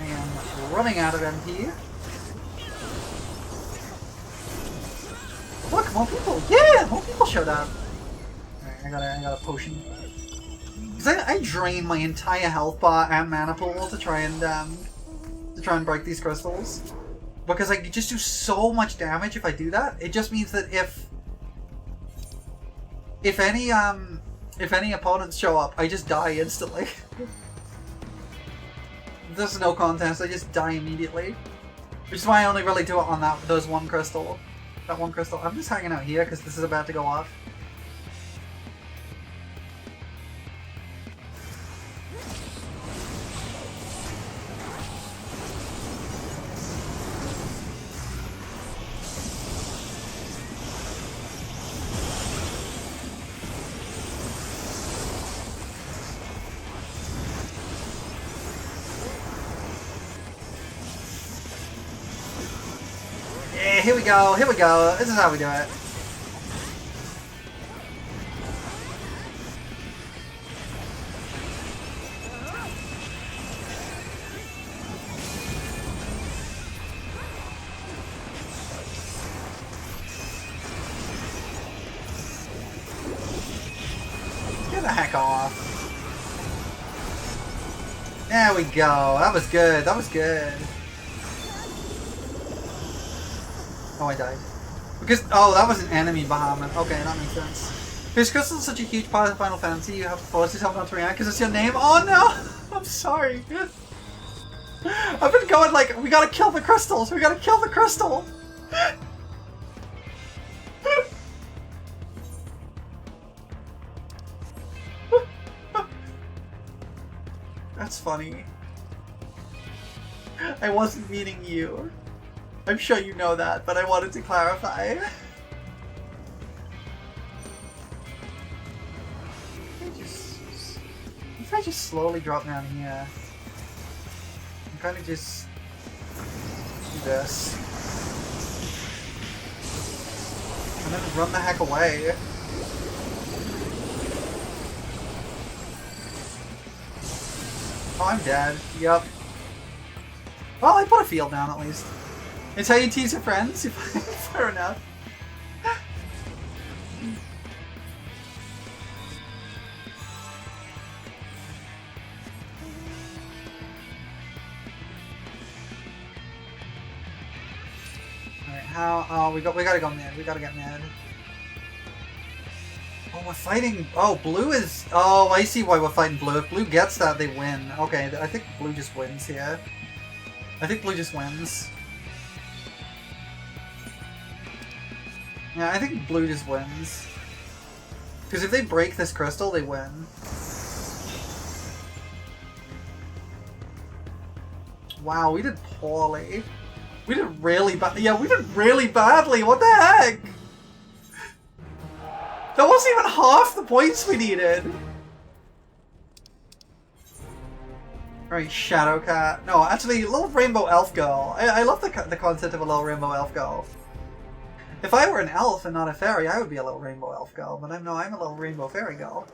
I am running out of MP. Look, more people! Yeah! More people showed up! Alright, I got a potion. Because I drain my entire health bar and mana pool to try and break these crystals. Because I just do so much damage if I do that. It just means that if any opponents show up, I just die instantly. There's no contest, I just die immediately. Which is why I only really do it on that one crystal. That one crystal. I'm just hanging out here because this is about to go off. Here we go, here we go. This is how we do it. Get the heck off. There we go. That was good. That was good. Oh, I died. Because, oh, that was an enemy Bahamut. Okay, that makes sense. Because Crystal is such a huge part of Final Fantasy, you have to force yourself not to react because it's your name. Oh no! I'm sorry. I've been going like, we gotta kill the crystals! We gotta kill the crystal! That's funny. I wasn't meaning you. I'm sure you know that, but I wanted to clarify. If I just slowly drop down here, I'm kind of just do this, and then run the heck away. Oh, I'm dead. Yup. Well, I put a field down at least. It's how you tease your friends? Fair enough. Alright, how... Oh, we gotta go mid. We gotta get mid. Oh, we're fighting... Oh, blue is... Oh, I see why we're fighting blue. If blue gets that, they win. Okay, I think blue just wins here. I think blue just wins. Yeah, I think blue just wins. Because if they break this crystal, they win. Wow, we did poorly. We did really bad. Yeah, we did really badly. What the heck? That wasn't even half the points we needed. Right, Shadow Cat. No, actually, little rainbow elf girl. I love the concept of a little rainbow elf girl. If I were an elf and not a fairy, I would be a little rainbow elf girl, but I'm a little rainbow fairy girl.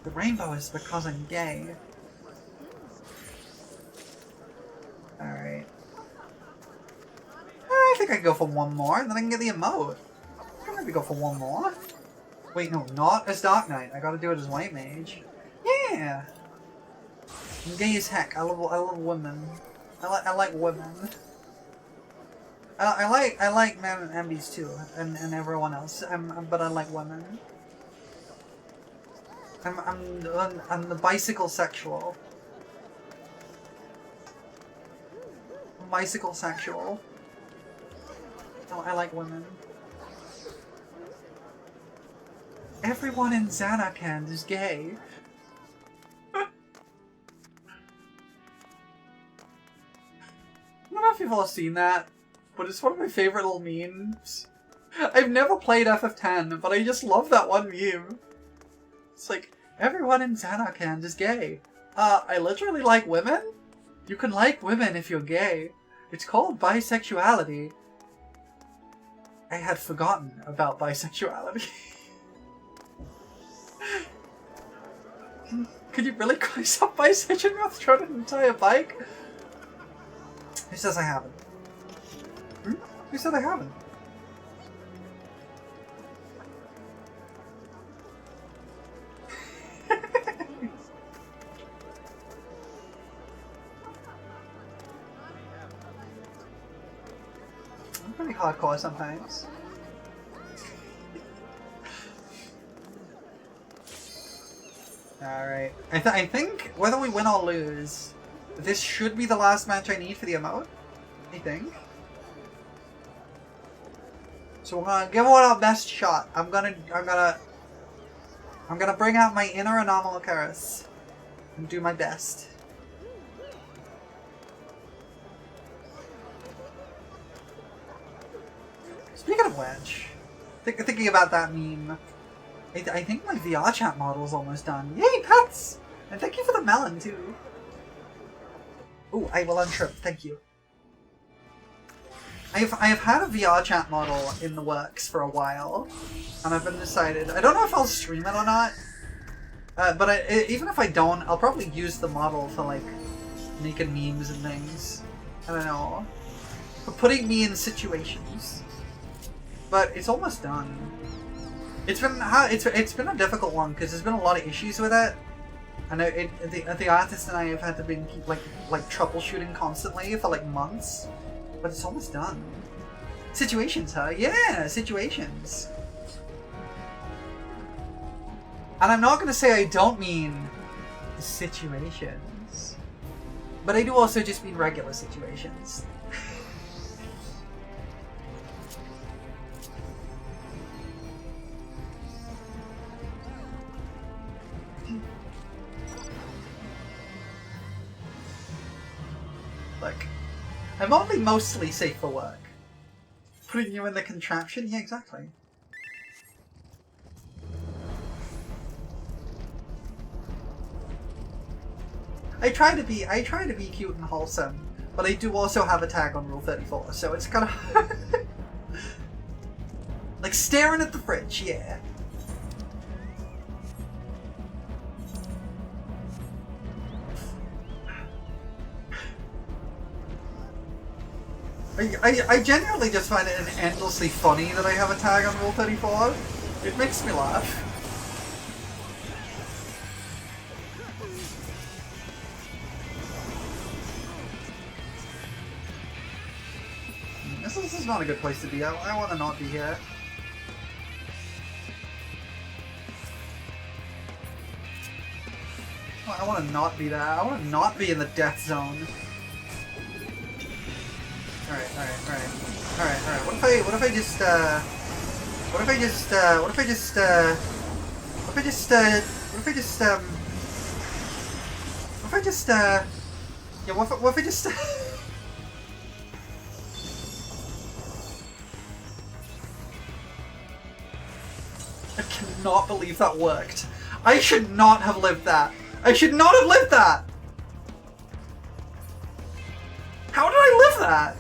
The rainbow is because I'm gay. Alright. I think I can go for one more, and then I can get the emote. I can maybe go for one more. Wait, no, not as Dark Knight. I gotta do it as White Mage. Yeah! I'm gay as heck. I love women. I like women. I like men and MBs too, and everyone else. But I like women. I'm the bicycle sexual. Bicycle sexual. Oh, I like women. Everyone in Xanarkand is gay. I don't know if you've all seen that, but it's one of my favorite little memes. I've never played FF10, but I just love that one meme. It's like, everyone in Xanarkand is gay. I literally like women? You can like women if you're gay. It's called bisexuality. I had forgotten about bisexuality. Could you really call yourself bisexual after throwing an entire bike? Who says I haven't? Hmm? Who said I haven't? I'm pretty hardcore sometimes. Alright. I think, whether we win or lose, this should be the last match I need for the emote. I think. So we're gonna give it our best shot. I'm gonna bring out my inner Anomalocaris and do my best. Speaking of which, thinking about that meme, I think my VR chat model is almost done. Yay, pets! And thank you for the melon, too. Ooh, I will untrip, thank you. I have had a VR chat model in the works for a while, and I've been decided. I don't know if I'll stream it or not, but even if I don't, I'll probably use the model for, like, making memes and things. I don't know. For putting me in situations. But it's almost done. It's been a difficult one because there's been a lot of issues with it. I know the artist and I have had to be like troubleshooting constantly for like months, but it's almost done. Situations, huh? Yeah, situations. And I'm not gonna say I don't mean situations, but I do also just mean regular situations. Look, I'm only mostly safe for work. Putting you in the contraption? Yeah, exactly. I try to be cute and wholesome, but I do also have a tag on Rule 34, so it's kind of like staring at the fridge, yeah. I genuinely just find it endlessly funny that I have a tag on Rule 34. It makes me laugh. This is not a good place to be. I want to not be here. I want to not be there. I want to not be in the death zone. Alright. What if I just I cannot believe that worked. I should not have lived that. I should not have lived that. How did I live that?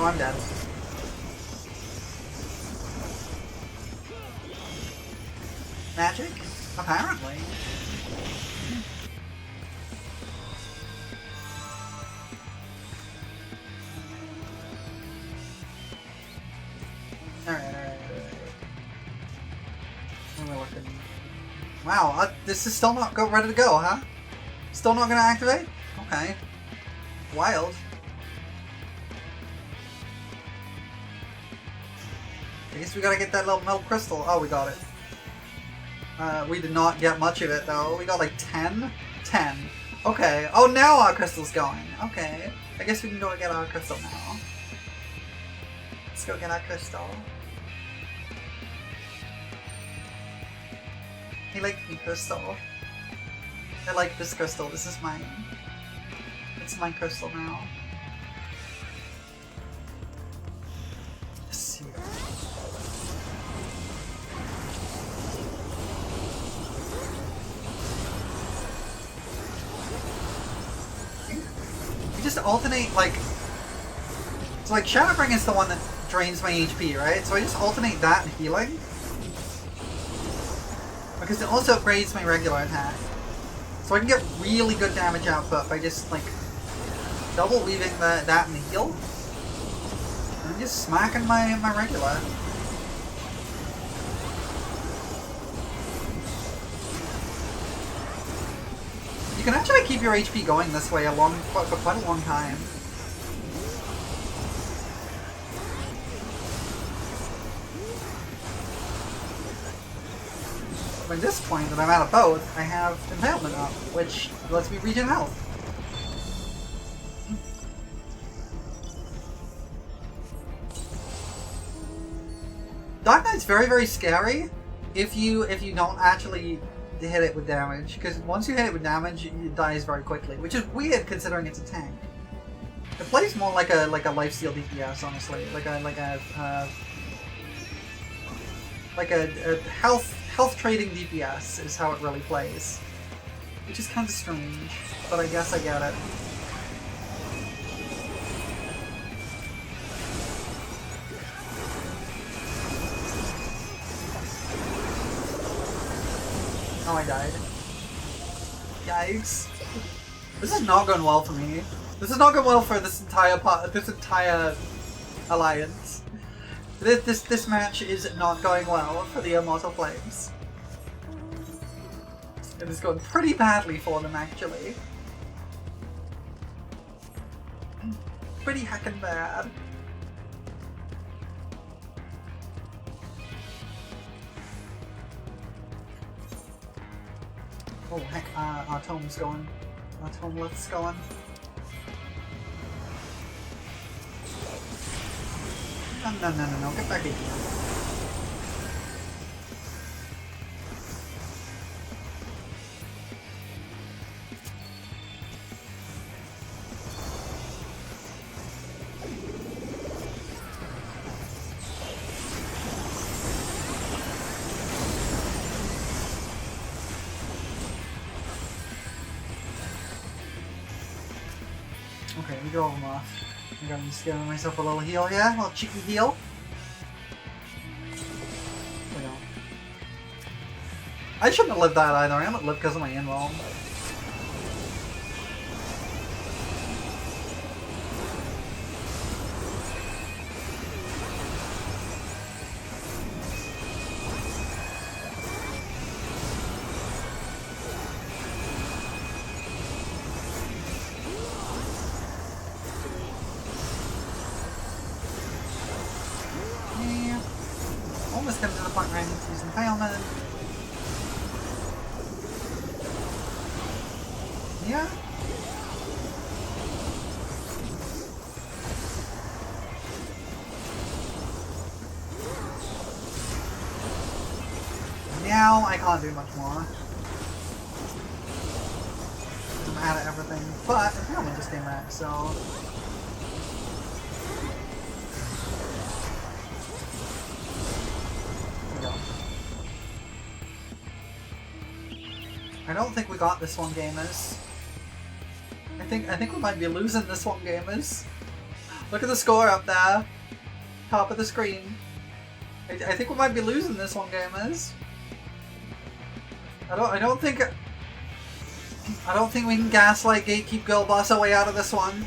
Oh, I'm dead. Magic? Apparently. Alright. What am I looking? Wow, this is still not ready to go, huh? Still not gonna activate? Okay. Wild. I guess we gotta get that little metal crystal. Oh, we got it. We did not get much of it, though. We got like 10? 10. Okay. Oh, now our crystal's going. Okay. I guess we can go get our crystal now. Let's go get our crystal. I like the crystal. I like this crystal. This is mine. It's my crystal now. Let's see. You just alternate, like... So, like, Shadowbring is the one that drains my HP, right? So I just alternate that and healing. Because it also upgrades my regular attack. So I can get really good damage output by just, like, double weaving that and the heal. And just smacking my regular. You can actually keep your HP going this way for quite a long time. At this point that I'm out of both, I have Impalement up, which lets me regen health. Dark Knight's very, very scary if you don't actually hit it with damage, because once you hit it with damage, it dies very quickly, which is weird considering it's a tank. It plays more like a lifesteal DPS, honestly, like a health trading DPS is how it really plays, which is kind of strange, but I guess I get it. Oh, I died. Yikes. This is not going well for me. This is not going well for this entire alliance. This match is not going well for the Immortal Flames. It is going pretty badly for them, actually. Pretty heckin' bad. Oh heck, our tome's going. Our tome lift's going. No, get back in here. Okay, we drove him off. I gotta just give myself a little heal here, a little cheeky heal. I shouldn't have lived that either. I haven't lived because of my invuln. Yeah. Almost come to the point where I need to use Impalement. Yeah. Now I can't do much more. I'm out of everything, but I think I'm gonna just game back, so... There we go. I don't think we got this one, gamers. I think we might be losing this one, gamers. Look at the score up there. Top of the screen. I think we might be losing this one, gamers. I don't think we can gaslight gatekeep girl boss our way out of this one.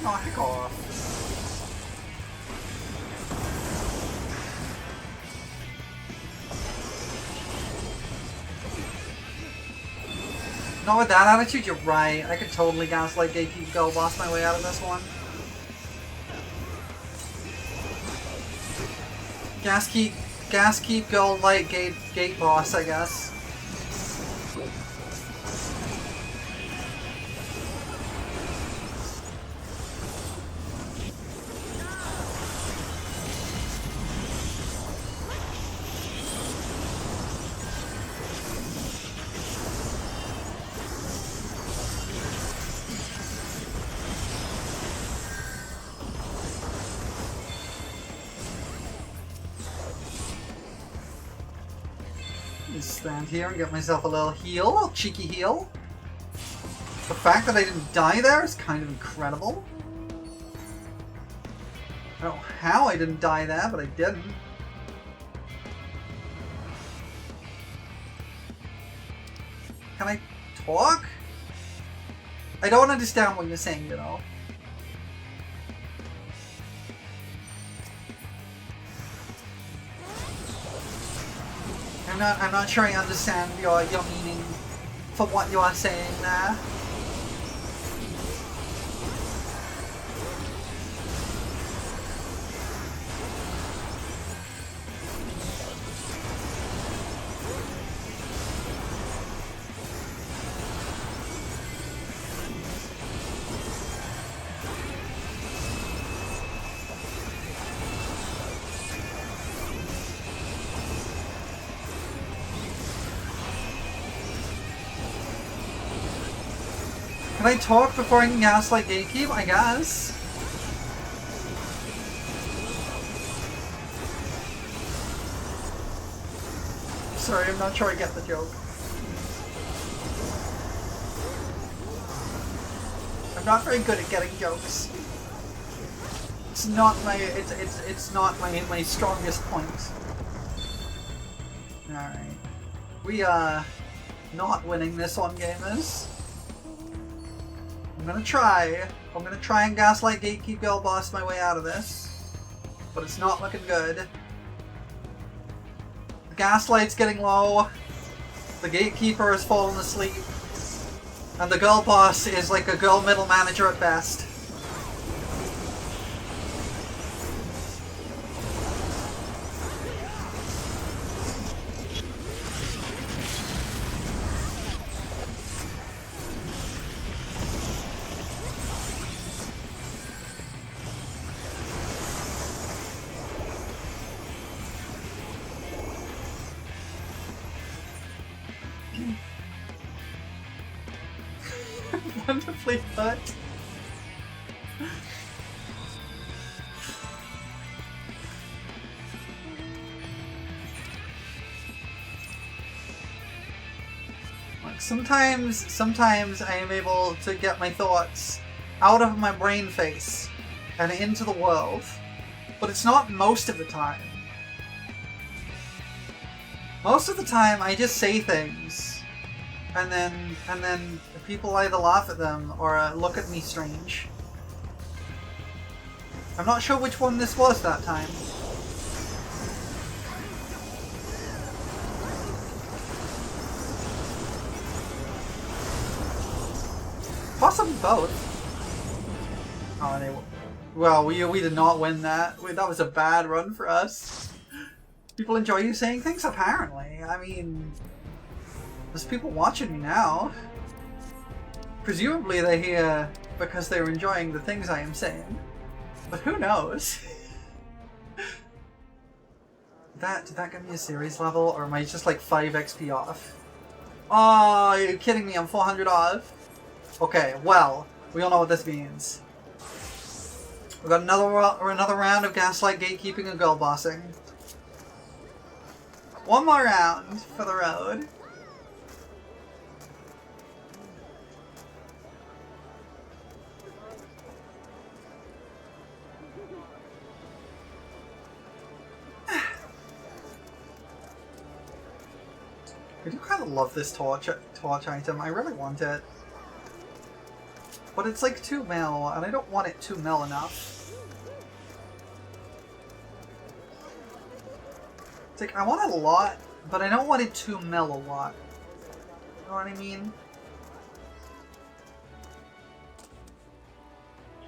Oh, heck off. No, with that attitude, you're right. I could totally gaslight gatekeep girl boss my way out of this one. Gas keep go light gate boss, I guess. Stand here and get myself a little heal, a cheeky heal. The fact that I didn't die there is kind of incredible. I don't know how I didn't die there, but I didn't. Can I talk? I don't understand what you're saying, you know. I'm not sure I understand your meaning for what you are saying there. Can I talk before I can gaslight gatekeep? I guess. Sorry, I'm not sure I get the joke. I'm not very good at getting jokes. It's not my it's not my strongest point. Alright. We are not winning this one, gamers. I'm gonna try and gaslight gatekeep girl boss my way out of this. But it's not looking good. The gaslight's getting low. The gatekeeper has fallen asleep. And the girl boss is like a girl middle manager at best. Wonderfully put. Like sometimes I am able to get my thoughts out of my brain face and into the world, but it's not most of the time. Most of the time I just say things and then people either laugh at them or look at me strange. I'm not sure which one this was that time. Possibly both. Oh, well, we did not win that. That was a bad run for us. People enjoy you saying things, apparently. I mean, there's people watching me now. Presumably they're here because they're enjoying the things I am saying. But who knows? Did that give me a series level, or am I just like 5 XP off? Oh, are you kidding me? I'm 400 off. Okay, well, we all know what this means. We've got another round of gaslight, gatekeeping, and girl bossing. One more round for the road. I do kind of love this torch item. I really want it. But it's like 2 mil, and I don't want it 2 mil enough. It's like, I want it a lot, but I don't want it 2 mil a lot. You know what I mean?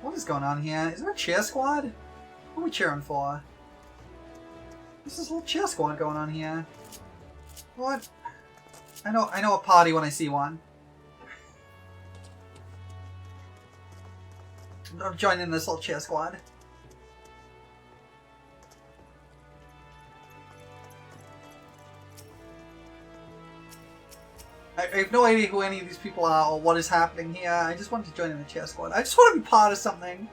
What is going on here? Is there a cheer squad? What are we cheering for? There's this little cheer squad going on here. What? I know a party when I see one. I'm joining this little cheer squad. I have no idea who any of these people are or what is happening here. I just want to join in the cheer squad. I just want to be part of something.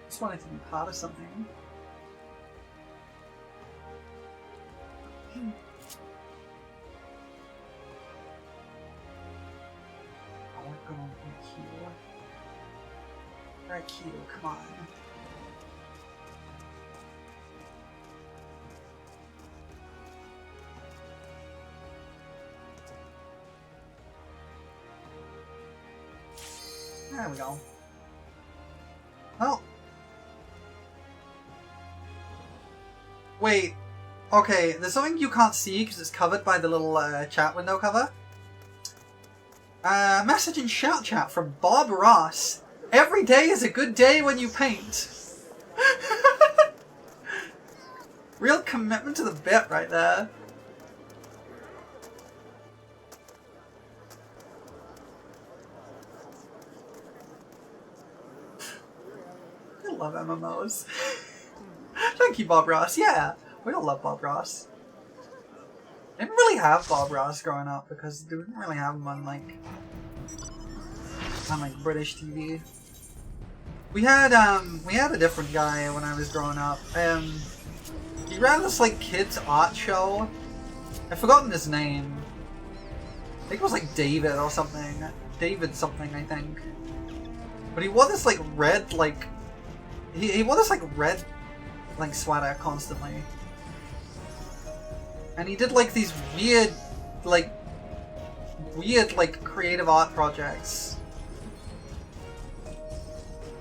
I just wanted to be part of something. Right, Q, come on. There we go. Well. Wait. Okay, there's something you can't see because it's covered by the little chat window cover. Message in shout chat from Bob Ross. Every day is a good day when you paint. Real commitment to the bit right there. I love MMOs. Thank you, Bob Ross. Yeah, we all love Bob Ross. I didn't really have Bob Ross growing up because we didn't really have him on like British TV. We had a different guy when I was growing up. He ran this like kids art show. I've forgotten his name. I think it was like David or something. David something, I think. But he wore this like red like he wore this like red like sweater constantly. And he did like these weird like creative art projects.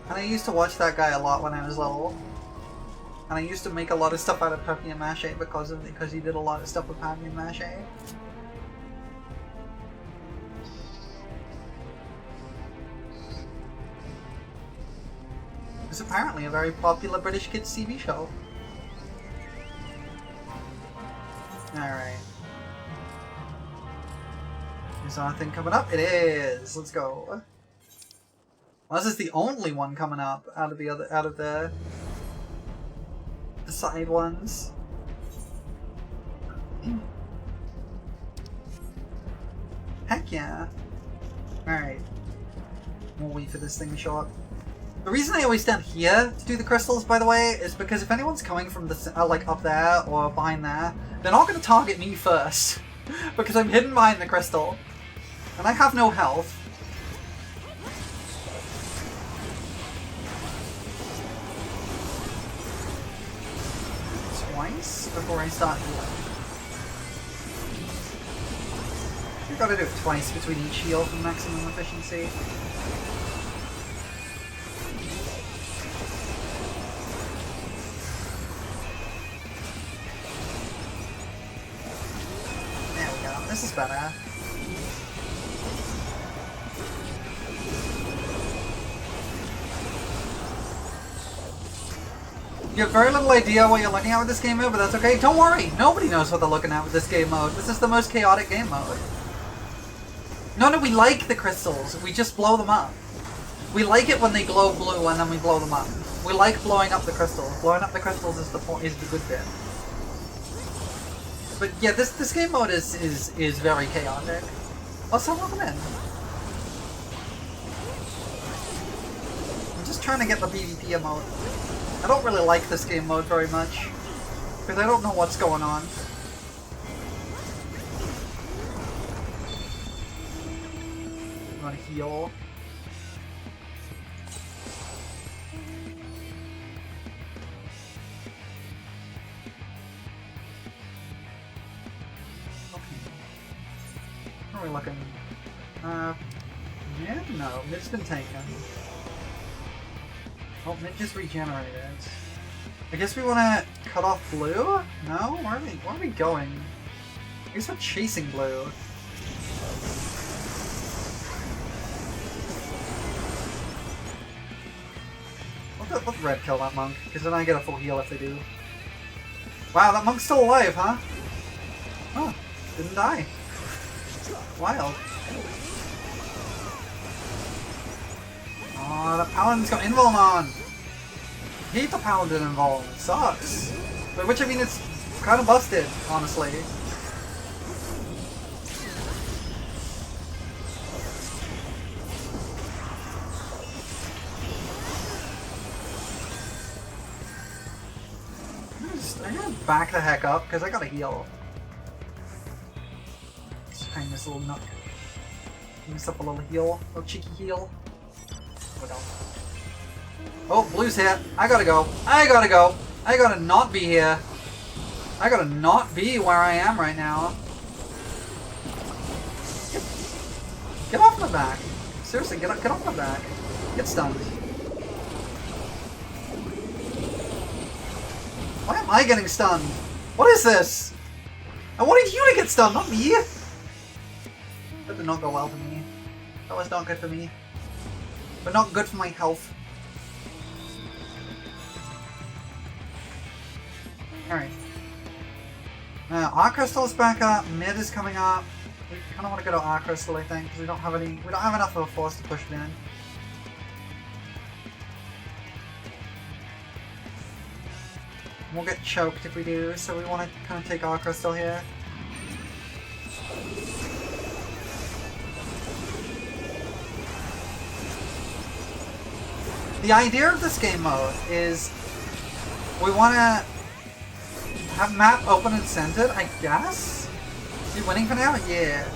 And I used to watch that guy a lot when I was little. And I used to make a lot of stuff out of papier mâché because he did a lot of stuff with papier mâché. It's apparently a very popular British kids TV show. Alright. Is our thing coming up? It is! Let's go. Well, this is the only one coming up out of the side ones. Heck yeah. Alright. We'll wait for this thing to show up. The reason I always stand here to do the crystals, by the way, is because if anyone's coming from the like up there or behind there, they're not going to target me first. Because I'm hidden behind the crystal. And I have no health. Twice before I start healing. You gotta do it twice between each heal for maximum efficiency. There we go, this is better. You have very little idea what you're looking at with this game mode, but that's okay. Don't worry, nobody knows what they're looking at with this game mode. This is the most chaotic game mode. No, we like the crystals. We just blow them up. We like it when they glow blue and then we blow them up. We like blowing up the crystals. Blowing up the crystals is the good bit. But yeah, this game mode is very chaotic. Also, welcome in. I'm just trying to get the PvP emote. I don't really like this game mode very much because I don't know what's going on. I'm gonna heal. How are we looking? Mid? No, mid's been taken. Oh, mid just regenerated. I guess we want to cut off blue? No? Where are we going? I guess we're chasing blue. Let red kill that monk, because then I get a full heal if they do. Wow, that monk's still alive, huh? Oh, didn't die. Wild. Oh, that paladin's got invuln on! I hate the paladin invuln, it sucks. By which I mean it's kind of busted, honestly. I'm gonna back the heck up, because I gotta heal. Let's hang this little nook. Give myself a little heal, a little cheeky heal. Oh, blue's hit. I gotta go. I gotta go. I gotta not be here. I gotta not be where I am right now. Get off my back. Seriously, get off my back. Get stunned. Why am I getting stunned? What is this? I wanted you to get stunned, not me! That did not go well for me. That was not good for me. But not good for my health. Alright. Our Crystal's back up, mid is coming up. We kind of want to go to our Crystal, I think, because we don't have enough of a force to push it in. We'll get choked if we do, so we want to kind of take our Crystal here. The idea of this game mode is we want to have map open and centered, I guess? Is he winning for now? Yeah.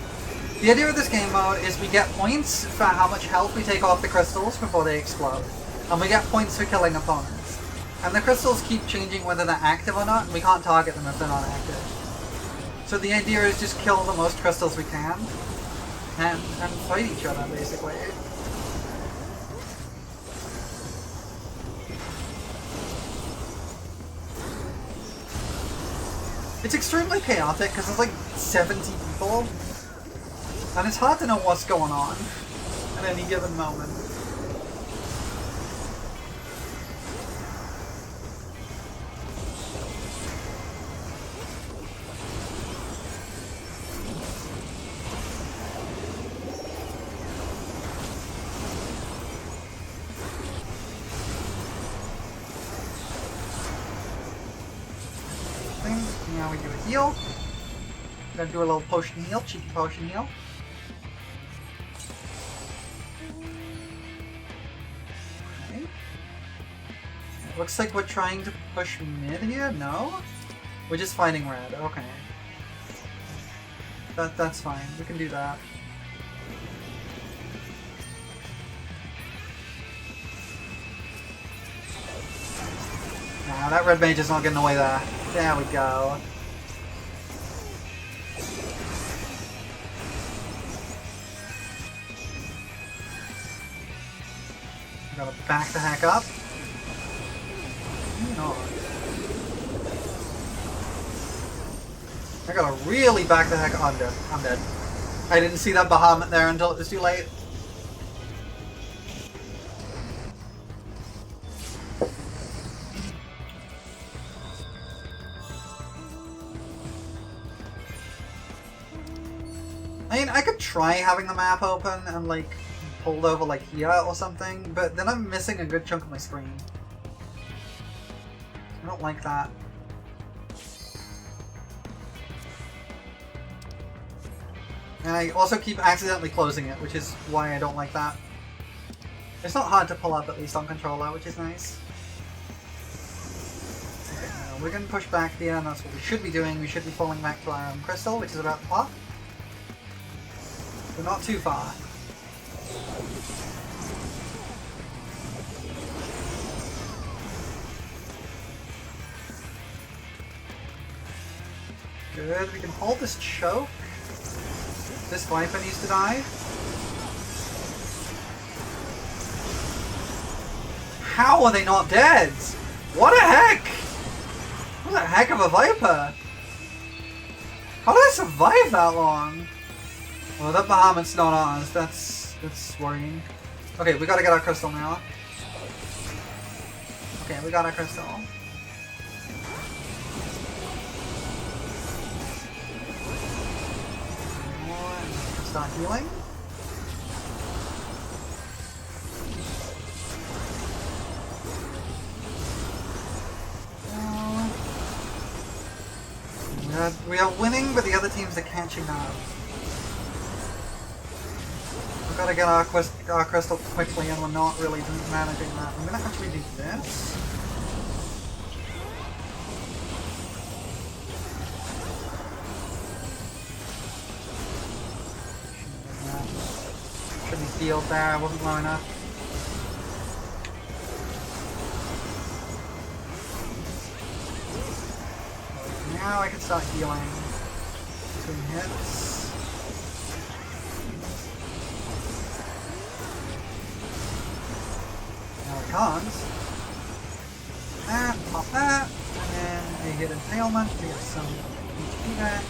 The idea of this game mode is we get points for how much health we take off the crystals before they explode. And we get points for killing opponents. And the crystals keep changing whether they're active or not, and we can't target them if they're not active. So the idea is just kill the most crystals we can, and fight each other, basically. It's extremely chaotic because there's like 70 people, and it's hard to know what's going on at any given moment. Now we do a heal. Gonna do a little potion heal, cheeky potion heal. Okay. It looks like we're trying to push mid here. No? We're just fighting red. Okay. That's fine. We can do that. Nah, that red mage is not getting away there. There we go. Gotta back the heck up. No. I gotta really back the heck up. I'm dead. I'm dead. I didn't see that Bahamut there until it was too late. I mean, I could try having the map open and, like, pulled over like here or something, but then I'm missing a good chunk of my screen. I don't like that. And I also keep accidentally closing it, which is why I don't like that. It's not hard to pull up, at least on controller, which is nice. Okay, now we're going to push back here, and that's what we should be doing. We should be falling back to our crystal, which is about to pop. We're not too far. Good, we can hold this choke. This Viper needs to die. How are they not dead? What a heck! What a heck of a Viper! How did I survive that long? Well, that Bahamut's not ours. That's worrying. Okay, we gotta get our crystal now. Okay, we got our crystal. Start healing. We are winning, but the other teams are catching up. We've got to get our crystal quickly, and we're not really managing that. I'm going to actually do this. Should be healed there, I wasn't low enough. Now I can start healing. 2 hits. Now I can't. Pop that, and then a hit impalement to get some HP back.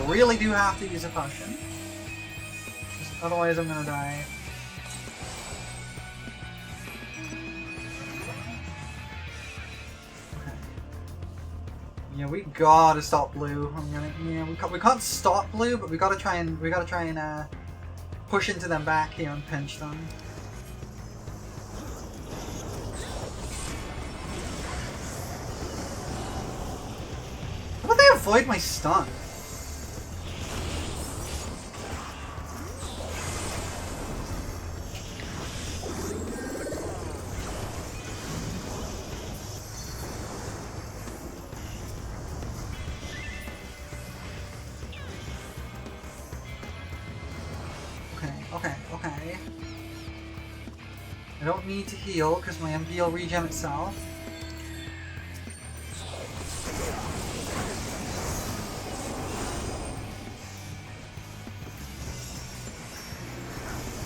Really do have to use a potion. Otherwise I'm gonna die. Okay. Yeah, we gotta stop blue. We can't stop blue, but we gotta try and push into them back here and pinch them. How about they avoid my stun? Okay. I don't need to heal because my MP will regen itself.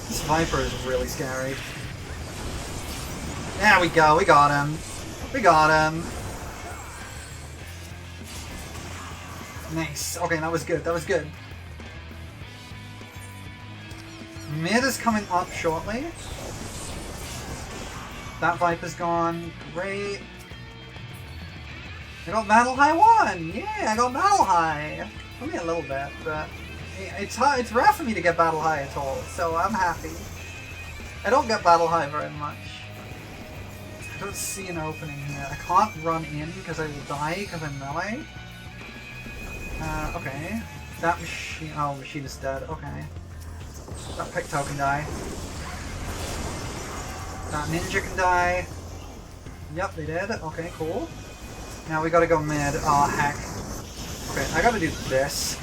This Viper is really scary. There we go, we got him. We got him. Nice. Okay, that was good, that was good. Mid is coming up shortly. That Viper's gone. Great. I got Battle High 1! Yeah, I got Battle High! Only a little bit, but it's rare for me to get Battle High at all, so I'm happy. I don't get Battle High very much. I don't see an opening here. I can't run in because I will die because I'm melee. Okay. That machine... Oh, machine is dead. Okay. That Picto can die. That ninja can die. Yep, they did. Okay, cool. Now we gotta go mid. Oh, heck. Okay, I gotta do this.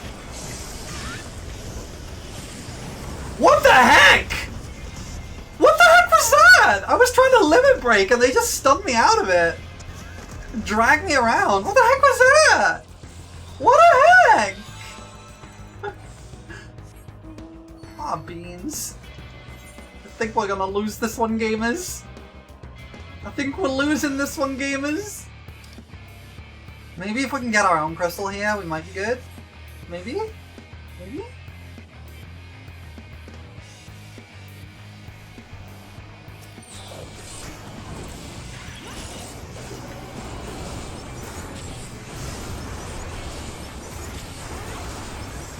What the heck?! What the heck was that?! I was trying to limit break and they just stunned me out of it. Dragged me around. What the heck was that?! What the heck?! Aw, beans. think we're gonna lose this one, gamers. I think we're losing this one, gamers. Maybe if we can get our own crystal here, we might be good. Maybe? Maybe?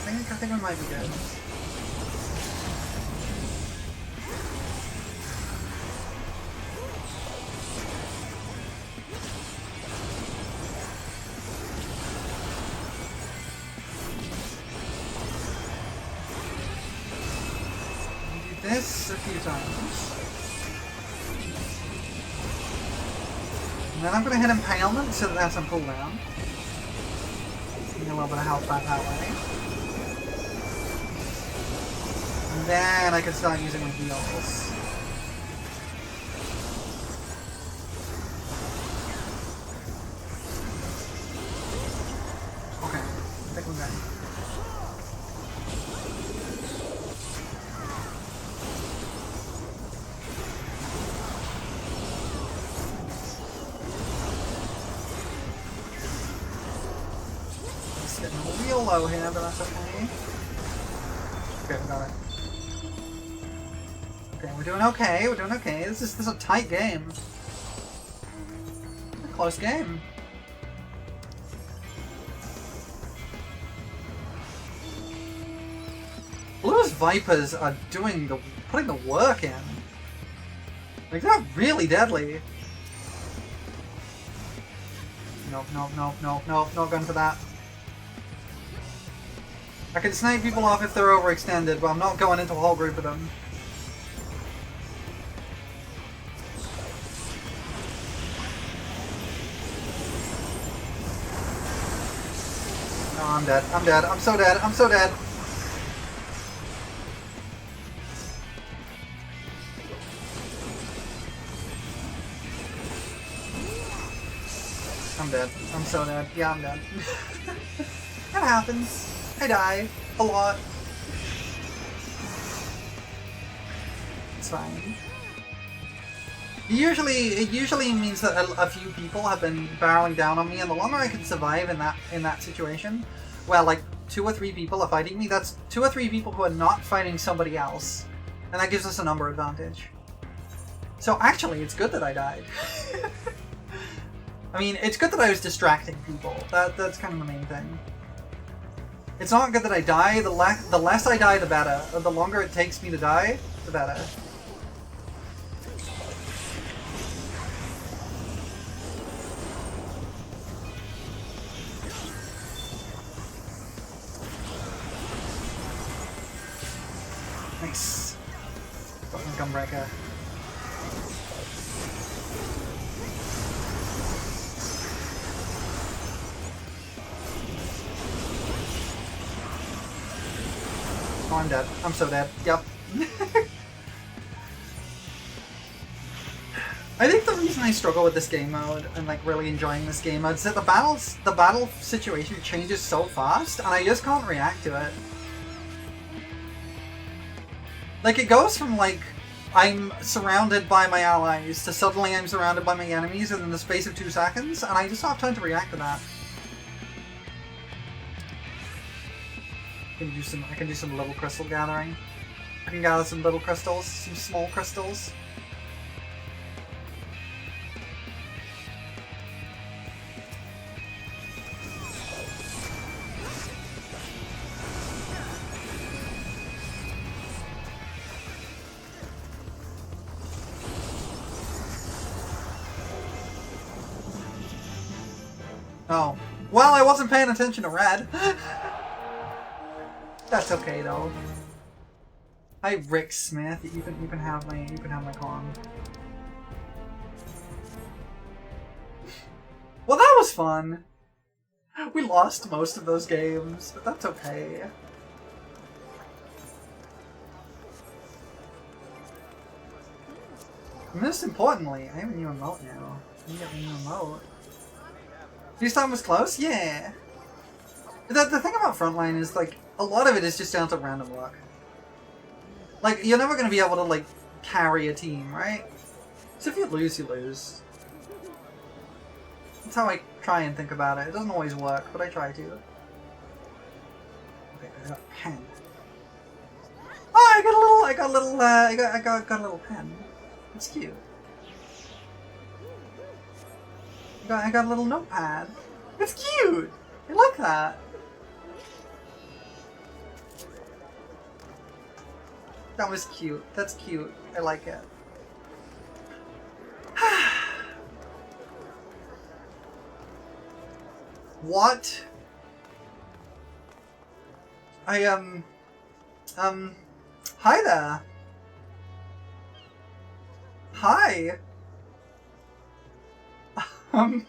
I think we might be good. This a few times. And then I'm going to hit Impalement so that that's on cooldown. Get a little bit of health back that way. And then I can start using my heals. Okay, I think we're good. Real low here, but that's okay. Okay, we got it. Okay, we're doing okay, we're doing okay. This is a tight game. A close game. Blue's Vipers are putting the work in. Like, they're really deadly. Nope, not going for that. I can snipe people off if they're overextended, but I'm not going into a whole group of them. Oh, I'm dead. I'm dead. I'm so dead. I'm so dead. I'm dead. I'm so dead. Yeah, I'm dead. That happens. I die a lot. It's fine. It usually means that a few people have been barreling down on me, and the longer I can survive in that situation, well, like 2 or 3 people are fighting me, that's 2 or 3 people who are not fighting somebody else, and that gives us a number advantage. So actually, it's good that I died. I mean, it's good that I was distracting people. That's kind of the main thing. It's not good that I die. The less I die, the better. The longer it takes me to die, the better. Nice. Fucking Gunbreaker. Oh, I'm dead. I'm so dead. Yep. I think the reason I struggle with this game mode and like really enjoying this game mode is that the battle situation changes so fast and I just can't react to it. Like it goes from like I'm surrounded by my allies to suddenly I'm surrounded by my enemies in the space of 2 seconds and I just don't have time to react to that. I can do some little crystal gathering. I can gather some little crystals, some small crystals. Oh. Well, I wasn't paying attention to red. That's okay though. Hi Rick Smith, you can have my con. Well, that was fun. We lost most of those games, but that's okay. Most importantly, I have a new emote now. You get a new emote. This time was close? Yeah. The thing about Frontline is, like, a lot of it is just down to random luck. Like, you're never going to be able to, like, carry a team, right? So if you lose, you lose. That's how I try and think about it. It doesn't always work, but I try to. Okay, I got a pen. Oh, I got a little, I got a little pen. It's cute. I got a little notepad. It's cute! I like that. That was cute. That's cute. I like it. What? Hi there. Hi. I'm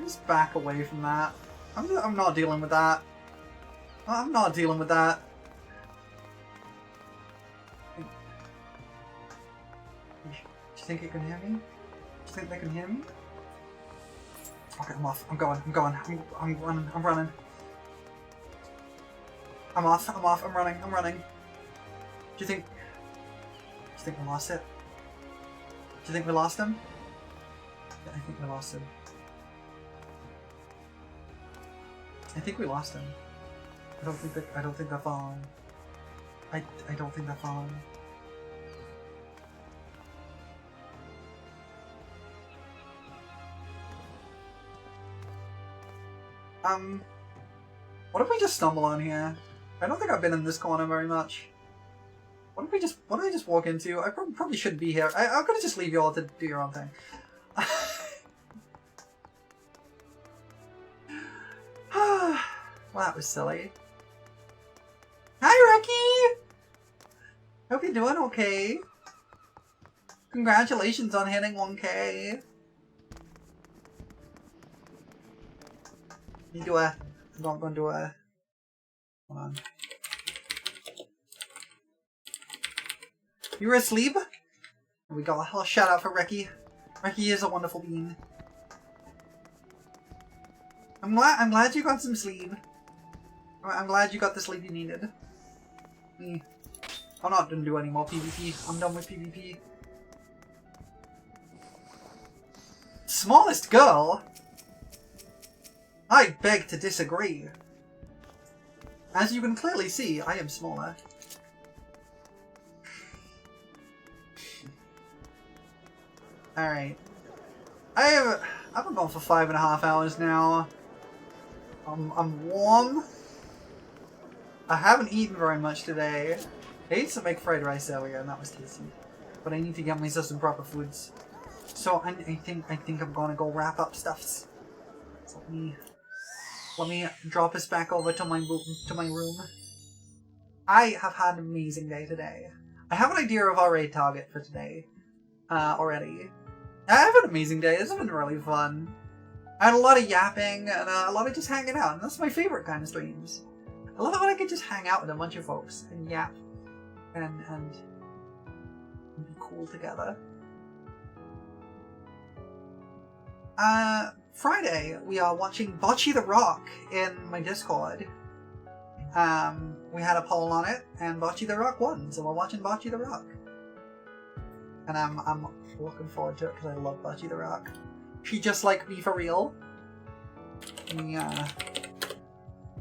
just back away from that. I'm not dealing with that. I'm not dealing with that. Do you think it can hear me? Do you think they can hear me? Okay, I'm off. I'm going. I'm running. I'm running. I'm off. I'm running. Do you think we lost it? Do you think we lost him? Yeah, I think we lost him. I think we lost him. I don't think they're following. I don't think they're following. What did we just stumble on here? I don't think I've been in this corner very much. What did I just walk into? I probably shouldn't be here. I'm gonna just leave you all to do your own thing. Well, that was silly. Hi, Ricky! Hope you're doing okay. Congratulations on hitting 1K. I'm gonna do a... Hold on. You were asleep? There we go. A little shout out for Ricky. Ricky is a wonderful being. I'm glad you got some sleep. I'm glad you got the sleep you needed. I'm not gonna do any more PvP. I'm done with PvP. Smallest girl? I beg to disagree. As you can clearly see, I am smaller. Alright. I've been going for 5.5 hours now. I'm warm. I haven't eaten very much today. I ate some egg fried rice earlier and that was tasty. But I need to get myself some proper foods. So I think I'm gonna go wrap up stuffs. So let me drop us back over to my room. I have had an amazing day today. I have an idea of our raid target for today already. I have an amazing day. This has been really fun. I had a lot of yapping and a lot of just hanging out, and that's my favorite kind of streams. I love it when I can just hang out with a bunch of folks and yap and be cool together. Friday, we are watching Bocce the Rock in my Discord. We had a poll on it, and Bocce the Rock won, so we're watching Bocce the Rock. And I'm looking forward to it because I love Bocce the Rock. She just like me for real.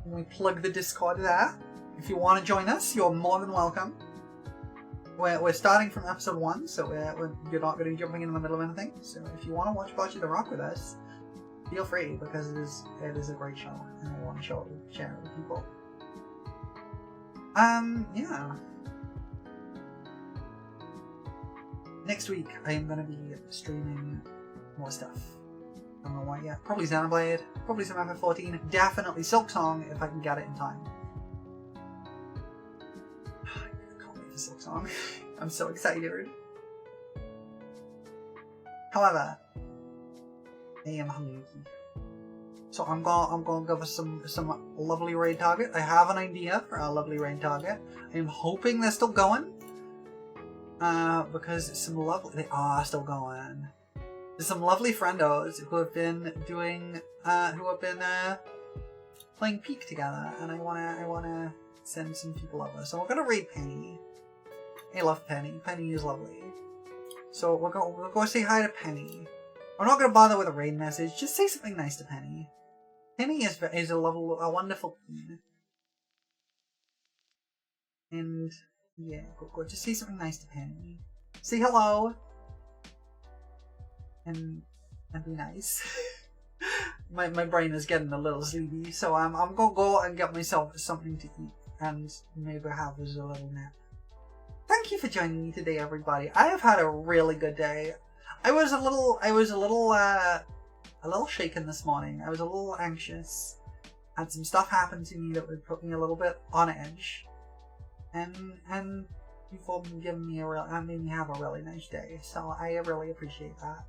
We plug the Discord there. If you want to join us, you're more than welcome. We're starting from episode 1, so you're not going to be jumping in the middle of anything. So if you want to watch Bocce the Rock with us, feel free, because it is a great show, and I want to share it with people. Yeah. Next week, I am going to be streaming more stuff. I don't know why yet. Probably Xenoblade, probably some FF14, definitely Silksong if I can get it in time. I can't wait for Silksong. I'm so excited. However, I am hungry. So I'm gonna give us some lovely raid target. I have an idea for our lovely raid target. I'm hoping they're still going. Because they are still going. There's some lovely friendos who have been doing, playing Peak together, and I wanna send some people over. So we're gonna raid Penny. I love Penny. Penny is lovely. So we're gonna go say hi to Penny. I'm not gonna bother with a raid message. Just say something nice to Penny. Penny is a wonderful queen. And yeah, go just say something nice to Penny. Say hello. And be nice. my brain is getting a little sleepy, so I'm gonna go and get myself something to eat and maybe have a little nap. Thank you for joining me today, everybody. I have had a really good day. I was a little shaken this morning. I was a little anxious. Had some stuff happen to me that would put me a little bit on edge. And you've all been giving me made me have a really nice day. So I really appreciate that.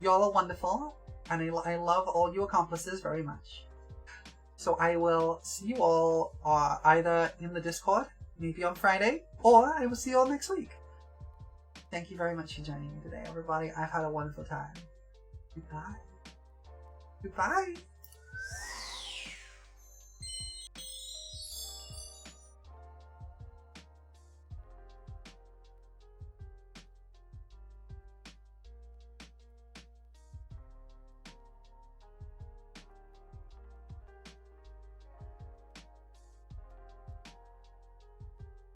Y'all are wonderful, and I love all you accomplices very much. So I will see you all either in the Discord, maybe on Friday, or I will see you all next week. Thank you very much for joining me today, everybody. I've had a wonderful time. Goodbye. Goodbye.